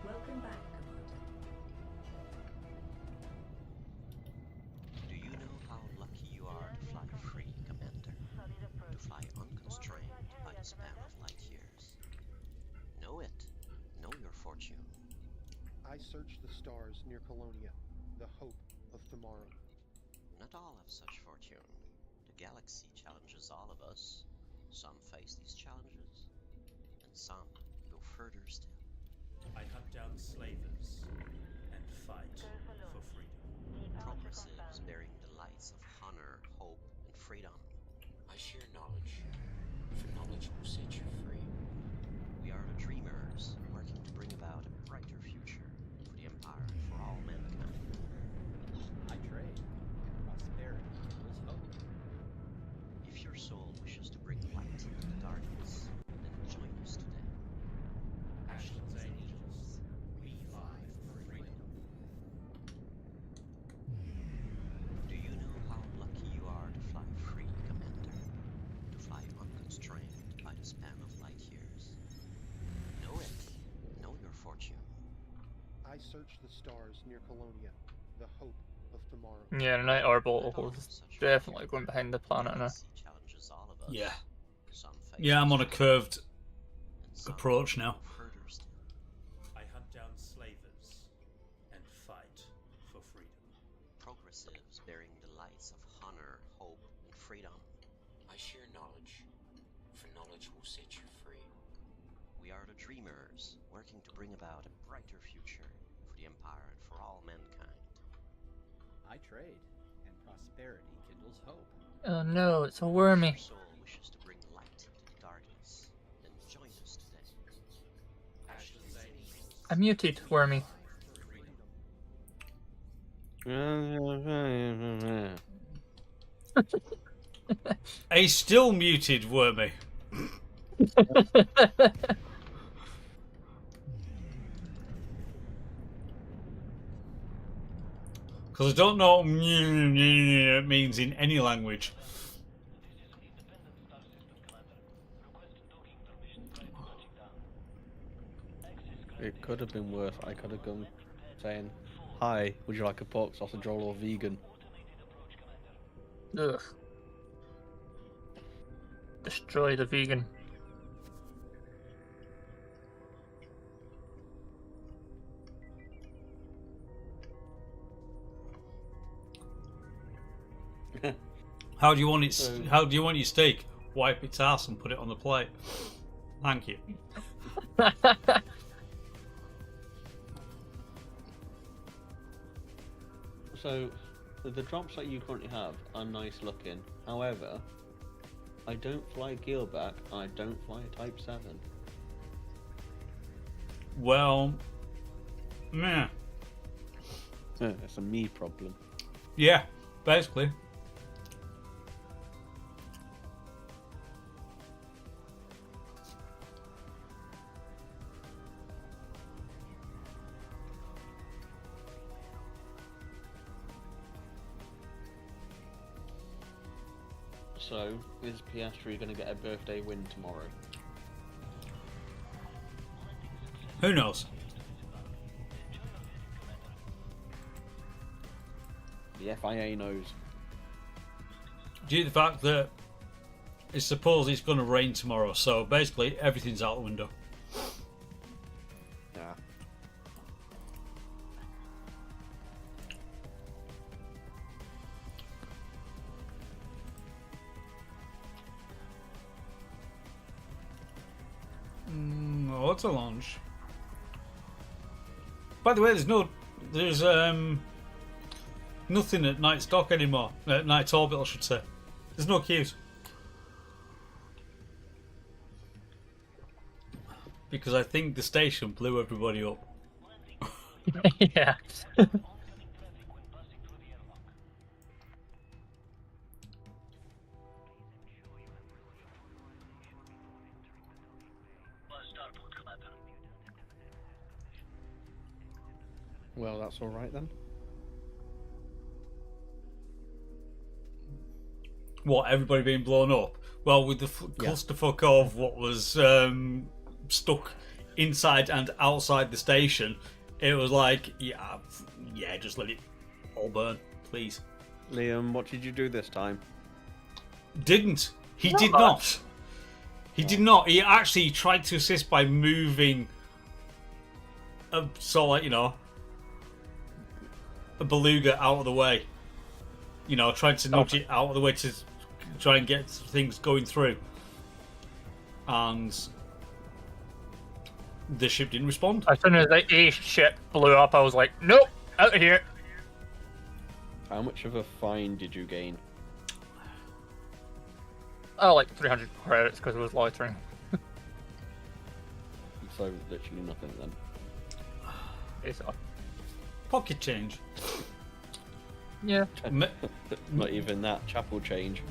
Welcome back, Commander. Do you know how lucky you are to fly free, Commander? To fly unconstrained by the span of light years. Know it. Know your fortune. I search the stars near Colonia, the hope of tomorrow. Not all have such fortune. The galaxy challenges all of us. Some face these challenges, and some go further still. I hunt down slavers and fight for freedom. Progressives bearing the lights of honor, hope, and freedom. I share knowledge, for knowledge will set you free. We are the dreamers, working to bring about a brighter future for the Empire and for all mankind. I trade. Prosperity equals hope. If your soul wishes to bring light into the darkness, then join us today. Ashland's angels, we fly for freedom. Do you know how lucky you are to fly free, Commander? To fly I search the stars near Colonia, the hope of tomorrow. Yeah, the night orbital is definitely going behind the planet now. Challenges all of us. Yeah. Some Yeah, I'm on a curved and some approach now. further still. I hunt down slavers and fight for freedom. Progressives bearing the lights of honor, hope, and freedom. I share knowledge, for knowledge will set you free. We are the dreamers, working to bring about a brighter future for the Empire and for all mankind. I trade, and prosperity kindles hope. Oh no, it's a wormy. Your soul wishes to bring light into the darkness, then join us today. I muted wormy. He's still muted, Wormy. Because I don't know what it means in any language. It could have been worse. I could have gone saying, "Hi, would you like a pork sausage roll or vegan?" Ugh. Destroy the vegan. How do you want it? How do you want your steak? Wipe its ass and put it on the plate. Thank you. So, the drops that you currently have are nice looking. However, I don't fly Geelback, and I don't fly a Type 7. Well, meh. Yeah, it's a me problem. Yeah, basically. So, is Piastri going to get a birthday win tomorrow? Who knows? The FIA knows. Due to the fact that it's supposed it's going to rain tomorrow, so basically everything's out the window. Yeah. Auto launch. By the way, there's nothing at night stock anymore. At night orbit, I should say. There's no queues. Because I think the station blew everybody up. Yeah. Well, that's all right then. What, everybody being blown up? Well, with the clusterfuck of what was stuck inside and outside the station, it was like, yeah, just let it all burn, please. Liam, what did you do this time? Didn't. He did not. He did not. He actually tried to assist by moving, so like, you know, a beluga out of the way. You know, trying to nudge it out of the way to try and get things going through. And the ship didn't respond. As soon as the ship blew up, I was like, nope, out of here. How much of a fine did you gain? Oh, like 300 credits because it was loitering. So, literally nothing then. It's pocket change. Yeah. Not even that. Chapel change.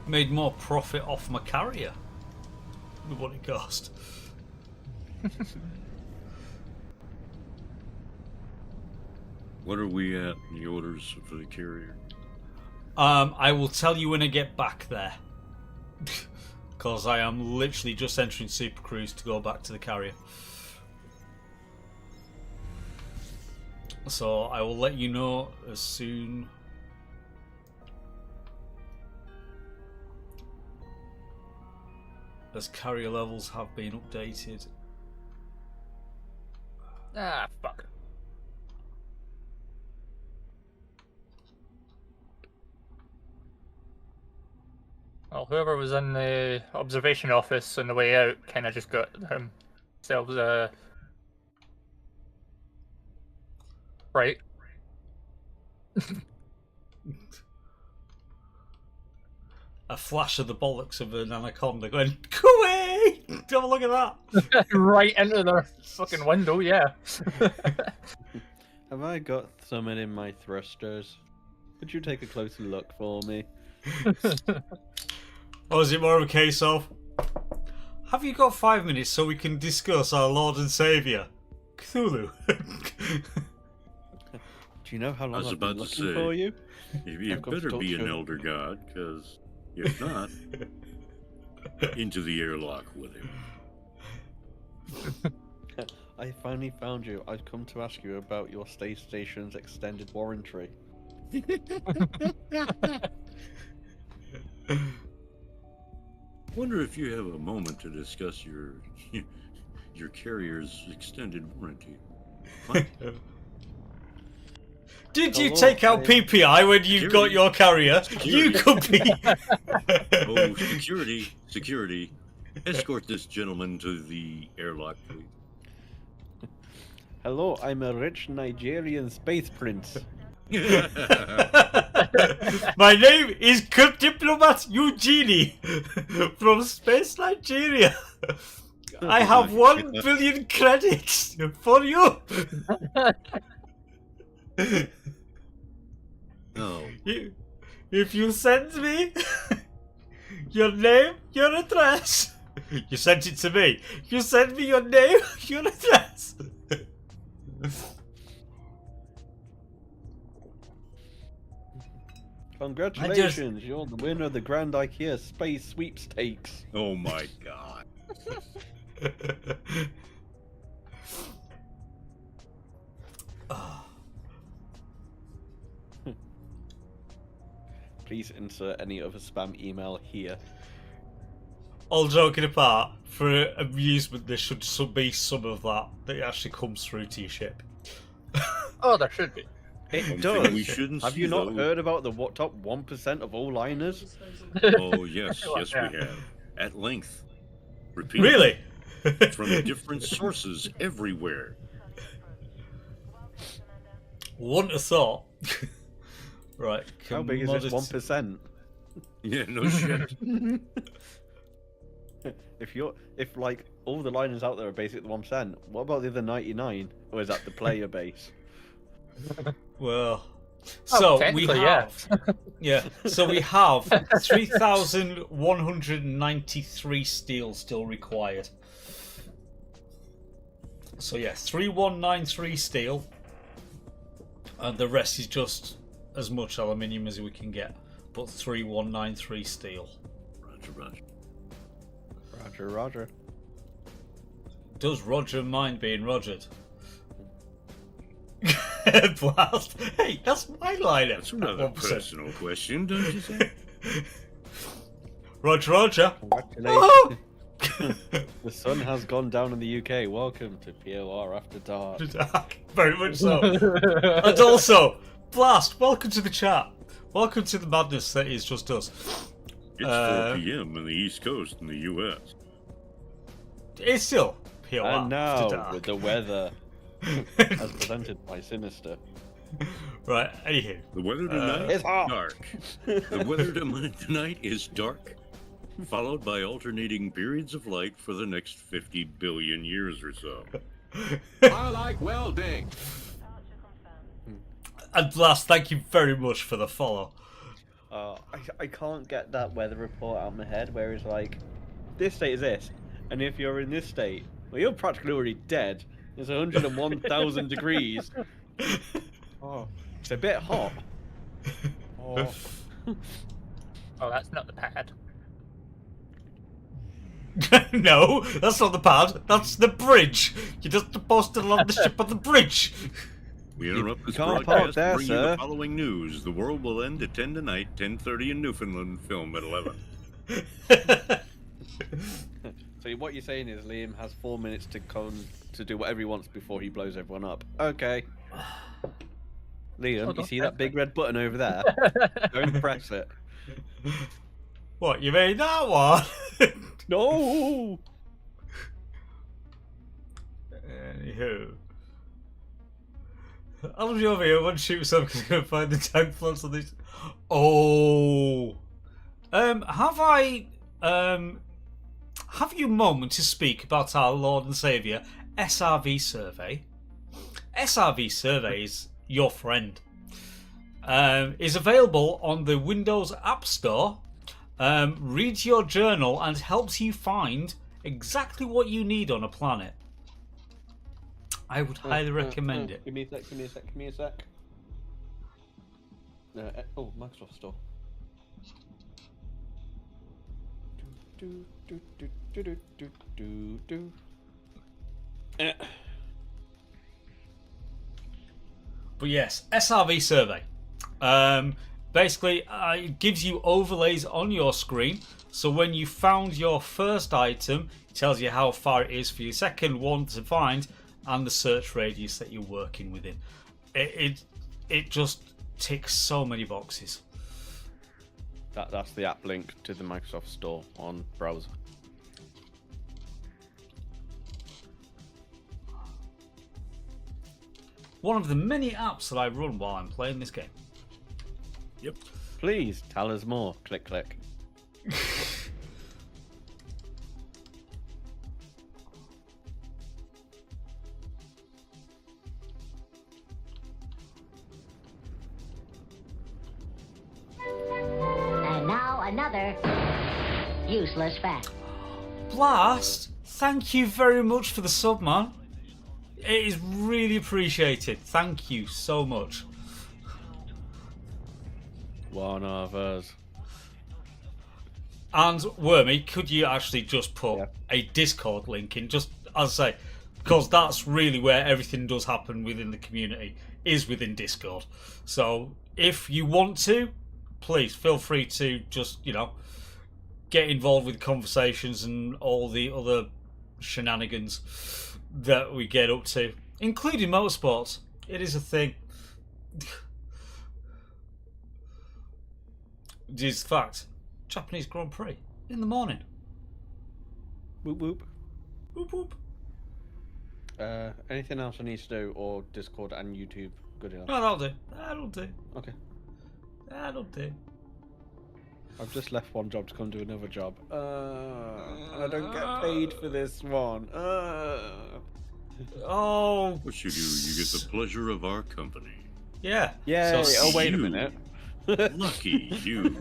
Made more profit off my carrier with what it cost. What are we at in the orders for the carrier? I will tell you when I get back there. Because I am literally just entering Super Cruise to go back to the carrier. So I will let you know as soon as carrier levels have been updated. Ah, fuck. Well, whoever was in the observation office on the way out kind of just got themselves right. A flash of the bollocks of an anaconda going, "Cooey!" Have a look at that. Right into their fucking window, yeah. Have I got something in my thrusters? Would you take a closer look for me? Or is it more of a case of, have you got 5 minutes so we can discuss our Lord and Saviour, Cthulhu? Do you know how I long was I've been about to looking say, for you? you I've come to better talk be to an you. elder god, because if not, into the airlock with him. I finally found you. I've come to ask you about your space station's extended warranty. Wonder if you have a moment to discuss your carrier's extended warranty. What? Did you Hello, take out PPI when you got your carrier? You could be. Oh, security. Escort this gentleman to the airlock, please. Hello, I'm a rich Nigerian space prince. My name is Kurt Diplomat Eugenie from Space Nigeria. I have 1 billion credits for you. Oh. If you send me your name, your address. You sent it to me. You send me your name, your address. Congratulations, you're the winner of the Grand IKEA Space Sweepstakes. Oh my god. Please insert any other spam email here. All joking apart, for amusement, there should be some of that actually comes through to your ship. Oh, there should be. It One thing does. we shouldn't Have see, you not though- heard about the top 1% of all liners? Oh yes, we have. At length. Repeat. Really? From different sources everywhere. Wouldn't have thought. Right. How big is this 1%? Yeah, no shit. if like all the liners out there are basically 1%, what about the other 99? Or is that the player base? Well, so we technically, have, yeah. So we have 3,193 steel still required. So yeah, 3,193 steel, and the rest is just as much aluminium as we can get, but 3,193 steel. Roger. Does Roger mind being Rogered? Blast! Hey, that's my line. That's another 1%. personal question, don't you think? Roger. Congratulations. The sun has gone down in the UK. Welcome to POR After Dark. Very much so. And also, Blast, welcome to the chat. Welcome to the madness that is just us. It's 4 p.m. on the East Coast in the U.S. It's still POR And After now, Dark. with the weather, as presented by Sinister. Right, anywho. The weather tonight It's is hot. dark. The weather tonight is dark, followed by alternating periods of light for the next 50 billion years or so. I like welding. And Blast, thank you very much for the follow. I can't get that weather report out of my head where it's like, this state is this, and if you're in this state, well, you're practically already dead. It's 101,000 degrees. Oh, it's a bit hot. Oh. Oh, that's not the pad. No, that's not the pad. That's the bridge. You're just supposed to land the ship on the bridge. We interrupt this can't park broadcast there, to bring you sir. the following news. The world will end at 10 tonight, 10:30 in Newfoundland, film at 11. So what you're saying is Liam has 4 minutes to do whatever he wants before he blows everyone up. Okay. Liam, you see that big red button over there? Don't press it. What, you mean that one? No! Anywho. I'll be over here, one shoot some because I'm going to find the tank plots on this. Oh! Have you a moment to speak about our Lord and Saviour SRV Survey? SRV Survey is your friend. Is available on the Windows App Store. Reads your journal and helps you find exactly what you need on a planet. I would highly recommend it. Give me a sec. Oh, Microsoft Store. But yes, SRV Survey. Basically, it gives you overlays on your screen. So when you found your first item, it tells you how far it is for your second one to find and the search radius that you're working within. It just ticks so many boxes. That's the app link to the Microsoft Store on browser. One of the many apps that I run while I'm playing this game. Yep. Please tell us more. Click, click. And now another useless fact. Blast, thank you very much for the sub, man. It is really appreciated. Thank you so much. One of us. And Wormy, could you actually just put a Discord link in? Just as I say, because that's really where everything does happen within the community, is within Discord. So if you want to, please feel free to just, get involved with conversations and all the other shenanigans that we get up to, including motorsports. It is a thing. It is fact. Japanese Grand Prix in the morning. Whoop whoop. Whoop whoop. Anything else I need to do, or Discord and YouTube good enough? No, that'll do. That'll do. Okay. That'll do. I've just left one job to come do another job. And I don't get paid for this one. Oh. What you do? You get the pleasure of our company. Yeah. Yeah. So, wait a minute. Lucky you.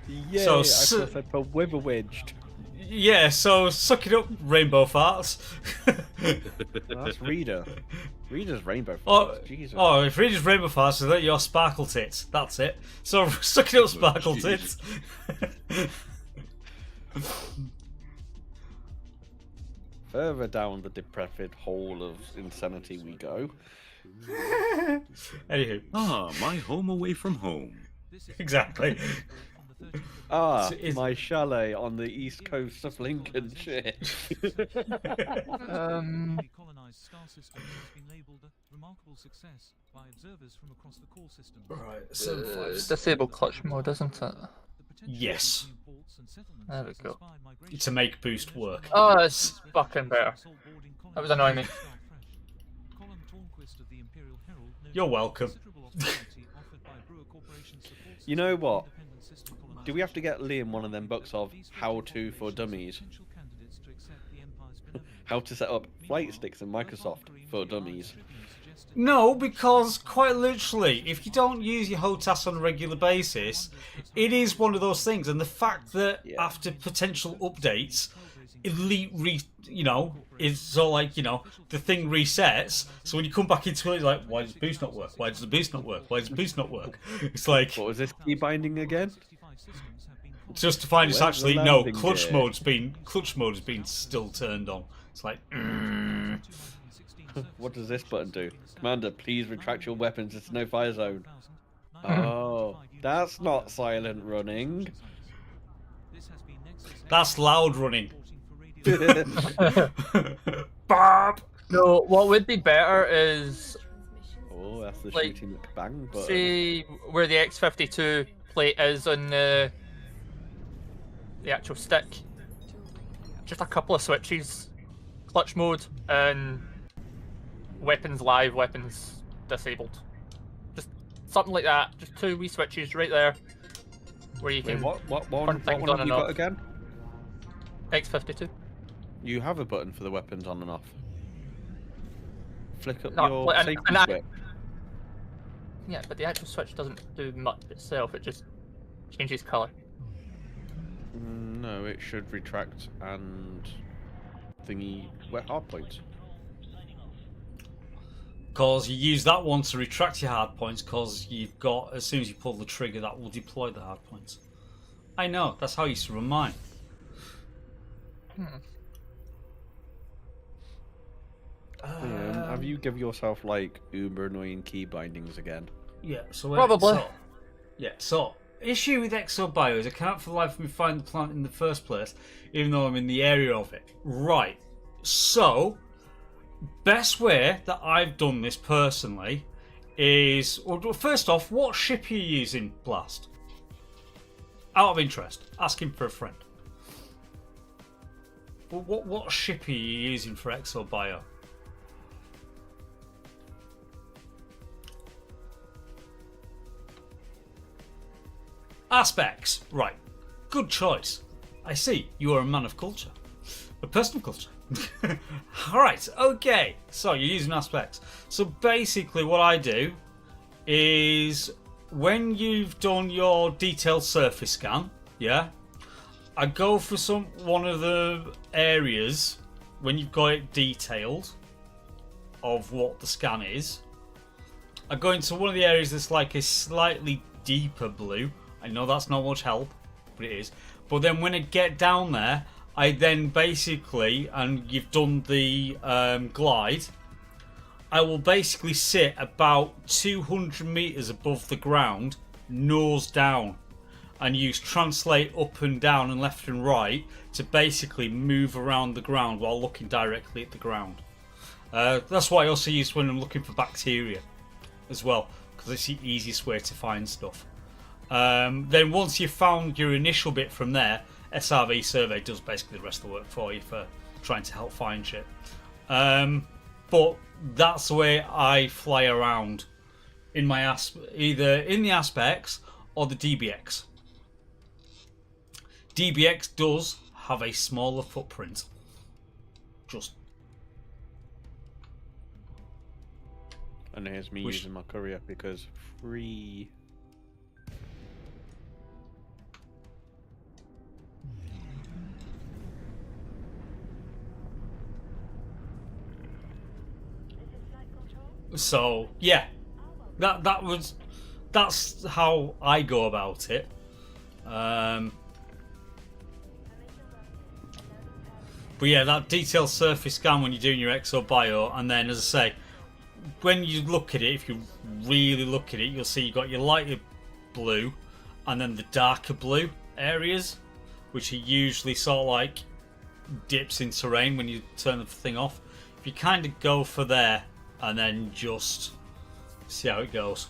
Yeah. So, I said for wither-wedged. Yeah. So suck it up, rainbow farts. That's Reader. Reader's rainbow farts. Oh, Jesus. Oh, if Reader's rainbow farts, so that your sparkle tits. That's it. So suck it up, sparkle tits. Further down the decrepit hole of insanity we go. Anywho. My home away from home. Exactly. My chalet on the east coast of Lincolnshire. Colonized star system has been labelled a remarkable success by observers from across the core system. Right, disable clutch mode, isn't it? Yes. There we go. To make boost work. Oh, it's fucking better. That was annoying me. You're welcome. You know what? Do we have to get Liam one of them books of How To for Dummies? How to set up flight sticks in Microsoft for Dummies. No, because quite literally, if you don't use your HOTAS on a regular basis, it is one of those things. And the fact that after potential updates, Elite is so like, the thing resets. So when you come back into it, it's like, why does the boost not work? Why does the boost not work? Why does the boost not work? It's like, what was this key binding again? Just to find it's Where's the actually no landing clutch gear? mode has been still turned on. It's like What does this button do? Commander, please retract your weapons. It's no fire zone. Oh, that's not silent running. that's loud running. Bob. No, what would be better is Oh, that's the Like, shooting bang button. see where the X52 plate is on the actual stick. Just a couple of switches, clutch mode and weapons live, weapons disabled. Just something like that. Just 2 wee switches right there where you can Wait, what turn one things have on and you off. got again? X52. You have a button for the weapons on and off. Flick up No, your and- safety and I- switch. Yeah, but the actual switch doesn't do much itself. It just changes colour. No, it should retract and thingy wet hard points. Because you use that one to retract your hard points, because you've got, as soon as you pull the trigger, that will deploy the hard points. I know, that's how I used to run mine. Have you give yourself like uber annoying key bindings again? Yeah, so Probably. So issue with ExoBio is I can't for the life of me find the planet in the first place, even though I'm in the area of it. Right. So, best way that I've done this personally is, well, first off, what ship are you using, Blast? Out of interest, asking for a friend. What ship are you using for ExoBio? Aspects. Right. Good choice. I see. You are a man of culture. A person of culture. Alright, okay. So you're using aspects. So basically what I do is when you've done your detailed surface scan, yeah, I go for one of the areas when you've got it detailed of what the scan is. I go into one of the areas that's like a slightly deeper blue. I know that's not much help, but it is. But then when I get down there, I then basically, and you've done the glide, I will basically sit about 200 meters above the ground, nose down, and use translate up and down and left and right to basically move around the ground while looking directly at the ground. That's what I also use when I'm looking for bacteria as well, because it's the easiest way to find stuff. Then once you've found your initial bit from there, SRV survey does basically the rest of the work for you for trying to help find shit. But that's the way I fly around in my either in the aspects or the DBX. DBX does have a smaller footprint. Just. And here's me using my courier because free. So yeah, that's how I go about it. But yeah, that detailed surface scan when you're doing your ExoBio, and then as I say, when you look at it, if you really look at it, you'll see you've got your lighter blue and then the darker blue areas, which are usually sort of like dips in terrain when you turn the thing off. If you kind of go for there and then just see how it goes.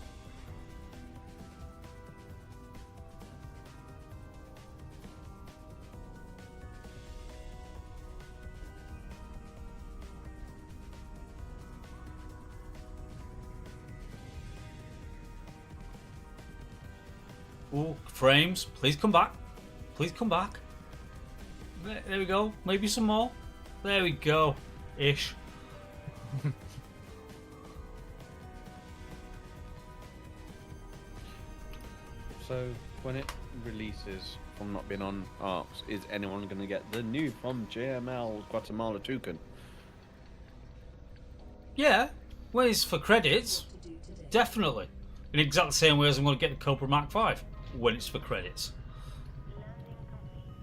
Oh, frames, please come back. Please come back. There we go. Maybe some more. There we go. Ish. So when it releases from not being on ARCs, is anyone going to get the new from JML Guatemala Toucan? Yeah, well, it's for credits. Definitely. In exactly the same way as I'm going to get the Cobra Mark 5 when it's for credits.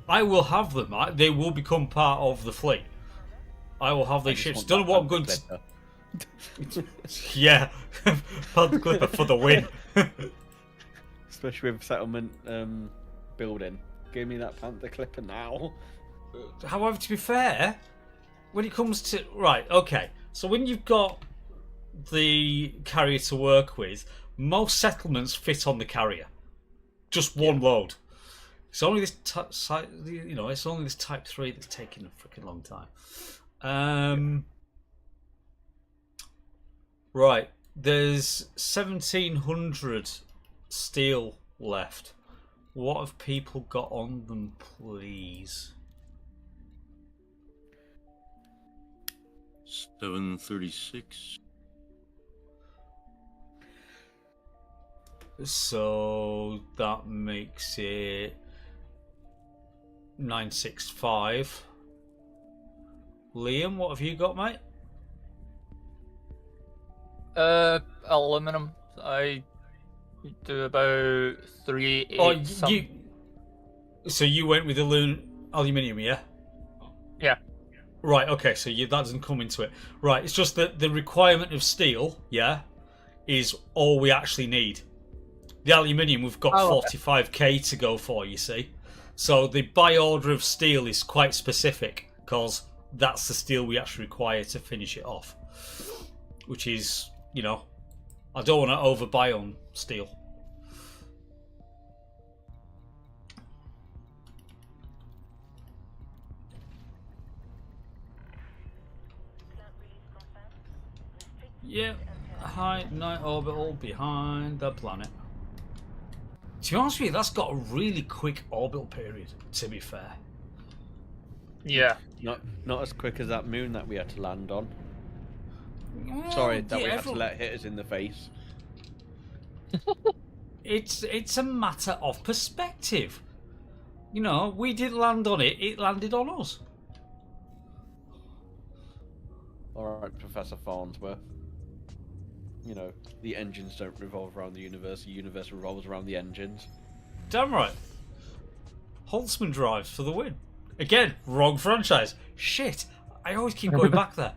I will have them. They will become part of the fleet. I will have these ships. Don't know what I'm going to. Yeah, Panther Clipper for the win. Especially with settlement building. Give me that Panther Clipper now. However, to be fair, when it comes to okay, so when you've got the carrier to work with, most settlements fit on the carrier, just one load. It's only this it's only this Type 3 that's taking a freaking long time. Right, there's 1,700 steel left. What have people got on them, please? 736. So that makes it 965. Liam, what have you got, mate? Aluminum. I do about 388. Oh, so you went with aluminium, yeah? Yeah. Right. Okay. So that doesn't come into it. Right. It's just that the requirement of steel, yeah, is all we actually need. The aluminium we've got 45k to go for. You see, so the buy order of steel is quite specific because that's the steel we actually require to finish it off. Which is, I don't want to overbuy on steel. Yeah, high night orbital behind the planet. To be honest with you, that's got a really quick orbital period, to be fair. Yeah. Not as quick as that moon that we had to land on. Sorry, that we had to let hit us in the face. It's a matter of perspective. We didn't land on it, it landed on us. Alright, Professor Farnsworth. The engines don't revolve around the universe revolves around the engines. Damn right. Holtzman drives for the win. Again, wrong franchise. Shit, I always keep going back there.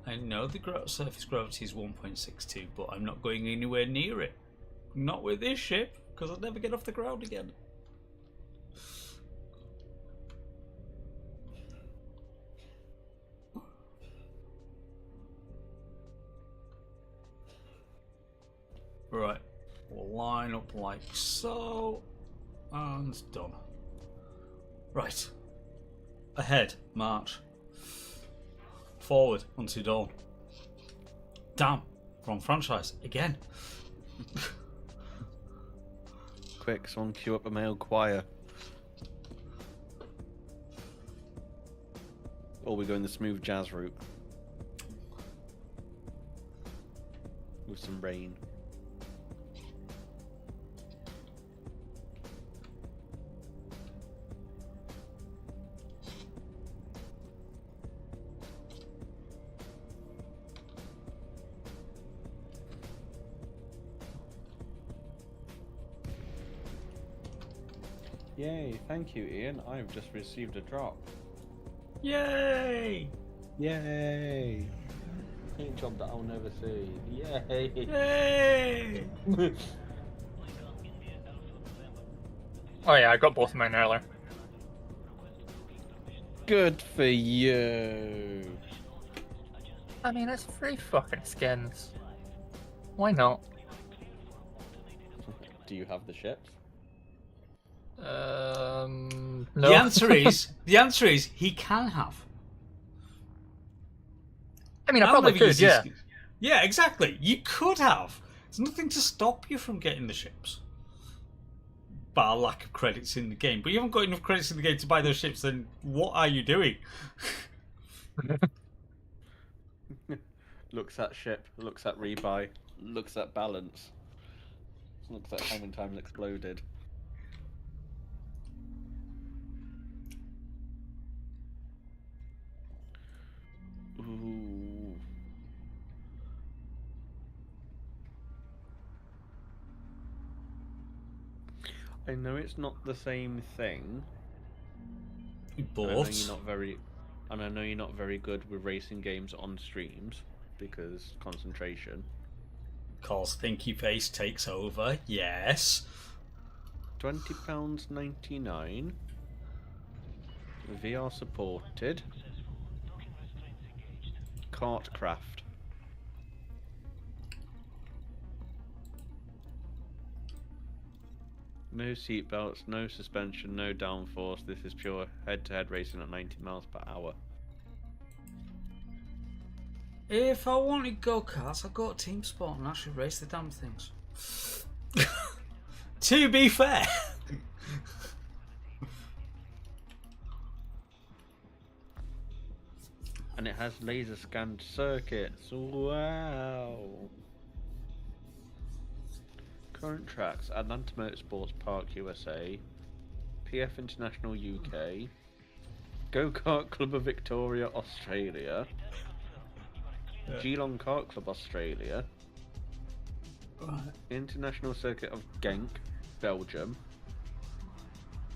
I know the surface gravity is 1.62, but I'm not going anywhere near it. Not with this ship, because I'll never get off the ground again. Right, we'll line up like so, and done. Right, ahead, march. Forward unto dawn. Damn, wrong franchise again. Quick, someone queue up a male choir. Or we're going the smooth jazz route. With some rain. Yay, thank you, Ian. I've just received a drop. Yay! Yay! Paint job that I'll never see. Yay! Yay! Oh yeah, I got both of mine earlier. Good for you. I mean, it's free fucking skins. Why not? Do you have the ships? No. The answer is he can have. I mean, I probably could, yeah. Yeah, exactly. You could have. There's nothing to stop you from getting the ships. Bar lack of credits in the game. But you haven't got enough credits in the game to buy those ships, then what are you doing? Looks at ship, looks at rebuy. looks at balance. Looks at how many times exploded. Ooh. I know it's not the same thing. But I know you're not very good with racing games on streams because concentration. Cause Thinky Face takes over. Yes. £20.99. VR supported. Kartcraft. No seatbelts, no suspension, no downforce. This is pure head-to-head racing at 90 miles per hour. If I wanted go-karts, I'd go to Team Sport and actually race the damn things. To be fair. And it has laser scanned circuits. Wow. Current tracks: Atlanta Motorsports Park USA, PF International UK, Go-Kart Club of Victoria Australia, Geelong Kart Club Australia, International Circuit of Genk, Belgium,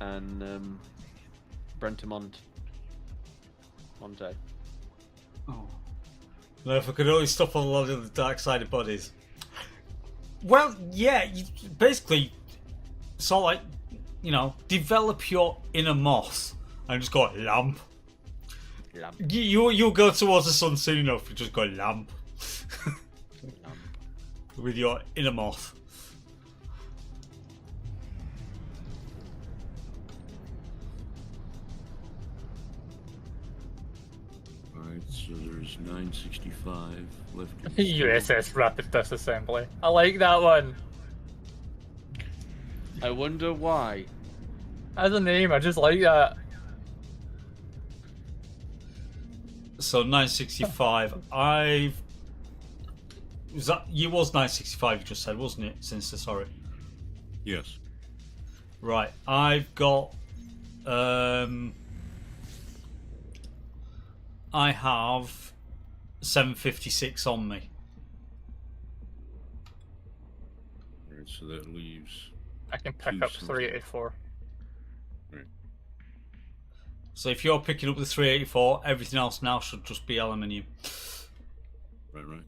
and Brentemont. Monte. Oh. No, if I could only stop on a lot of the dark side of bodies. Well, yeah, you basically sort of like, you know, develop your inner moth and just go lamp. Lamp. You'll go towards the sun soon enough. You just go lamp. Lamp. With your inner moth. Alright, so there's 965 left. USS Rapid Disassembly. I like that one. I wonder why. As a name, I just like that. So 965. Was 965 you just said, wasn't it? Sinister, sorry. Yes. Right, I've got I have 756 on me. Alright, so that leaves... I can pick up 384. Right. So if you're picking up the 384, everything else now should just be aluminium. Right.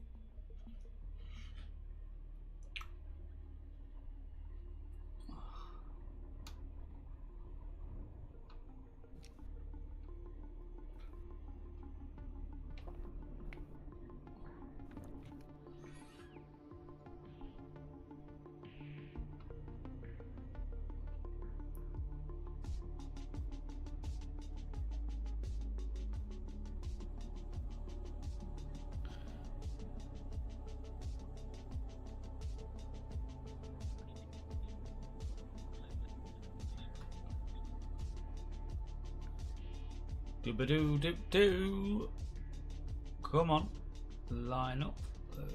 Do-ba-do-do-do. Come on. Line up. Right.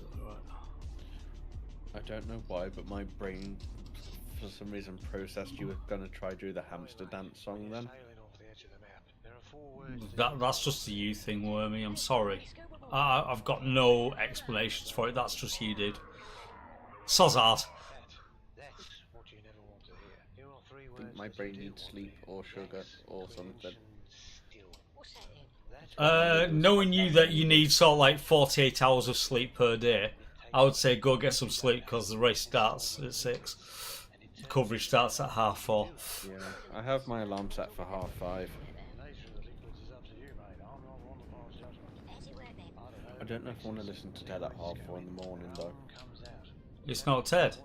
I don't know why, but my brain, for some reason, processed you were going to try do the hamster dance song then. That's just a you thing, Wormy. I'm sorry. I've got no explanations for it. That's just you, dude. Sozart. I think my brain needs sleep or sugar or something. Knowing you that you need sort of like 48 hours of sleep per day, I would say go get some sleep because the race starts at 6. Coverage starts at 4:30. Yeah, I have my alarm set for 5:30. I don't know if I want to listen to Ted at 4:30 in the morning though. It's not Ted.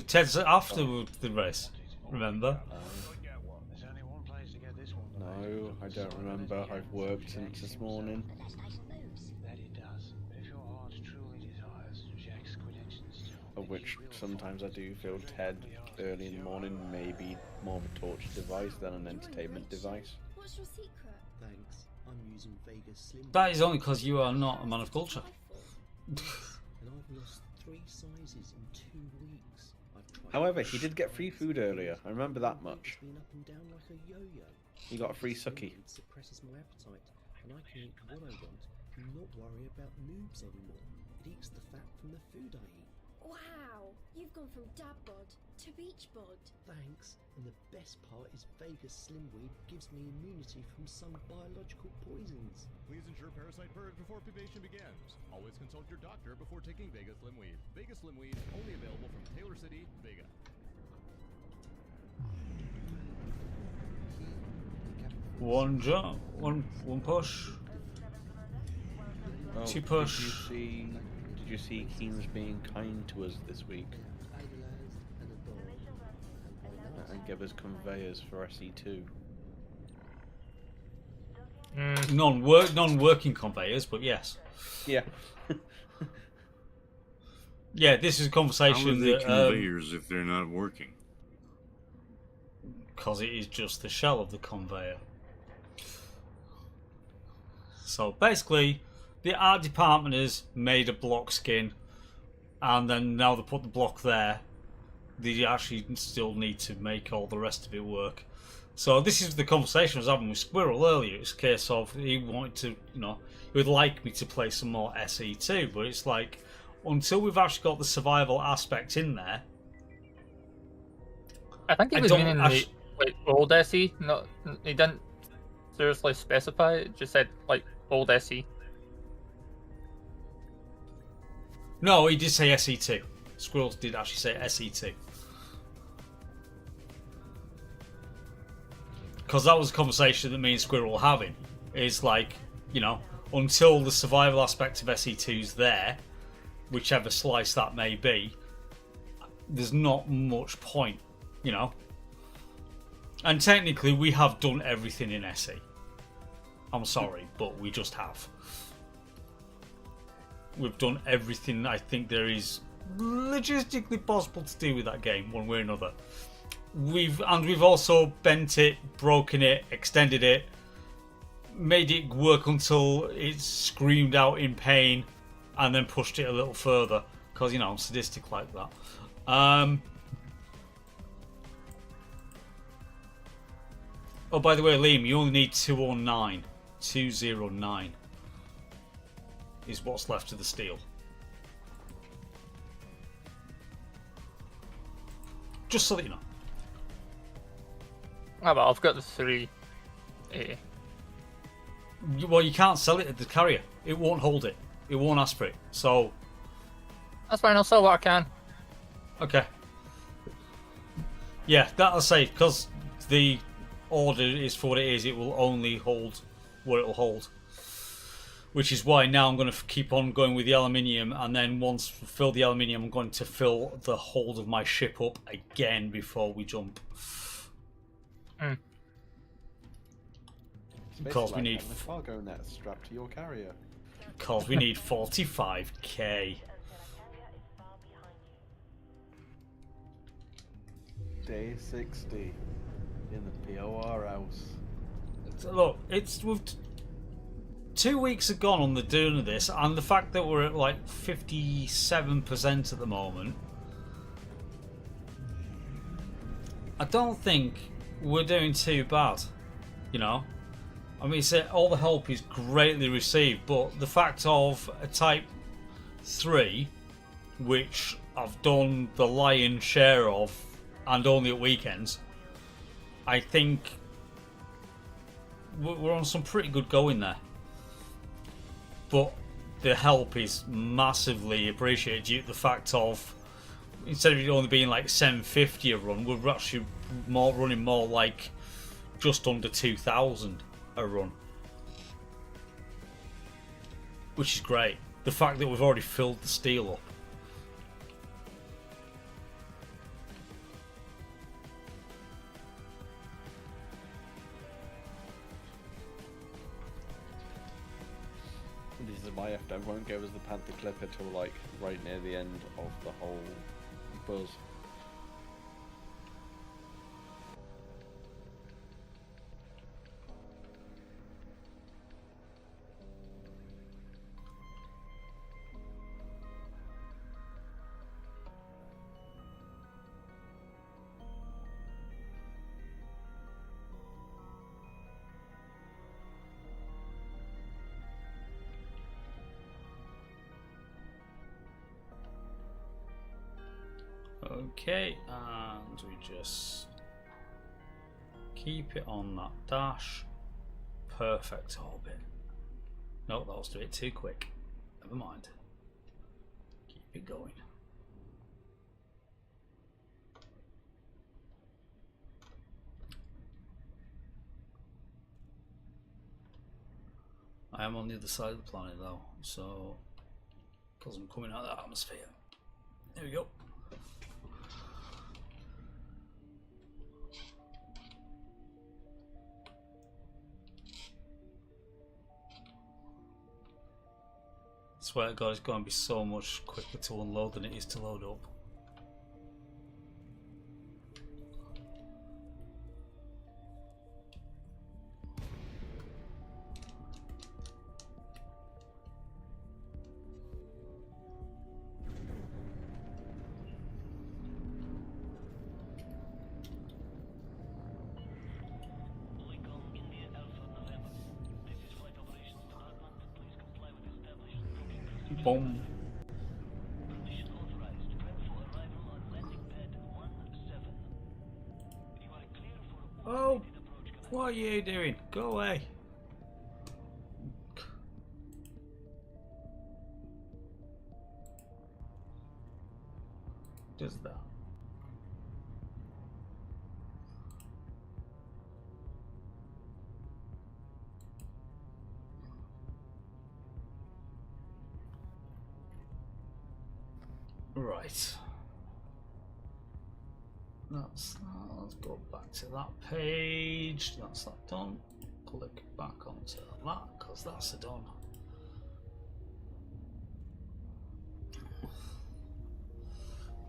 Ted's after the race. Remember? No, I don't remember. I've worked since this morning. Of which sometimes I do feel Ted early in the morning may be more of a torture device than an entertainment device. What's your secret? Thanks. I'm using Vegas Slim. That is only because you are not a man of culture. And I've lost 3 sizes in 2 weeks. I've tried However, he did get free food earlier. I remember that much. It's been up and down like a yo-yo. He got a free sucky. It suppresses my appetite, and I can eat what I want and not worry about moobs anymore. It eats the fat from the food I eat. Wow, you've gone from dad bod to beach bod. Thanks, and the best part is Vegas Slim Weed gives me immunity from some biological poisons. Please ensure parasite purge before pupation begins. Always consult your doctor before taking Vegas Slim Weed. Vegas Slim Weed, only available from Taylor City, Vega. One jump, one push, Oh, 2 push. Did you see Keen's being kind to us this week? And give us conveyors for SE2. Non-working conveyors, but yes. Yeah. Yeah, this is a conversation How are they that conveyors if they're not working? because it is just the shell of the conveyor. So basically, the art department has made a block skin, and then now they put the block there. They actually still need to make all the rest of it work. So this is the conversation I was having with Squirrel earlier. It's a case of he wanted to, he would like me to play some more SE2, but it's like, until we've actually got the survival aspect in there. I think he was meaning the old SE. No, he didn't seriously specify. It just said like old SE. No, he did say SE2. Squirrels did actually say SE2. Because that was a conversation that me and Squirrel were having. Is like, until the survival aspect of SE2's there, whichever slice that may be, there's not much point, And technically, we have done everything in SE. I'm sorry, but we just have. We've done everything I think there is logistically possible to do with that game, one way or another. We've also bent it, broken it, extended it, made it work until it screamed out in pain, and then pushed it a little further because I'm sadistic like that. Oh, by the way, Liam, you only need 209. 209 is what's left of the steel. Just so that you know. Ah, well, I've got the 3. Well, you can't sell it at the carrier. It won't hold it. It won't ask for it. So that's fine. I'll sell what I can. Okay. Yeah, that'll say because the order is for what it is. It will only hold what it will hold. Which is why now I'm going to keep on going with the aluminium, and then once we fill the aluminium, I'm going to fill the hold of my ship up again before we jump. Because we need a cargo net strapped to your carrier. Because we need 45k. Day 60 in the POR house. Look, we've 2 weeks have gone on the doing of this, and the fact that we're at like 57% at the moment, I don't think we're doing too bad. I mean, all the help is greatly received, but the fact of a Type 3, which I've done the lion's share of, and only at weekends, I think we're on some pretty good going there. But the help is massively appreciated due to the fact of, instead of it only being like 750 a run, we're actually running more like just under 2,000 a run, which is great. The fact that we've already filled the steel up. This is why FDev won't give us the Panther Clipper till like right near the end of the whole buzz. Okay, and we just keep it on that dash. Perfect orbit. No, that was a bit too quick. Never mind. Keep it going. I am on the other side of the planet though, so because I'm coming out of the atmosphere. There we go. I swear to God, it's going to be so much quicker to unload than it is to load up. Boom. Oh, what are you doing? Go away. Does that? Right. That's that. Let's go back to that page. That's that done. Click back onto that because that's a done.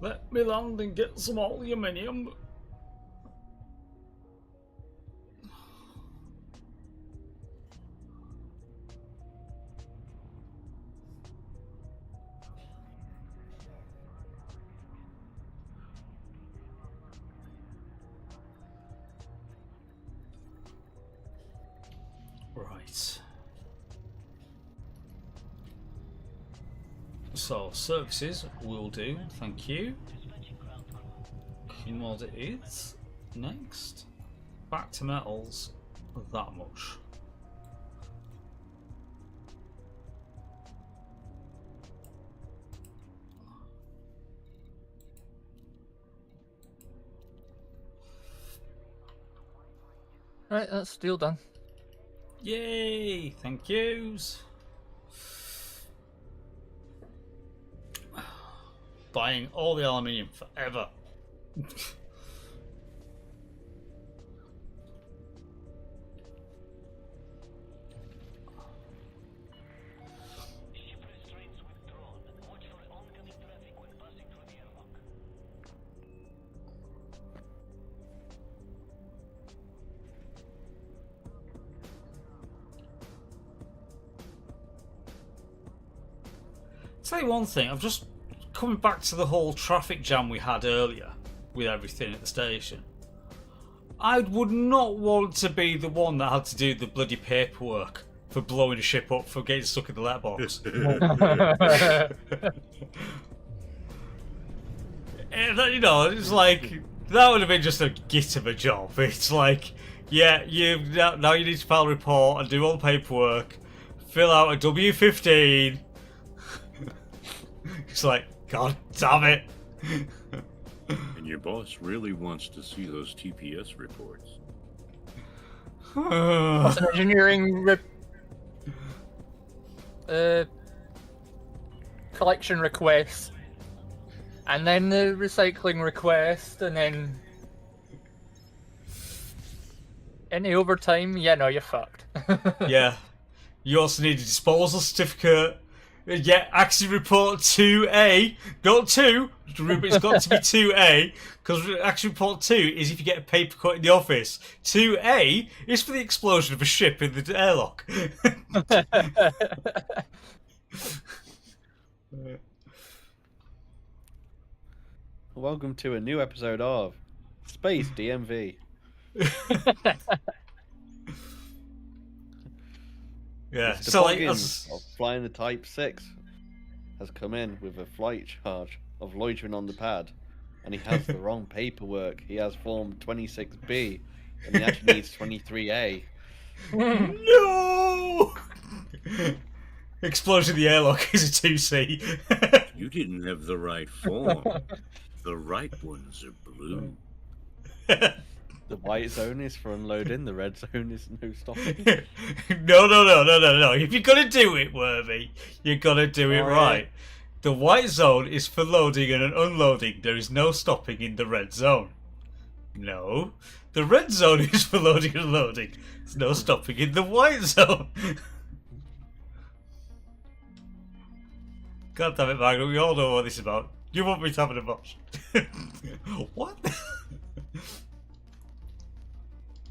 Let me land and get some aluminium. Right. So, services will do, thank you. Mod it is. Next. Back to metals, that much. Right, that's deal done. Yay! Thank yous. Buying all the aluminium forever. Tell you one thing, I'm just coming back to the whole traffic jam we had earlier with everything at the station. I would not want to be the one that had to do the bloody paperwork for blowing a ship up for getting stuck in the letterbox. And, you know, it's like that would have been just a git of a job. It's like, yeah, now you need to file a report and do all the paperwork, fill out a W-15. It's like, God damn it. And your boss really wants to see those TPS reports. What's an engineering collection request, and then the recycling request, and then any overtime? Yeah, no, you're fucked. Yeah. You also need a disposal certificate. Yeah, accident report 2A, not 2. It's got to be 2A, because accident report 2 is if you get a paper cut in the office. 2A is for the explosion of a ship in the airlock. Welcome to a new episode of Space DMV. Yeah, Mr. so like Boggins of flying the Type 6 has come in with a flight charge of loitering on the pad and he has the wrong paperwork. He has form 26B, and he actually needs 23A. No! Explosion of the airlock is a 2C. You didn't have the right form. The right ones are blue. The white zone is for unloading, the red zone is no stopping. No. If you're gonna do it, Worthy, you're gonna do it right. The white zone is for loading and unloading. There is no stopping in the red zone. No. The red zone is for loading and unloading. There's no stopping in the white zone. God damn it, Margaret, we all know what this is about. You want me to have an emotion? What?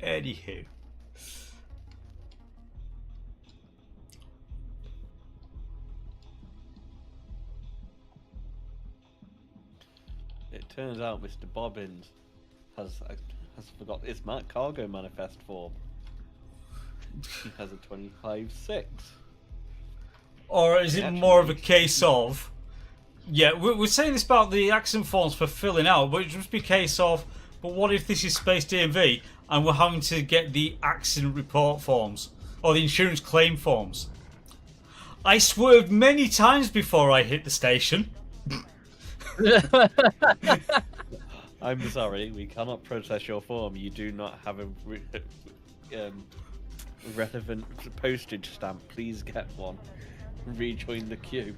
Anywho. It turns out Mr. Bobbins has forgot his cargo manifest form. He has a 25-6. Or is it more of a case of... Yeah, we're saying this about the accident forms for filling out, but it must be a case of, but what if this is Space DMV and we're having to get the accident report forms or the insurance claim forms? I swerved many times before I hit the station. I'm sorry, we cannot process your form. You do not have a relevant postage stamp. Please get one. Rejoin the queue.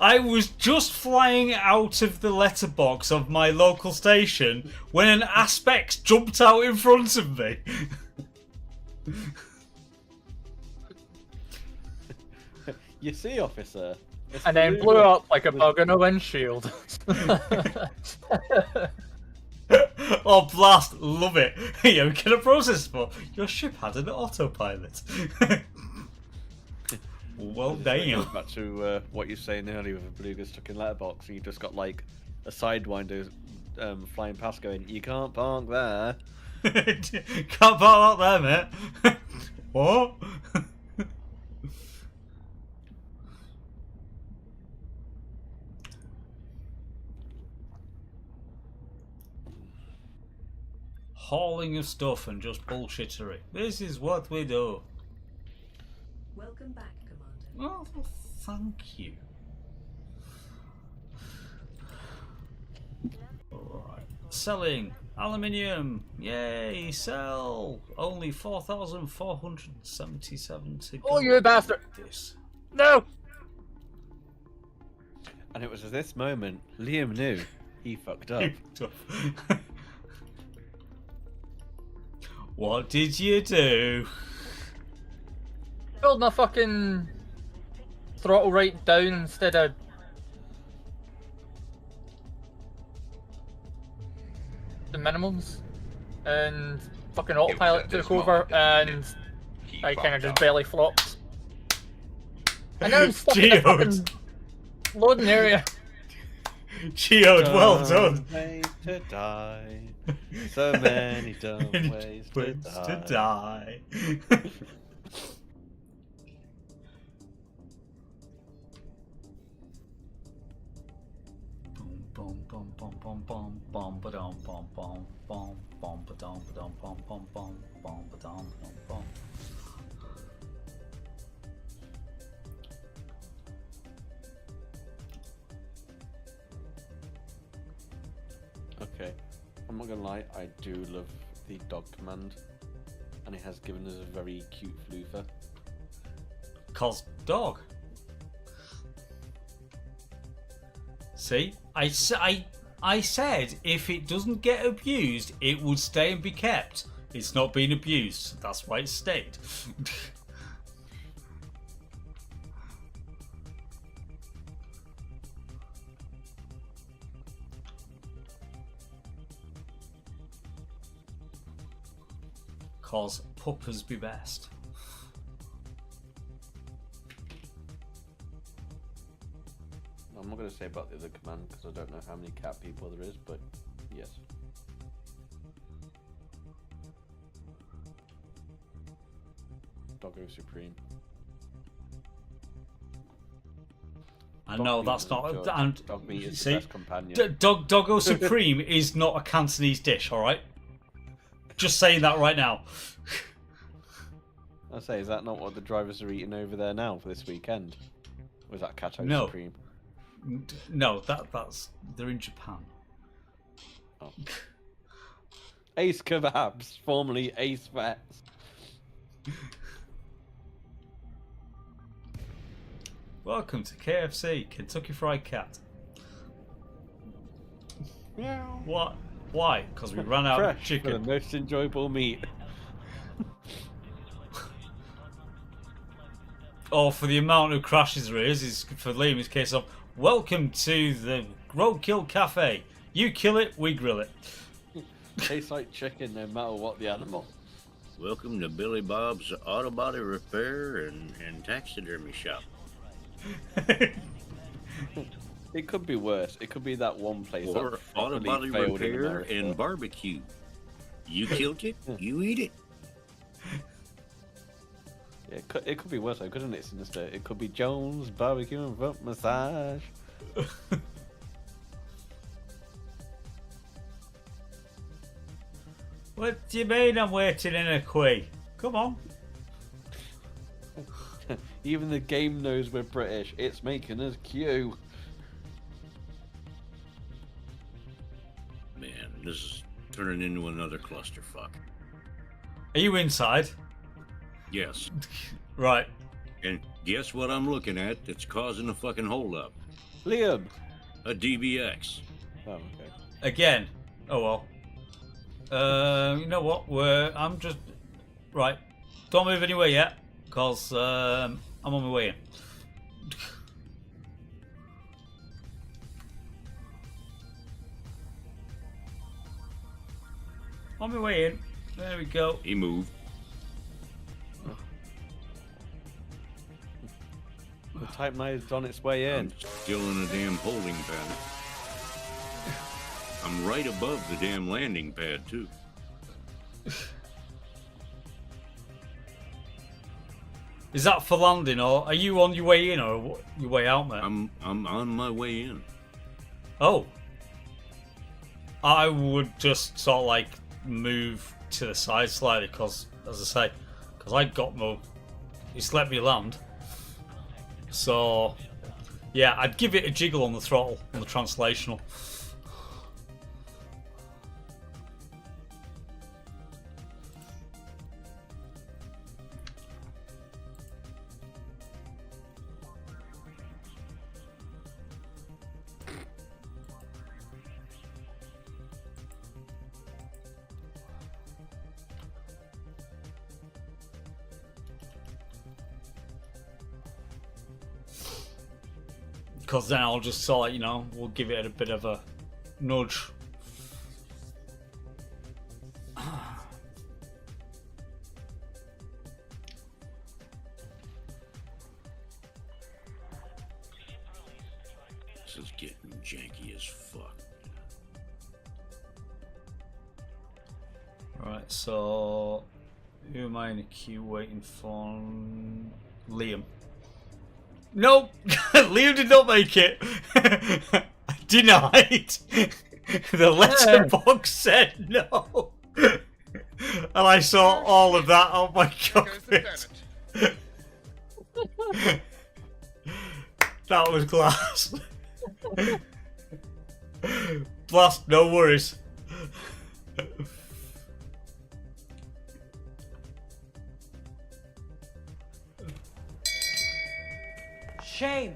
I was just flying out of the letterbox of my local station when an Aspex jumped out in front of me. You see, officer? And then blew up like a bug on a windshield. Oh, blast! Love it. Yeah, we can process for your ship had an autopilot. Well, damn. Back to what you were saying earlier with a beluga stuck in letterbox, and you just got like a sidewinder flying past, going, "You can't park there." Can't park out there, mate. What? Hauling of stuff and just bullshittery. This is what we do. Welcome back, Commander. Oh, thank you. Alright. Selling aluminium. Yay, sell. Only 4,477 to go. Oh, you bastard. This. No! And it was at this moment Liam knew he fucked up. What did you do? Pulled my fucking throttle right down instead of the minimums, and fucking autopilot took over, and I kind of just barely flopped. And now I'm stuck in the fucking loading area. Geode, well done. Ways to die. So many dumb ways to die. Bum bum bum bum bum bum ba dum bum bum bum bum ba dum bum bum bum bum bum ba dum bum bum. Okay, I'm not gonna lie, I do love the dog command, and it has given us a very cute floofer. Cause dog. See, I said if it doesn't get abused, it would stay and be kept. It's not been abused, that's why it stayed. Cause puppers be best. I'm not going to say about the other command because I don't know how many cat people there is, but yes. Doggo Supreme. I know that's not. And dog meat is see, the best companion. Doggo Supreme is not a Cantonese dish. All right, just saying that right now. I say, is that not what the drivers are eating over there now for this weekend? Or is that Kato No. Supreme? No, that's they're in Japan. Oh. Ace Kebabs, formerly Ace Vets. Welcome to KFC, Kentucky Fried Cat. Meow. What? Why? Because we ran out of Fresh chicken. for the most enjoyable meat. Or for the amount of crashes there is for Liam, his case of welcome to the Roadkill Cafe. You kill it, we grill it. Tastes like chicken no matter what the animal. Welcome to Billy Bob's Auto Body Repair and Taxidermy Shop. It could be worse. It could be that one place Or that Auto properly Body failed in Repair America. and Barbecue. You killed it, you eat it. Yeah, it could be worse though, couldn't it, Sinister? It could be Jones Barbecue and Foot Massage. What do you mean I'm waiting in a queue? Come on. Even the game knows we're British. It's making us queue. Man, this is turning into another clusterfuck. Are you inside? Yes. Right. And guess what I'm looking at that's causing a fucking holdup? Liam. A DBX. Oh, okay. Again. Oh well. You know what? I'm just right. Don't move anywhere yet, cause I'm on my way in. On my way in. There we go. He moved. The Type 9 is on its way in. I'm still in a damn holding pattern. I'm right above the damn landing pad, too. Is that for landing, or are you on your way in, or your way out, mate? I'm on my way in. Oh. I would just sort of like move to the side slightly, because, as I say, because I got no. It's let me land. So, yeah, I'd give it a jiggle on the throttle, on the translational. Because then I'll just sort of, we'll give it a bit of a nudge. This is getting janky as fuck. Right, so who am I in a queue waiting for? Liam. Nope! Liam did not make it! Denied! The letterbox said no! And I saw all of that on my cockpit. That was class. Blast, no worries. Shame.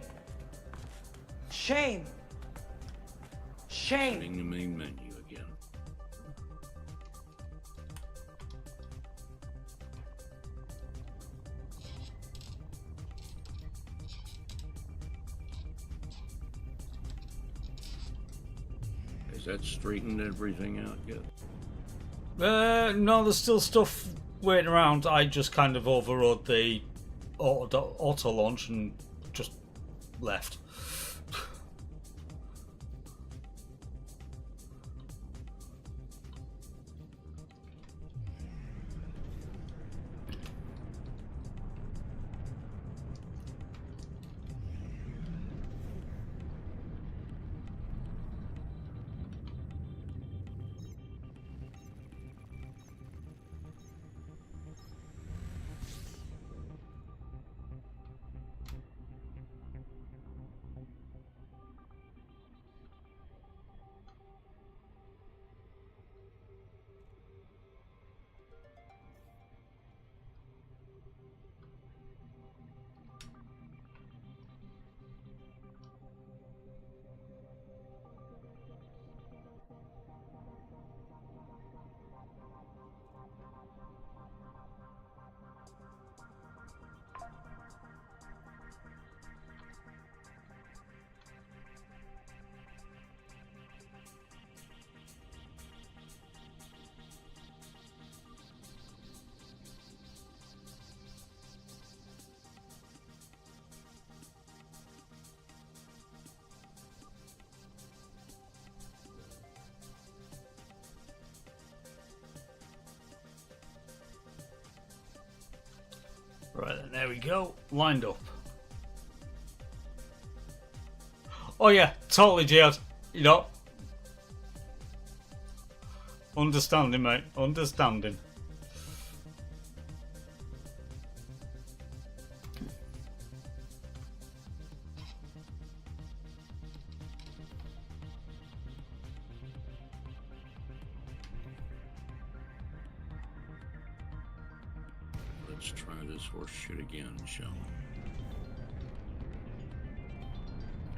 Shame. Shame. Hitting the main menu again. Has that straightened everything out yet? No, there's still stuff waiting around. I just kind of overrode the auto launch and just left. Right then, there we go. Lined up. Oh yeah, totally jailed. You know. Understanding, mate. Understanding. Let's try this horse shit again, shall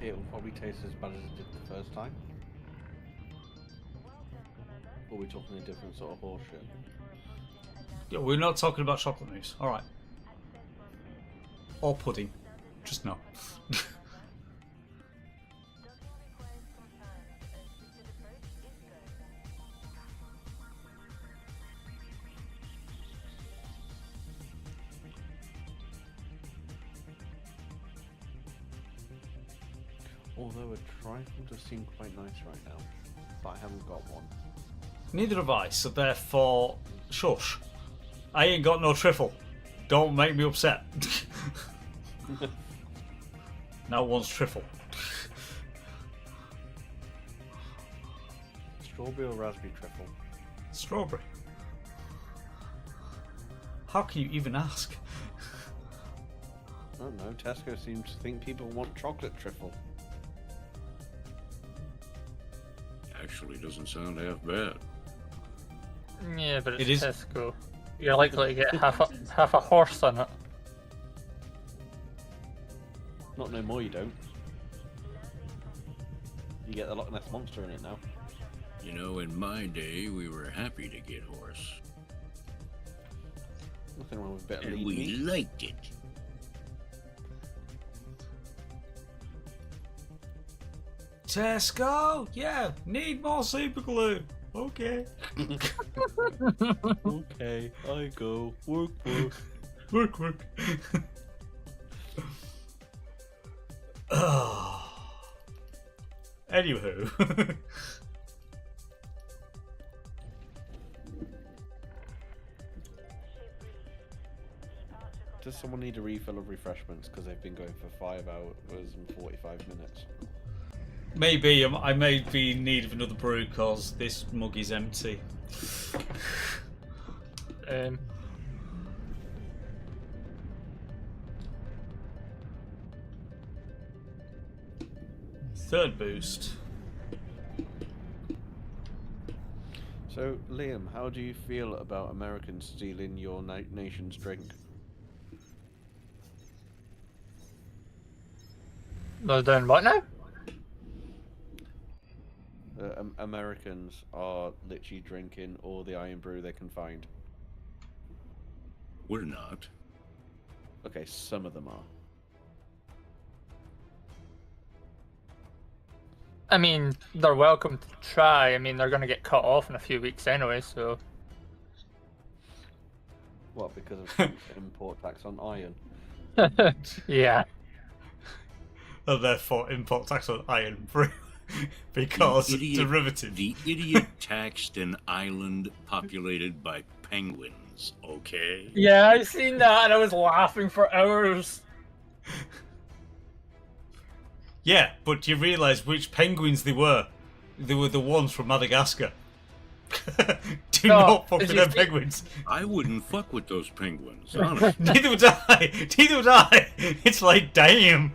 we? It'll probably taste as bad as it did the first time. Or are we talking a different sort of horse shit? Yeah, we're not talking about chocolate mousse. Alright. Or pudding. Just no. Although a trifle does seem quite nice right now, but I haven't got one. Neither have I, so therefore, shush. I ain't got no trifle. Don't make me upset. Now one's trifle. Strawberry or raspberry trifle? Strawberry. How can you even ask? I don't know, Tesco seems to think people want chocolate trifle. Actually, doesn't sound half bad. Yeah, but It it's is. Tesco. You're likely to get half a horse on it. Not no more, you don't. You get the Loch Ness Monster in it now. You know, in my day, we were happy to get horse. Nothing wrong with a bit of And lean we meat. liked it. Tesco? Yeah, need more super glue. Okay. Okay, I go. Work, work. Work, work. Anywho. Does someone need a refill of refreshments because they've been going for 5 hours and 45 minutes? Maybe I may be in need of another brew because this mug is empty. Third boost. So, Liam, how do you feel about Americans stealing your nation's drink? They're doing what now? Americans are literally drinking all the iron brew they can find. We're not. Okay, some of them are. I mean, they're welcome to try. I mean, they're going to get cut off in a few weeks anyway, so... What, because of import tax on iron? Yeah. And therefore import tax on iron brew. Because derivative. The idiot taxed an island populated by penguins, okay? Yeah, I seen that and I was laughing for hours. Yeah, but you realise which penguins they were. They were the ones from Madagascar. Do not fuck with them penguins. I wouldn't fuck with those penguins, honestly. Neither would I. Neither would I. It's like, damn.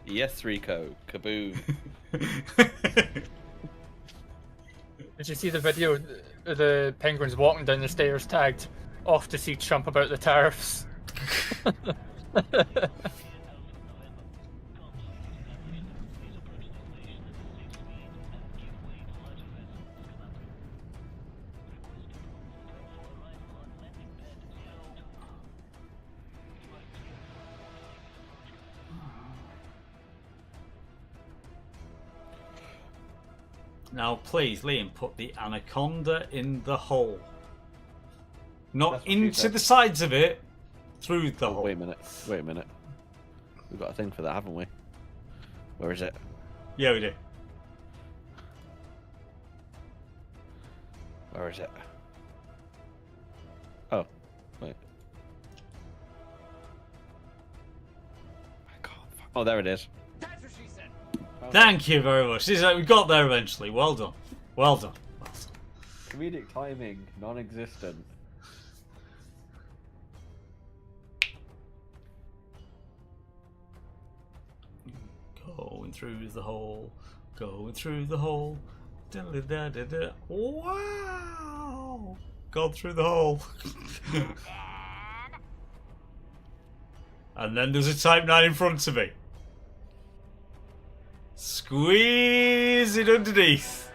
Yes, Rico. Kaboom. Did you see the video of the penguins walking down the stairs tagged off to see Trump about the tariffs? Now, please, Liam, put the anaconda in the hole. Not into the sides of it, through the hole. Wait a minute. Wait a minute. We've got a thing for that, haven't we? Where is it? Yeah, we do. Where is it? Oh, wait. Oh, there it is. Thank you very much. We got there eventually. Well done. Well done. Well done. Comedic timing, non-existent. Going through the hole. Going through the hole. Da-da-da-da-da. Wow! Gone through the hole. And then there's a Type 9 in front of me. Squeeze it underneath.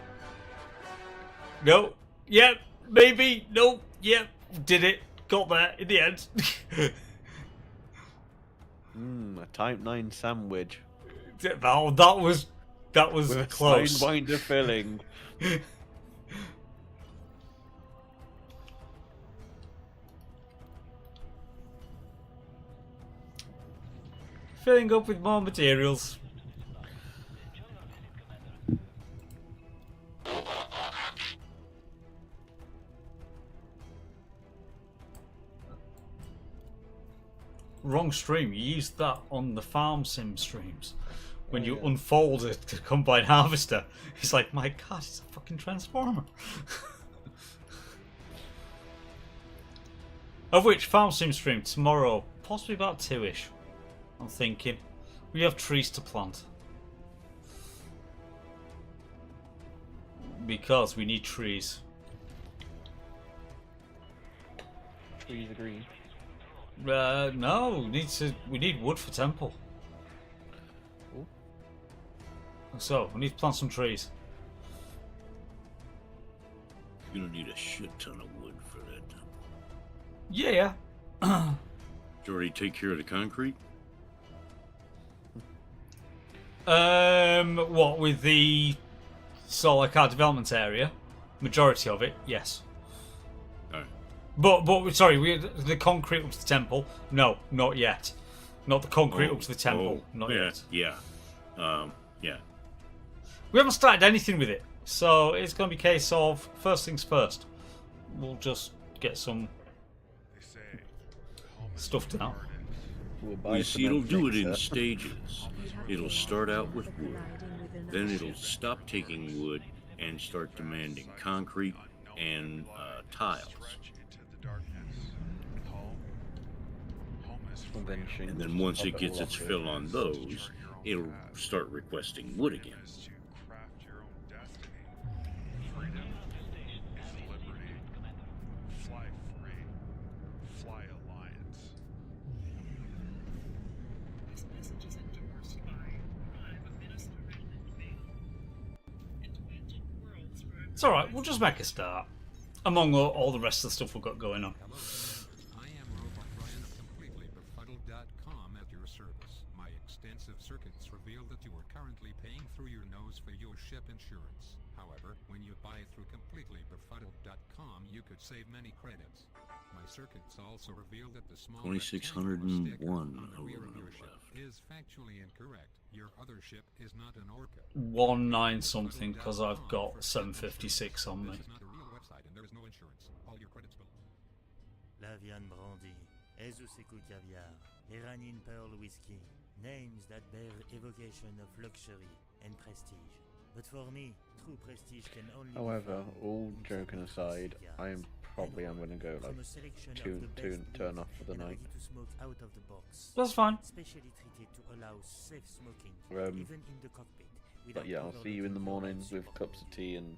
No. Yep. Maybe. No. Yep. Did it. Got there in the end. A Type 9 sandwich. Oh, that was with a close. Sidewinder filling. Filling up with more materials. Wrong stream. You used that on the farm sim streams. When you unfold a combine harvester, it's like, my god, it's a fucking transformer. Of which farm sim stream tomorrow, possibly about 2ish. I'm thinking. We have trees to plant. Because we need trees. Trees are green. No, we need wood for temple. Ooh. So we need to plant some trees. You're gonna need a shit ton of wood for that. Yeah. Did you already take care of the concrete? What with the solar car development area? Majority of it, yes. But sorry, the concrete up to the temple? No, not yet. Not the concrete up to the temple. Not yet. Yeah. We haven't started anything with it, so it's going to be a case of first things first. We'll just get some stuff down. You see, it'll do it in stages. It'll start out with wood, then it'll stop taking wood and start demanding concrete and tiles. And then once it gets its fill on those, it'll start requesting wood again. It's alright, we'll just make a start. Among all the rest of the stuff we've got going on. At your service. My extensive circuits reveal that you are currently paying through your nose for your ship insurance. However, when you buy through completelybefuddled.com, you could save many credits. My circuits also reveal that the small 2601 on the rear of your ship is factually incorrect. Your other ship is not an Orca. 19 something because I've got 756 on me. This is not a real website and there is no insurance. All your credits will. La viande brandie, Ezuseku caviar, Iranian pearl whiskey, names that bear evocation of luxury and prestige. But for me, true prestige can only However, all joking aside, I'm going to go like turn off for the night. That's fine. Specially treated to allow safe smoking, even in the cockpit. But yeah, I'll see you in the morning with cups of tea and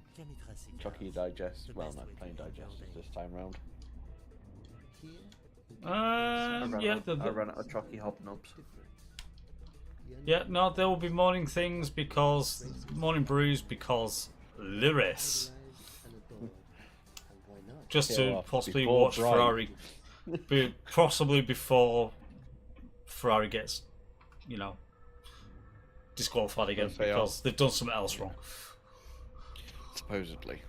Chucky digest. Well, not plain digestives this time round. Yeah, I ran out of Chucky hobnobs. Yeah, no, there will be morning things because morning brews because Lyris. Just to possibly watch Ferrari, possibly before Ferrari gets, disqualified again because they've done something else wrong. Supposedly.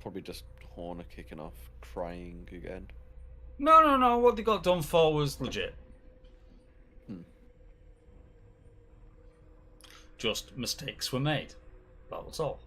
Probably just Horner kicking off, crying again. No. What they got done for was legit. Just mistakes were made. That was all.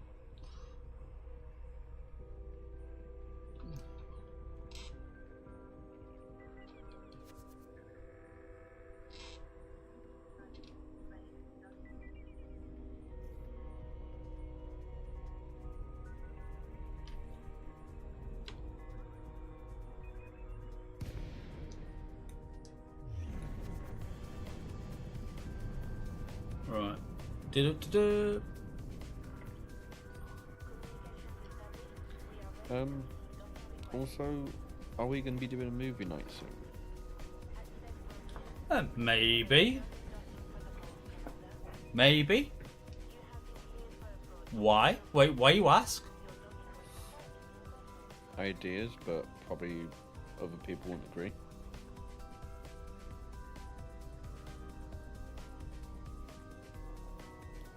Du-du-du-du. Also, are we going to be doing a movie night soon? Maybe. Maybe. Why? Wait, why you ask? Ideas, but probably other people won't agree.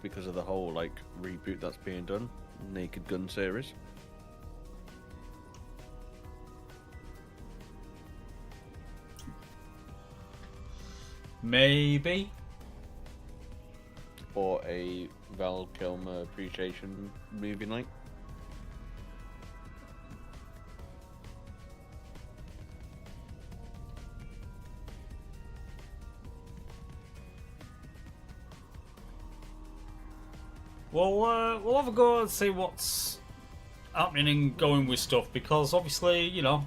Because of the whole like reboot that's being done, Naked Gun series. Maybe. Or a Val Kilmer appreciation movie night. Well, we'll have a go and see what's happening and going with stuff, because obviously, you know.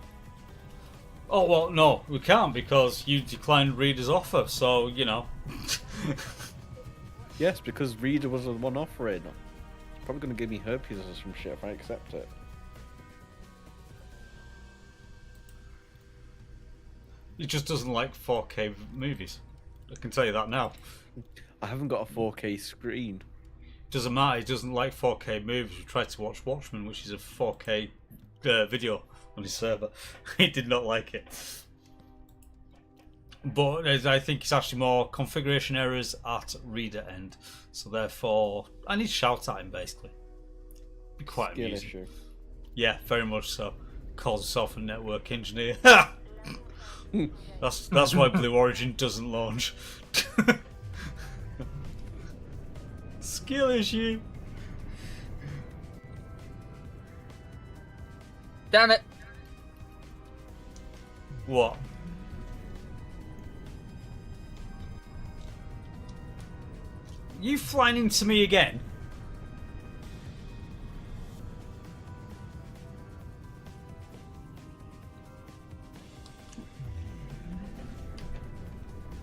Oh, well, no, we can't, because you declined Reader's offer, so, you know. Yes, because Reader was a one offering. It's probably going to give me herpes or some shit if I accept it. He just doesn't like 4K movies. I can tell you that now. I haven't got a 4K screen. Doesn't matter, he doesn't like 4K movies. We tried to watch Watchmen, which is a 4K video on his server. He did not like it. But I think it's actually more configuration errors at Reader end. So therefore, I need to shout at him, basically. Be quite Skill amusing. issue. Yeah, very much so. Calls himself a network engineer. That's why Blue Origin doesn't launch. Skill issue. Damn it. What? You flying into me again?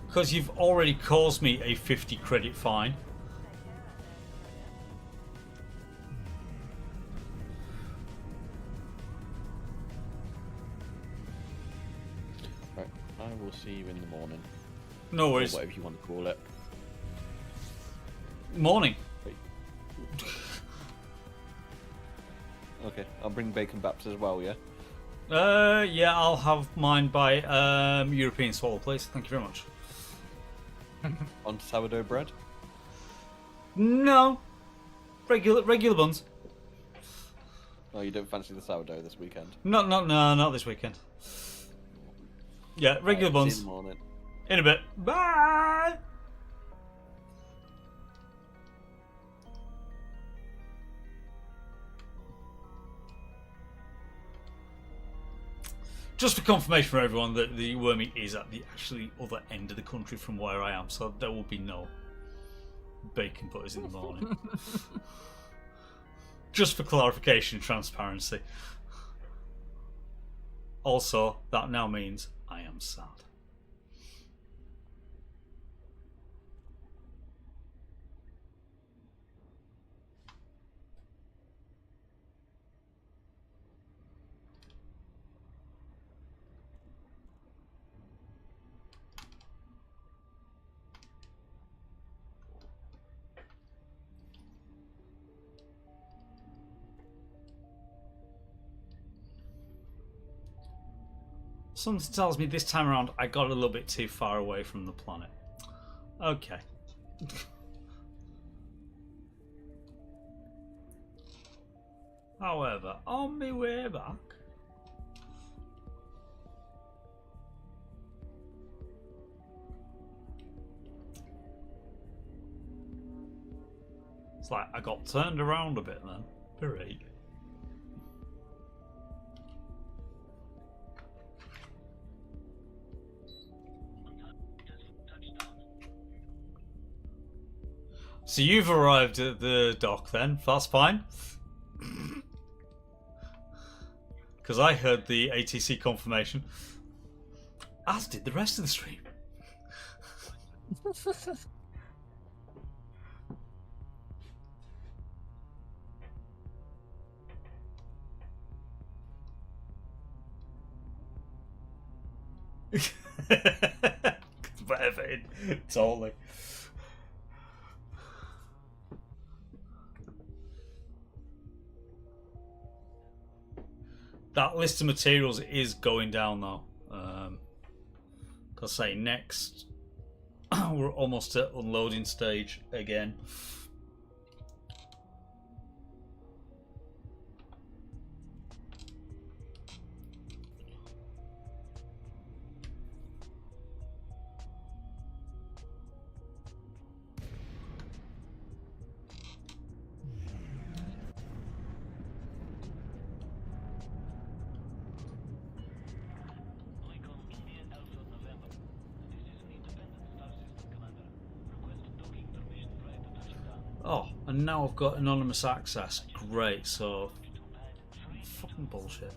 Because you've already caused me a 50 credit fine. Right, I will see you in the morning. No worries. Or whatever you want to call it. Morning. Okay, I'll bring bacon baps as well, yeah? Yeah, I'll have mine by European swallow, please. Thank you very much. On sourdough bread? No. Regular buns. Oh, you don't fancy the sourdough this weekend? No, not this weekend. Yeah, regular Right, buns. see you in the morning. In a bit. Bye! Just for confirmation for everyone that the wormy is at the actually other end of the country from where I am, so there will be no bacon butters in the morning. Just for clarification and transparency. Also, that now means I am sad. Something tells me this time around I got a little bit too far away from the planet. Okay. However, on my way back... It's like I got turned around a bit then. Great. So you've arrived at the dock then, that's fine. Because I heard the ATC confirmation. As did the rest of the stream. Whatever, totally. That list of materials is going down though. Cause say next, we're almost at unloading stage again. Oh, and now I've got anonymous access. Great, so fucking bullshit.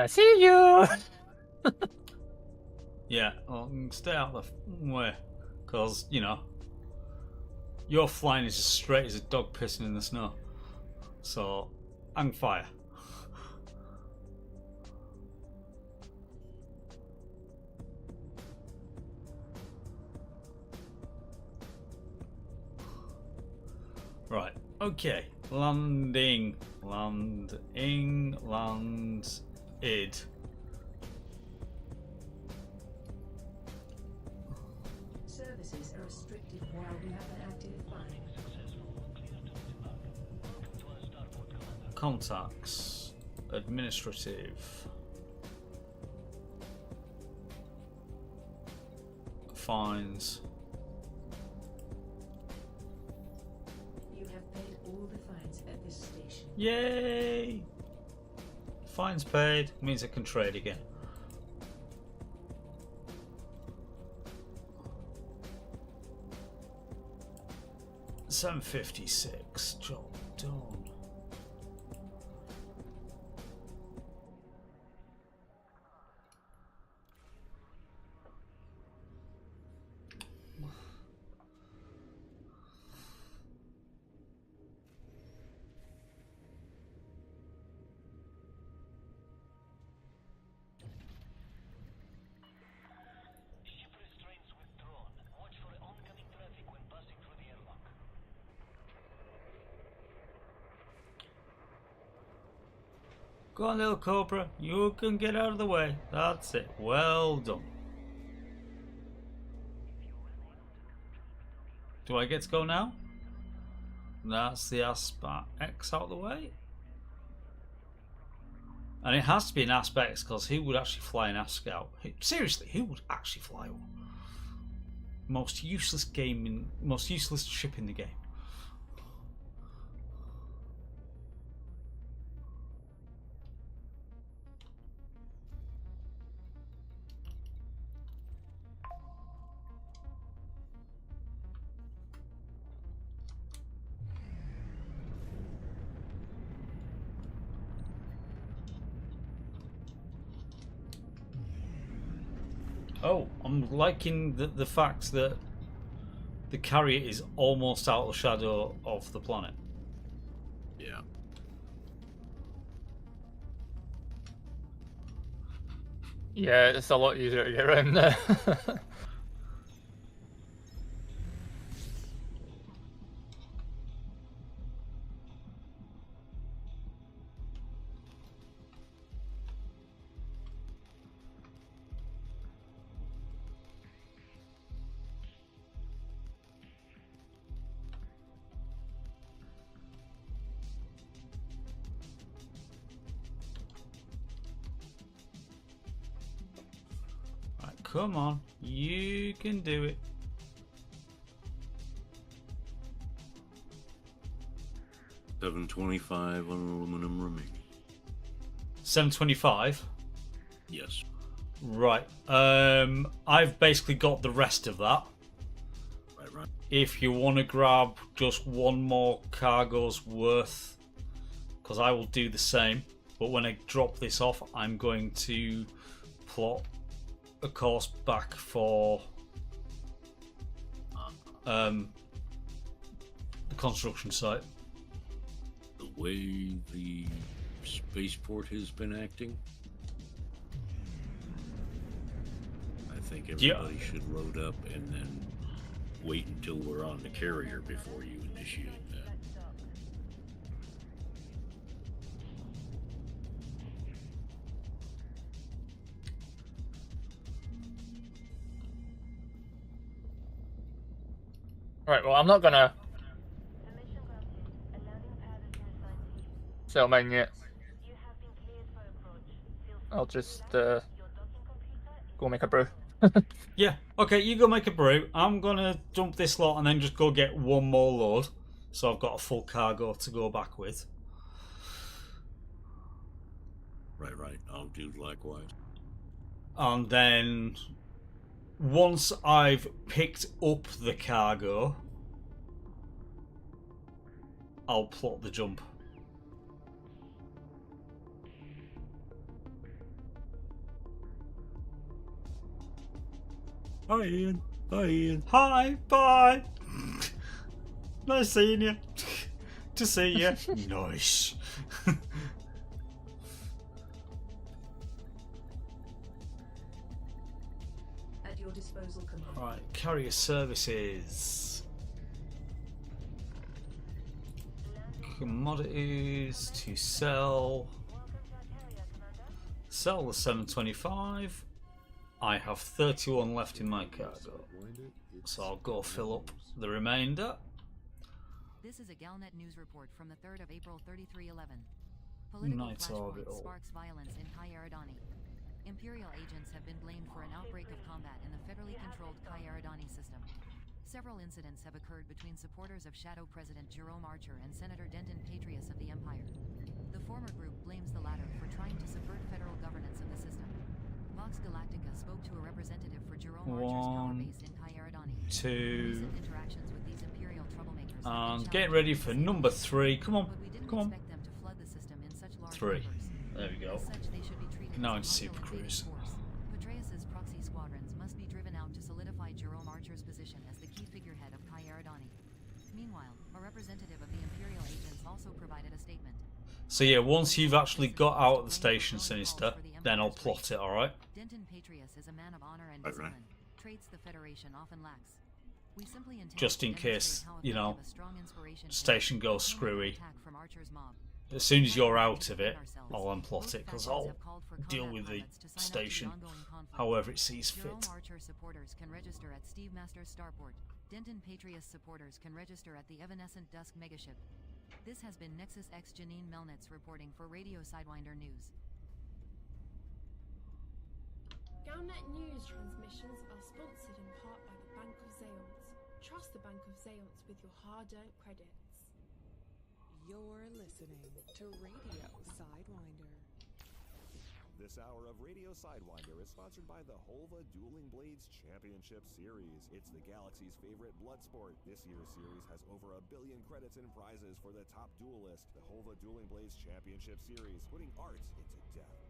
See you. Yeah, well, stay out of the way, cause you know your flying is as straight as a dog pissing in the snow. So, hang fire. Right. Okay. Landing. Landing. Land. Id. Services are restricted while we have an active fine. Contacts. Administrative. Fines. You have paid all the fines at this station. Yay! Fines paid means I can trade again. $7.56. Job done. Go on, little Cobra. You can get out of the way. That's it. Well done. Do I get to go now? That's the Aspa X out of the way. And it has to be an Aspa X because who would actually fly an Aspa Scout? Seriously, who would actually fly one? Most useless ship in the game. Oh, I'm liking the fact that the carrier is almost out of the shadow of the planet. Yeah. Yeah, it's a lot easier to get around there. Right, come on, you can do it. $7.25 on aluminum remaining. 725. Yes. Right. I've basically got the rest of that. Right. if you want to grab just one more cargo's worth, because I will do the same. But when I drop this off, I'm going to plot a course back for the construction site. The way the spaceport has been acting, I think everybody should load up and then wait until we're on the carrier before you initiate that. Right, well, I'm not gonna settle mine yet. I'll just go make a brew. Yeah, okay, you go make a brew. I'm gonna dump this lot and then just go get one more load. So I've got a full cargo to go back with. Right. I'll do likewise. And then once I've picked up the cargo, I'll plot the jump. Hi, Ian. Hi, Ian. Hi, bye. Nice seeing you. To see you. Nice. At your disposal, Commander. Right, carrier services. Commodities to sell. Sell the 725. I have 31 left in my cargo, so I'll go fill up the remainder. This is a Galnet news report from the 3rd of April 3311. Political Night flashpoint orbital. sparks violence in Kaiaradani. Imperial agents have been blamed for an outbreak of combat in the federally controlled Kaiaradani system. Several incidents have occurred between supporters of Shadow President Jerome Archer and Senator Denton Patrius of the Empire. The former group blames the latter for trying to subvert federal governance of the system. Vox Galactica spoke to a representative for Jerome Archer's power base in Kaiaradani. 2. Recent interactions with these Imperial troublemakers have been And challenging get ready for number 3. Come on, but we didn't come on. expect them to flood the system in such large 3. numbers. There we go. As such, they should be treated Now as it's a hostile Super invading Cruise. force. Patreus's proxy squadrons must be driven out to solidify Jerome Archer's position as the key figurehead of Kaiaradani. Meanwhile, a representative of the Imperial agents also provided a statement. So yeah, once you've actually got out of the station, Sinister, then I'll plot it, alright? Denton Patrius is a man of honor and discipline, traits the Federation often lacks. We simply intend Just to in case, demonstrate how you know, effective a strong inspiration station can be. goes screwy. Attack from Archer's mob. As soon as you're out of it, I'll unplot it, because I'll deal with the station however it sees Jerome fit. Archer supporters can register at Steve Master's starport. Denton Patrius supporters can register at the Evanescent Dusk megaship. This has been Nexus X Janine Melnitz reporting for Radio Sidewinder News. Galnet news transmissions are sponsored in part by the Bank of Zeons. Trust the Bank of Zeons with your hard-earned credits. You're listening to Radio Sidewinder. This hour of Radio Sidewinder is sponsored by the Hova Dueling Blades Championship Series. It's the galaxy's favorite blood sport. This year's series has over 1 billion credits and prizes for the top duelist. The Hova Dueling Blades Championship Series, putting art into death.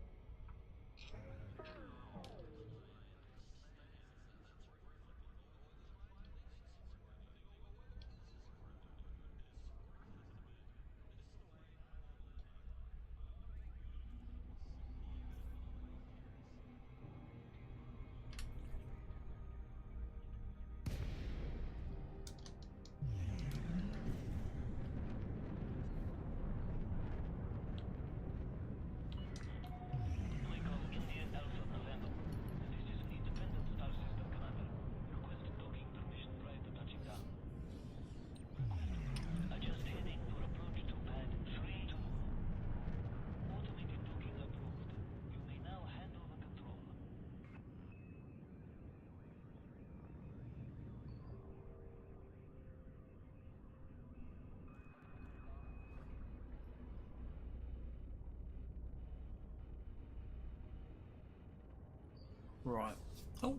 Right. Oh.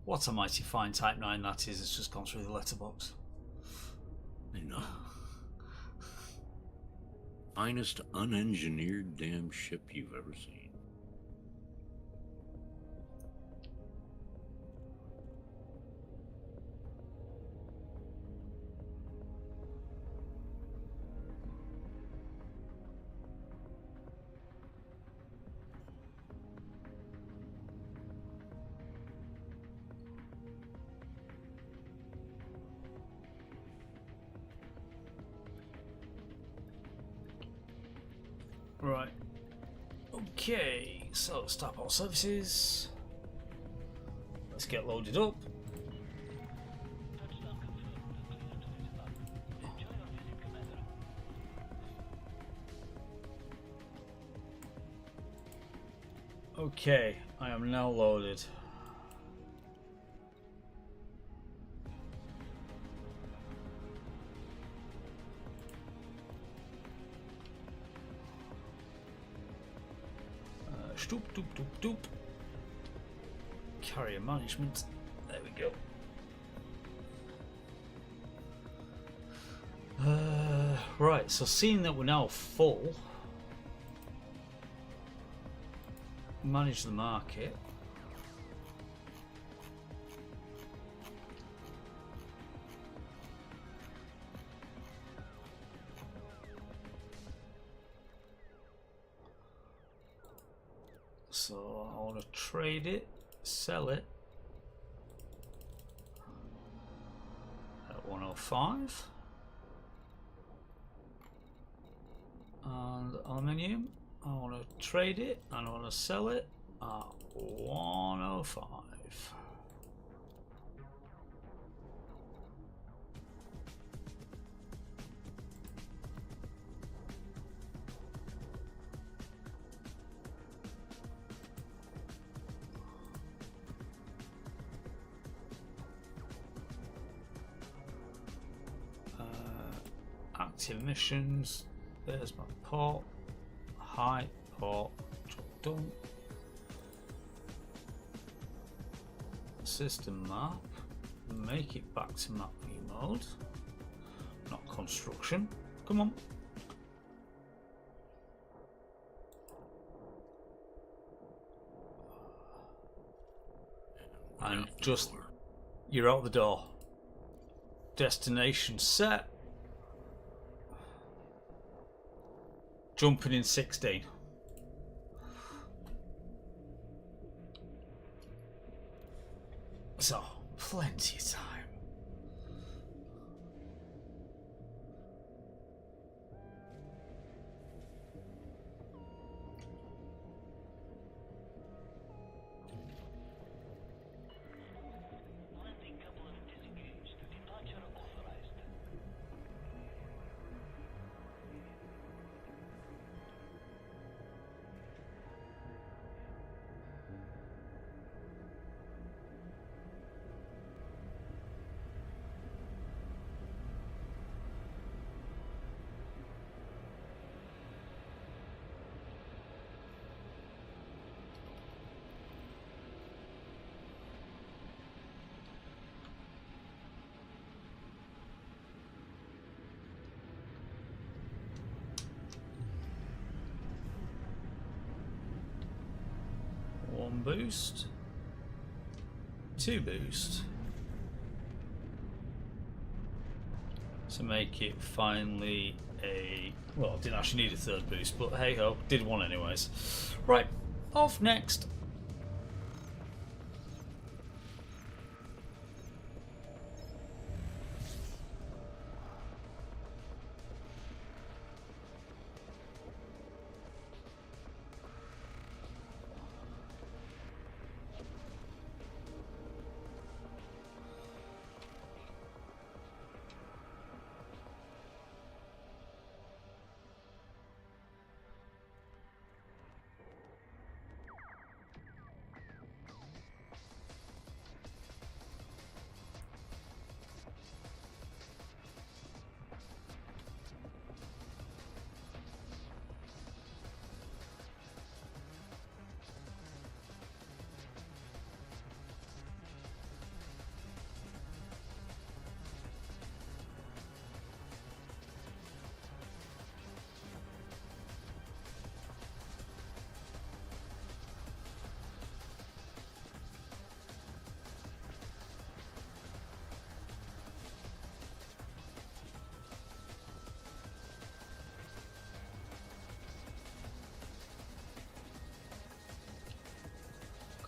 What a mighty fine Type 9 that is. It's just gone through the letterbox. I know. Finest unengineered damn ship you've ever seen. Right. Okay, so Starport services. Let's get loaded up. Okay, I am now loaded. Stoop, doop, doop, doop. Carrier management. There we go. Right, so seeing that we're now full, manage the market. So I want to trade it, sell it at 105. And aluminium, I want to trade it and I want to sell it at 105. Active missions. There's my port. High port. Job done. System map. Make it back to map view mode. Not construction. Come on. And just you're out the door. Destination set. Jumping in 16. So, plenty of time. One boost, two boost, to make it finally a, well, didn't actually need a third boost, but hey ho, did one anyways. Right, off next.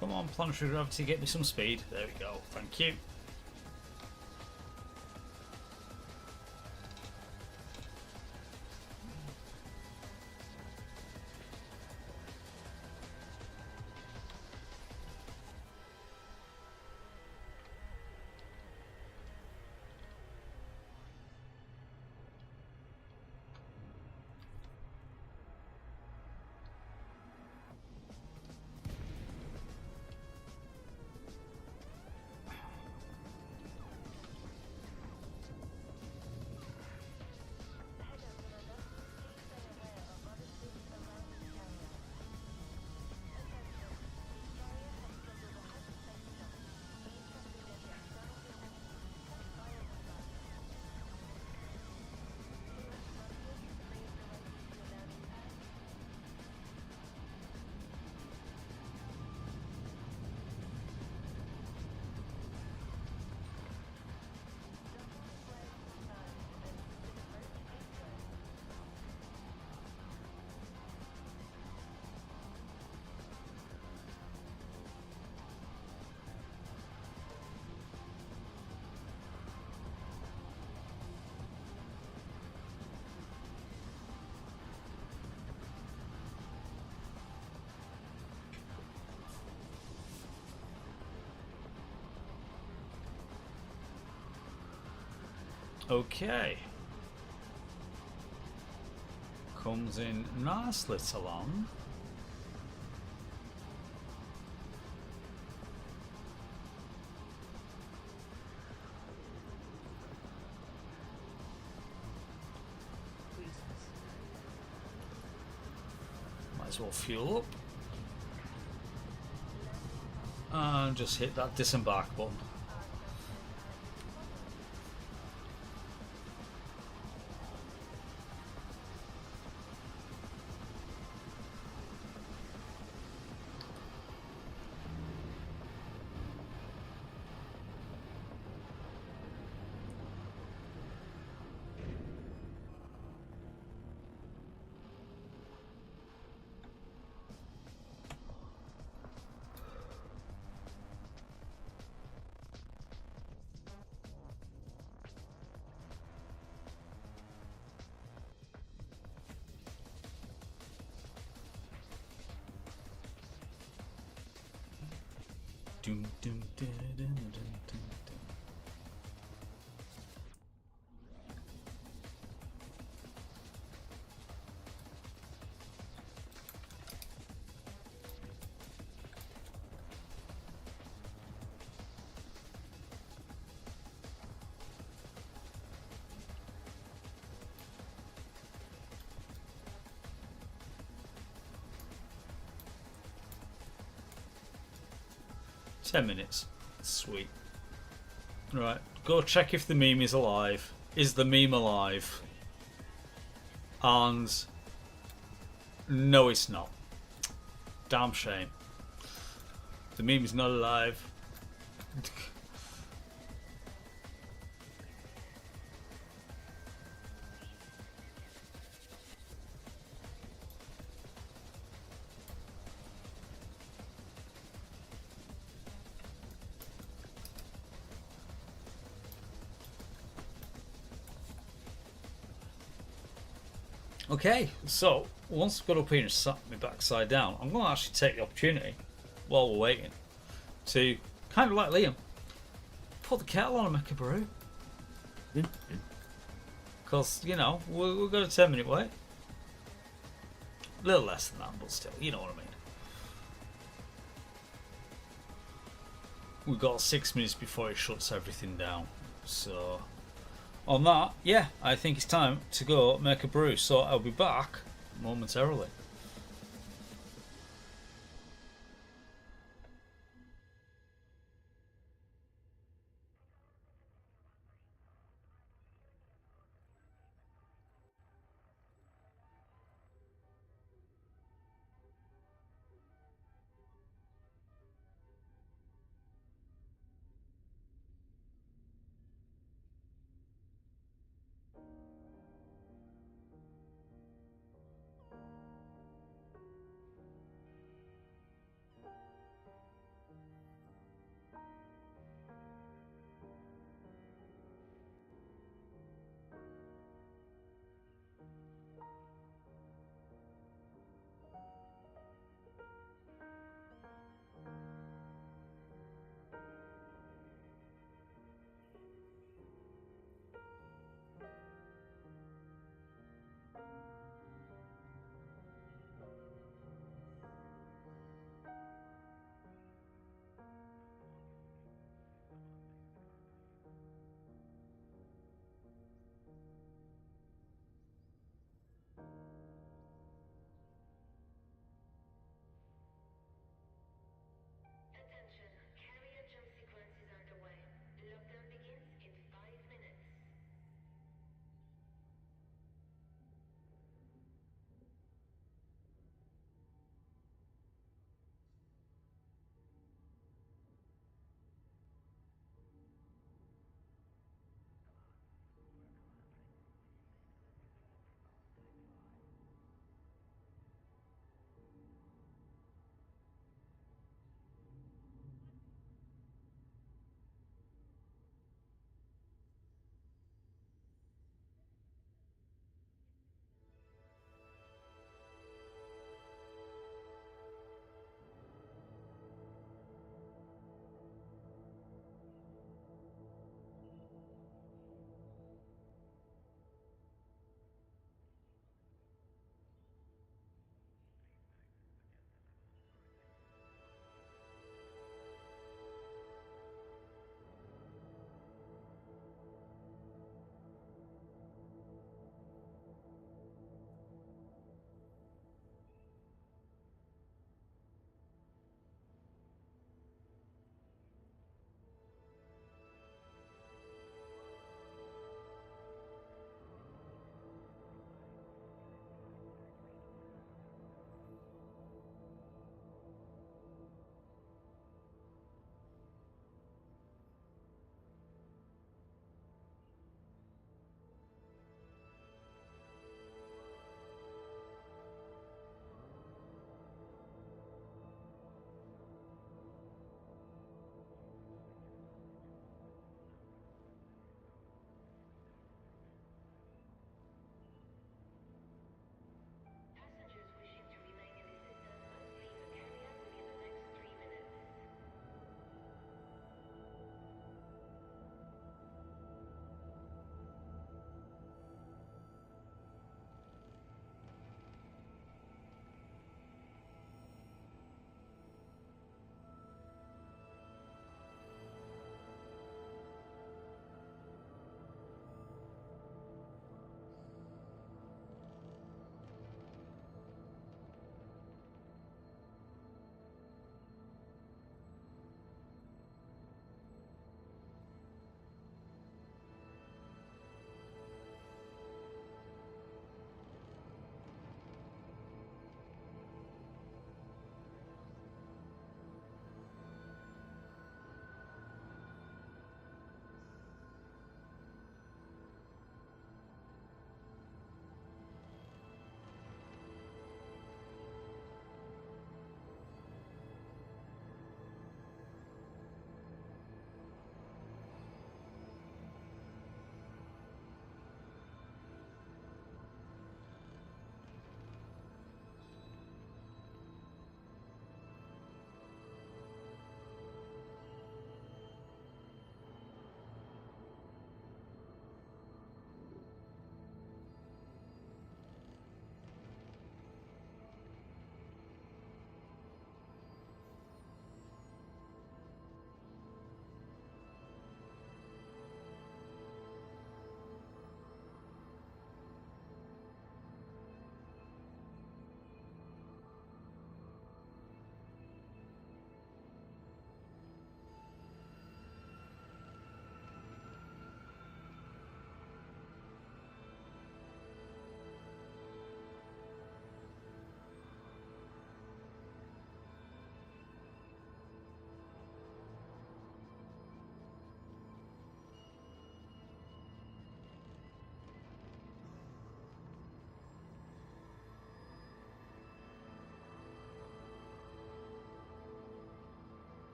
Come on, planetary gravity, get me some speed. There we go. Thank you. Okay. Comes in nicely to land. Might as well fuel up. And just hit that disembark button. Dum, dum, dum, dum, dum, dum, dum. 10 minutes. Sweet. Right, go check if the meme is alive. Is the meme alive? And no, it's not. Damn shame. The meme is not alive. Okay, so once I've got up here and sat my backside down, I'm going to actually take the opportunity while we're waiting to, kind of like Liam, put the kettle on and make a brew. Because, you know, we've got a 10-minute wait. A little less than that, but still, you know what I mean. We've got 6 minutes before it shuts everything down. So, on that, yeah, I think it's time to go make a brew. So I'll be back momentarily.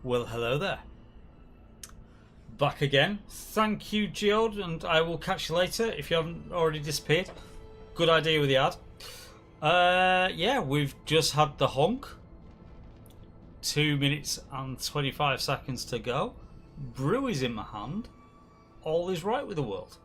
Well, hello there. Back again. Thank you, Geode, and I will catch you later if you haven't already disappeared. Good idea with the ad. Yeah, we've just had the honk. 2 minutes and 25 seconds to go. Brew is in my hand. All is right with the world.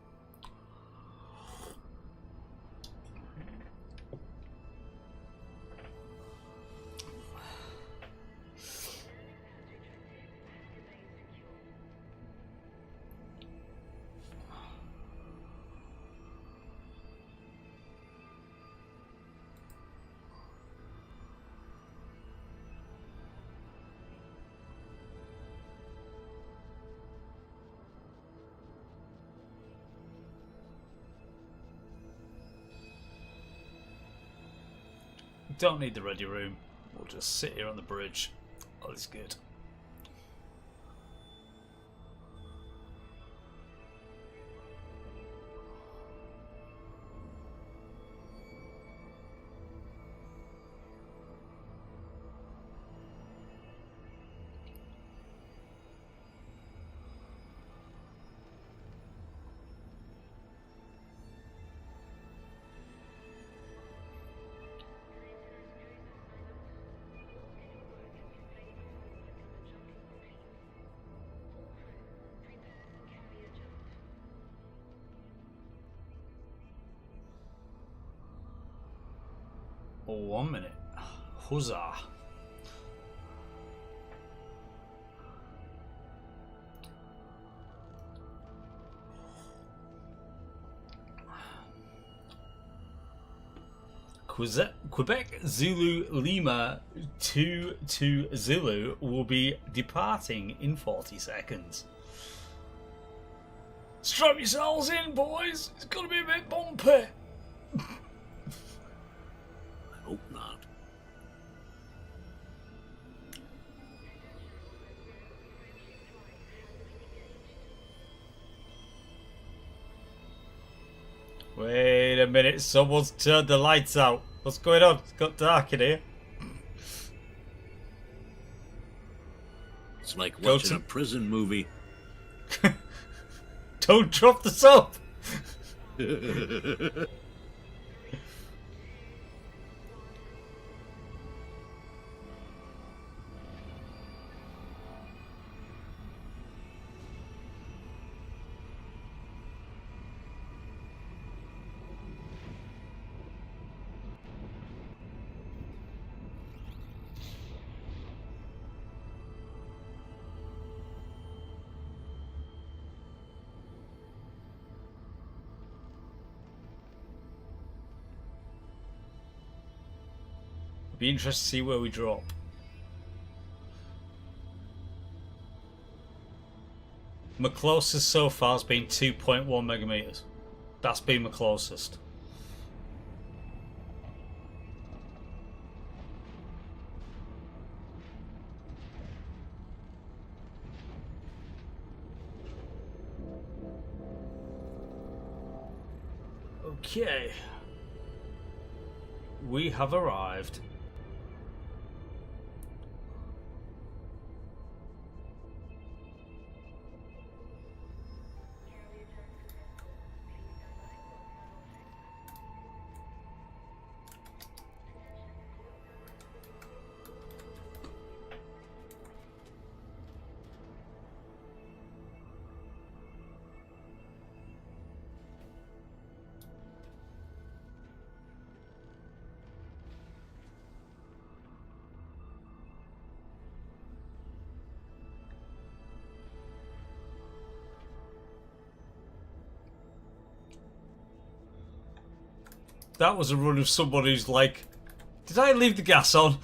Don't need the ready room. We'll just sit here on the bridge. All is good. Oh, 1 minute. Huzzah. Quebec Zulu Lima 2 Zulu will be departing in 40 seconds. Strap yourselves in, boys. It's going to be a bit bumpy. Hope not. Wait a minute, someone's turned the lights out. What's going on? It's got dark in here. It's like watching a prison movie. Don't drop the soap. Be interested to see where we drop. My closest so far has been 2.1 megameters. That's been my closest. Okay. We have arrived. That was a run of somebody who's like, did I leave the gas on?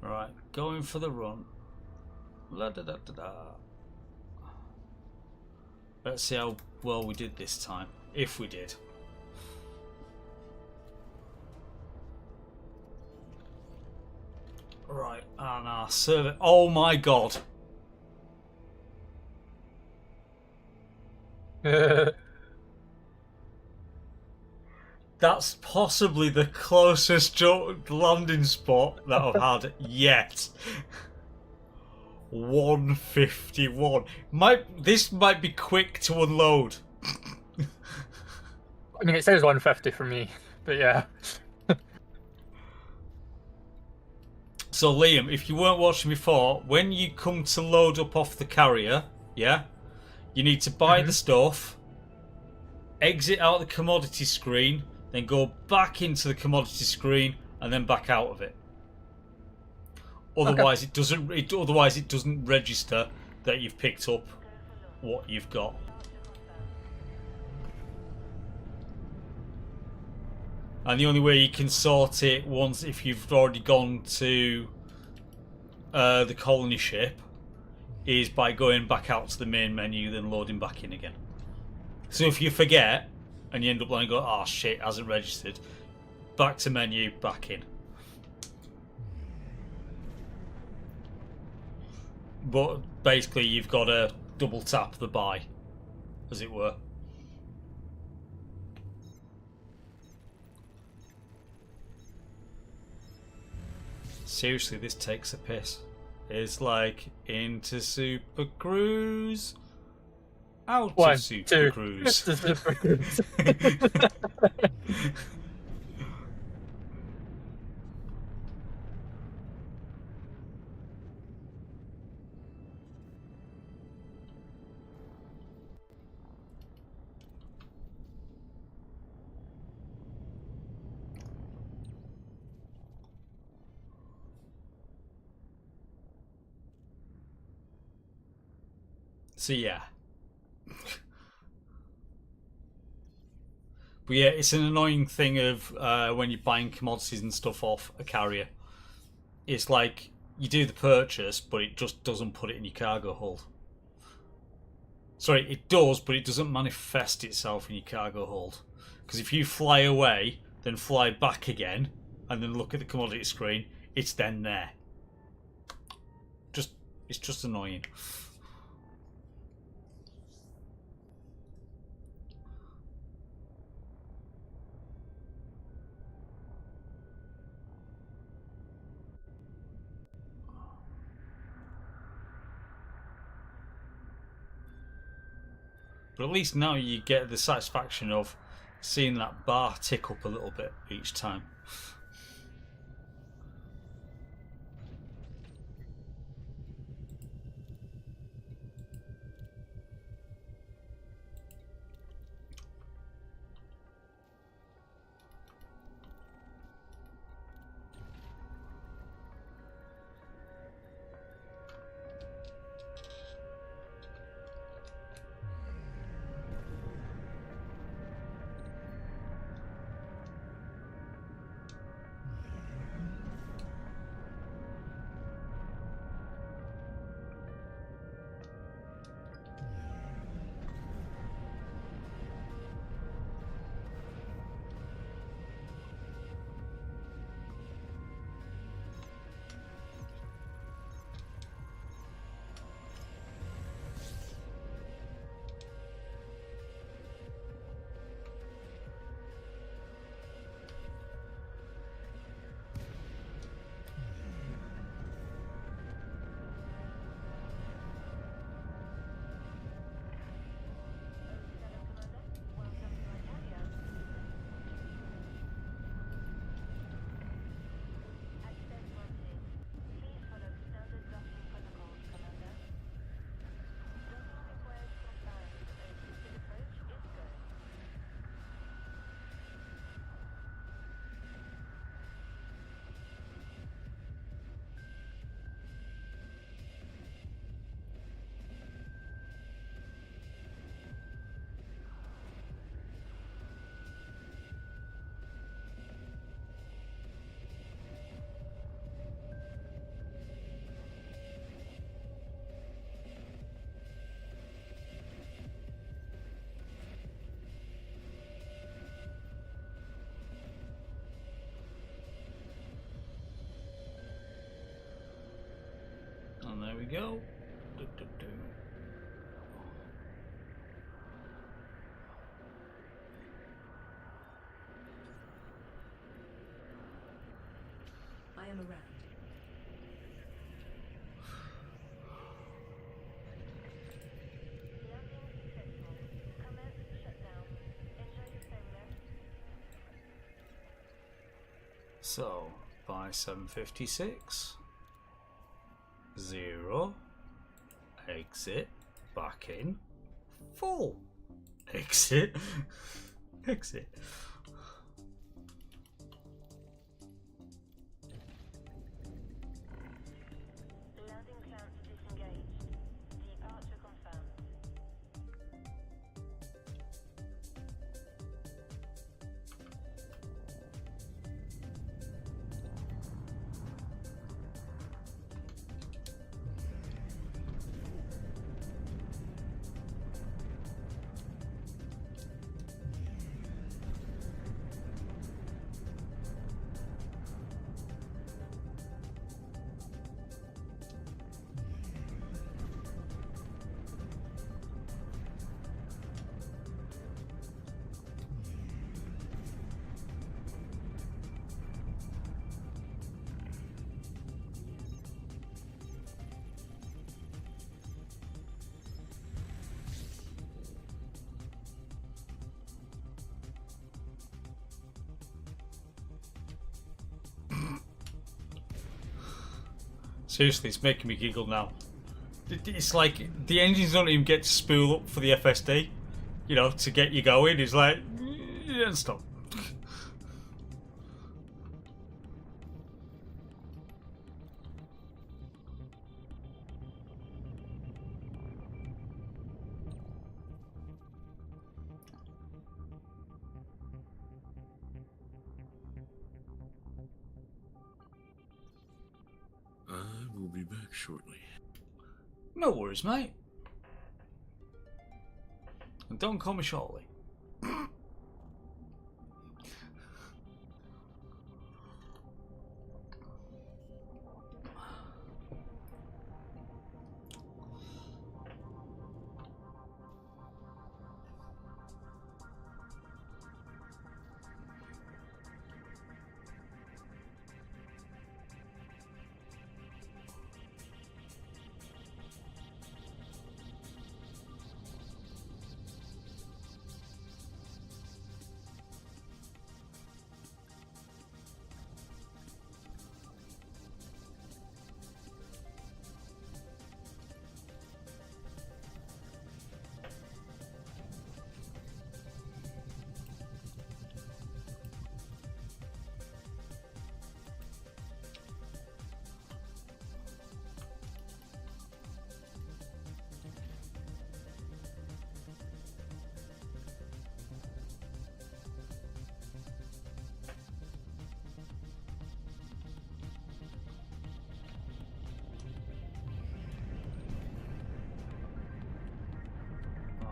Right, going for the run. La da da da da. Let's see how well we did this time, if we did. Right, and our server. Oh my god. That's possibly the closest landing spot that I've had yet. 151. This might be quick to unload. I mean, it says 150 for me, but yeah. So Liam, if you weren't watching before, when you come to load up off the carrier, yeah, you need to buy the stuff, exit out the commodity screen, then go back into the commodity screen, and then back out of it. Otherwise, it doesn't. Otherwise, it doesn't register that you've picked up what you've got. And the only way you can sort it once, if you've already gone to the colony ship, is by going back out to the main menu, then loading back in again. So if you forget and you end up like going, oh shit, hasn't registered, back to menu, back in. But basically, you've got to double tap the buy, as it were. Seriously, this takes a piss. It's like into Super Cruise, out of Super Cruise. Super Cruise. So yeah. But yeah, it's an annoying thing of when you're buying commodities and stuff off a carrier. It's like you do the purchase, but it just doesn't put it in your cargo hold. Sorry, it does, but it doesn't manifest itself in your cargo hold. Because if you fly away, then fly back again, and then look at the commodity screen, it's then there. It's just annoying. But at least now you get the satisfaction of seeing that bar tick up a little bit each time. There we go. I am around. So, by 7:56, 0, exit, back in, full, exit, exit. Seriously, it's making me giggle now. It's like the engines don't even get to spool up for the FSD, you know, to get you going. It's like, stop. I will be back shortly. No worries, mate. And don't call me shortly.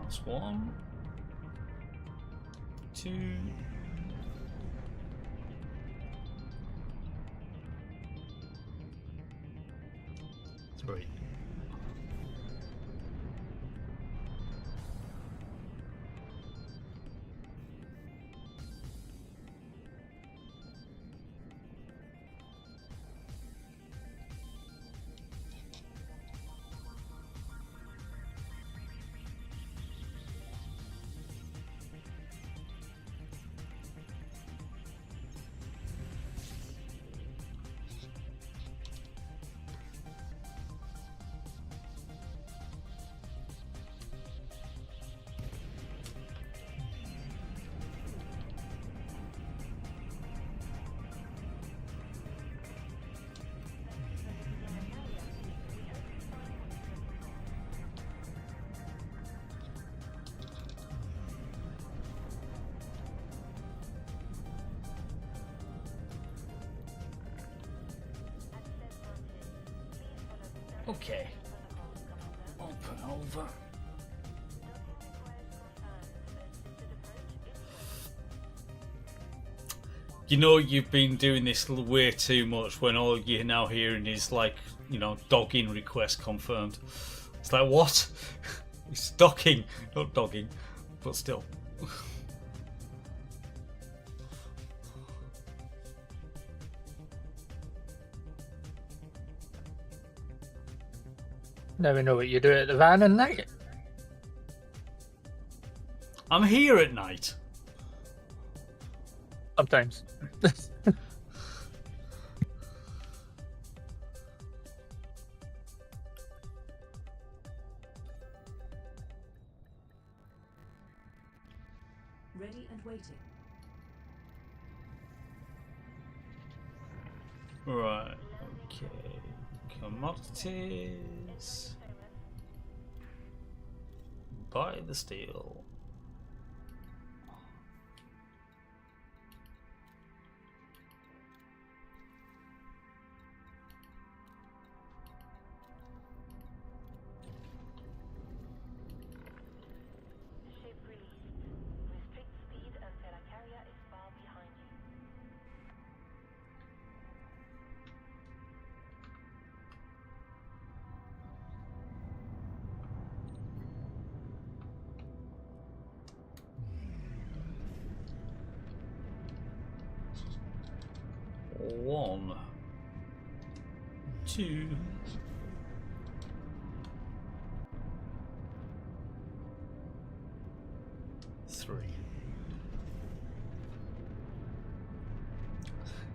That's 1, 2, 3. Okay. Open over. You know you've been doing this way too much when all you're now hearing is like you know, dogging request confirmed. It's like, what? It's docking, not dogging, but still. Now we know what you do at the van at night. I'm here at night. Sometimes. Ready and waiting. Right, okay. Commodities. Buy the steel. Ship released. Restrict speed until a carrier is far behind you. One, two, three.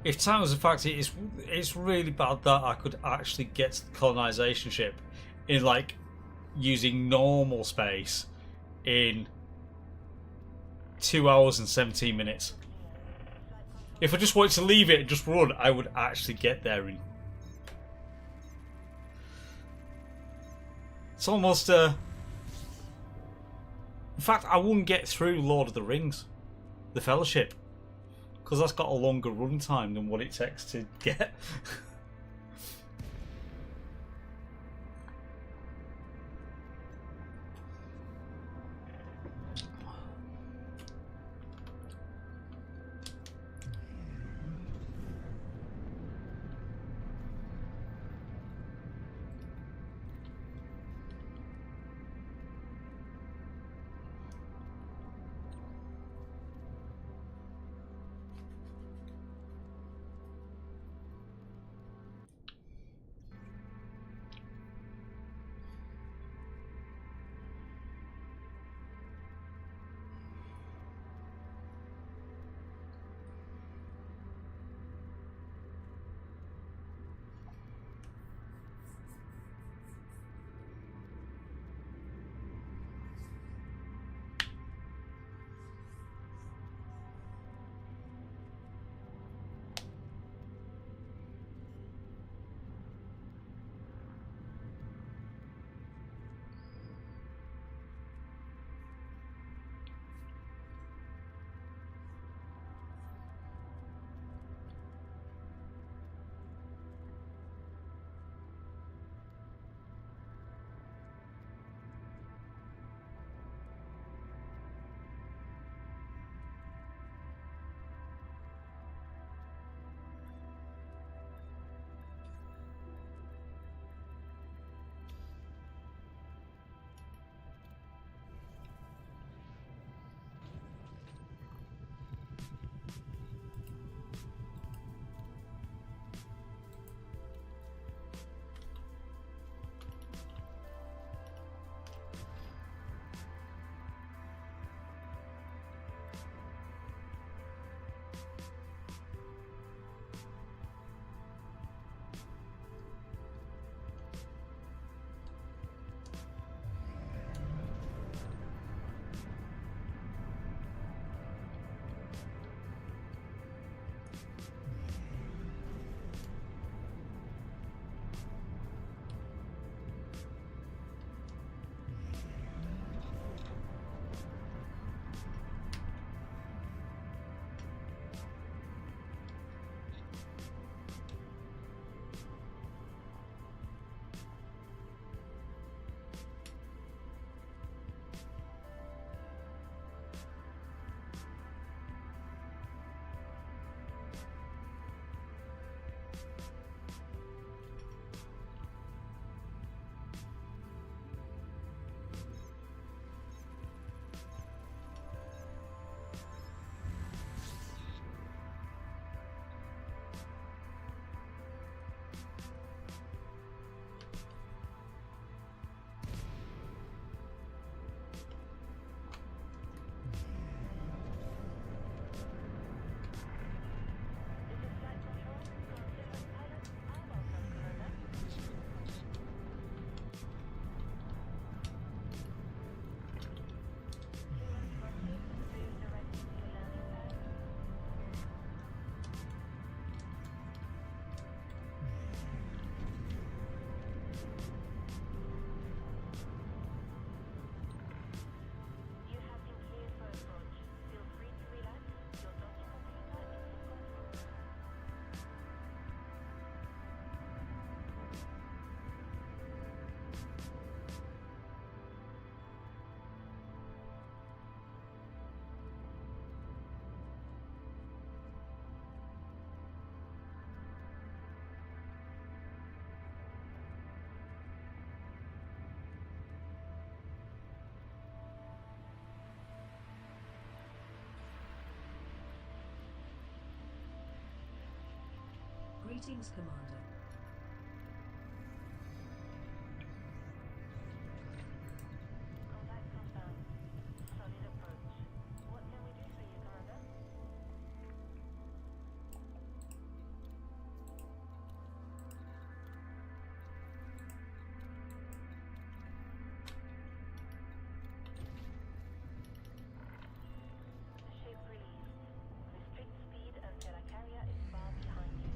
If time was a factor, it's really bad that I could actually get to the colonization ship in like using normal space in 2 hours and 17 minutes. If I just wanted to leave it and just run, I would actually get there in... It's almost in fact, I wouldn't get through Lord of the Rings, The Fellowship, because that's got a longer run time than what it takes to get. Greetings, Commander. Contact confirmed. Solid approach. What can we do for you, Commander? Ship released. Restrict speed until a carrier is far behind you.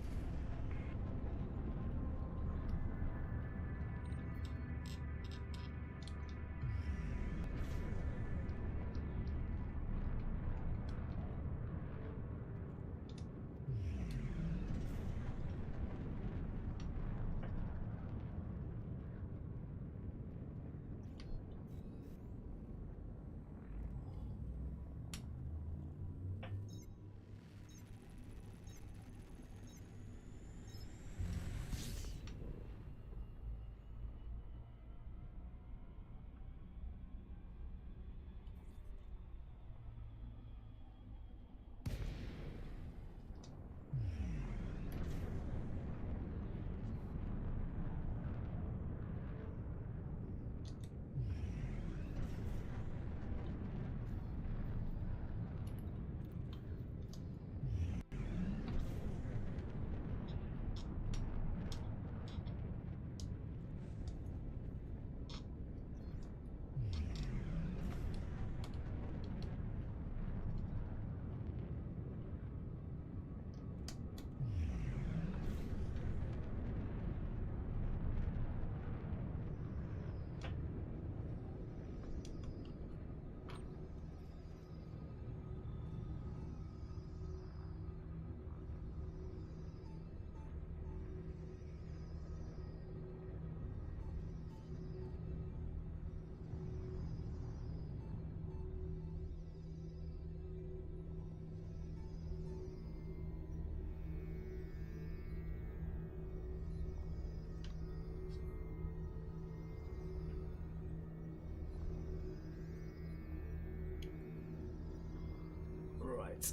Right.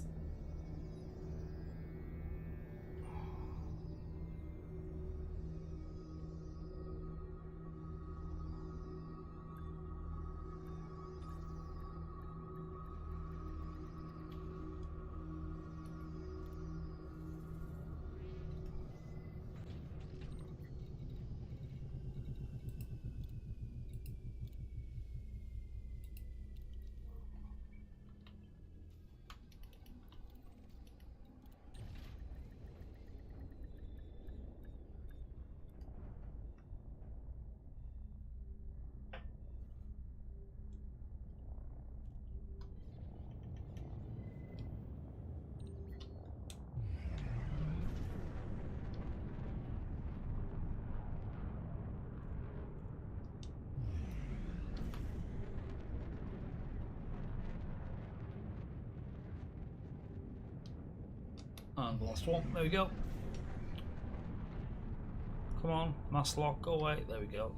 And the last one. There we go. Come on, mass lock, go away. There we go.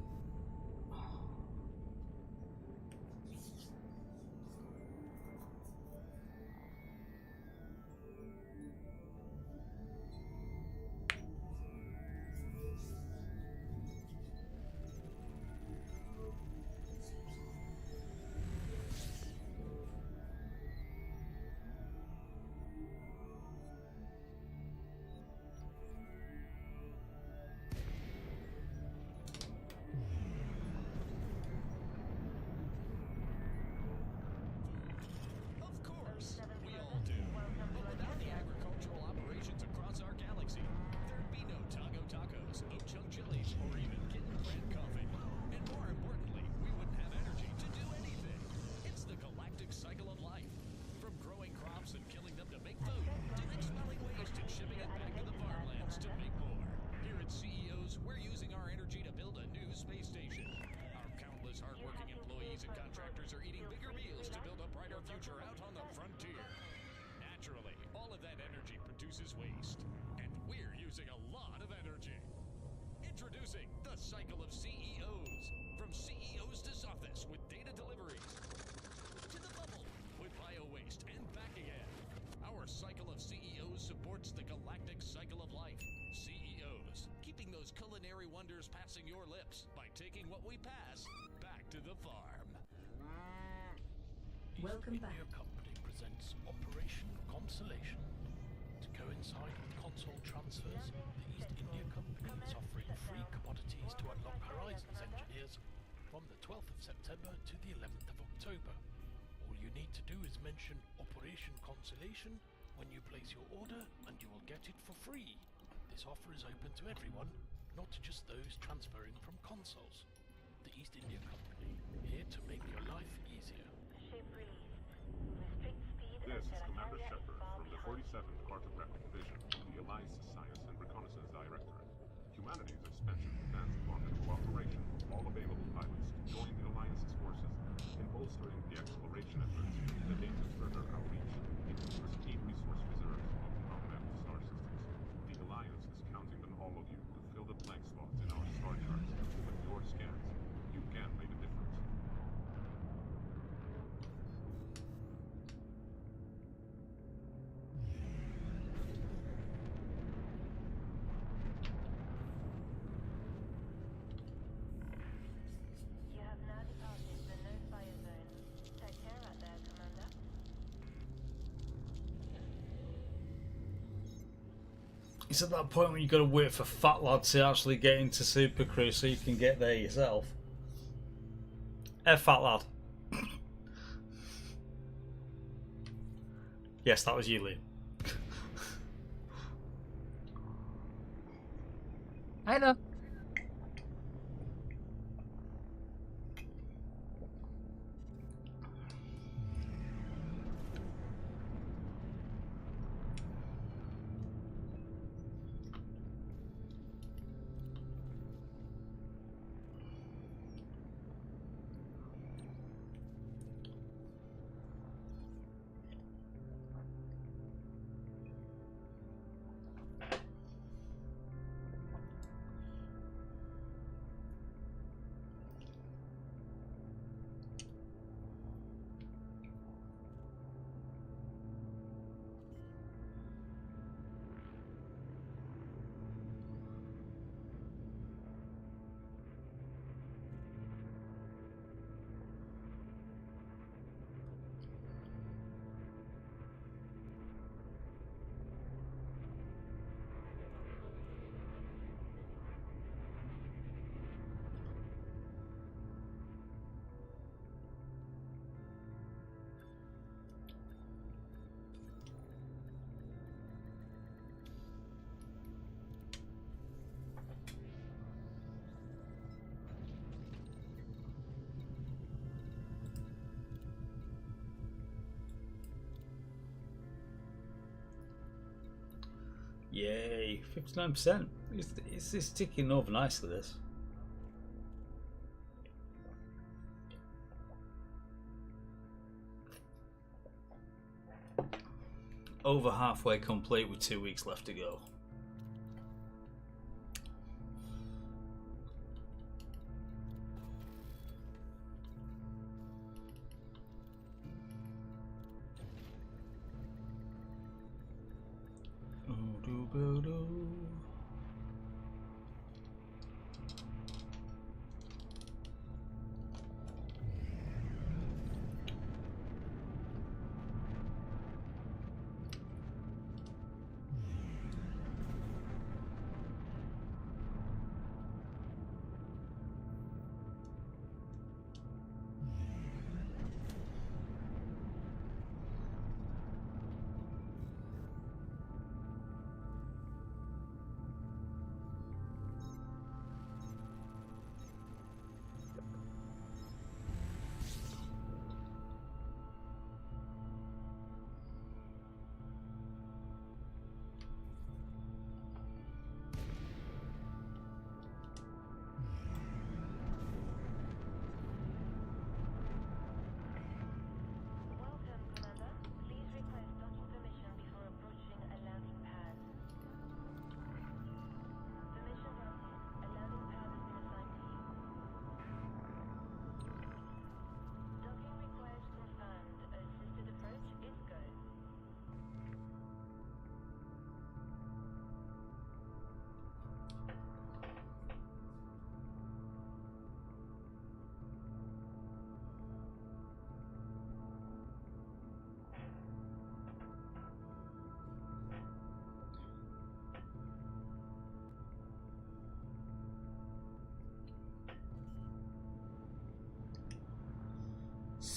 Cycle of CEOs supports the galactic cycle of life. CEOs culinary wonders passing your lips by taking what we pass back to the farm. Welcome back. India Company presents Operation Consolation. To coincide with console transfers, the East India Company is offering free commodities to unlock Horizons engineers from the 12th of September to the 11th of October. All you need to do is mention Operation Consolation when you place your order and you will get it for free. This offer is open to everyone, not just those transferring from consoles. The East India Company, here to make your life easier. Ship released. Restrict speed This is until Commander Italia is Shepard far from the behind. 47th Cartographic Division, the Alliance Science and Reconnaissance Directorate. Humanity's expansion depends upon the cooperation of all available pilots to join the Alliance's forces in bolstering the exploration efforts that aim to further outreach into the pristine resource reserves of the continental star systems. The Alliance is counting on all of you to fill the blank spots in our star charts. With your scans, you can make a difference. You have now departed the no-fire zone. Take care out there, Commander. It's at that point when you've got to wait for Fat Lad to actually get into Super Crew so you can get there yourself. Fat Lad. Yes, that was you, Liam. I know. Yay, 59%. It's ticking over nicely, this. Over halfway complete with 2 weeks left to go.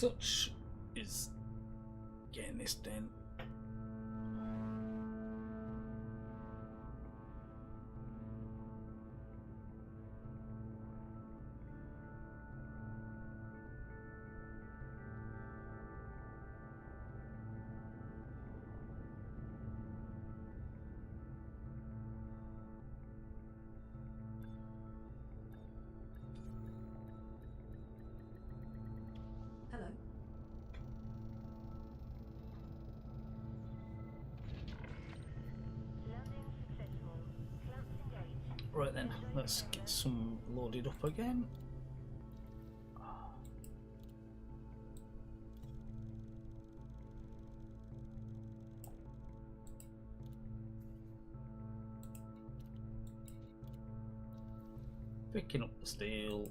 such is getting this done. Hello. Right then, let's get some loaded up again. Picking up the steel.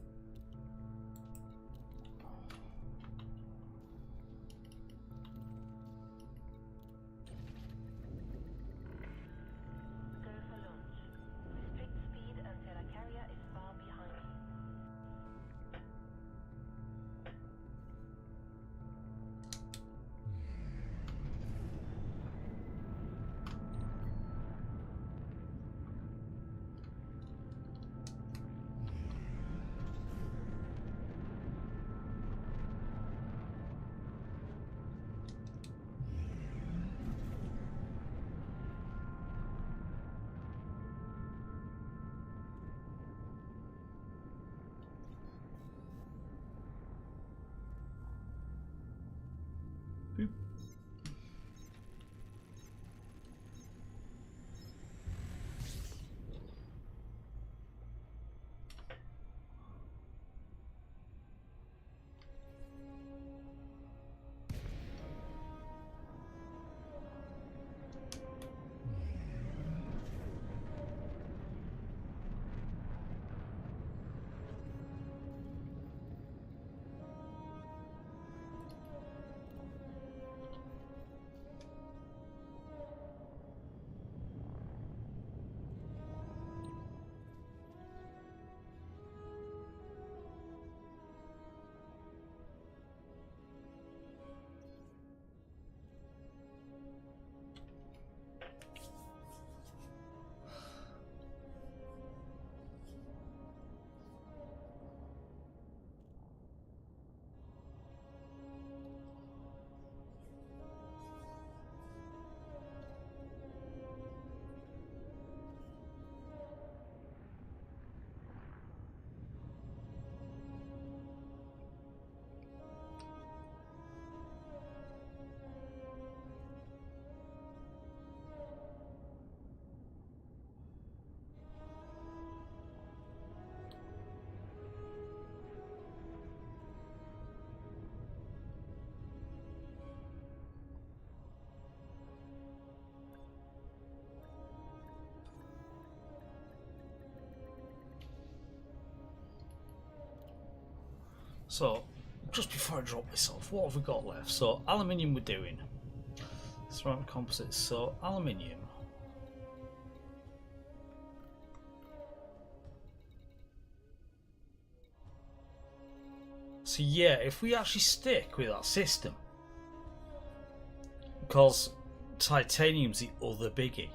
So, just before I drop this off, what have we got left? So, aluminium we're doing. Ceramic composites. So, aluminium. So yeah, if we actually stick with that system, because titanium's the other biggie.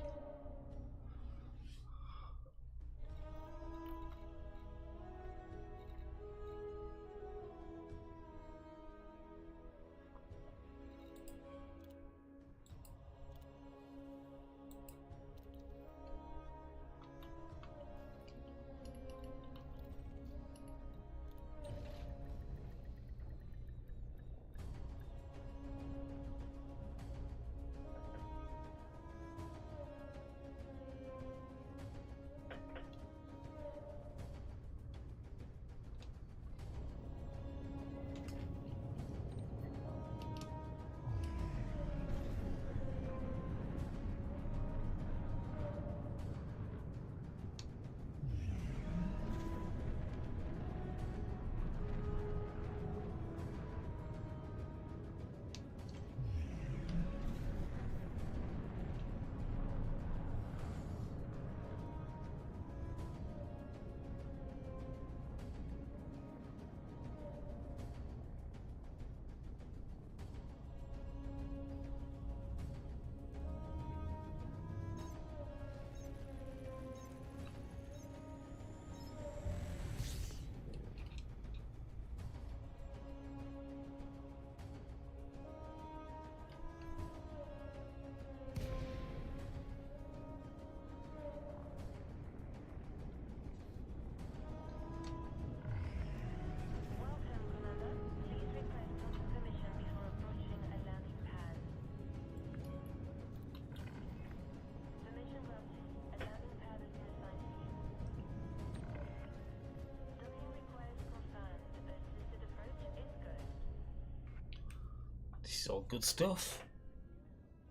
is all good stuff.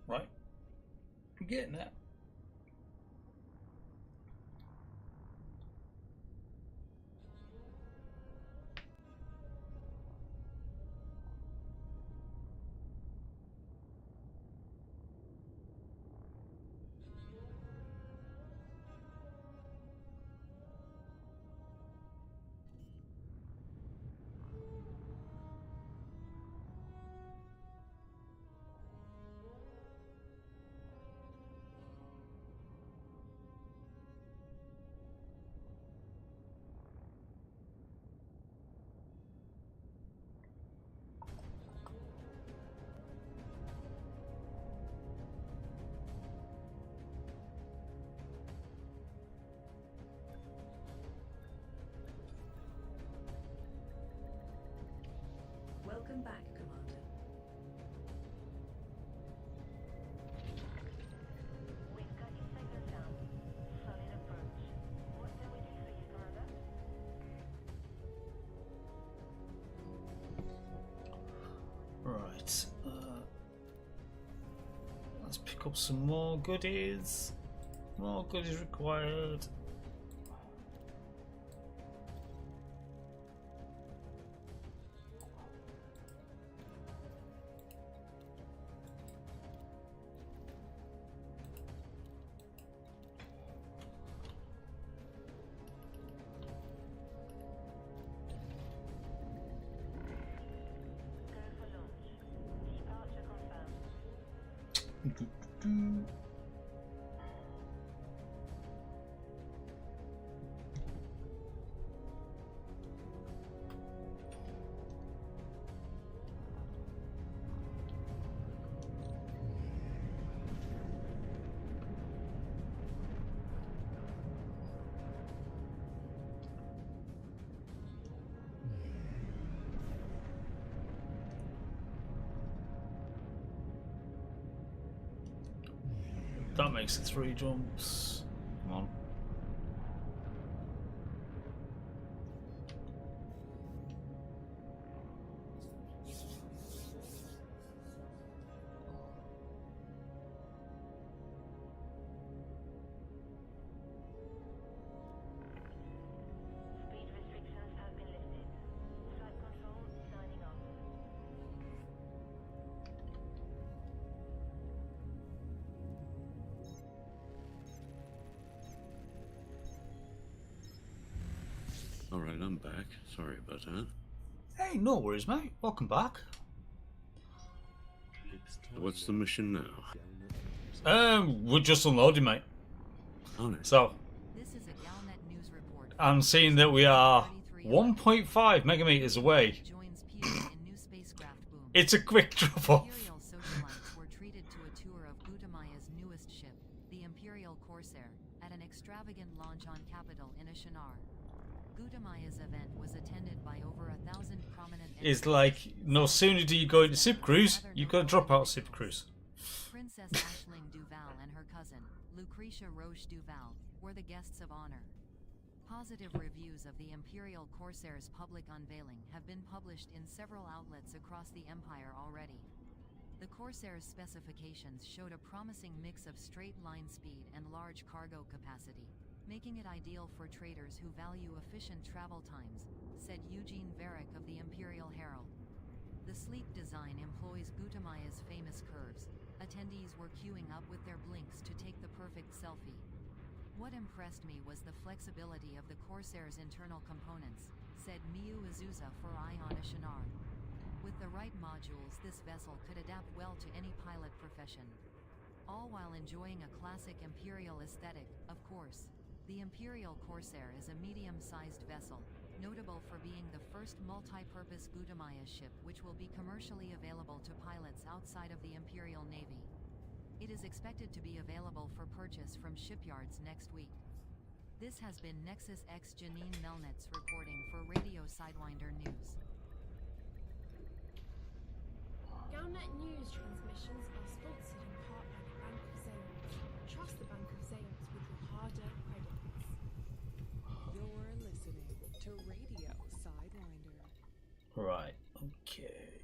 Right? You're getting it. Welcome back, Commander. We've got your signal down. Solid approach. What can we do for you, Commander? Right. Let's pick up some more goodies. More goodies required. Go for launch. Departure confirmed. That makes it 3 jumps. Come on. Speed restrictions have been lifted. Flight control signing off. Alright, I'm back. Sorry about that. Hey, no worries, mate. Welcome back. What's the mission now? We're just unloading, mate. So, This is a Galnet news report. I'm seeing that we are 1.5 megameters away. Joins Peter in new spacecraft boom. It's a quick drop off. Imperial socialites were treated to a tour of Gutamaya's newest ship, the Imperial Corsair, at an extravagant launch on Capitol in Shinar. Gutamaya's event was attended by over 1,000 prominent. It's like, no sooner do you go into Sip Cruise, you've got to drop out Sip Cruise. Princess Aisling Duval and her cousin, Lucretia Roche Duval, were the guests of honor. Positive reviews of the Imperial Corsair's public unveiling have been published in several outlets across the Empire already. The Corsair's specifications showed a promising mix of straight-line speed and large cargo capacity, making it ideal for traders who value efficient travel times, said Eugene Varick of the Imperial Herald. The sleek design employs Gutamaya's famous curves. Attendees were queuing up with their blinks to take the perfect selfie. What impressed me was the flexibility of the Corsair's internal components, said Miyu Azusa for Ion Shinar. With the right modules, this vessel could adapt well to any pilot profession. All while enjoying a classic Imperial aesthetic, of course. The Imperial Corsair is a medium-sized vessel, notable for being the first multi-purpose Gutamaya ship which will be commercially available to pilots outside of the Imperial Navy. It is expected to be available for purchase from shipyards next week. This has been Nexus X Janine Melnitz reporting for Radio Sidewinder News. Galnet news transmissions are sponsored in part by the Bank of Zeons. Trust the Bank of Zeons with your hard-earned credits. You're listening to Radio Sidewinder. Right, okay.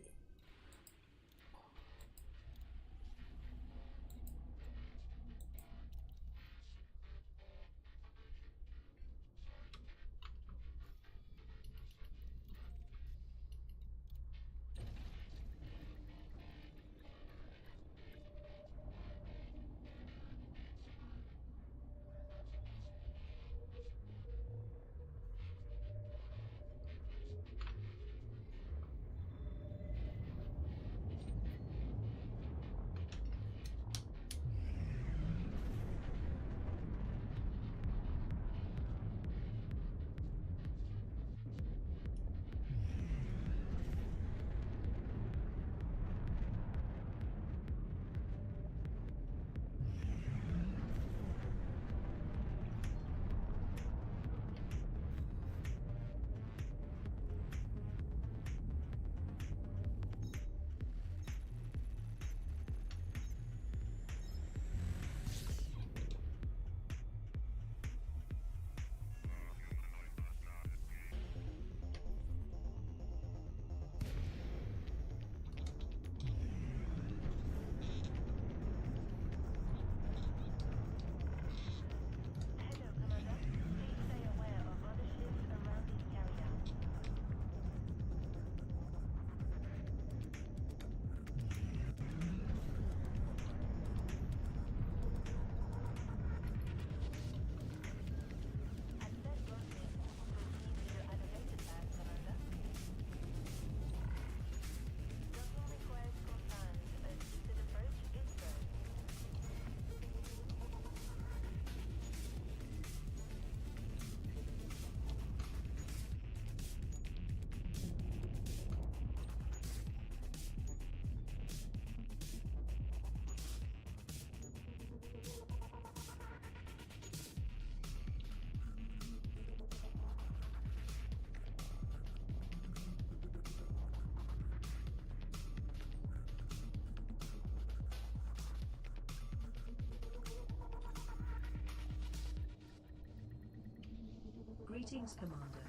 Greetings, Commander.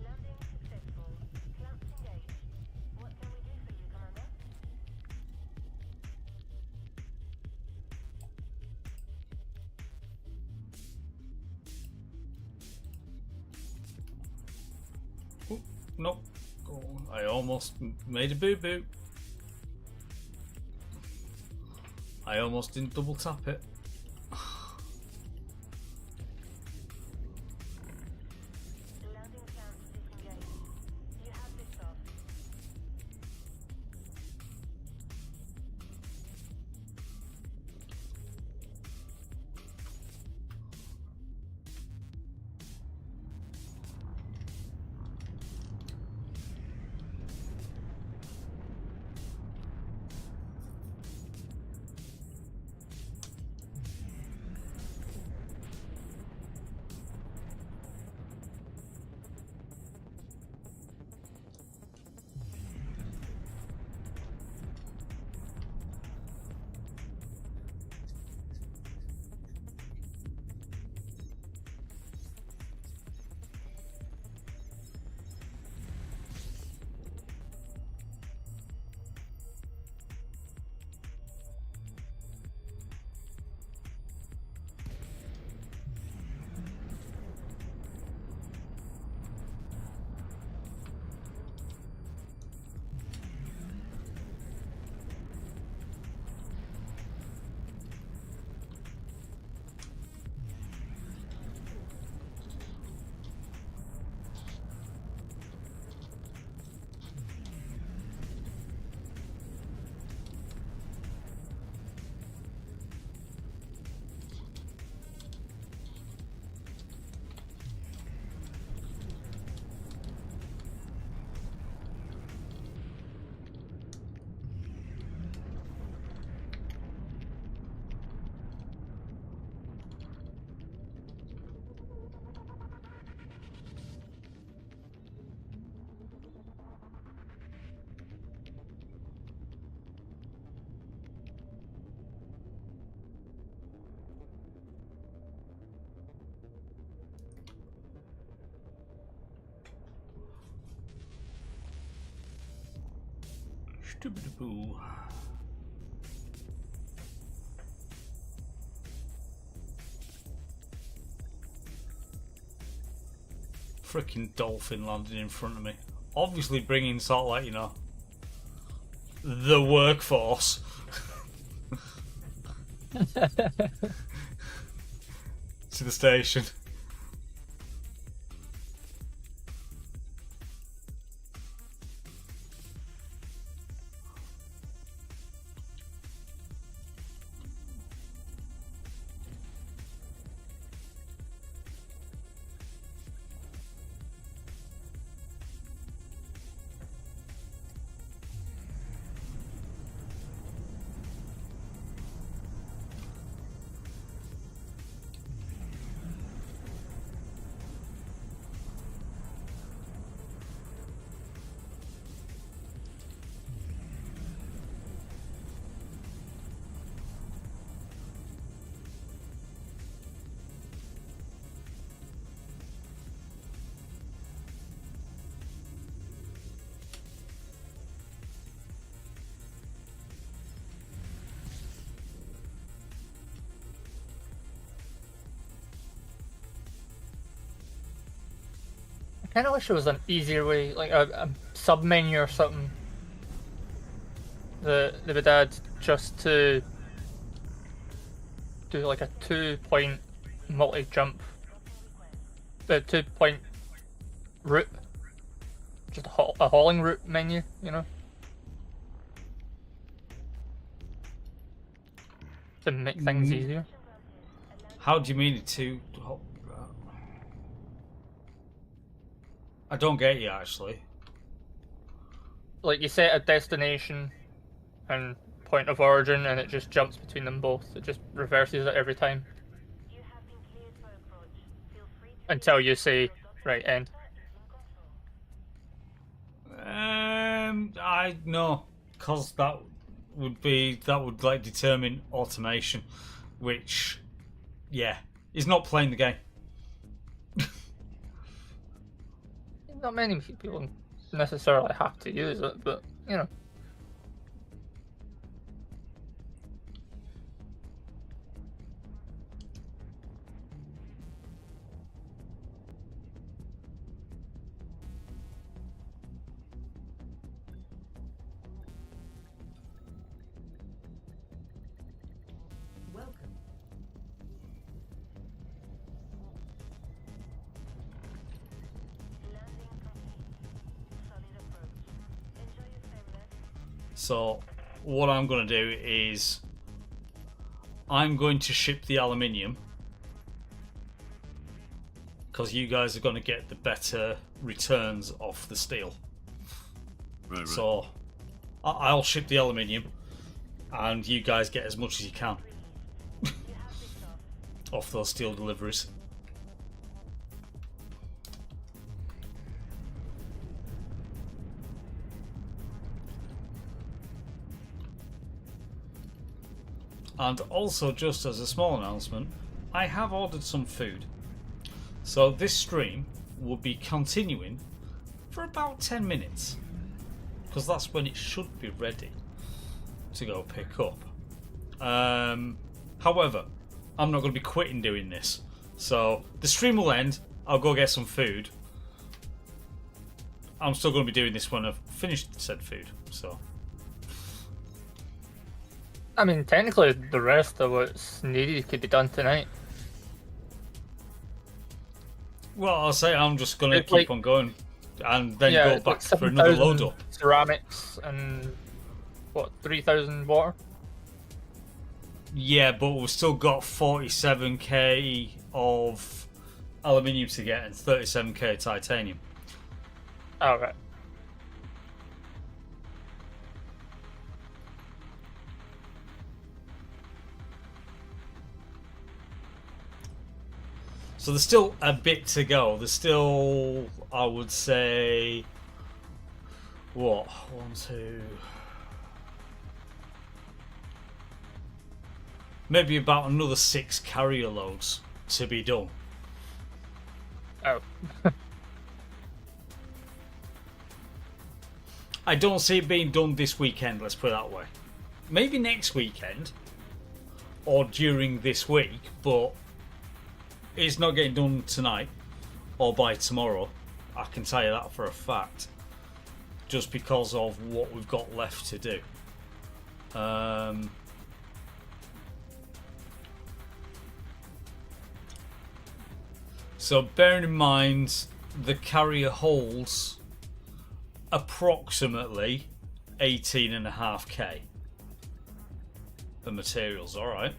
Landing successful. Clamps engaged. What can we do for you, Commander? Oh, nope. Oh, I almost made a boo-boo. I almost didn't double tap it. Landing clamps disengaged. You have liftoff. Stupid-boo. Freaking dolphin landing in front of me. Obviously bringing sort of like, you know, the workforce. To the station. I kind of wish there was an easier way, like a sub menu or something that they would add just to do like a 2-point multi-jump, the 2-point route, just a hauling route menu, you know, to make things easier. How do you mean it to? I don't get you actually. Like you set a destination and point of origin and it just jumps between them both. It just reverses it every time. Until you say, right, end. I no, cause that would like determine automation. which, yeah, is not playing the game. Not many people necessarily have to use it, but you know. Welcome. So what I'm going to do is I'm going to ship the aluminium because you guys are going to get the better returns off the steel. Right. So I'll ship the aluminium and you guys get as much as you can off those steel deliveries. And also, just as a small announcement, I have ordered some food. So this stream will be continuing for about 10 minutes. Because that's when it should be ready to go pick up. However, I'm not going to be quitting doing this. So the stream will end, I'll go get some food. I'm still going to be doing this when I've finished said food, so... I mean, technically, the rest of what's needed could be done tonight. Well, I'll say I'm just going to keep on going and then go back like for another load 7,000 up. ceramics and, what, 3,000 water? Yeah, but we've still got 47k of aluminium to get and 37k titanium. Oh, right. So there's still a bit to go. There's still, I would say, what? 1, 2... maybe about another 6 carrier loads to be done. Oh. I don't see it being done this weekend, let's put it that way. Maybe next weekend, or during this week, but it's not getting done tonight or by tomorrow. I can tell you that for a fact. Just because of what we've got left to do. So bearing in mind the carrier holds approximately 18.5k the materials, alright.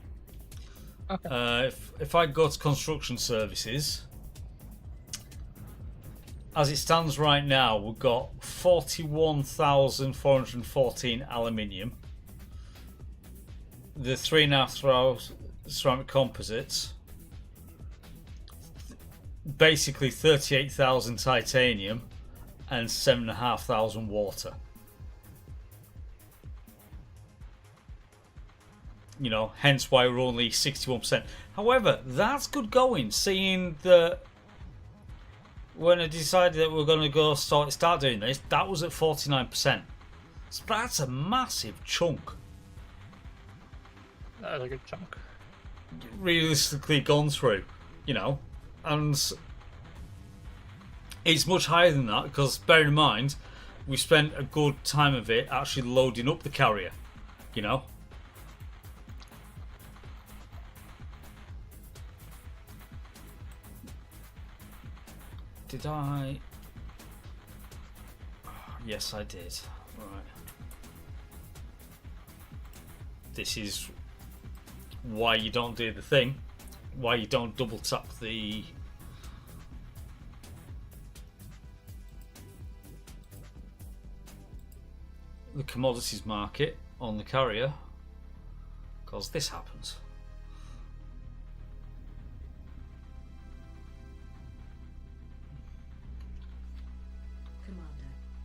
Okay. If I go to construction services, as it stands right now, we've got 41,414 aluminium, the 3.5 ceramic composites, basically 38,000 titanium, and 7,500 water. You know, hence why we're only 61%. However, that's good going, seeing that when I decided that we're going to go start doing this, that was at 49%. So that's a massive chunk. That is a good chunk. Realistically gone through, you know, and it's much higher than that because bear in mind, we spent a good time of it actually loading up the carrier, you know. Did I? Yes, I did. Right. This is why you don't do the thing. Why you don't double tap the commodities market on the carrier, because this happens.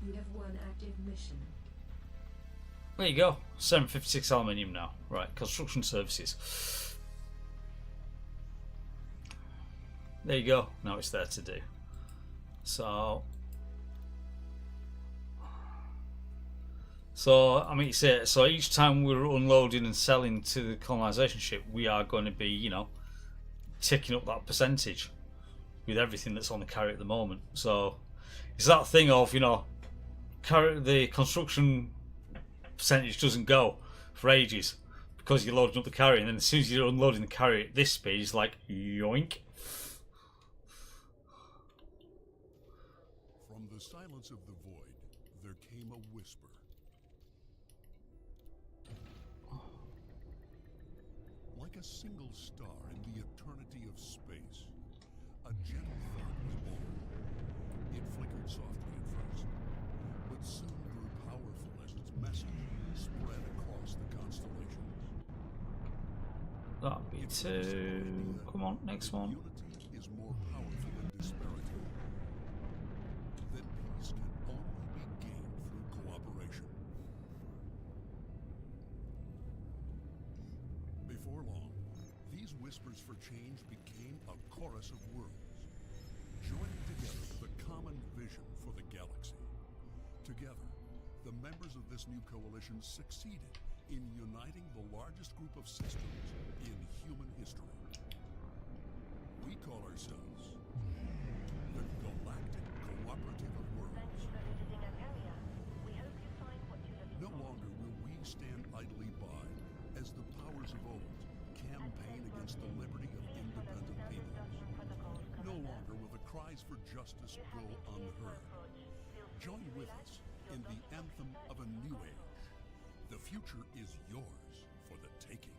You have one active mission. There you go. 756 aluminium now. Right, construction services. There you go. Now it's there to do. So I mean, so each time we're unloading and selling to the colonization ship, we are going to be, you know, ticking up that percentage with everything that's on the carry at the moment. So it's that thing of, you know, the construction percentage doesn't go for ages because you're loading up the carry, and then as soon as you're unloading the carry at this speed, it's like yoink. From the silence of the void, there came a whisper. Like a single star in the eternity of space, a gentle thought was born. It flickered softly at first, but soon grew powerful as its message spread across the constellations. That'll be two. Come on, next one. Unity is more powerful than disparity. That peace can only be gained through cooperation. Before long, these whispers for change became a chorus of words, joining together with a common vision for the galaxy. Together, the members of this new coalition succeeded in uniting the largest group of systems in human history. We call ourselves the Galactic Cooperative of Worlds. No longer will we stand idly by as the powers of old campaign against the liberty of independent peoples. No longer will the cries for justice go unheard. Join with us in the anthem of a new age. The future is yours for the taking.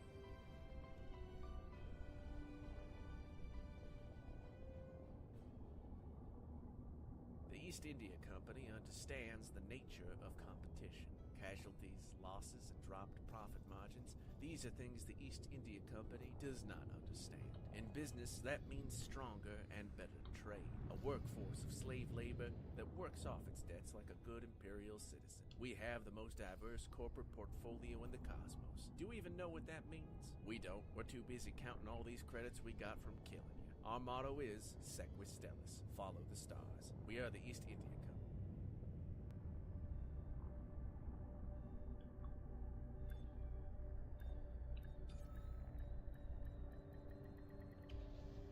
The East India Company understands the nature of competition. Casualties, losses, and dropped profit margins, these are things the East India Company does not understand. In business, that means stronger and better trade. A workforce of slave labor that works off its debts like a good imperial citizen. We have the most diverse corporate portfolio in the cosmos. Do you even know what that means? We don't. We're too busy counting all these credits we got from killing you. Our motto is Sequis Stellis, follow the stars. We are the East India Company.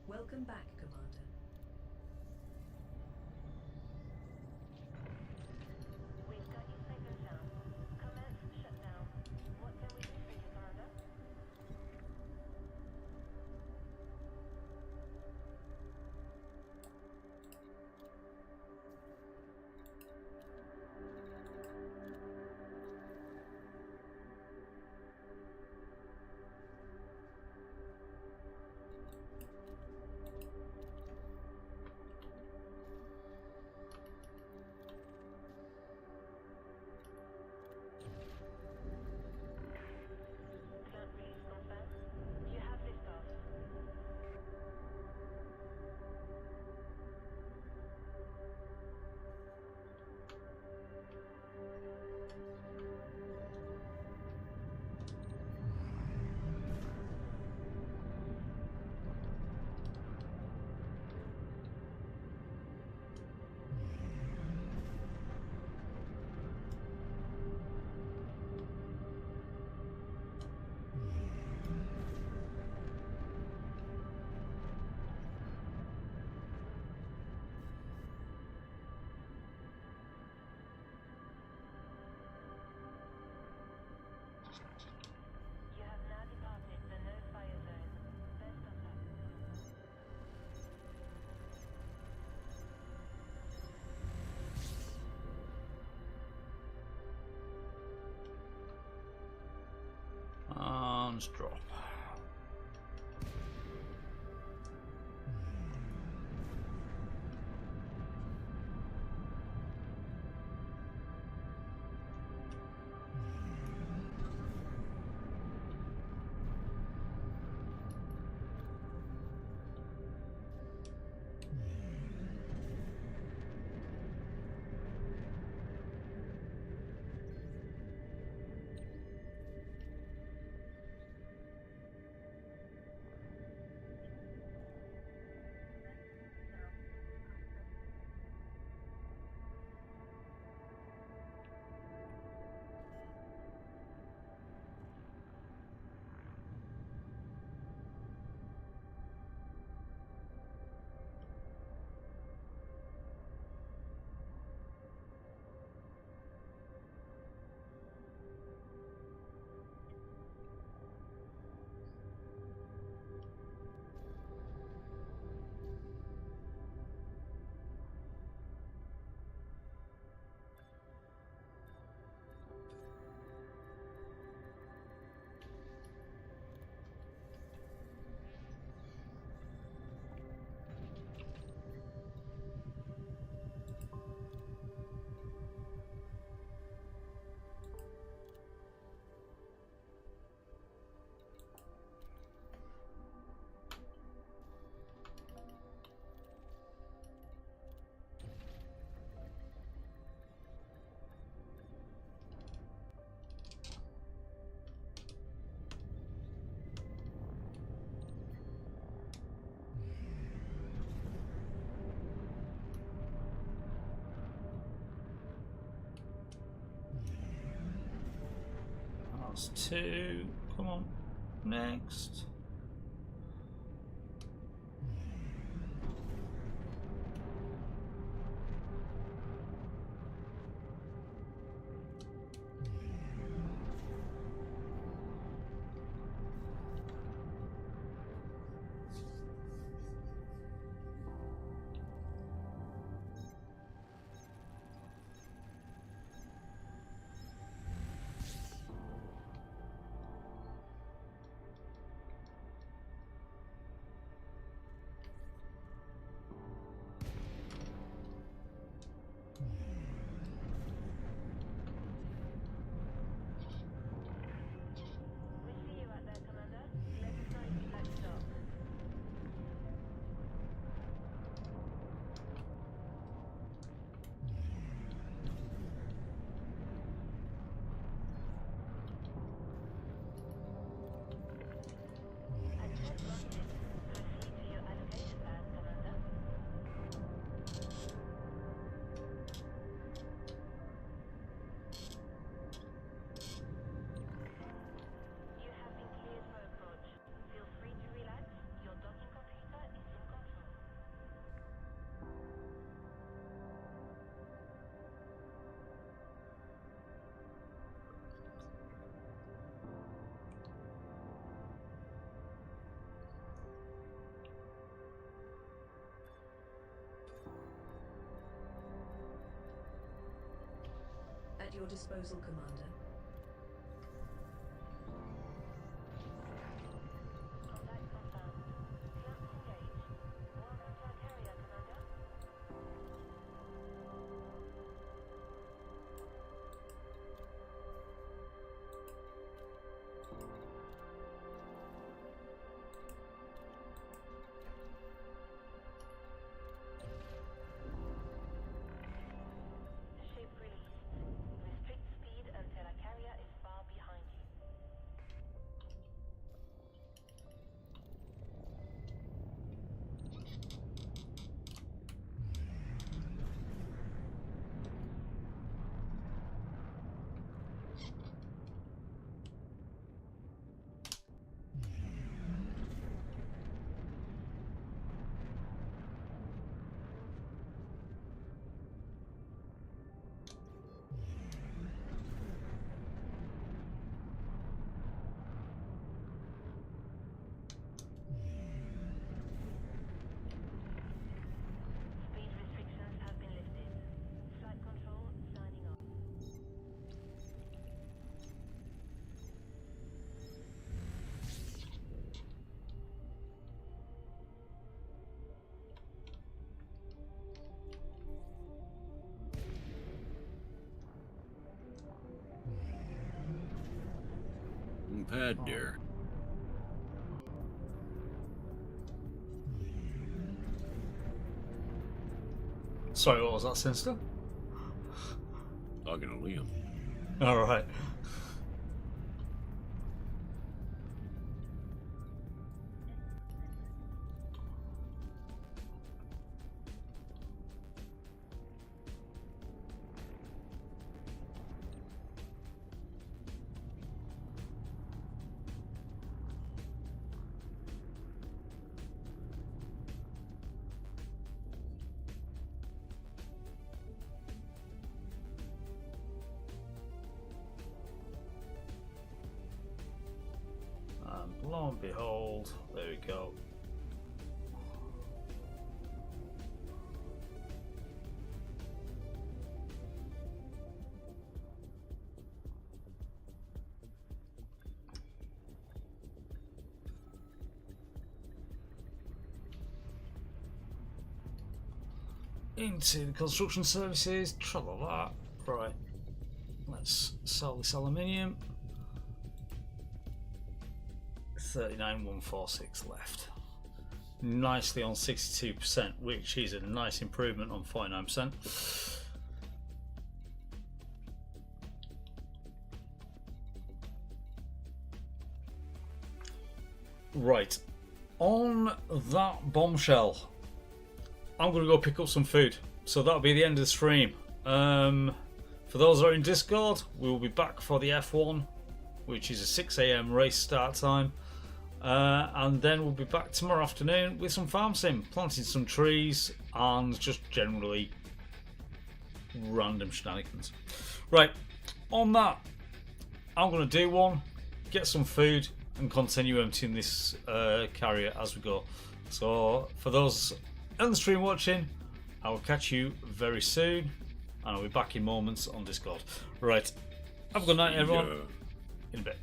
Welcome back, Commander. We've got you safe and sound. Commence shutdown. What can we do for you, Commander? You have now departed the no-fire zone. Best of luck. And drop. That's 2. Come on. Next. At your disposal, Commander. Pad there. Sorry, what was that, Sinister? Talking to Liam. Alright. Lo and behold, there we go. Into the construction services, tra-la-la. Right, let's sell this aluminium. 39,146 left. Nicely on 62%, which is a nice improvement on 49%. Right, on that bombshell, I'm going to go pick up some food. So that'll be the end of the stream. For those that are in Discord, we will be back for the F1 which is a 6 a.m. race start time. And then we'll be back tomorrow afternoon with some farm sim, planting some trees, and just generally random shenanigans. Right, on that, I'm going to do one, get some food, and continue emptying this carrier as we go. So, for those on the stream watching, I will catch you very soon, and I'll be back in moments on Discord. Right, have a good night, everyone. In a bit.